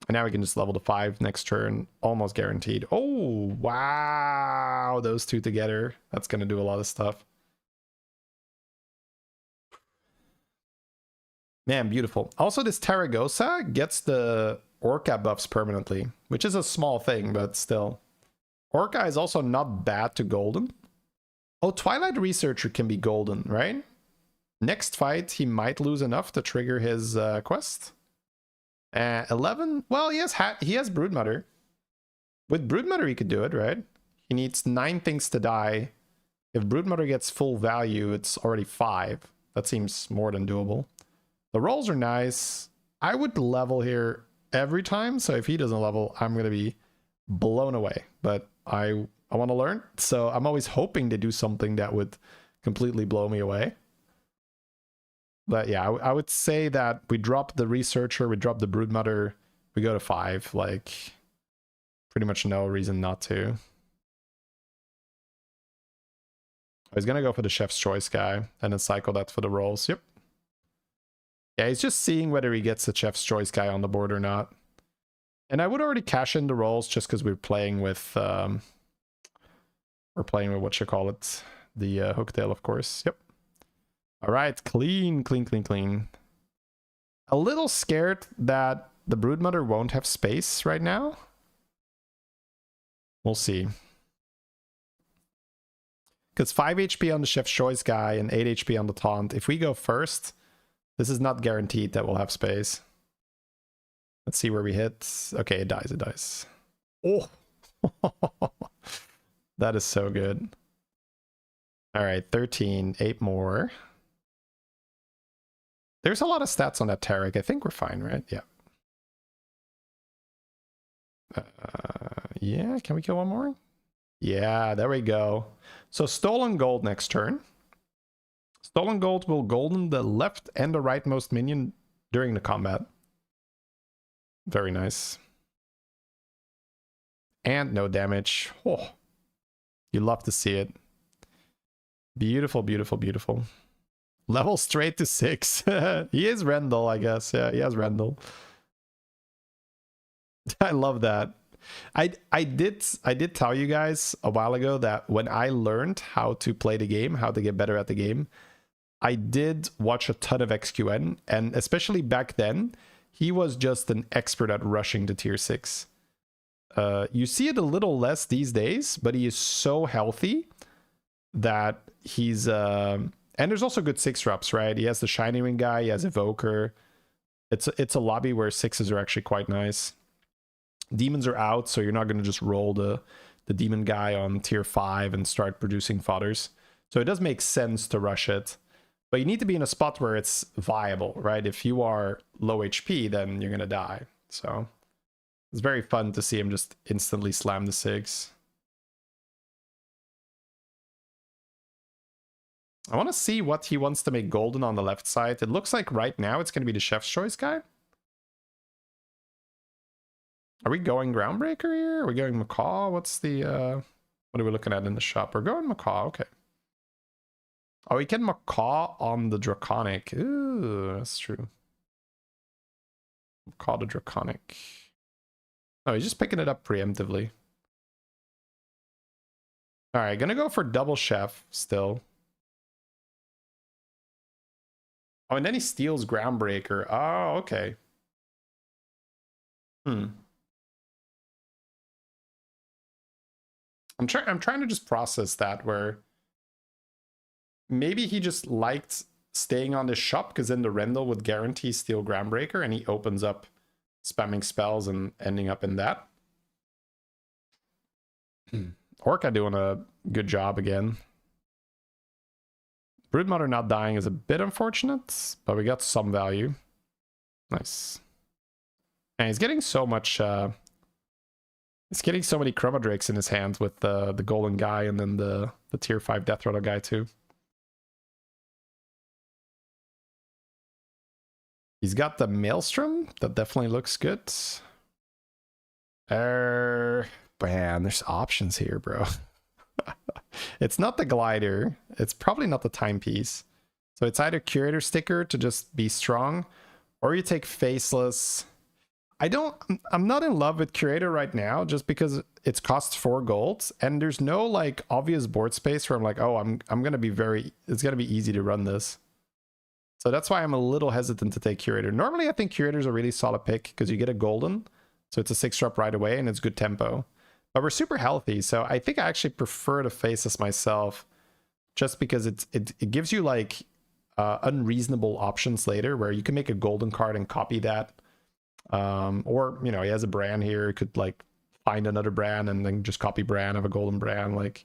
And now we can just level to 5 next turn. Almost guaranteed. Oh, wow. Those two together. That's going to do a lot of stuff. Man, beautiful. Also, this Taragosa gets the Orca buffs permanently, which is a small thing, but still. Orca is also not bad to golden. Oh, Twilight Researcher can be golden, right? Next fight, he might lose enough to trigger his quest. 11? Well, he has Broodmother. With Broodmother, he could do it, right? He needs 9 things to die. If Broodmother gets full value, it's already 5. That seems more than doable. The rolls are nice. I would level here every time, so if he doesn't level, I'm going to be blown away. But I want to learn, so I'm always hoping to do something that would completely blow me away. But yeah, I would say that we drop the Researcher, we drop the Broodmother, we go to 5. Like, pretty much no reason not to. I was going to go for the Chef's Choice guy, and then cycle that for the rolls. Yep. Yeah, he's just seeing whether he gets the Chef's Choice guy on the board or not. And I would already cash in the rolls just because we're playing with... what you call it. The Hooktail, of course. Yep. All right, clean. A little scared that the Broodmother won't have space right now. We'll see. Because 5 HP on the Chef's Choice guy and 8 HP on the Taunt. If we go first, this is not guaranteed that we'll have space. Let's see where we hit. Okay, it dies. Oh! That is so good. All right, 13, 8 more. There's a lot of stats on that Tarek. I think we're fine, right? Yeah. Yeah, can we kill one more? Yeah, there we go. So Stolen Gold next turn. Stolen Gold will golden the left and the rightmost minion during the combat. Very nice. And no damage. Oh, you love to see it. Beautiful. Level straight to 6. He is Rendell, I guess. Yeah, he has Rendell. I love that. I did tell you guys a while ago that when I learned how to play the game, how to get better at the game, I did watch a ton of XQN, and especially back then, he was just an expert at rushing to tier 6. You see it a little less these days, but he is so healthy that he's... and there's also good 6-drops, right? He has the Shiny Wing guy, he has Evoker. It's a lobby where 6s are actually quite nice. Demons are out, so you're not going to just roll the demon guy on tier 5 and start producing fodders. So it does make sense to rush it. But you need to be in a spot where it's viable, right? If you are low HP, then you're going to die. So it's very fun to see him just instantly slam the 6. I want to see what he wants to make golden on the left side. It looks like right now it's going to be the Chef's Choice guy. Are we going Groundbreaker here? Are we going Macaw? What's the... what are we looking at in the shop? We're going Macaw, okay. Oh, we can Macaw on the Draconic. Ooh, that's true. Macaw the Draconic. Oh, he's just picking it up preemptively. Alright, gonna go for double Chef still. Oh, and then he steals Groundbreaker. Oh, okay. I'm trying to just process that, where maybe he just liked staying on this shop because then the Rendell would guarantee steal Groundbreaker and he opens up spamming spells and ending up in that. Orca doing a good job again. Broodmother not dying is a bit unfortunate, but we got some value. Nice. And he's getting so much... he's getting so many Chroma Drakes in his hands with the golden guy and then the tier 5 Death Rattle guy too. He's got the Maelstrom. That definitely looks good. Man, there's options here, bro. It's not the glider. It's probably not the timepiece. So it's either Curator Sticker to just be strong, or you take Faceless. I'm not in love with Curator right now, just because it's costs 4 gold, and there's no like obvious board space where I'm like, oh, I'm gonna be it's gonna be easy to run this. So that's why I'm a little hesitant to take Curator. Normally I think Curator's a really solid pick because you get a golden, so it's a 6-drop right away and it's good tempo. But we're super healthy, so I think I actually prefer to Faceless myself, just because it gives you like unreasonable options later where you can make a golden card and copy that. Or, you know, he has a brand here, he could like find another brand and then just copy brand of a golden brand. Like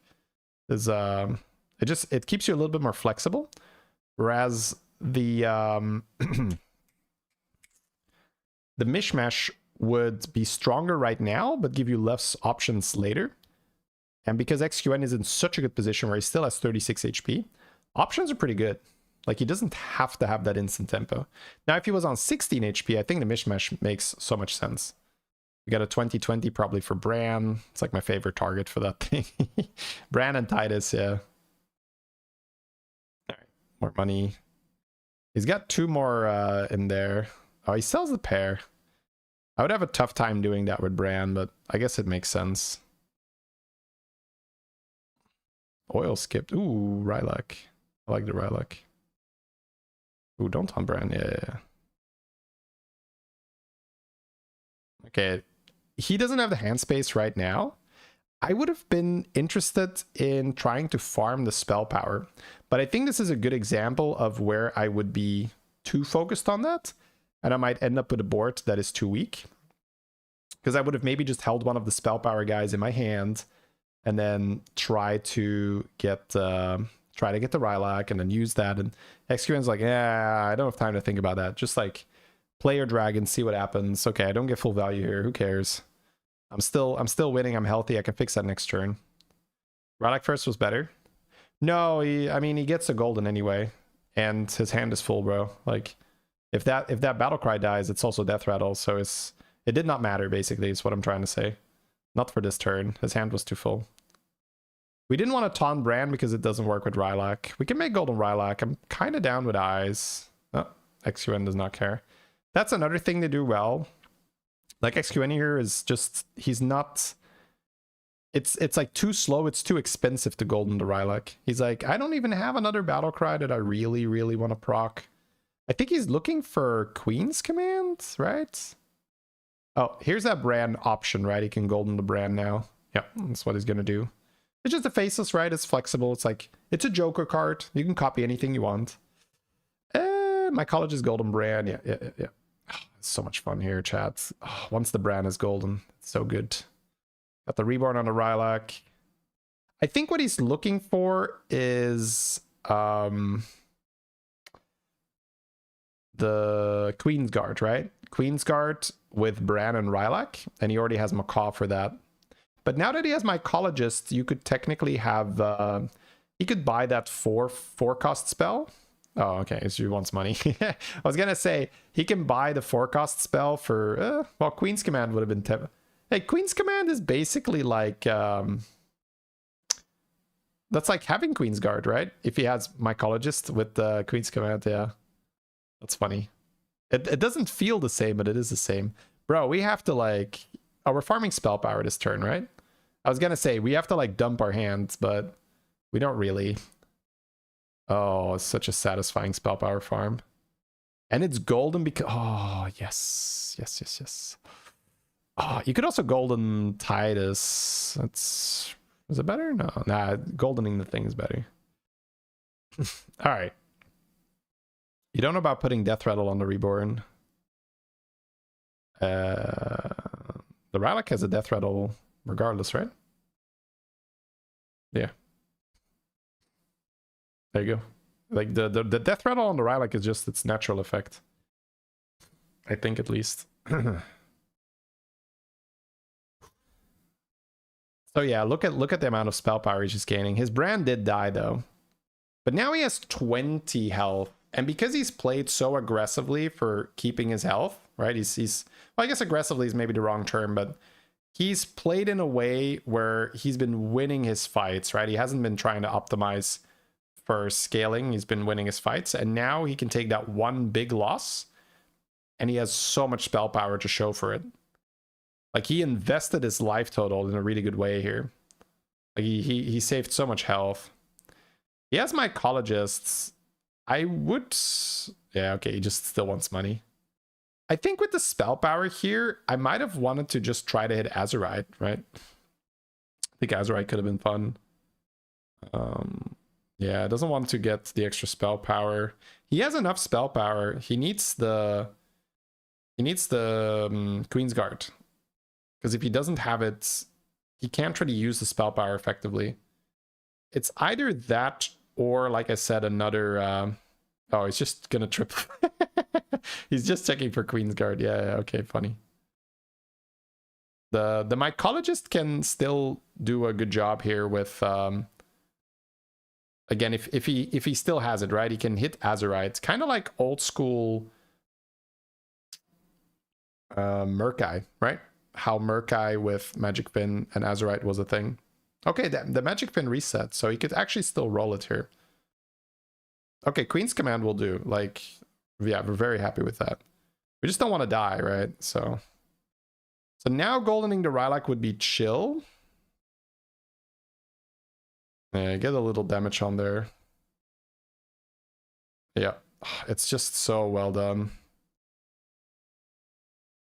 there's it keeps you a little bit more flexible, whereas the the Mishmash would be stronger right now but give you less options later. And because XQN is in such a good position where he still has 36 HP, options are pretty good. Like, he doesn't have to have that instant tempo. Now, if he was on 16 HP, I think the Mishmash makes so much sense. We got a 2020 probably for Bran. It's like my favorite target for that thing. Bran and Titus, yeah. All right, more money. He's got 2 more in there. Oh, he sells the pair. I would have a tough time doing that with Bran, but I guess it makes sense. Oil skipped. Ooh, Rylak. I like the Rylak. Ooh, don't on Bran. Yeah. Okay. He doesn't have the hand space right now. I would have been interested in trying to farm the spell power, but I think this is a good example of where I would be too focused on that, and I might end up with a board that is too weak. Because I would have maybe just held one of the spell power guys in my hand, and then try to get the Rylak and then use that. And XQN's like, yeah, I don't have time to think about that. Just like play your dragon, see what happens. Okay, I don't get full value here. Who cares? I'm still winning. I'm healthy. I can fix that next turn. Rylak first was better. No, I mean he gets a golden anyway, and his hand is full, bro. Like if that Battlecry dies, it's also death rattle. So it did not matter. Basically, is what I'm trying to say. Not for this turn. His hand was too full. We didn't want to taunt Bran because it doesn't work with Rylak. We can make golden Rylak. I'm kind of down with eyes. Oh, XQN does not care. That's another thing they do well. Like XQN here is just, he's not, it's like too slow. It's too expensive to golden the Rylak. He's like, I don't even have another battle cry that I really, really want to proc. I think he's looking for Queen's Command, right? Oh, here's that Bran option, right? He can golden the Bran now. Yeah, that's what he's going to do. It's just a faceless, right? It's flexible. It's like, it's a Joker card. You can copy anything you want. My college is golden Bran. Yeah. Oh, it's so much fun here, chat. Oh, once the Bran is golden, it's so good. Got the Reborn on the Rylak. I think what he's looking for is the Queen's Guard, right? Queen's Guard with Bran and Rylak, and he already has Macaw for that. But now that he has Mycologist, you could technically have he could buy that 4 cost spell. Oh, okay, so he wants money. I was gonna say he can buy the 4 cost spell for well, Queen's Command would have been hey, Queen's Command is basically like that's like having Queen's Guard, right? If he has Mycologist with the Queen's Command, yeah. That's funny. It doesn't feel the same, but it is the same. Bro, we have to like, oh, we're farming spell power this turn, right? I was gonna say we have to like dump our hands, but we don't really. Oh, it's such a satisfying spell power farm. And it's golden because, oh, yes. Oh, you could also golden Titus. Is it better? No, nah, goldening the thing is better. All right. You don't know about putting Death Rattle on the Reborn. The Rylak has a Death Rattle regardless, right? Yeah. There you go. Like the Death Rattle on the Rylak is just its natural effect. I think at least. So yeah, look at the amount of spell power he's just gaining. His brand did die though. But now he has 20 health And because he's played so aggressively for keeping his health, right? He's well, I guess aggressively is maybe the wrong term, but he's played in a way where he's been winning his fights, right? He hasn't been trying to optimize for scaling. He's been winning his fights, and now he can take that one big loss, and he has so much spell power to show for it. Like, he invested his life total in a really good way here. Like, he saved so much health. He has mycologists. I would... Yeah, okay, he just still wants money. I think with the spell power here, I might have wanted to just try to hit Azurite, right? I think Azurite could have been fun. Yeah, doesn't want to get the extra spell power. He has enough spell power. He needs the Queen's Guard. Because if he doesn't have it, he can't really use the spell power effectively. It's either that or, like I said, another... oh, he's just gonna triple. He's just checking for Queen's Guard. Yeah, okay, funny. The mycologist can still do a good job here with... again, if he still has it, right? He can hit Azurite. It's kind of like old school Murkai, right? How Murkai with Magic Pin and Azurite was a thing. Okay, the Magic Pin reset, so he could actually still roll it here. Okay, Queen's Command will do. Like, yeah, we're very happy with that. We just don't want to die, right? So now goldening the Rylak would be chill. Yeah, get a little damage on there. Yeah, it's just so well done.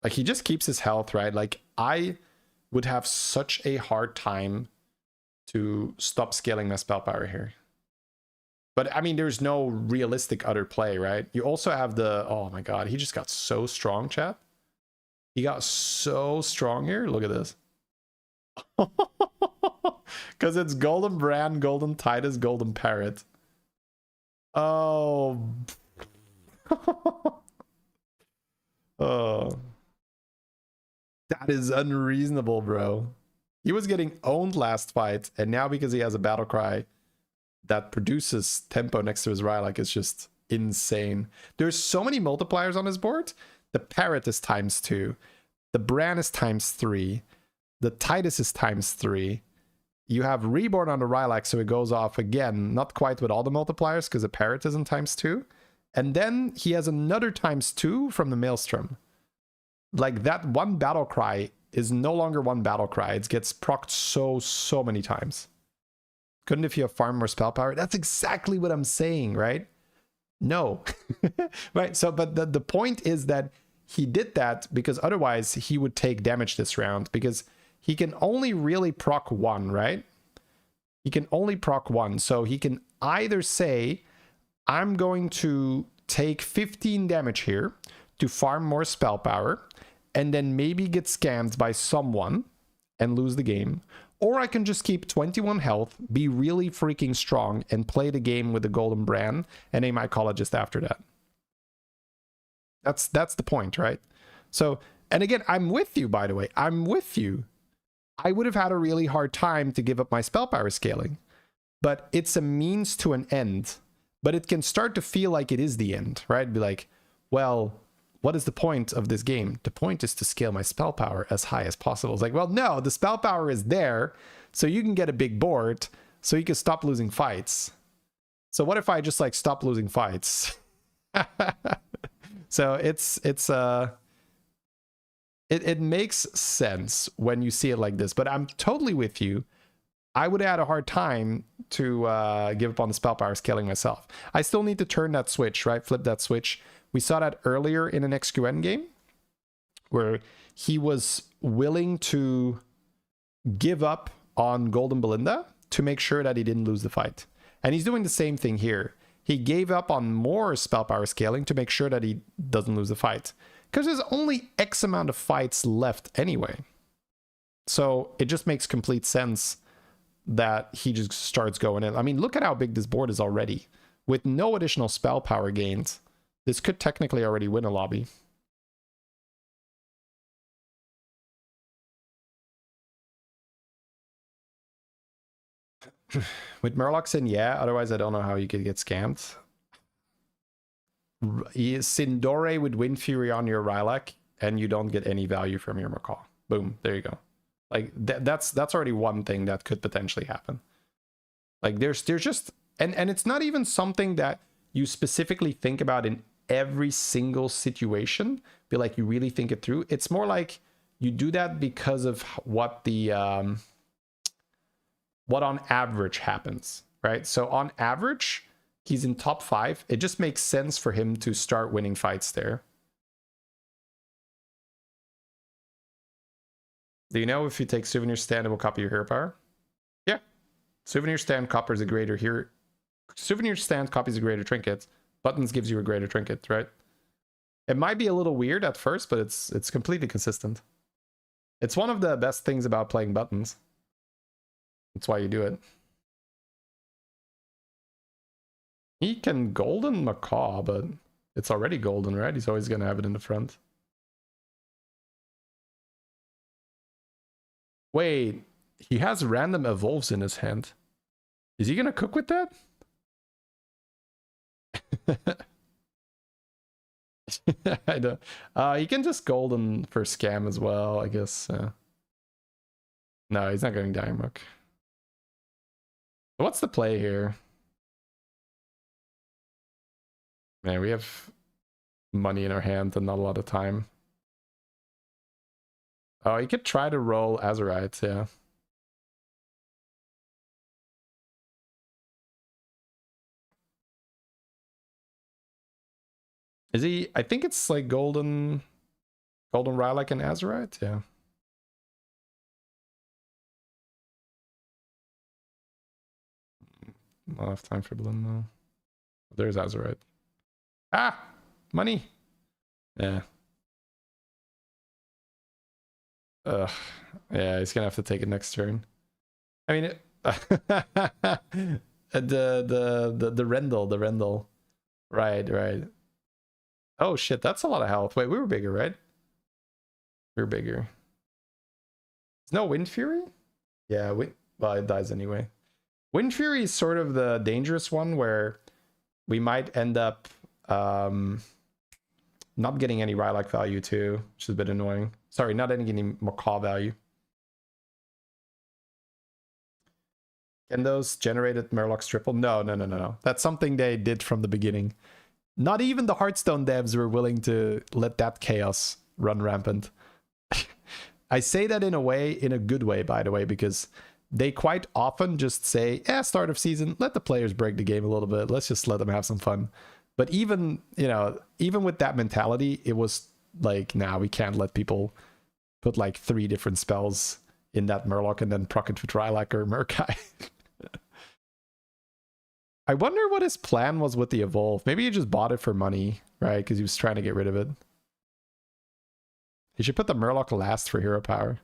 Like, he just keeps his health, right? Like, I would have such a hard time to stop scaling my spell power here. But, I mean, there's no realistic other play, right? You also have the... Oh, my God. He just got so strong, chat. He got so strong here. Look at this. Because it's Golden Brand, Golden Titus, Golden Parrot. Oh. Oh. That is unreasonable, bro. He was getting owned last fight, and now because he has a battle cry that produces tempo next to his Rylak, is just insane. There's so many multipliers on his board. The Parrot is ×2. The Bran is ×3. The Titus is ×3. You have Reborn on the Rylak, so it goes off again. Not quite with all the multipliers, because the Parrot isn't ×2. And then he has another ×2 from the Maelstrom. Like, that one battle cry is no longer one battle cry. It gets procced so many times. Couldn't if you have farm more spell power? That's exactly what I'm saying, right? No. Right, so, but the point is that he did that because otherwise he would take damage this round, because he can only really proc one, right? He can only proc one. So he can either say, I'm going to take 15 damage here to farm more spell power, and then maybe get scammed by someone and lose the game. Or I can just keep 21 health, be really freaking strong, and play the game with the Golden Brand and a mycologist after that. That's the point, right? So, and again, I'm with you, by the way. I'm with you. I would have had a really hard time to give up my spell power scaling. But it's a means to an end. But it can start to feel like it is the end, right? Be like, well, what is the point of this game? The point is to scale my spell power as high as possible. It's like, well, no, the spell power is there, so you can get a big board, so you can stop losing fights. So what if I just like stop losing fights? So it makes sense when you see it like this, but I'm totally with you. I would have had a hard time to give up on the spell power scaling myself. I still need to turn that switch, right? Flip that switch. We saw that earlier in an XQN game where he was willing to give up on Golden Belinda to make sure that he didn't lose the fight. And he's doing the same thing here. He gave up on more spell power scaling to make sure that he doesn't lose the fight. Because there's only X amount of fights left anyway. So it just makes complete sense that he just starts going in. I mean, look at how big this board is already. With no additional spell power gains, this could technically already win a lobby. With Murlocs in, yeah. Otherwise, I don't know how you could get scammed. Sindore with Wind Fury on your Rylak, and you don't get any value from your Macaw. Boom, there you go. Like that's already one thing that could potentially happen. Like there's just and it's not even something that you specifically think about in every single situation. Be like you really think it through. It's more like you do that because of what the what on average happens, right? So on average, he's in top 5. It just makes sense for him to start winning fights there. Do you know if you take Souvenir Stand, it will copy your hero power? Yeah. Souvenir Stand copies a greater here. Souvenir Stand copies a greater trinket. Buttons gives you a greater trinket, right? It might be a little weird at first, but it's completely consistent. It's one of the best things about playing buttons. That's why you do it. He can golden Macaw, but it's already golden, right? He's always going to have it in the front. Wait, he has random evolves in his hand. Is he going to cook with that? I don't. He can just golden for scam as well, I guess. No, he's not going Diamok. What's the play here? Man, we have money in our hand and not a lot of time. Oh, you could try to roll Azerite, yeah. Is he? I think it's like golden Rylak and Azerite, yeah. Not enough time for Bloom though. There's Azerite. Ah, money. Yeah. Ugh. Yeah, he's gonna have to take it next turn. I mean, the Rendell. Right. Oh shit, that's a lot of health. Wait, we were bigger, right? We were bigger. There's no Wind Fury? Yeah, well, it dies anyway. Wind Fury is sort of the dangerous one where we might end up not getting any Rylak value too, which is a bit annoying. Sorry, not getting any Macaw value. Can those generated Murlocs triple? No. That's something they did from the beginning. Not even the Hearthstone devs were willing to let that chaos run rampant. I say that in a way, in a good way, by the way, because they quite often just say, start of season, let the players break the game a little bit. Let's just let them have some fun. But even, even with that mentality, it was like, nah, we can't let people put like 3 different spells in that Murloc and then proc it with Rylak or Murkai. I wonder what his plan was with the Evolve. Maybe he just bought it for money, right? Because he was trying to get rid of it. He should put the Murloc last for hero power.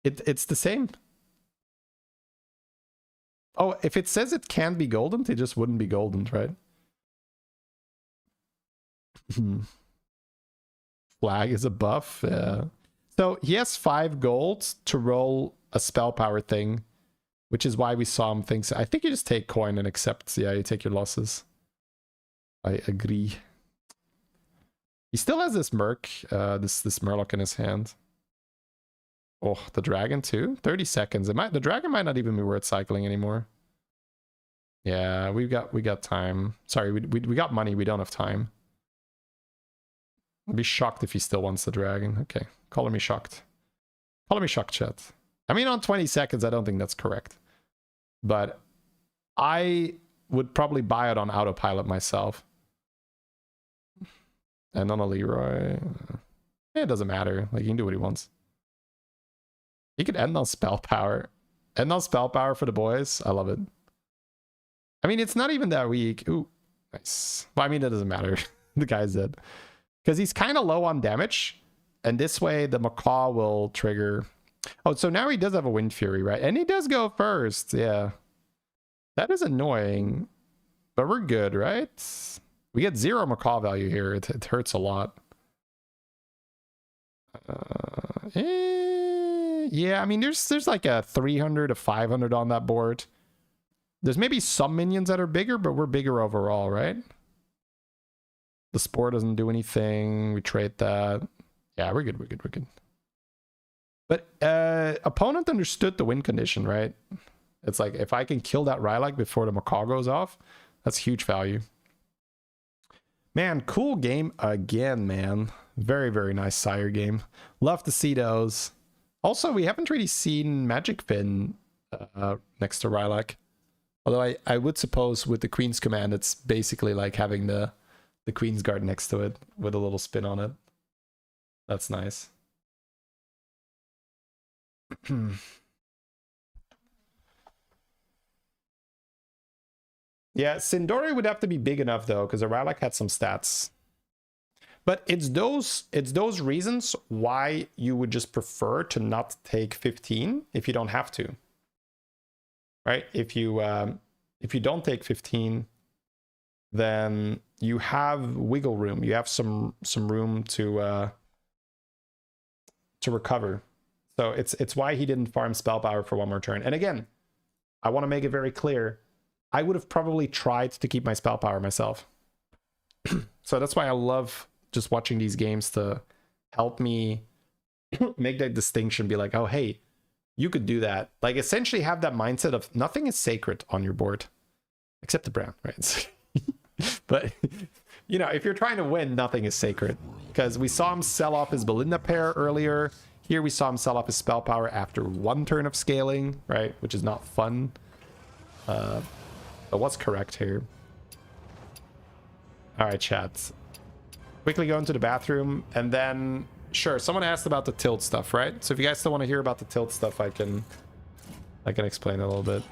It's the same. Oh, if it says it can be golden, it just wouldn't be golden, right? Flag is a buff. Yeah. So he has 5 gold to roll a spell power thing, which is why we saw him think so. I think you just take coin and accept. Yeah, you take your losses. I agree. He still has this Merc, this Murloc in his hand. Oh, the dragon too? 30 seconds. The dragon might not even be worth cycling anymore. Yeah, we got time. Sorry, we got money, we don't have time. I'd be shocked if he still wants the dragon. Okay, color me shocked. Color me shocked, chat. I mean, on 20 seconds, I don't think that's correct. But I would probably buy it on autopilot myself. And on a Leroy. It doesn't matter. Like, he can do what he wants. He could end on spell power. End on spell power for the boys. I love it. I mean, it's not even that weak. Ooh, nice. Well, I mean, that doesn't matter. The guy's dead. Because he's kind of low on damage. And this way, the Macaw will trigger. Oh, so now he does have a Wind Fury, right? And he does go first. Yeah. That is annoying. But we're good, right? We get 0 Macaw value here. It hurts a lot. Yeah, I mean, there's like a 300 to 500 on that board. There's maybe some minions that are bigger, but we're bigger overall, right? The spore doesn't do anything. We trade that. Yeah, we're good, we're good, we're good. But opponent understood the win condition, right? It's like, if I can kill that Rylak before the Macaw goes off, that's huge value. Man, cool game again, man. Very, very nice Sire game. Love to see those. Also, we haven't really seen Magic Fin next to Rylak. Although I would suppose with the Queen's Command, it's basically like having the Queen's Guard next to it with a little spin on it. That's nice. Yeah, Sindori would have to be big enough though, because Rylak had some stats. But it's those reasons why you would just prefer to not take 15 if you don't have to. Right? If you don't take 15, then you have wiggle room. You have some room to recover. So it's why he didn't farm spell power for one more turn. And again, I want to make it very clear. I would have probably tried to keep my spell power myself. So that's why I love just watching these games to help me make that distinction, be like, oh, hey, you could do that. Like, essentially have that mindset of nothing is sacred on your board, except the brown, right? But, you know, if you're trying to win, nothing is sacred. Because we saw him sell off his Belinda pair earlier. Here we saw him sell off his spell power after one turn of scaling, right? Which is not fun. But what's correct here? All right, chat. Quickly go into the bathroom, and then sure, someone asked about the tilt stuff, right? So if you guys still want to hear about the tilt stuff, I can explain it a little bit.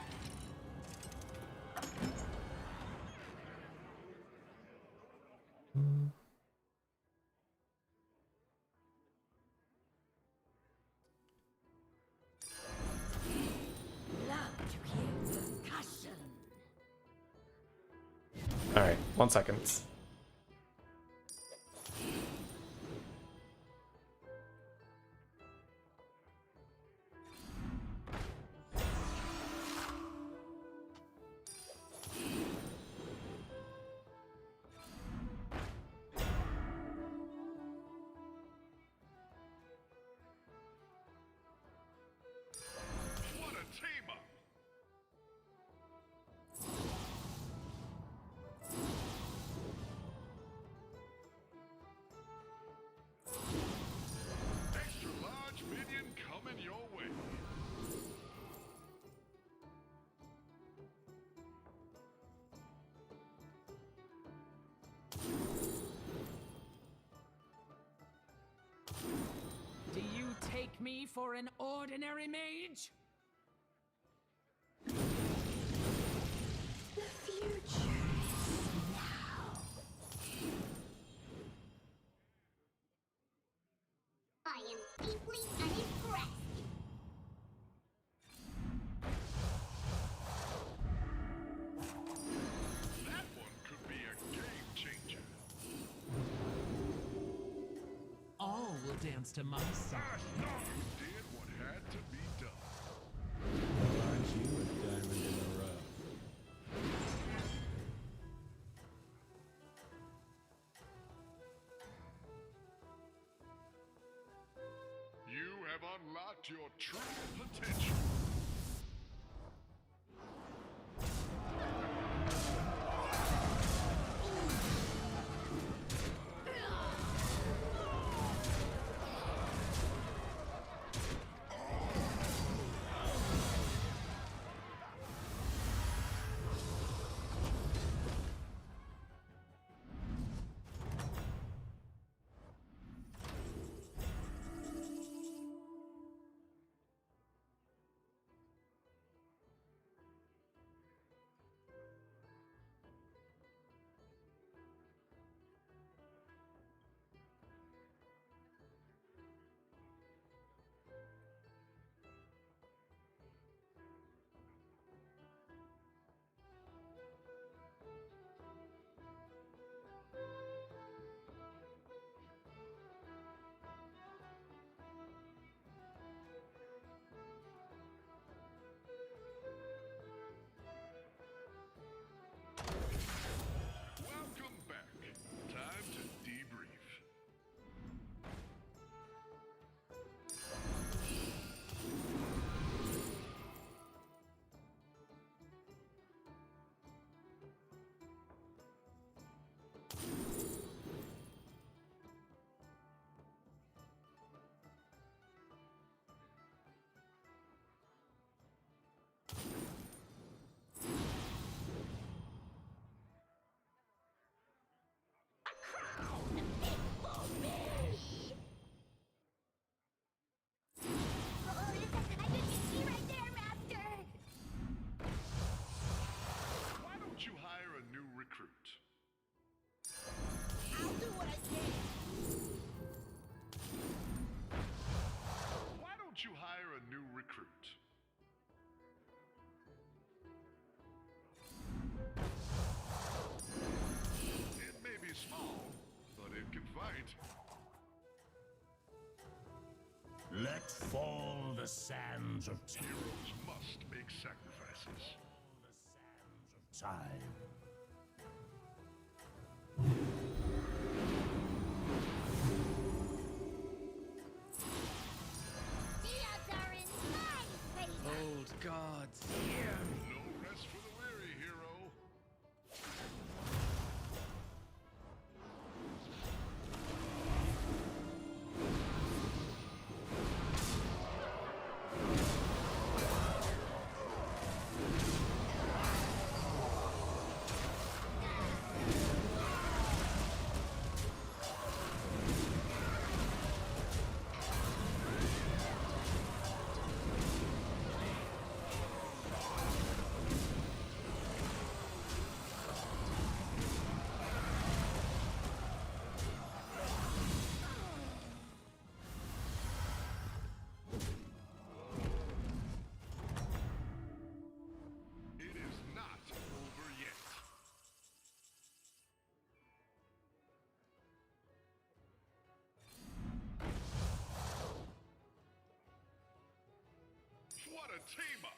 All right, 1 second. What a team up! Extra large minion coming your way. Do you take me for an ordinary mage? The future is now. I am deeply unimpressed. That one could be a game changer. All will dance to my song. Sasuke did what had to be done. Well, aren't you a diamond in the rough? You have unlocked your true potential. Fall the sands of time. Heroes must make sacrifices. Time. The odds are in my favor. Old gods. No rest for the weary, hero. It is not over yet. What a team up!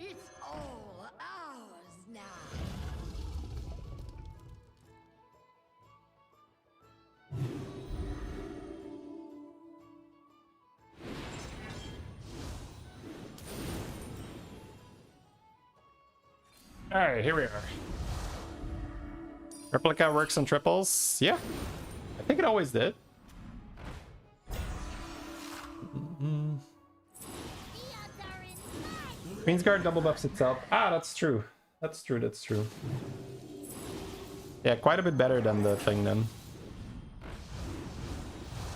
It's all ours now. All right, here we are. Replica works on triples. Yeah, I think it always did. The odds are in my Queen's Guard double buffs itself. Ah, that's true. That's true. That's true. Yeah, quite a bit better than the thing then.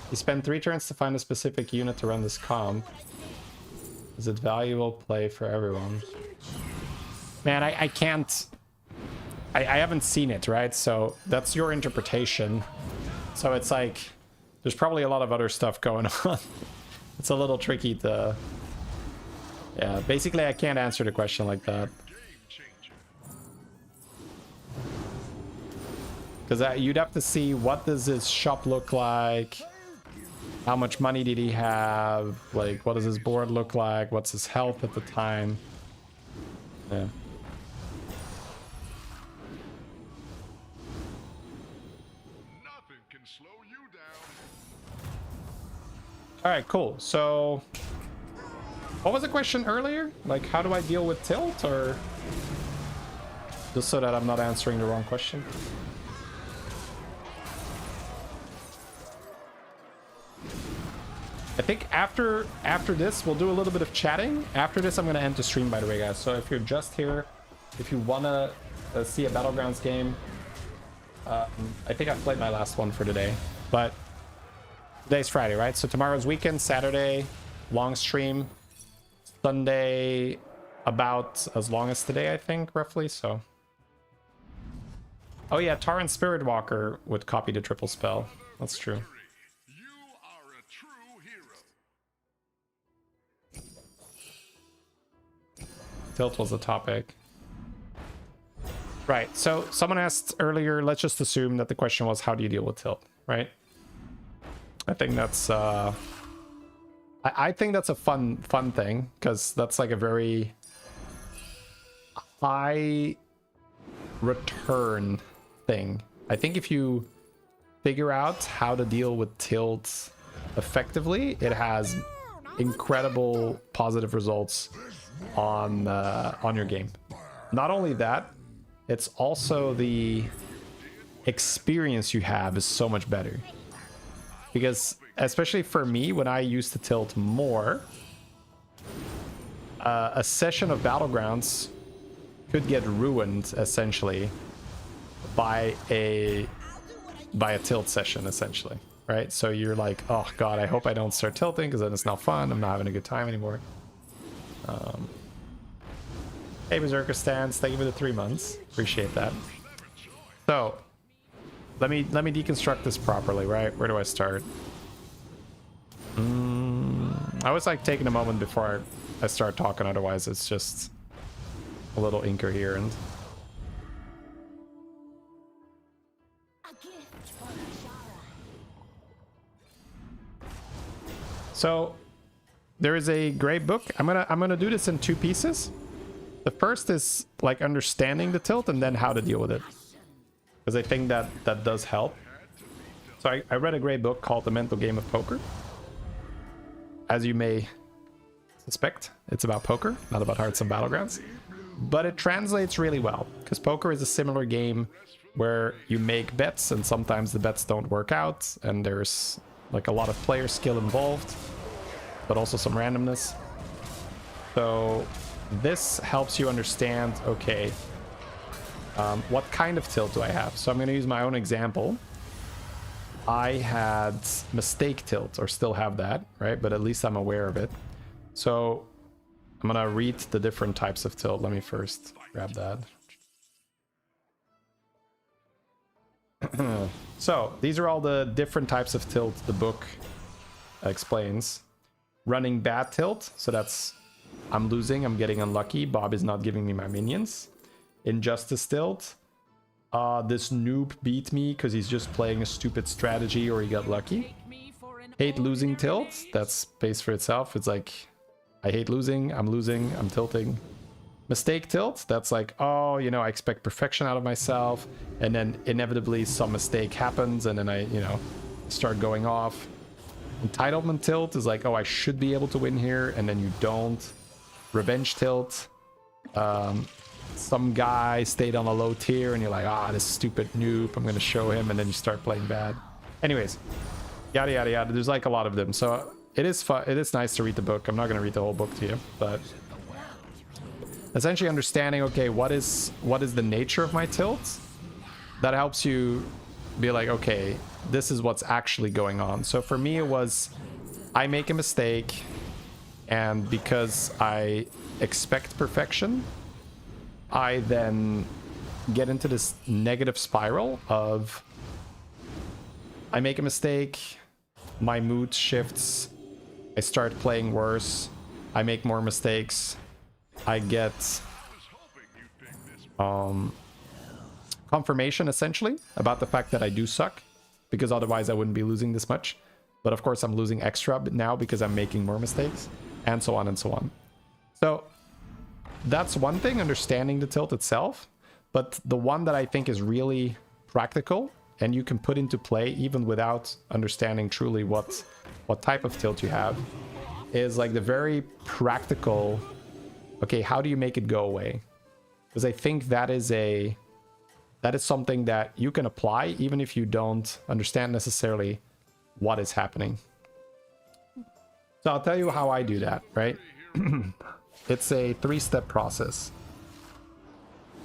You spend 3 turns to find a specific unit to run this comp. Is it valuable play for everyone? Man, I can't... I haven't seen it, right? So that's your interpretation. So it's like... There's probably a lot of other stuff going on. It's a little tricky to... Yeah, basically I can't answer the question like that. Game changer. Because you'd have to see what does his shop look like, how much money did he have, like what does his board look like, what's his health at the time. Yeah. Nothing can slow you down. All right, cool. So what was the question earlier? Like, how do I deal with tilt, or just so that I'm not answering the wrong question? I think after this, we'll do a little bit of chatting. After this, I'm going to end the stream, by the way, guys. So if you're just here, if you want to see a Battlegrounds game, I think I've played my last one for today. But today's Friday, right? So tomorrow's weekend, Saturday, long stream. Sunday, about as long as today, I think, roughly. So. Oh yeah, Taran Spirit Walker would copy the triple spell. That's true. You are a true hero. Tilt was the topic. Right, so someone asked earlier, let's just assume that the question was, how do you deal with tilt, right? I think that's I think that's a fun thing, because that's like a very high return thing. I think if you figure out how to deal with tilt effectively, it has incredible positive results on your game. Not only that, it's also the experience you have is so much better. Because especially for me, when I used to tilt more, a session of Battlegrounds could get ruined essentially by a tilt session, essentially, right? So you're like, oh god, I hope I don't start tilting because then it's not fun. I'm not having a good time anymore. Hey Berserker Stance, thank you for the 3 months. Appreciate that. So let me deconstruct this properly, right? Where do I start? I always like taking a moment before I start talking, otherwise it's just a little incoherent. So there is a great book. I'm gonna do this in 2 pieces. The first is like understanding the tilt and then how to deal with it, because I think that does help. So I read a great book called The Mental Game of Poker. As you may suspect, it's about poker, not about Hearthstone Battlegrounds. But it translates really well, because poker is a similar game where you make bets and sometimes the bets don't work out and there's like a lot of player skill involved, but also some randomness. So this helps you understand, okay, what kind of tilt do I have? So I'm going to use my own example. I had mistake tilt, or still have that, right? But at least I'm aware of it. So I'm going to read the different types of tilt. Let me first grab that. So these are all the different types of tilt the book explains. Running bad tilt, so that's I'm losing, I'm getting unlucky, Bob is not giving me my minions. Injustice tilt, this noob beat me because he's just playing a stupid strategy or he got lucky. Hate losing tilt, that's pays for itself. It's like, I hate losing, I'm tilting. Mistake tilt, that's like, oh, you know, I expect perfection out of myself, and then inevitably some mistake happens, and then I, you know, start going off. Entitlement tilt is like, oh, I should be able to win here, and then you don't. Revenge tilt, some guy stayed on a low tier, and you're like, ah, this stupid noob, I'm gonna show him, and then you start playing bad. Anyways, yada yada yada. There's like a lot of them, so it is fun. It is nice to read the book. I'm not gonna read the whole book to you, but essentially understanding, okay, what is the nature of my tilt, that helps you be like, okay, this is what's actually going on. So for me, it was, I make a mistake, and because I expect perfection, I then get into this negative spiral of, I make a mistake, my mood shifts, I start playing worse, I make more mistakes, I get confirmation essentially about the fact that I do suck, because otherwise I wouldn't be losing this much. But of course I'm losing extra now because I'm making more mistakes, and so on and so on. So that's one thing, understanding the tilt itself. But the one that I think is really practical and you can put into play even without understanding truly what type of tilt you have, is like the very practical, okay, how do you make it go away? Because I think that is something that you can apply even if you don't understand necessarily what is happening. So I'll tell you how I do that, right? It's a 3-step process.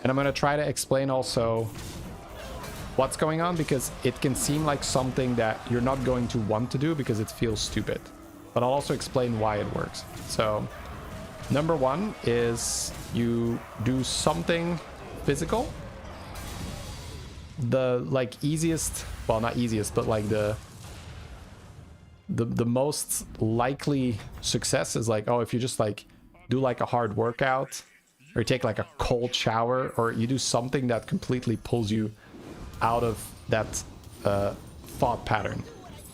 And I'm going to try to explain also what's going on, because it can seem like something that you're not going to want to do because it feels stupid. But I'll also explain why it works. So number 1 is you do something physical. The like easiest, well, not easiest, but like the most likely success is like, oh, if you just like do like a hard workout, or you take like a cold shower, or you do something that completely pulls you out of that thought pattern.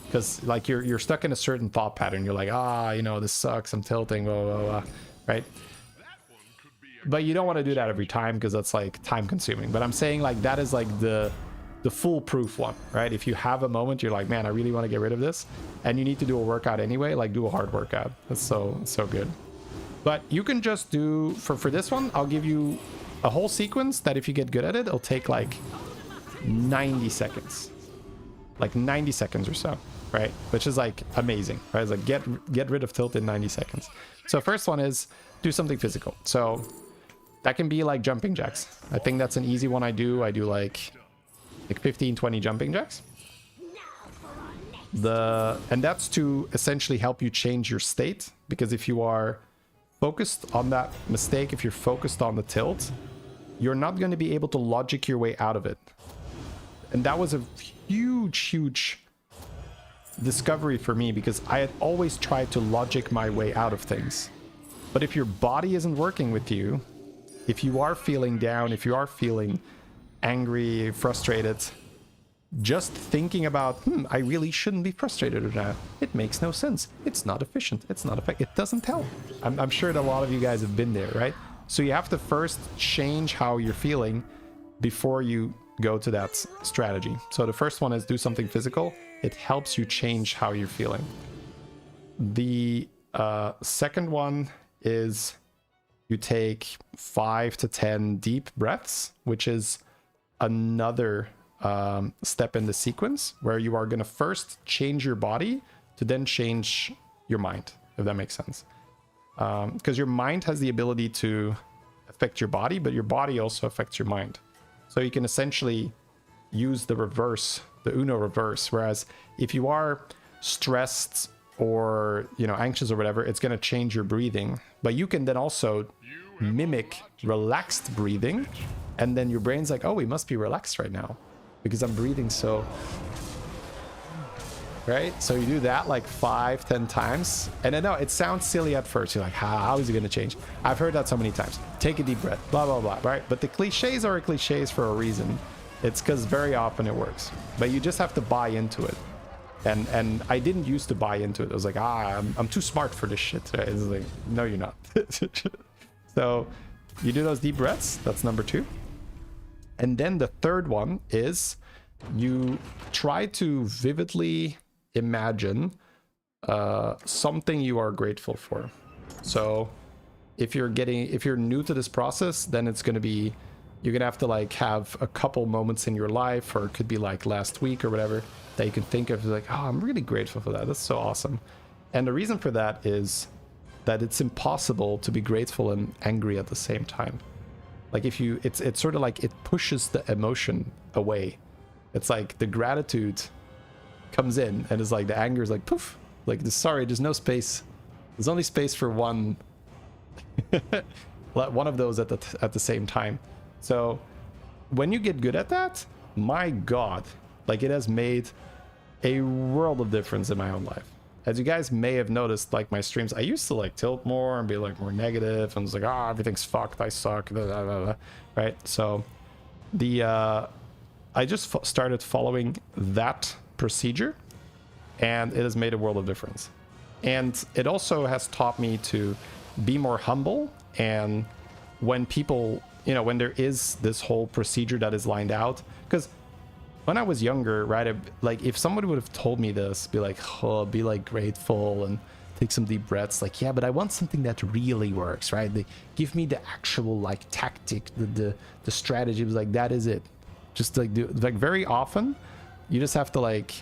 Because like you're stuck in a certain thought pattern. You're like, ah, you know, this sucks, I'm tilting, blah, blah, blah, right? But you don't want to do that every time, because that's like time consuming. But I'm saying like that is like the foolproof one, right? If you have a moment you're like, man, I really want to get rid of this, and you need to do a workout anyway, like do a hard workout. That's so good. But you can just do, for this one, I'll give you a whole sequence that if you get good at it, it'll take like 90 seconds. Like 90 seconds or so, right? Which is like amazing, right? It's like get rid of tilt in 90 seconds. So first one is do something physical. So that can be like jumping jacks. I think that's an easy one I do. I do like 15, 20 jumping jacks. And that's to essentially help you change your state, because if you are focused on that mistake, if you're focused on the tilt, you're not going to be able to logic your way out of it. And that was a huge discovery for me, because I had always tried to logic my way out of things. But if your body isn't working with you, if you are feeling down, if you are feeling angry, frustrated, just thinking about, I really shouldn't be frustrated or not, it makes no sense. It's not efficient. It's not effective. It doesn't help. I'm sure that a lot of you guys have been there, right? So you have to first change how you're feeling before you go to that strategy. So the first one is do something physical. It helps you change how you're feeling. The second one is you take 5 to 10 deep breaths, which is another step in the sequence where you are going to first change your body to then change your mind, if that makes sense. Because your mind has the ability to affect your body, but your body also affects your mind. So you can essentially use the reverse, the Uno reverse. Whereas if you are stressed or, you know, anxious or whatever, it's going to change your breathing. But you can then also mimic relaxed breathing, and then your brain's like, oh, we must be relaxed right now because I'm breathing so, right? So you do that like 5-10 times, and I know it sounds silly at first. You're like, how is it going to change? I've heard that so many times. Take a deep breath, blah blah blah, right? But the cliches are cliches for a reason. It's because very often it works, but you just have to buy into it. And I didn't used to buy into it. I was like, I'm too smart for this shit. Right? It's like, no, you're not. So you do those deep breaths. That's number 2. And then the third one is you try to vividly imagine something you are grateful for. So if you're new to this process, then it's going to be, you're going to have to like have a couple moments in your life, or it could be like last week or whatever, that you can think of like, oh, I'm really grateful for that. That's so awesome. And the reason for that is that it's impossible to be grateful and angry at the same time. Like if you, it's sort of like it pushes the emotion away. It's like the gratitude comes in and it's like the anger is like poof, like sorry, there's no space. There's only space for one one of those at the same time. So when you get good at that, my God, like it has made a world of difference in my own life. As you guys may have noticed, like my streams, I used to like tilt more and be like more negative and was like, everything's fucked, I suck, blah, blah, blah, blah. Right? So the I just started following that procedure, and it has made a world of difference. And it also has taught me to be more humble, and when people, you know, when there is this whole procedure that is lined out, because when I was younger, right, like if somebody would have told me this, be like, oh, be like grateful and take some deep breaths, like, yeah, but I want something that really works, right? They give me the actual like tactic, the strategy. It was like, that is it. Just like do, like very often you just have to like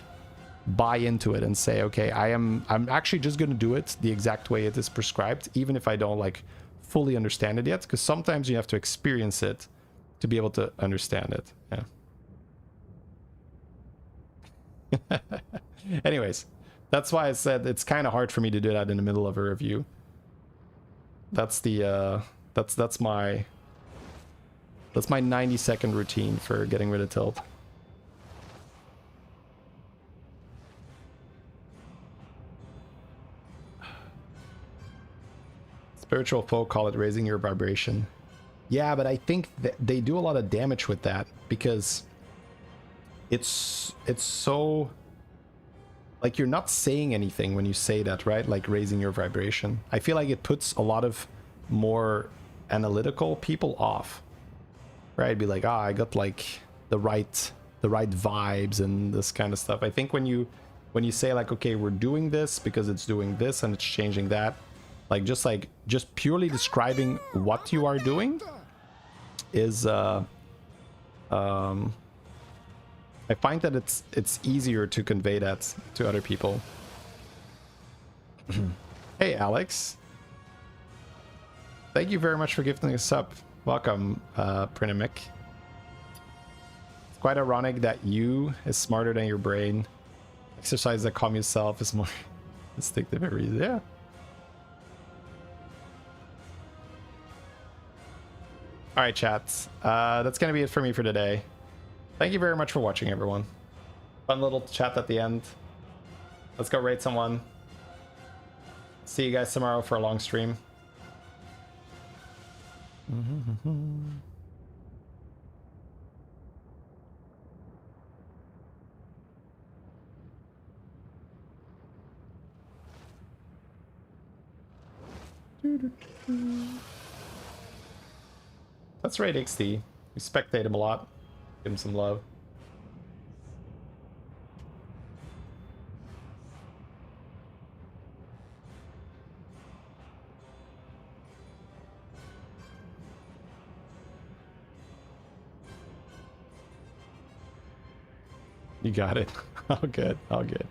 buy into it and say, okay, I'm actually just going to do it the exact way it is prescribed, even if I don't like fully understand it yet, because sometimes you have to experience it to be able to understand it. Yeah. Anyways, that's why I said it's kind of hard for me to do that in the middle of a review. That's the that's my 90-second routine for getting rid of tilt. Spiritual folk call it raising your vibration. Yeah, but I think that they do a lot of damage with that, because it's so like you're not saying anything when you say that, right? Like raising your vibration. I feel like it puts a lot of more analytical people off, right? Be like, I got like the right vibes and this kind of stuff. I think when you say like, okay, we're doing this because it's doing this and it's changing that, like just purely describing what you are doing is I find that it's easier to convey that to other people. Hey, Alex. Thank you very much for gifting us up. Welcome, Prinamic. It's quite ironic that you is smarter than your brain. Exercise that calm yourself is more instinctive and reason. Yeah. All right, chat. That's going to be it for me for today. Thank you very much for watching, everyone. Fun little chat at the end. Let's go raid someone. See you guys tomorrow for a long stream. Let's raid ixxdeee. We spectate him a lot. Give him some love. You got it. All good. All good.